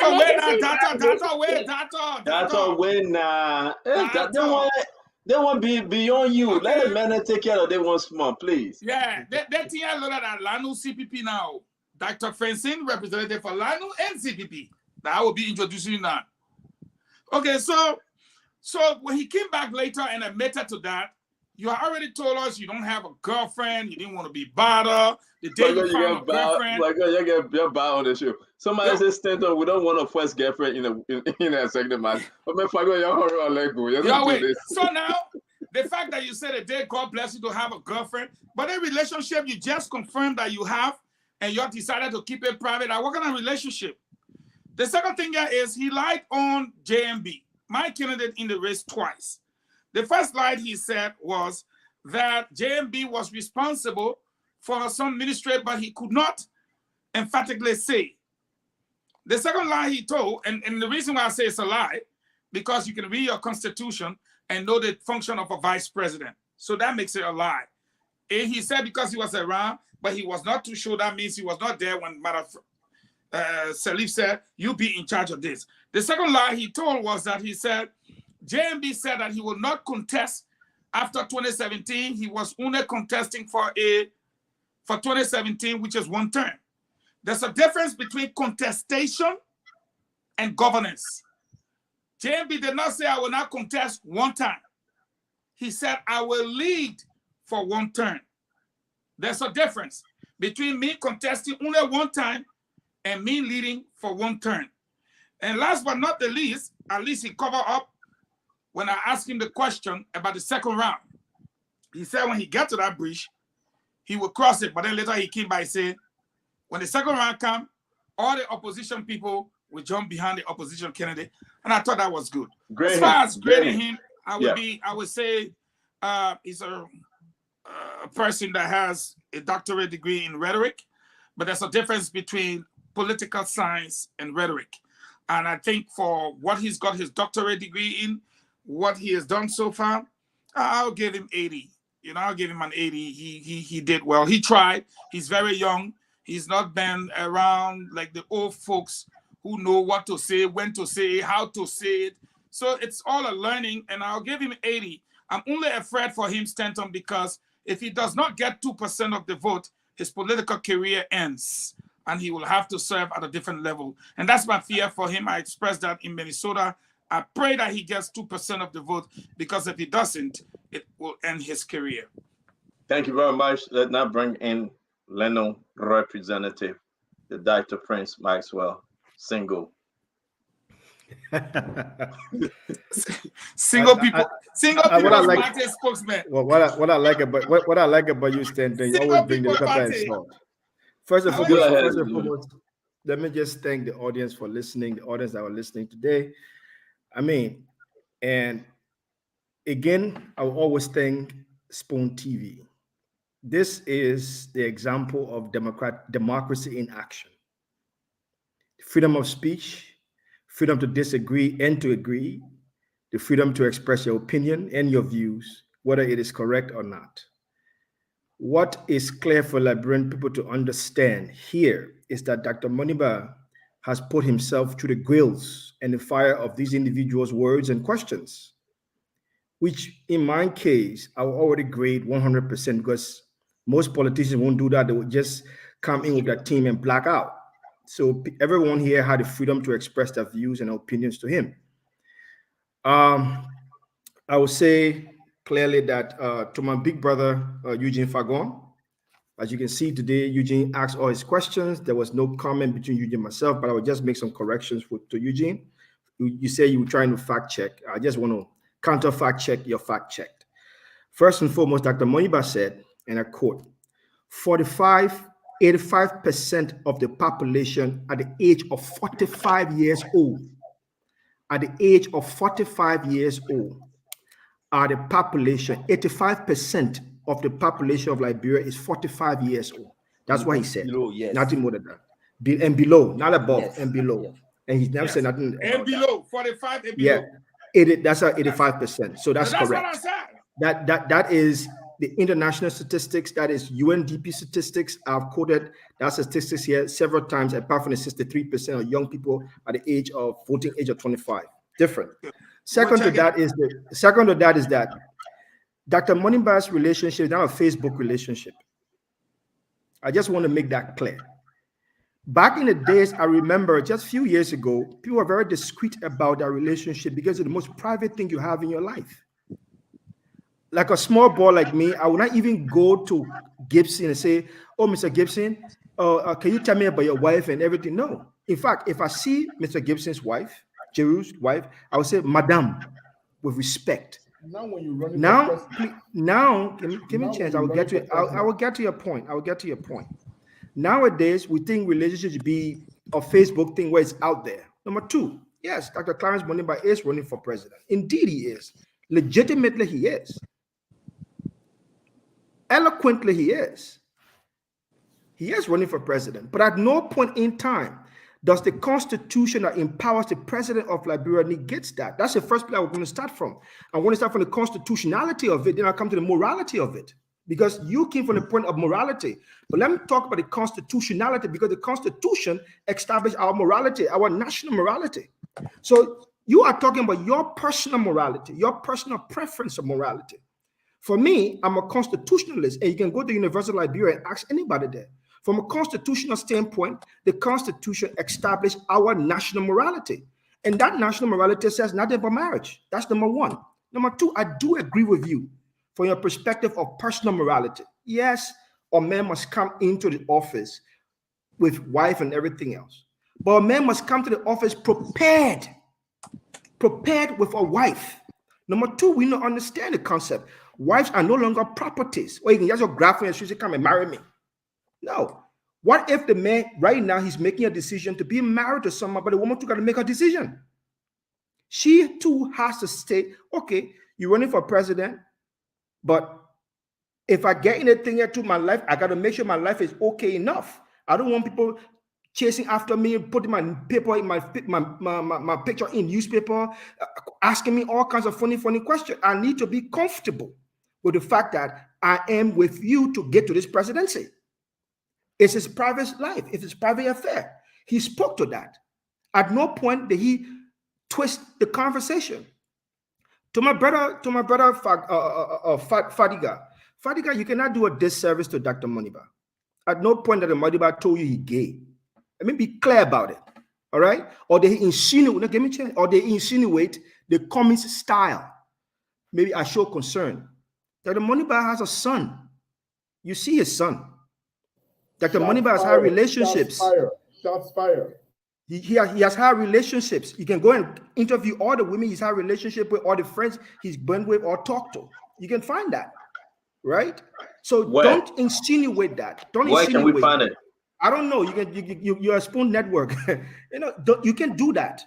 they won't be beyond you. Okay. Let the men take care of they one small, please. Yeah, that thing I look at Lanu CPP now. Dr. Francine, representative for Lanu and CPP. That I will be introducing you now. Okay, so when he came back later and admitted to that, you already told us you don't have a girlfriend, you didn't want to be bothered. The day you found a girlfriend. My God, you get bad on the show. Somebody says, Stanton, we don't want a first girlfriend in a second match. But my father, so now, the fact that you said a day, God bless you to have a girlfriend, but a relationship you just confirmed that you have, and you decided to keep it private. I work on a relationship. The second thing here is he lied on JMB, my candidate in the race twice. The first lie he said was that JMB was responsible for some ministry, but he could not emphatically say. The second lie he told, and the reason why I say it's a lie, because you can read your constitution and know the function of a vice president. So that makes it a lie. And he said because he was around, but he was not too sure. That means he was not there when Madam Salif said, you be in charge of this. The second lie he told was that he said, JMB said that he will not contest after 2017. He was only contesting for 2017, which is one term. There's a difference between contestation and governance. JMB did not say I will not contest one time. He said I will lead for one term. There's a difference between me contesting only one time and me leading for one term. And last but not the least, at least he covered up when I asked him the question about the second round. He said when he got to that bridge, he would cross it, but then later he came by and said, when the second round comes, all the opposition people will jump behind the opposition candidate. And I thought that was good. As far as grading him, I would say he's a person that has a doctorate degree in rhetoric, but there's a difference between political science and rhetoric. And I think for what he's got his doctorate degree in, what he has done so far, I'll give him 80. You know, I'll give him an 80. He did well. He tried. He's very young. He's not been around like the old folks who know what to say, when to say, how to say it. So it's all a learning, and I'll give him 80. I'm only afraid for him, Stanton, because if he does not get 2% of the vote, his political career ends, and he will have to serve at a different level. And that's my fear for him. I expressed that in Minnesota. I pray that he gets 2% of the vote, because if he doesn't, it will end his career. Thank you very much. Let's now bring in Leno representative, the Dr. Prince Maxwell, single. Single people party spokesman. Well, what I like about you, Stanton, you always bring the pepper and salt. First and foremost, let me just thank the audience for listening, the audience that are listening today. I mean, and again, I will always thank Spoon TV. This is the example of democracy in action. Freedom of speech, freedom to disagree and to agree, the freedom to express your opinion and your views, whether it is correct or not. What is clear for Liberian people to understand here is that Dr. Moniba has put himself through the grills and the fire of these individuals' words and questions, which in my case, I will already grade 100% because most politicians won't do that. They will just come in with their team and black out. So everyone here had the freedom to express their views and opinions to him. I would say clearly that to my big brother, Eugene Fagon. As you can see today, Eugene asked all his questions. There was no comment between Eugene and myself, but I will just make some corrections to Eugene. You say you were trying to fact check. I just want to counter fact check your fact checked. First and foremost, Dr. Moniba said, and I quote, 85% of the population at the age of 45 years old, at the age of 45 years old, are the population, 85% of the population of Liberia is 45 years old. That's what he said. Below, yes. Nothing more than that. And below, not above, yes. And below. Yes. And he's never said nothing. And below, that. 45 and below. Yeah, that's 85%. So that's correct. What I said. That is the international statistics. That is UNDP statistics. I've quoted that statistics here several times. Apart from the 63% of young people at the age of voting age of 25. Different. Second to that is that Dr. Moniba's relationship is not a Facebook relationship. I just want to make that clear. Back in the days, I remember just a few years ago, people were very discreet about their relationship because it's the most private thing you have in your life. Like a small boy like me, I would not even go to Gibson and say, "Oh, Mr. Gibson, can you tell me about your wife and everything?" No. In fact, if I see Mr. Gibson's wife, Jeru's wife, I would say, "Madam," with respect. Now, when you run give me a chance. I will get to your point. I will get to your point. Nowadays, we think relationships should be a Facebook thing where it's out there. Number two, yes, Dr. Clarence Moniba is running for president. Indeed, he is. Legitimately, he is. Eloquently, he is. He is running for president. But at no point in time does the Constitution that empowers the president of Liberia negates that. That's the first place we're going to start from. I want to start from the constitutionality of it, then I'll come to the morality of it. Because you came from the point of morality. But let me talk about the constitutionality, because the Constitution established our morality, our national morality. So you are talking about your personal morality, your personal preference of morality. For me, I'm a constitutionalist, and you can go to the University of Liberia and ask anybody there. From a constitutional standpoint, the Constitution established our national morality. And that national morality says nothing but marriage. That's number one. Number two, I do agree with you from your perspective of personal morality. Yes, a man must come into the office with wife and everything else. But a man must come to the office prepared with a wife. Number two, we don't understand the concept. Wives are no longer properties. Or you can just grab me and say, "Come and marry me." No. What if the man right now he's making a decision to be married to someone, but the woman too got to make a decision? She too has to say, "Okay, you're running for president, but if I get anything into my life, I got to make sure my life is okay enough. I don't want people chasing after me, putting my paper in my picture in newspaper, asking me all kinds of funny questions. I need to be comfortable with the fact that I am with you to get to this presidency. It's his private life. It's his private affair." He spoke to that. At no point did he twist the conversation. To my brother Fadiga, you cannot do a disservice to Dr. Moniba. At no point that the Moniba told you he gay. Let me be clear about it. All right? Or they insinuate, give me a chance, or they insinuate the communist style. Maybe I show concern. Dr. Moniba has a son. You see his son. Dr. Moniba has had relationships. Shots fired. He has had relationships. You can go and interview all the women he's had relationship with, all the friends he's been with or talked to. You can find that, right? So don't insinuate that. Don't Where insinuate. Can we find it? I don't know. You're a Spoon Network. You can do that.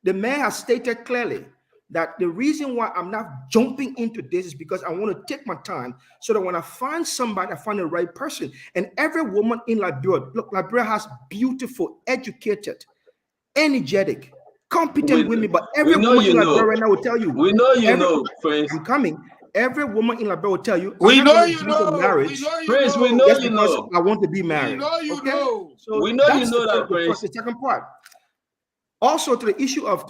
The man has stated clearly that the reason why I'm not jumping into this is because I want to take my time so that when I find somebody, I find the right person. And every woman in Liberia, look, Liberia has beautiful, educated, energetic, competent women, but every woman in Liberia right now will tell you. We know you know, Prince. I'm coming. Every woman in Liberia will tell you. We know you know. Marriage, Prince, we know you know. I want to be married. We know you know. So we know you know that, Prince. The second part. Also, to the issue of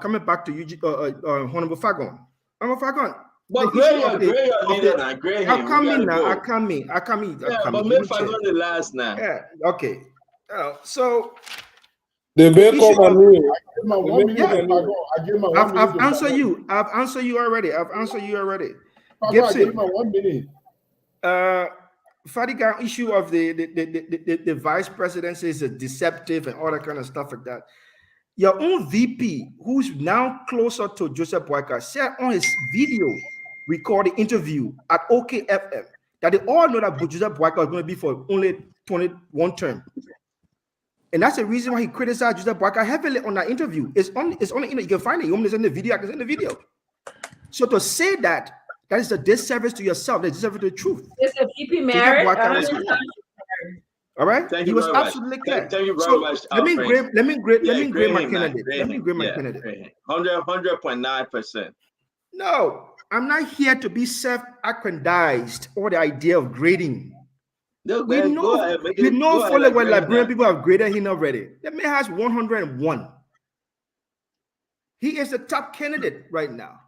coming back to you, Honorable Fagon. Honorable Fagon. But Gray leader now. Gray him. I come in. Yeah, but make Fagon the last now. Yeah. Okay. So They may come on me. I've answered you. I've answered you already. Gibson, I gave him 1 minute. Fadiga issue of the vice presidency is deceptive and all that kind of stuff like that. Your own VP, who's now closer to Joseph Boyka, said on his video recorded interview at OKFM that they all know that Joseph Boyka is going to be for only 21 term. And that's the reason why he criticized Joseph Boyka heavily on that interview. It's on you can find it. You want me to send the video? I can send the video. So to say that is a disservice to yourself, that's disservice to the truth. Is a VP married? All right. Thank he you was very absolutely clear. Thank you very much. Let me grade my candidate. Let me grade my candidate. 100.9%. No, I'm not here to be self-aggrandized or the idea of grading. No, we know fully well Liberian people have graded him already. The man has 101. He is the top candidate right now.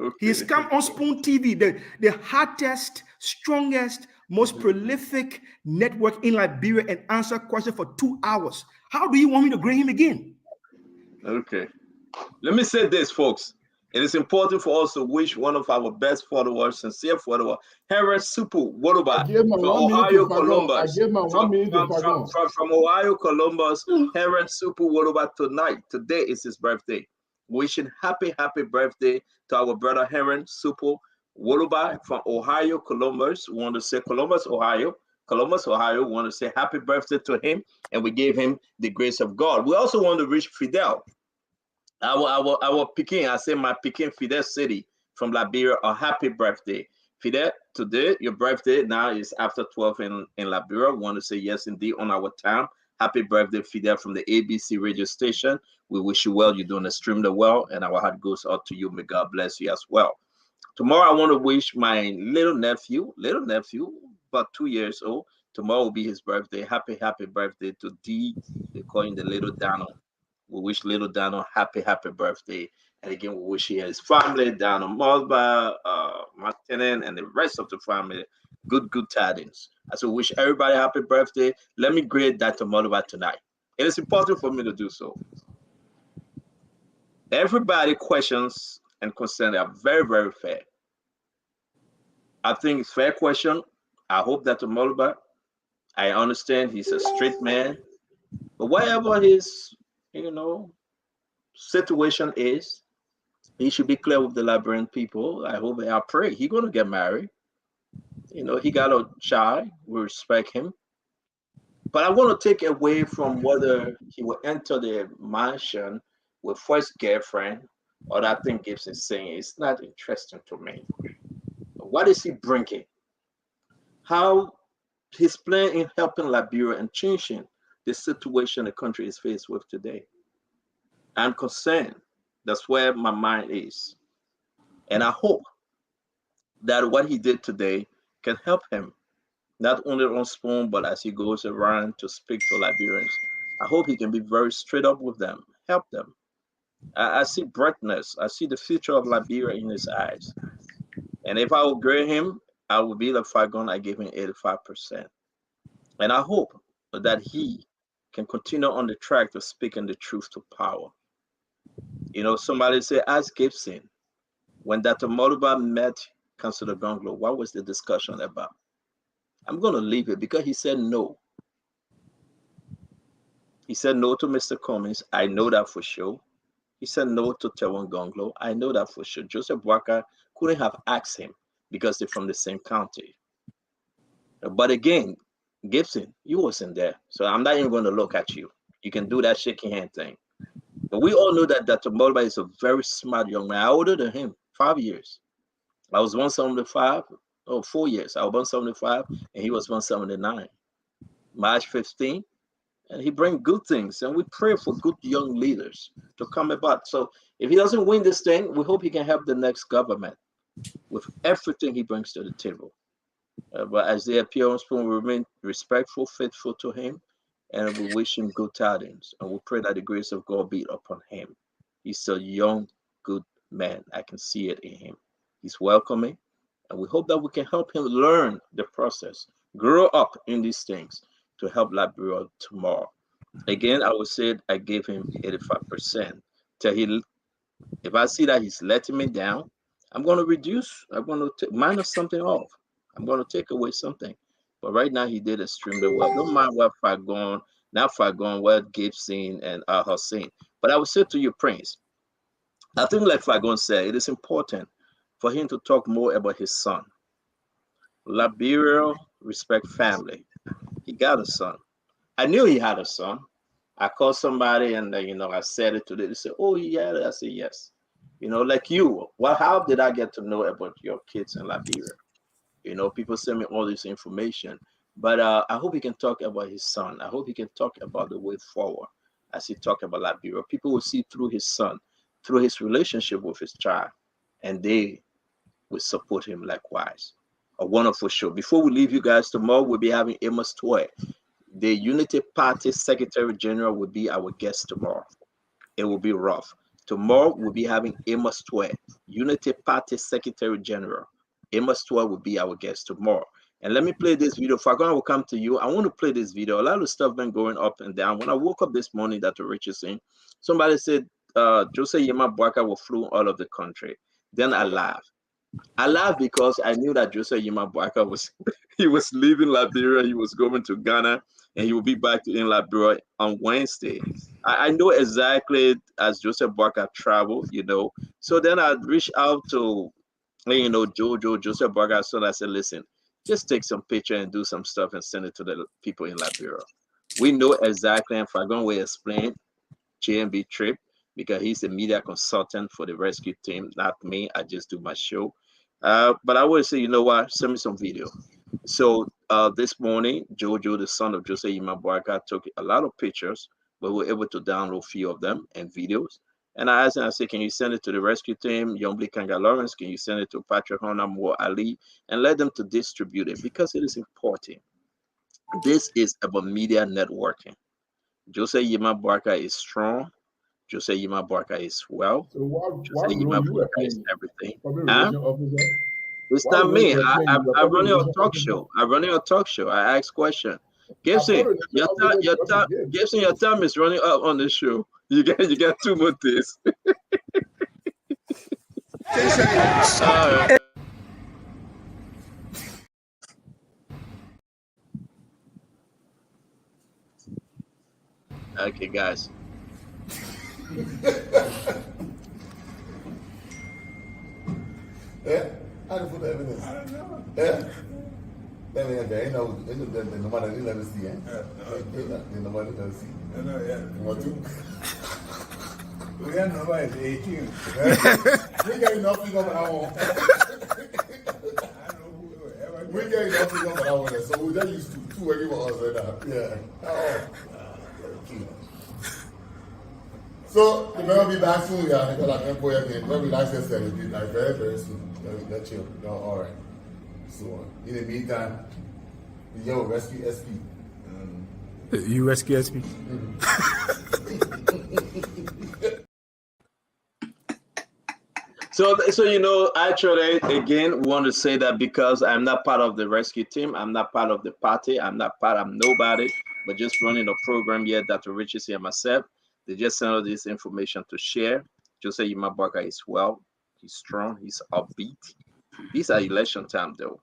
Okay. He's come on Spoon TV, the hottest, strongest, most prolific network in Liberia, and answer questions for 2 hours. How do you want me to grade him again? Okay. Let me say this, folks. It is important for us to wish one of our best followers, sincere follower, Heron Supu Wodoba from Ohio, Columbus. From Ohio, Columbus, Heron Supu Wodoba tonight. Today is his birthday. Wishing happy birthday to our brother Heron Supu Wodoba from Ohio, Columbus. We want to say Columbus, Ohio. We want to say happy birthday to him, and we gave him the grace of God. We also want to wish Fidel, our Pekin, I say my Pekin Fidel City from Liberia, a happy birthday. Fidel, today, your birthday now is after 12 in Liberia. We want to say yes, indeed, on our time. Happy birthday, Fidel, from the ABC radio station. We wish you well. You're doing extremely well, and our heart goes out to you. May God bless you as well. Tomorrow, I want to wish my little nephew, about 2 years old. Tomorrow will be his birthday. Happy birthday to D. They call him the little Dano. We wish little Dano happy birthday. And again, we wish he and his family, Dano Moniba, Martinen, and the rest of the family, good tidings. I so wish everybody happy birthday. Let me grade Dr. Moniba tonight. It is important for me to do so. Everybody questions and concerns are very, very fair. I think it's fair question. I hope Dr. Moniba, I understand he's a straight man, but whatever his situation is, he should be clear with the Liberian people. I pray he's going to get married. He got a child. We respect him. But I want to take away from whether he will enter the mansion with first girlfriend or that thing Gibson is saying. It's not interesting to me. What is he bringing? How he's playing in helping Liberia and changing the situation the country is faced with today. I'm concerned. That's where my mind is. And I hope that what he did today can help him, not only on Spoon, but as he goes around to speak to Liberians. I hope he can be very straight up with them, help them. I see brightness. I see the future of Liberia in his eyes. And if I would grade him, I would be like Fagon. I gave him 85%. And I hope that he can continue on the track of speaking the truth to power. Somebody say, ask Gibson, when Dr. Moniba met Councillor Gonglo, what was the discussion about? I'm going to leave it because he said no. He said no to Mr. Cummings. I know that for sure. He said no to Tewan Gonglo. I know that for sure. Joseph Boyka couldn't have asked him because they're from the same county. But again, Gibson, you wasn't there. So I'm not even going to look at you. You can do that shaking hand thing. But we all know that Dr. Moniba is a very smart young man. I older than him, 5 years. I was 175, 4 years. I was 175 and he was 179. March 15, and he brings good things. And we pray for good young leaders to come about. So if he doesn't win this thing, we hope he can help the next government with everything he brings to the table. But as they appear on Spoon, we remain respectful, faithful to him, and we wish him good tidings. And we pray that the grace of God be upon him. He's a young, good man. I can see it in him. He's welcoming, and we hope that we can help him learn the process, grow up in these things to help Liberia tomorrow. Again, I would say I gave him 85%. Till he, if I see that he's letting me down, I'm going to reduce. I'm going to minus something off. I'm going to take away something. But right now, he did extremely well. Don't mind what Fagon, not Fagon, what Gibson and Hussein. But I would say to you, Prince, I think like Fagon said, it is important for him to talk more about his son. Liberia respect family. He got a son. I knew he had a son. I called somebody and I said it to them. They said, "Oh, yeah." I said, "Yes." Like you. Well, how did I get to know about your kids in Liberia? People send me all this information, but I hope he can talk about his son. I hope he can talk about the way forward as he talk about Liberia. People will see through his son, through his relationship with his child, and they will support him likewise. A wonderful show. Before we leave you guys, tomorrow we'll be having Amos Toy. The Unity Party Secretary General will be our guest tomorrow. It will be rough. Tomorrow we'll be having Amos Toy, Unity Party Secretary General. Amos Toy will be our guest tomorrow. And let me play this video. Fagan will come to you. I want to play this video. A lot of stuff been going up and down. When I woke up this morning, Dr. Richardson, somebody said Jose Yema Bwaka will flew all of the country. Then I laughed. I laughed because I knew that Jose Yema Bwaka was he was leaving Liberia. He was going to Ghana, and he will be back in Liberia on Wednesday. I know exactly as Joseph Bwaka traveled, So then I reached out to, Joseph Bwaka. So I said, listen, just take some picture and do some stuff and send it to the people in Liberia. We know exactly, and Fagon will explain JMB trip because he's a media consultant for the rescue team, not me. I just do my show. But I would say, you know what? Send me some video. So this morning, Jojo, the son of Jose Imabwaka, took a lot of pictures, but we were able to download a few of them and videos. And I asked him, I said, can you send it to the rescue team, Yombli Kanga Lawrence? Can you send it to Patrick Hona Mo Ali and let them to distribute it? Because it is important. This is about media networking. Jose Imabwaka is strong. Jose Yema Bwaka is well. So what Jose Yema role you were Bwaka is playing? everything. Public relation officer? It's What not role me. you were playing? You were I public run your relation talk officer? show. I run your talk show. I ask questions. Gibson, public relation officer is what you did. Gibson, your time is running up on the show. You got 2 more days. Okay, guys. Yeah, how to put the evidence? I don't know. Yeah. They know nobody never see it. Nobody never see. I know, yeah. What do? We got nobody 18. We got enough people but I want. We got enough people but I want. So we just used to 2 everyone else right now. Yeah. Oh. So the man will be back soon, yeah. Because I can play again. We'll be like I said, it'll be like very, very soon. That's chill. No, all right. So in the meantime, yo, rescue SP. You rescue SP? So actually, again, we want to say that because I'm not part of the rescue team, I'm not part of the party, I'm nobody, but just running a program here, Dr. Richie and myself. They just sent us this information to share. Jose Imabwaka is well, he's strong, he's upbeat. These are election time, though.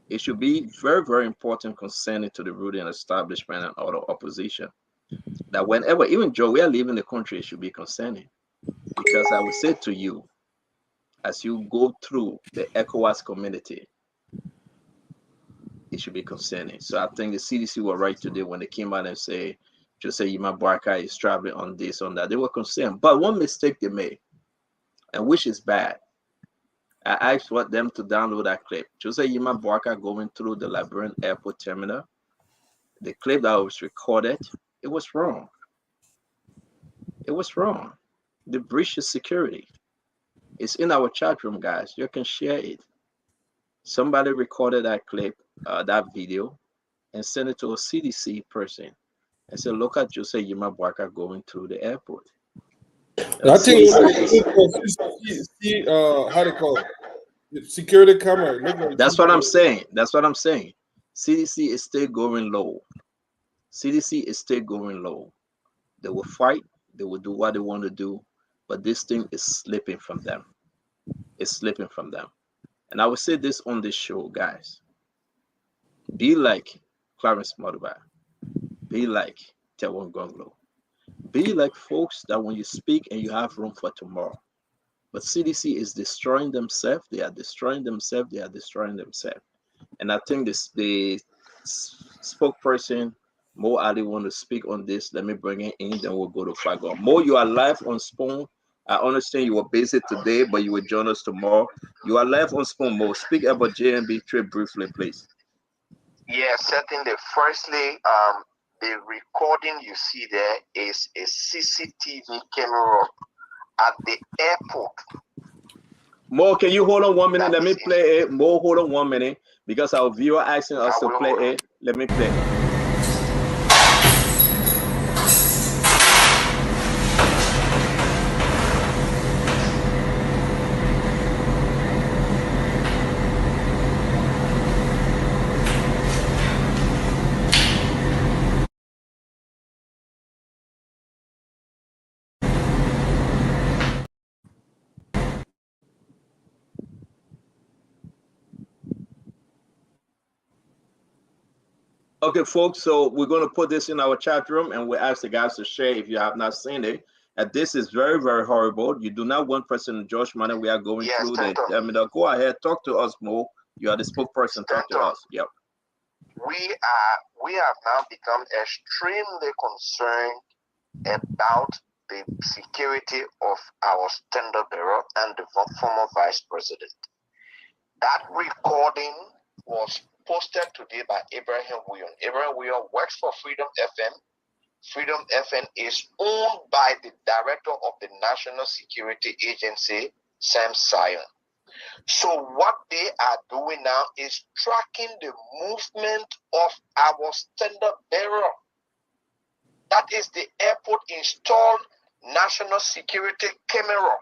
It should be very, very important concerning to the ruling establishment and other opposition. That whenever, even Joe, we are leaving the country, it should be concerning. Because I will say to you, as you go through the ECOWAS community, it should be concerning. So I think the CDC were right today when they came out and say, Jose Imabwaka is traveling on this, on that. They were concerned. But one mistake they made, and which is bad, I asked them to download that clip. Jose Imabwaka going through the Liberian airport terminal. The clip that was recorded, it was wrong. It was wrong. They breached the security. It's in our chat room, guys. You can share it. Somebody recorded that clip, that video, and sent it to a CDC person. And said, look at Jose Imabwaka going through the airport. I think how to call it? Security camera. That's what I'm saying. That's what I'm saying. CDC is still going low. CDC is still going low. They will fight. They will do what they want to do, but this thing is slipping from them. It's slipping from them. And I will say this on this show, guys. Be like Clarence Modiba. Be like Tewon Gonglo. Be like folks that when you speak and you have room for tomorrow. But CDC is destroying themselves. They are destroying themselves. They are destroying themselves. And I think the spokesperson, Mo Ali, want to speak on this. Let me bring it in, then we'll go to Fagon. Mo, you are live on Spoon. I understand you were busy today, but you will join us tomorrow. You are live on Spoon, Mo. Speak about JMB trip briefly, please. Yes, certainly. Firstly, the recording you see there is a CCTV camera at the airport. Mo, can you hold on 1 minute? Let me play it. Mo, hold on 1 minute because our viewer asking us to play it. Let me play it. Okay, folks, so we're going to put this in our chat room and we ask the guys to share if you have not seen it. And this is very, very horrible. You do not want President George Manneh. We are going through the go ahead, talk to us, Mo. You are the spokesperson. Talk to us. Yep. We have now become extremely concerned about the security of our standard bearer and the former vice president. That recording was posted today by Abraham William. Abraham William works for Freedom FM. Freedom FM is owned by the director of the National Security Agency, Sam Sion. So what they are doing now is tracking the movement of our standard bearer. That is the airport installed national security camera.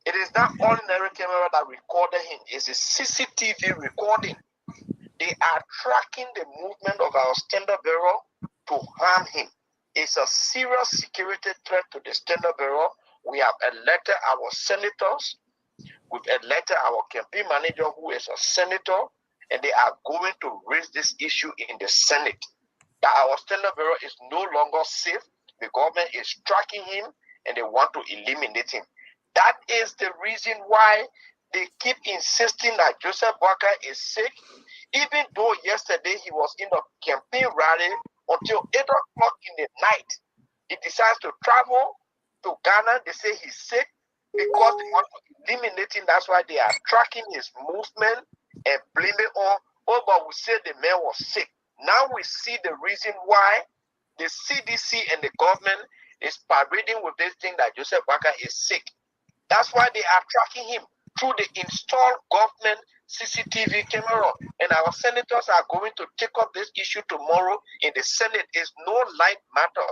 It is not ordinary camera that recorded him. It's a CCTV recording. They are tracking the movement of our standard bearer to harm him. It's a serious security threat to the standard bearer. We have elected our senators. We've elected our campaign manager, who is a senator, and they are going to raise this issue in the Senate. That our standard bearer is no longer safe. The government is tracking him, and they want to eliminate him. That is the reason why they keep insisting that Joseph Boakai is sick, even though yesterday he was in a campaign rally until 8 o'clock in the night. He decides to travel to Ghana. They say he's sick because they want to eliminate him. That's why they are tracking his movement and blaming on, oh, but we said the man was sick. Now we see the reason why the CDC and the government is parading with this thing that Joseph Boakai is sick. That's why they are tracking him through the installed government CCTV camera. And our senators are going to take up this issue tomorrow in the Senate. It's no light matter.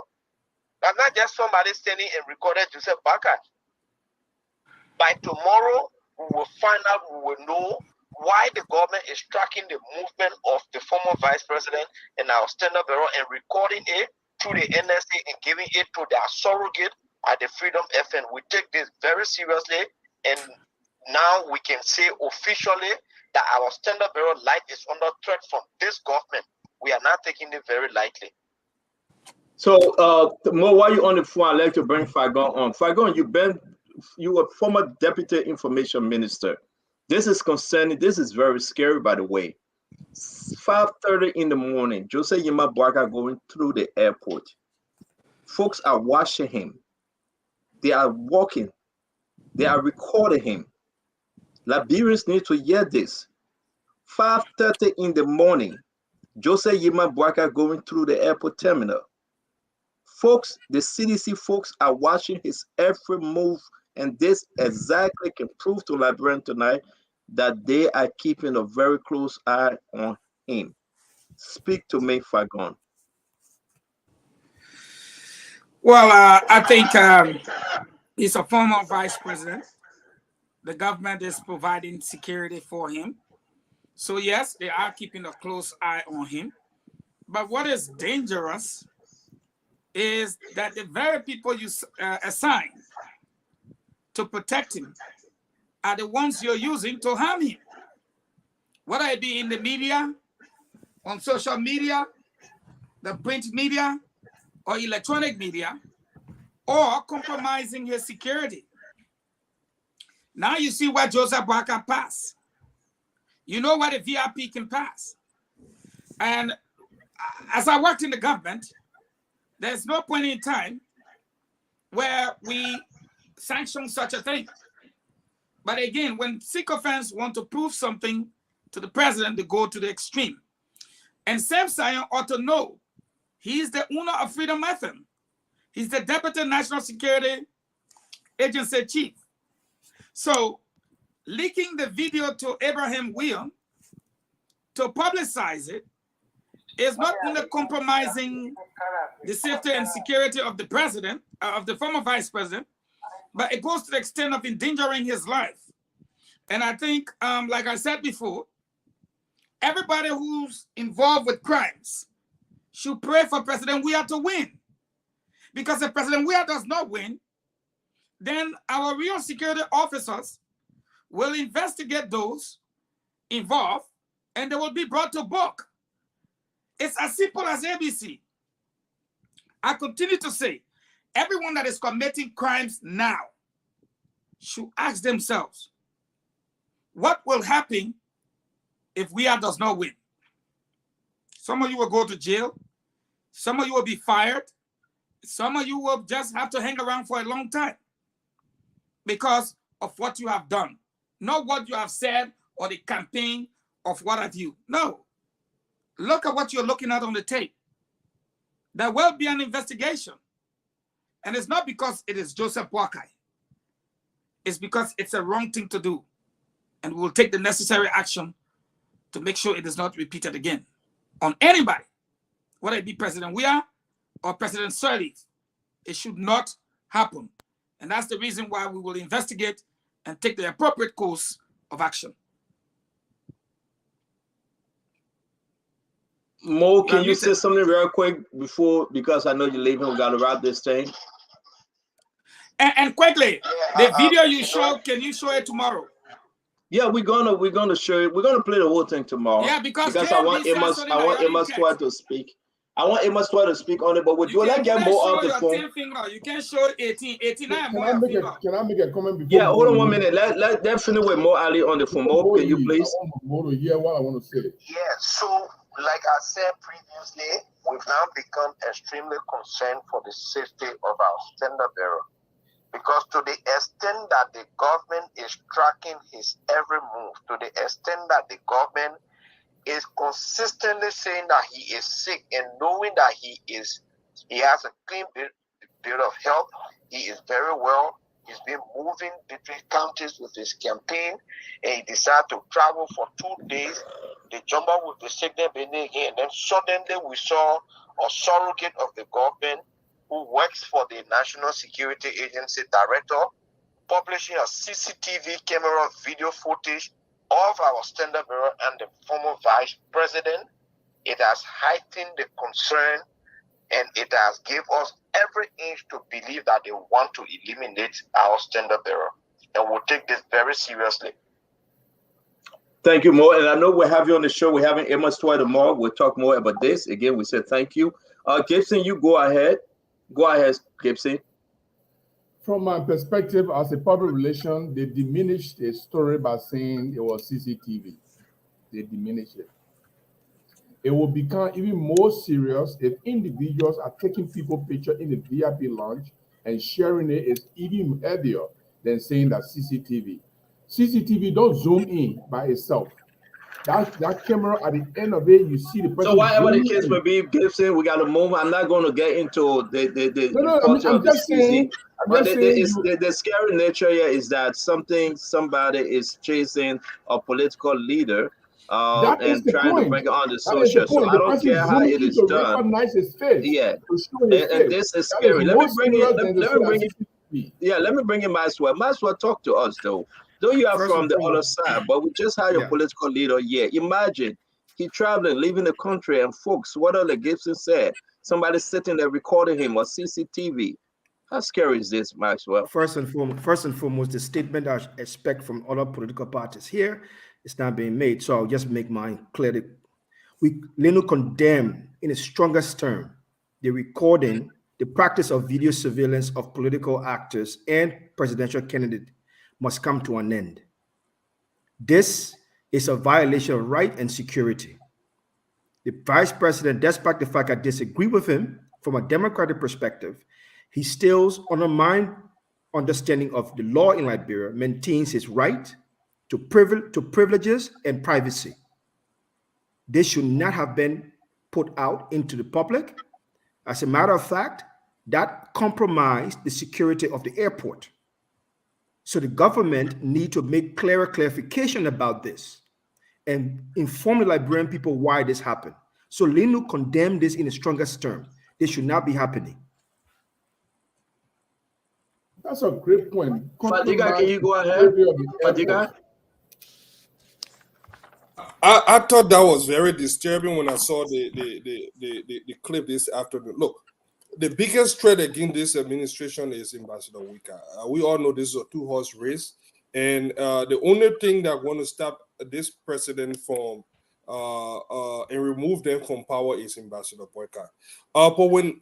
That's not just somebody standing and recording Joseph Boakai. By tomorrow, we will find out, we will know why the government is tracking the movement of the former vice president and our standard bearer and recording it through the NSA and giving it to their surrogate at the Freedom FN. We take this very seriously, and now we can say officially that our standard bearer life is under threat from this government. We are not taking it very lightly. So, Mo, while you're on the phone, I'd like to bring Fagon on. Fagon, you were former deputy information minister. This is concerning, this is very scary, by the way. 5:30 in the morning, Jose Yima Boakai going through the airport. Folks are watching him. They are walking. They are recording him. Liberians need to hear this. 5:30 in the morning, Jose Yima Boakai going through the airport terminal. Folks, the CDC folks are watching his every move, and this exactly can prove to Liberians tonight that they are keeping a very close eye on him. Speak to me, Fagon. Well, I think he's a former vice president. The government is providing security for him. So yes, they are keeping a close eye on him. But what is dangerous is that the very people you assign to protect him are the ones you're using to harm him. Whether it be in the media, on social media, the print media, or electronic media, or compromising his security. Now you see where Joseph Boakai passed. You know where the VIP can pass. And as I worked in the government, there's no point in time where we sanction such a thing. But again, when sycophants want to prove something to the president, they go to the extreme. And Sam Sion ought to know he's the owner of Freedom FM. He's the Deputy National Security Agency Chief. So leaking the video to Abraham William to publicize it is not only compromising the safety and security of the president, of the former vice president, but it goes to the extent of endangering his life. And I think, like I said before, everybody who's involved with crimes should pray for President Weah to win. Because if President Weah does not win, then our real security officers will investigate those involved and they will be brought to book. It's as simple as ABC. I continue to say, everyone that is committing crimes now should ask themselves, what will happen if Weah does not win? Some of you will go to jail. Some of you will be fired. Some of you will just have to hang around for a long time because of what you have done. Not what you have said or the campaign of what have you. No. Look at what you're looking at on the tape. There will be an investigation. And it's not because it is Joseph Boakai. It's because it's a wrong thing to do. And we will take the necessary action to make sure it is not repeated again on anybody, whether it be President Weah or President Sirleaf. It should not happen. And that's the reason why we will investigate and take the appropriate course of action. Mo, can you say something real quick before, because I know you're leaving, we gotta wrap this thing. And quickly, the video you show, can you show it tomorrow? Yeah, we're gonna show it. We're gonna play the whole thing tomorrow. Yeah, because I want Emma Stewart to speak. I want Emma Stewart to speak on it, but would you like get more off the phone? You can show 18. Can I make a comment before? Yeah, hold on 1 minute. Let finish with Mo Ali on the phone. Mo, can you please? Mo to hear what I want to say. Yeah, so like I said previously, we've now become extremely concerned for the safety of our standard bearer. Because to the extent that the government is tracking his every move, to the extent that the government is consistently saying that he is sick and knowing that he has a clean bill of health, he is very well, he's been moving between counties with his campaign, and he decided to travel for 2 days. They jump out with the signal again, and then suddenly we saw a surrogate of the government who works for the National Security Agency director, publishing a CCTV camera video footage of our standard bearer and the former vice president. It has heightened the concern and it has given us every inch to believe that they want to eliminate our standard bearer. And we'll take this very seriously. Thank you, Mo. And I know we'll have you on the show. We're having Emma Stewart tomorrow. We'll talk more about this. Again, we said thank you. Gibson, you go ahead. Go ahead, Gibson. From my perspective as a public relation, they diminished the story by saying it was CCTV. They diminished it. It will become even more serious if individuals are taking people pictures in the VIP lounge and sharing it is even heavier than saying that CCTV. CCTV don't zoom in by itself. That camera at the end of it, you see the person. So whatever the case may be, Gibson, we got to move. I'm not going to get into the culture of the CC. But the scary nature here is that somebody is chasing a political leader and trying to bring it on the social. So I don't care how it is done. Recognize his face. Yeah, and this is scary. Let me bring in Maxwell. Maxwell, talk to us though. Though you are from the other side, but we just had your political leader. Yeah, imagine He traveling, leaving the country, and folks, what other Gibson said? Somebody sitting there recording him or CCTV. How scary is this, Maxwell? First and foremost, the statement I expect from other political parties here is not being made. So I'll just make mine clear. Leno condemn in its strongest term the recording, the practice of video surveillance of political actors and presidential candidates must come to an end. This is a violation of right and security. The vice president, despite the fact I disagree with him from a democratic perspective, he still, on a mind understanding of the law in Liberia, maintains his right to privileges and privacy. This should not have been put out into the public. As a matter of fact, that compromised the security of the airport. So the government need to make clearer clarification about this and inform the Liberian people why this happened. So Leno condemned this in the strongest term. This should not be happening. That's a great point. Fadiga, can you go ahead? Fadiga? I thought that was very disturbing when I saw the clip this afternoon. Look, the biggest threat against this administration is Ambassador Wika. We all know this is a two-horse race, and the only thing that want to stop this president from and remove them from power is Ambassador Boyka. But when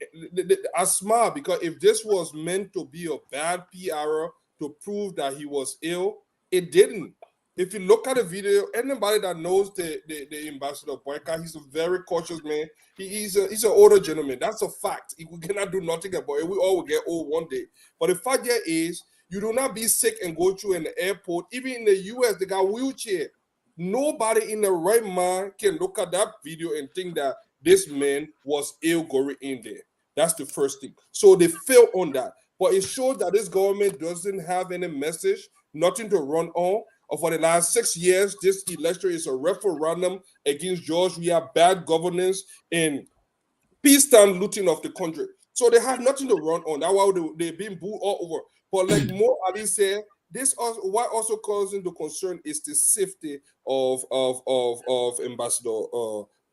I smile, because if this was meant to be a bad PR to prove that he was ill, it didn't. If you look at the video, anybody that knows the Ambassador Boyka, he's a very cautious man. He's an older gentleman. That's a fact. We cannot do nothing about it. We all will get old one day. But the fact here is, you do not be sick and go through in the airport. Even in the US, they got wheelchair. Nobody in the right mind can look at that video and think that this man was ill going in there. That's the first thing. So they fail on that. But it shows that this government doesn't have any message, nothing to run on. For the last 6 years, this election is a referendum against George. We have bad governance and peacetime looting of the country. So they have nothing to run on. That's why they've been booed all over. But like Mo Ali said, this also, what also causing the concern is the safety of Ambassador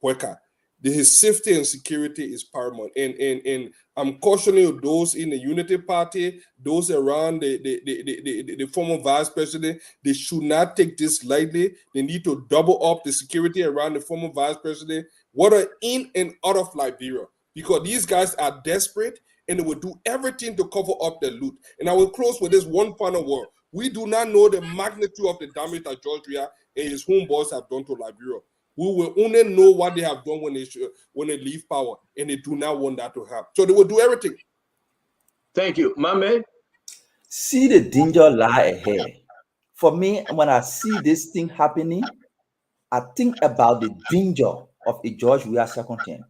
Boyka. His safety and security is paramount. And I'm cautioning those in the Unity Party, those around the former vice president, they should not take this lightly. They need to double up the security around the former vice president, whether in and out of Liberia, because these guys are desperate and they will do everything to cover up the loot. And I will close with this one final word. We do not know the magnitude of the damage that George Weah and his homeboys have done to Liberia. We will only know what they have done when they leave power, and they do not want that to happen. So they will do everything. Thank you, my man. See the danger lie ahead. For me, when I see this thing happening, I think about the danger of a George Weah second term.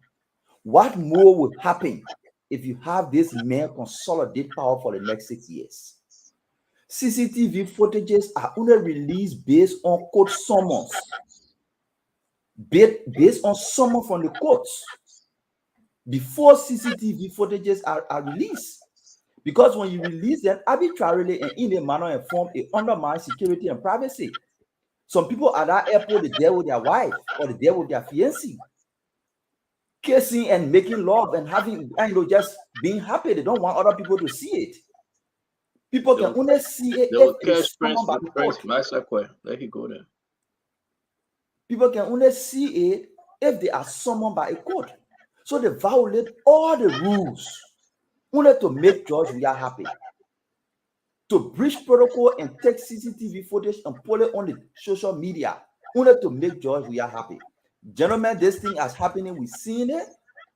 What more will happen if you have this man consolidate power for the next 6 years? CCTV footages are only released based on court summons. Based on summon from the courts before CCTV footages are released. Because when you release them arbitrarily and in a manner and form, it undermines security and privacy. Some people at that airport, they're there with their wife or they're there with their fiancé, kissing and making love and having, just being happy. They don't want other people to see it. People can only see it if it's summoned by the court. Let you go there. People can only see it if they are summoned by a court. So they violate all the rules only to make George Weah happy. To breach protocol and take CCTV footage and put it on the social media only to make George Weah happy. Gentlemen, this thing is happening. We're seeing it,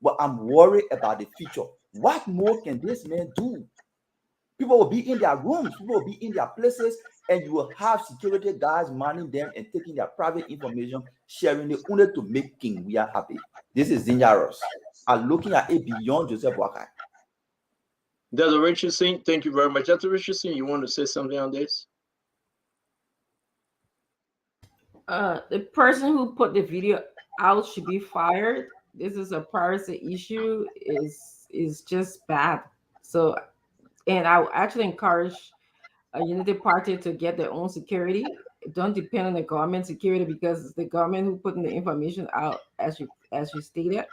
but I'm worried about the future. What more can this man do? People will be in their rooms, people will be in their places, and you will have security guys manning them and taking their private information, sharing it only to make King Weah happy. This is dangerous. I'm looking at it beyond Joseph Boakai. Dr. Richardson, thank you very much. Dr. Richardson, you want to say something on this? The person who put the video out should be fired. This is a privacy issue. Is just bad. So, and I actually encourage a Unity Party to get their own security don't depend on the government security, because it's the government who putting the information out, as you stated.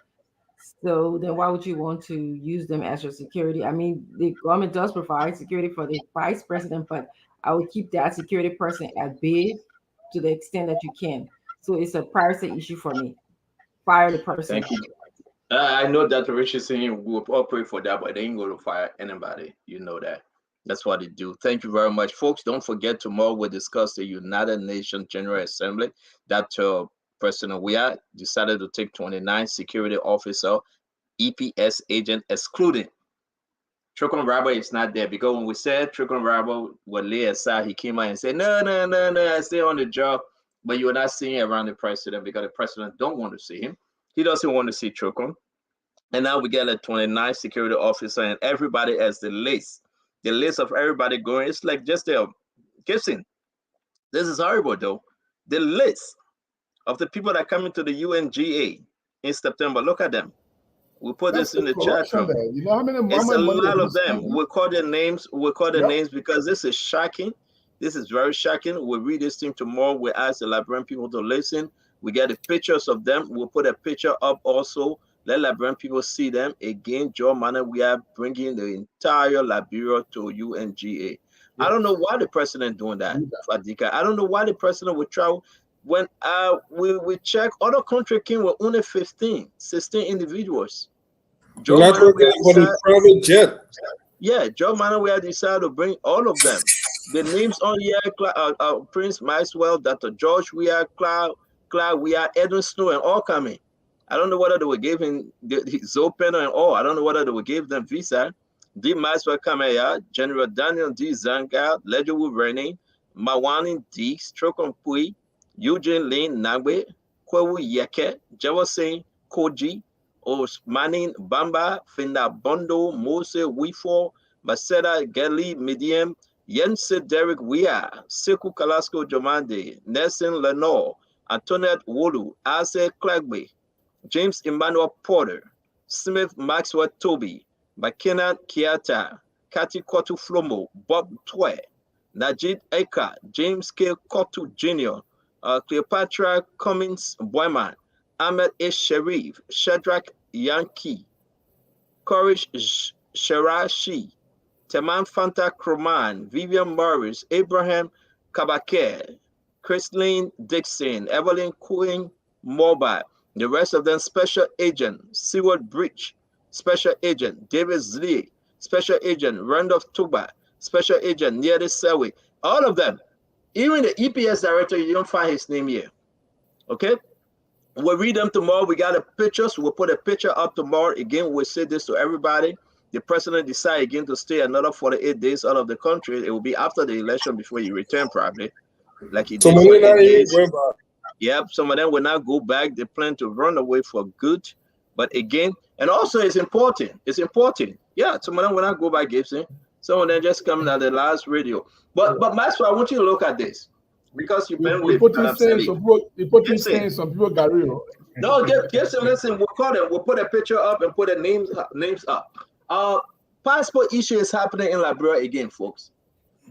So then why would you want to use them as your security? I mean, the government does provide security for the vice president, but I would keep that security person at bay to the extent that you can. So it's a privacy issue for me. Fire the person. Thank you. I know that Richardson will operate for that, but they ain't going to fire anybody. You know that. That's what they do. Thank you very much, folks. Don't forget, tomorrow we'll discuss the United Nations General Assembly. That President Weah decided to take 29 security officer, EPS agent, excluding Tricon Robert is not there, because when we said Tricon Robert would lay aside, he came out and said, no, I stay on the job. But you're not seeing around the president, because the president don't want to see him. He doesn't want to see Tricon. And now we get a 29 security officer, and everybody has the list of everybody going. It's like just a Gibson. This is horrible, though. The list of the people that come into the UNGA in September. Look at them. We put this in the chat room. You know how many it's a lot of them. We'll call their names. We'll call their names, because this is shocking. This is very shocking. We'll read this thing tomorrow. We'll ask the Liberian people to listen. We get the pictures of them. We'll put a picture up also. Let Liberian people see them. Again, Joe Manor, we are bringing the entire Liberia to UNGA. Yes. I don't know why the president doing that, Fadika. I don't know why the president would travel. When we check, other country came with only 15, 16 individuals. Joe Manor, private jet. Yeah, Joe Manor, we had decided to bring all of them. The names on here, Prince Maxwell, Dr. George Weah, Clark Weah, Edwin Snow, and all coming. I don't know whether they would give him his open and all. I don't know whether they would give them visa. D. Maxwell Kamaya, General Daniel D. Zanga, Lejewu Rene, Mawani D. Strokon Pui, Eugene Lane Nagbe, Kwewu Yeke, Jefferson Koji, Osmanin Bamba, Finda Bondo, Mose Wifo, Maseda Geli Medium, Yense Derek Weah, Seku Kalasco Jomande, Nelson Lenore, Antoinette Wolu, Ase Clagbe, James Emmanuel Porter, Smith Maxwell Toby, McKenna Kiata, Kati Kotu Flomo, Bob Twe, Najid Eka, James K. Kotu Jr., Cleopatra Cummins Boyman, Ahmed A. Sharif, Shadrach Yankee, Korish Sharashi, Teman Fanta Kroman, Vivian Morris, Abraham Kabake, Christine Dixon, Evelyn Queen Mobile, the rest of them Special Agent Seward Bridge, Special Agent David Zlee, Special Agent Randolph Tuba, Special Agent Niede Sewe, all of them. Even the EPS director, you don't find his name here. Okay? We'll read them tomorrow. We got the pictures. We'll put a picture up tomorrow. Again, we'll say this to everybody. The president decide again to stay another 48 days out of the country. It will be after the election before he return, probably. Like he did for 8 days. Yep, some of them will not go back. They plan to run away for good. But again, and also it's important. It's important. Yeah, some of them will not go back, Gibson. Some of them just coming at the last radio. But Maxwell, I want you to look at this. Because you've been with some people Gary. No, Gibson, listen, we'll call them. We'll put a picture up and put the names up. Passport issue is happening in Liberia again, folks.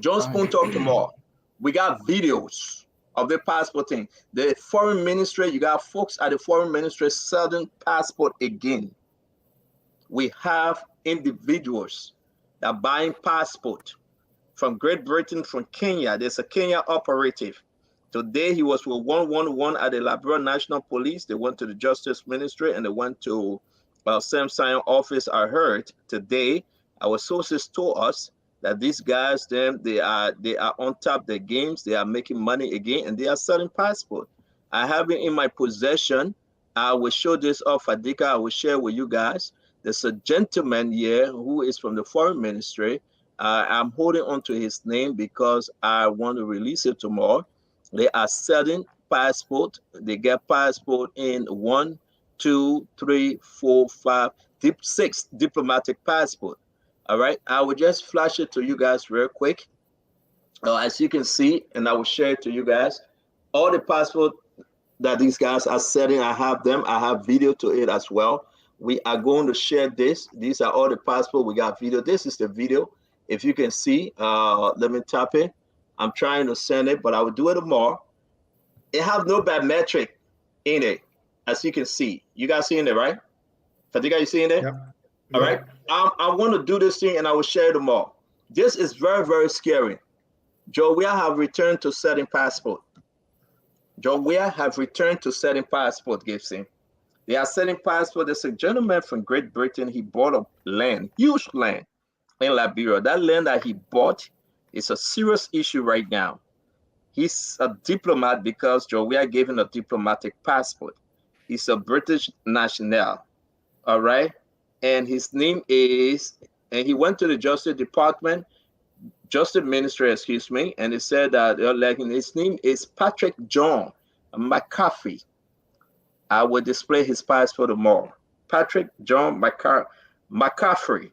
John Spoon talk tomorrow. We got videos of the passport thing. The foreign ministry, you got folks at the foreign ministry selling passport again. We have individuals that are buying passport from Great Britain, from Kenya. There's a Kenya operative. Today he was with 111 at the Liberia National Police. They went to the Justice Ministry and they went to Sam Sion office. I heard today, our sources told us that these guys, they are on top of their games. They are making money again and they are selling passport. I have it in my possession. I will show this off, Adika. I will share with you guys. There's a gentleman here who is from the foreign ministry. I'm holding on to his name because I want to release it tomorrow. They are selling passport. They get passport in 1, 2, 3, 4, 5, 6 diplomatic passport. All right. I will just flash it to you guys real quick. As you can see, and I will share it to you guys. All the passport that these guys are selling, I have them. I have video to it as well. We are going to share this. These are all the passport. We got video. This is the video. If you can see, let me tap it. I'm trying to send it, but I will do it tomorrow. It have no bad metric in it, as you can see. You guys seeing it, right? Fadiga, you seeing it? Yep. All right. I want to do this thing, and I will share it tomorrow. This is very, very scary. Joe, we have returned to setting passport. Joe, we have returned to setting passport, Gibson. They are setting passport. There's a gentleman from Great Britain. He bought a land, huge land in Liberia. That land that he bought is a serious issue right now. He's a diplomat because Joe, we are giving a diplomatic passport. He's a British national. All right. And his name is, and he went to the Justice Department, Justice Ministry, excuse me, and he said that his name is Patrick John McCaffrey. I will display his passport tomorrow. Patrick John McCaffrey.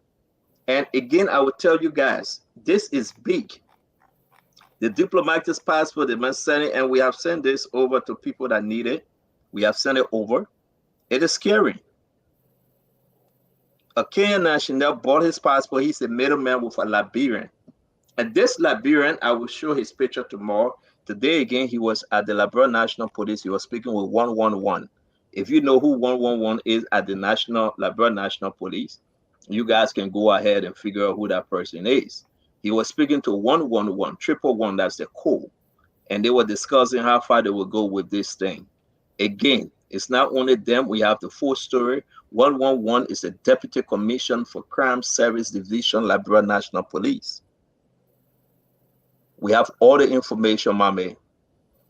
And again, I will tell you guys, this is big. The diplomatic passport they've been sending, and we have sent this over to people that need it. We have sent it over. It is scary. A Kenyan national bought his passport. He's a middleman with a Liberian. And this Liberian, I will show his picture tomorrow. Today, again, he was at the Liberia National Police. He was speaking with 111. If you know who 111 is at the Liberia National Police, you guys can go ahead and figure out who that person is. He was speaking to 111, 111, that's the code. And they were discussing how far they will go with this thing. Again, it's not only them. We have the full story. 111 is the Deputy Commission for Crime Service Division, Liberia National Police. We have all the information, mommy.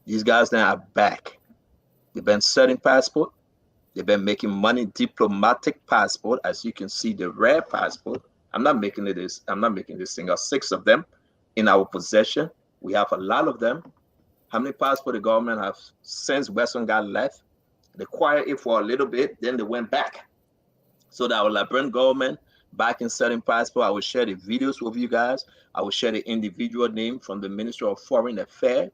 These guys now are back. They've been setting passport. They've been making money, diplomatic passport. As you can see, the rare passport. I'm not making this single. 6 of them in our possession. We have a lot of them. How many passports the government have since Western got left? They acquired it for a little bit, then they went back. So that our Liberian government back in setting passport. I will share the videos with you guys. I will share the individual name from the Ministry of Foreign Affairs.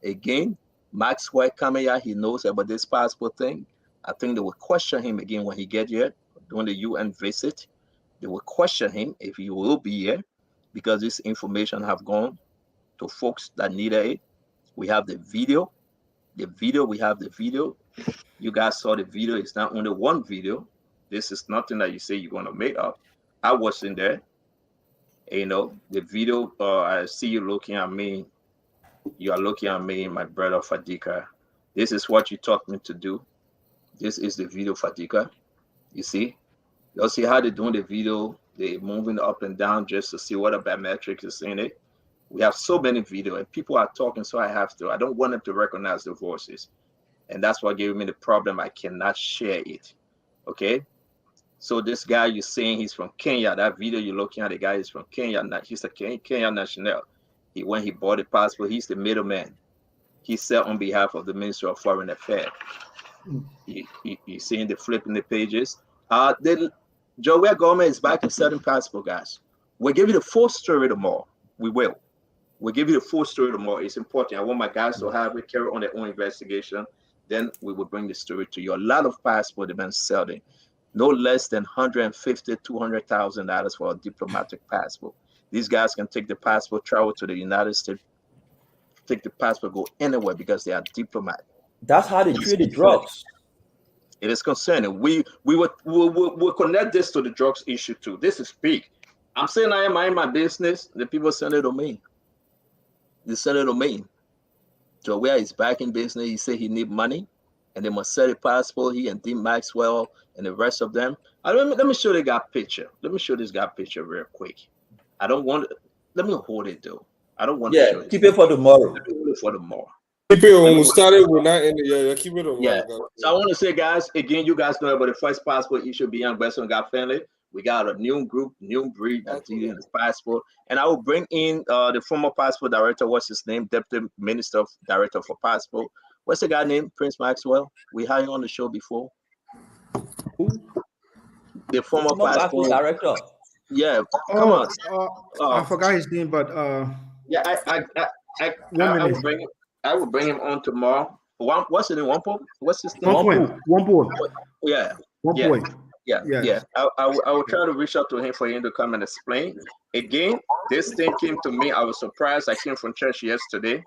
Again, Maxwell Kamaya, he knows about this passport thing. I think they will question him again when he get here during the UN visit. They will question him if he will be here because this information have gone to folks that needed it. We have the video. We have the video. You guys saw the video. It's not only one video. This is nothing that you say you're going to make up. I was in there. You know, the video, I see you looking at me. You are looking at me, my brother Fadika. This is what you taught me to do. This is the video, Fadika. You see? You'll see how they're doing the video. They're moving up and down just to see what a biometrics is in it. We have so many videos and people are talking, so I don't want them to recognize the voices. And that's what gave me the problem. I cannot share it. Okay? So this guy you're saying he's from Kenya. That video you're looking at, the guy is from Kenya. He's a Kenyan national. When he bought the passport, he's the middleman. He said on behalf of the Ministry of Foreign Affairs. You seeing the flipping the pages. Joe, where government is back in setting passport, guys. We'll give you the full story tomorrow. We will. We'll give you the full story tomorrow. It's important. I want my guys to have it, carry on their own investigation. Then we will bring the story to you. A lot of passports have been selling. No less than $150,000, $200,000 for a diplomatic passport. These guys can take the passport, travel to the United States, take the passport, go anywhere because they are diplomat. That's how they treat the drugs. It is concerning. We will connect this to the drugs issue too. This is big. I'm saying I am in my business. The people send it to me. They send it to me. So where he's back in business, he said he need money, and they must set a passport. He and Dean Maxwell and the rest of them. Let me show the guy picture. Let me show this guy picture real quick. I don't want. Let me hold it though. I don't want to show it. Keep it for tomorrow. Let me hold it for tomorrow. Keep it on. Started with not in the keep it on. Yeah. So I want to say, guys, again, you guys know about the first passport issue beyond Western God family. We got a new group, new breed that's using the passport. And I will bring in the former passport director. What's his name? Deputy Minister Director for Passport. What's the guy named? Prince Maxwell. We had him on the show before. Who? The former passport director. Yeah. Come on. I forgot his name, but yeah, I will bring him on tomorrow. What's his name? Wampo? What's his name? One point. Yeah. One point. Yeah. I will try to reach out to him for him to come and explain. Again, this thing came to me. I was surprised. I came from church yesterday.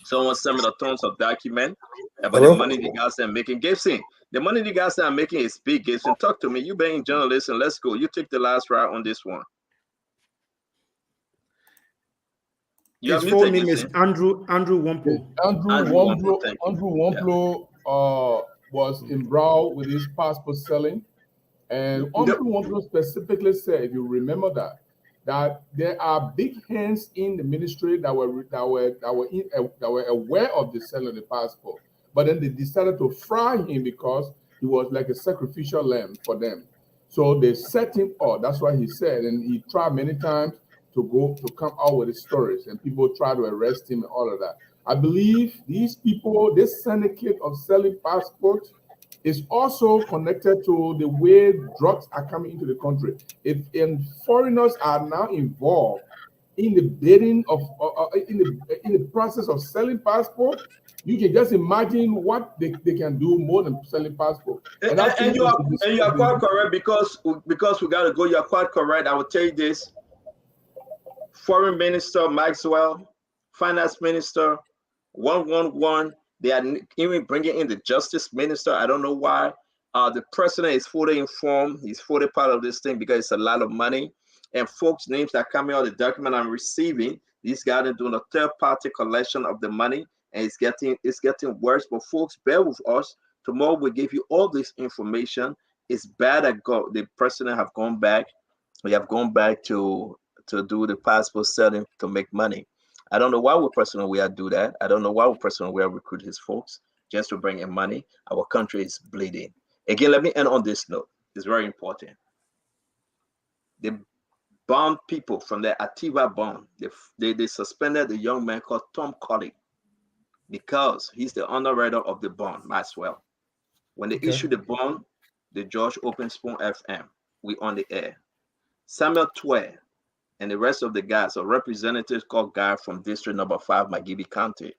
Someone sent me the tons of document about the money the guys are making. Gibson, the money the guys are making is big. Gibson, talk to me. You being journalist, and let's go. You take the last ride on this one. His full name is Andrew Wompo. Andrew Womplo was embroiled with his passport selling, and Andrew Womplo specifically said, if you remember that there are big hands in the ministry that were aware of the sale of the passport, but then they decided to fry him because he was like a sacrificial lamb for them. So they set him up. That's what he said, and he tried many times to come out with his stories, and people try to arrest him and all of that. I believe these people, this syndicate of selling passports is also connected to the way drugs are coming into the country. And foreigners are now involved in the bidding of in the process of selling passports. You can just imagine what they can do more than selling passports. And you are quite correct because we got to go. You are quite correct. I will tell you this. Foreign Minister Maxwell, Finance Minister, 111. They are even bringing in the Justice Minister. I don't know why. The president is fully informed. He's fully part of this thing because it's a lot of money. And folks' names that come out of the document I'm receiving. These guys are doing a third-party collection of the money, and it's getting worse. But folks, bear with us. Tomorrow we'll give you all this information. It's bad that the president have gone back. We have gone back to do the passport selling to make money. I don't know why we are do that. I don't know why we are recruit his folks just to bring in money. Our country is bleeding. Again, let me end on this note. It's very important. They banned people from the Ativa bond. They suspended the young man called Tom Colley because he's the underwriter of the bond, Maxwell. When they issued the bond, the judge opened Spoon FM. We on the air. Samuel Twe and the rest of the guys, a representative called Guy from District Number 5, Magibi County.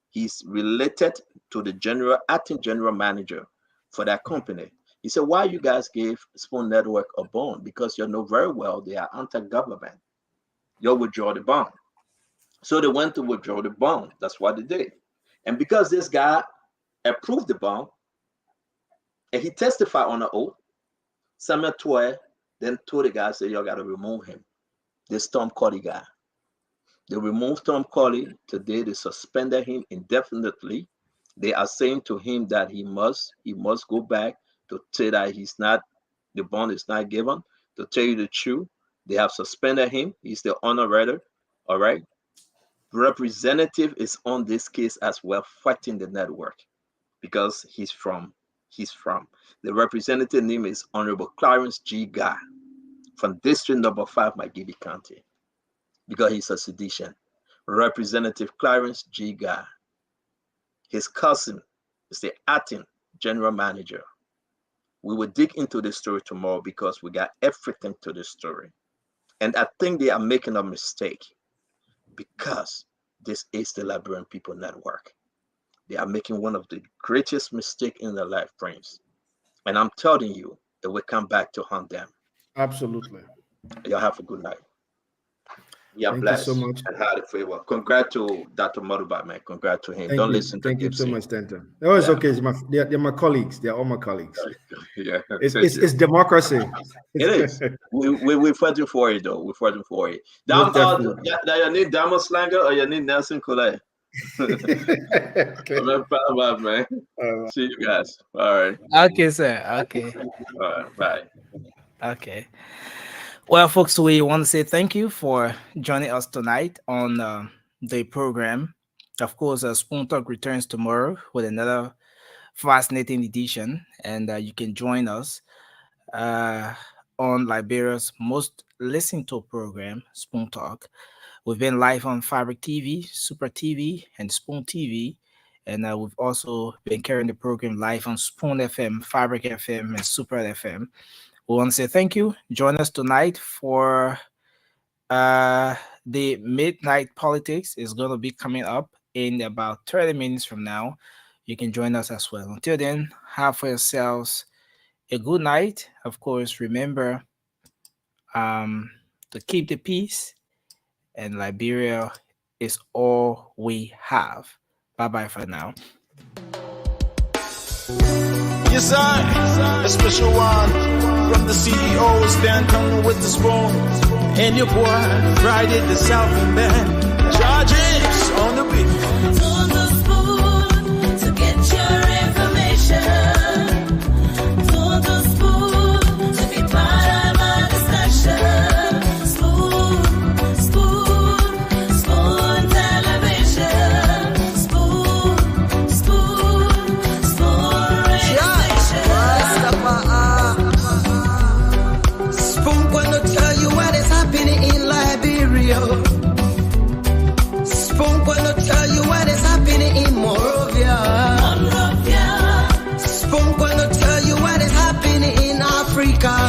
He's related to the acting general manager for that company. He said, why you guys gave Spoon Network a bond? Because you know very well they are anti-government. You'll withdraw the bond. So they went to withdraw the bond. That's what they did. And because this guy approved the bond, and he testified on the oath, Samuel Twe then told the guy, said, you got to remove him. This Tom Colley guy. They removed Tom Colley today. They suspended him indefinitely. They are saying to him that he must go back to say that the bond is not given. To tell you the truth, they have suspended him. He's the underwriter. All right. Representative is on this case as well, fighting the network because he's from. The representative name is Honorable Clarence G. Guy from District Number 5, Magibi County, because he's a sedition. Representative Clarence G. Guy. His cousin is the acting general manager. We will dig into this story tomorrow because we got everything to this story. And I think they are making a mistake because this is the Liberian People Network. They are making one of the greatest mistakes in their life, Prince. And I'm telling you, it will come back to haunt them. Absolutely. Y'all have a good night. Yeah, thank blessed you so much. and highly favored. Congrats to Dr. Moniba, man. Congrats to him. Thank Don't you. listen to Thank you Gibson. so much, Tenta. No, it's okay. They're my colleagues. They're all my colleagues. Yeah, it's democracy. It is. We're fighting for it, though. We're fighting for it. You need Damo Slanger or you need Nelson Collet? Okay. Man. See you guys. All right. Okay, sir. Okay. All right. Bye. Okay. Well, folks, we want to say thank you for joining us tonight on the program. Of course, Spoon Talk returns tomorrow with another fascinating edition, and you can join us on Liberia's most listened to program, Spoon Talk. We've been live on Fabric TV, Super TV, and Spoon TV, and we've also been carrying the program live on Spoon FM, Fabric FM, and Super FM. We want to say thank you. Join us tonight for the Midnight Politics. Is going to be coming up in about 30 minutes from now. You can join us as well. Until then, have for yourselves a good night. Of course, remember to keep the peace, and Liberia is all we have. Bye-bye for now. Yes, I, a special one from the CEO, stand with the spoon. And your boy, Friday the Southern Band. Charges on the beat. On the spoon to get your information. On the spoon to be part of my discussion. Spoon, spoon, spoon television. Spoon, spoon, spoon radio station. Spoon gonna tell you what is happening in Liberia. Spoon gonna tell you what is happening in Monrovia. Spoon gonna tell you what is happening in Africa.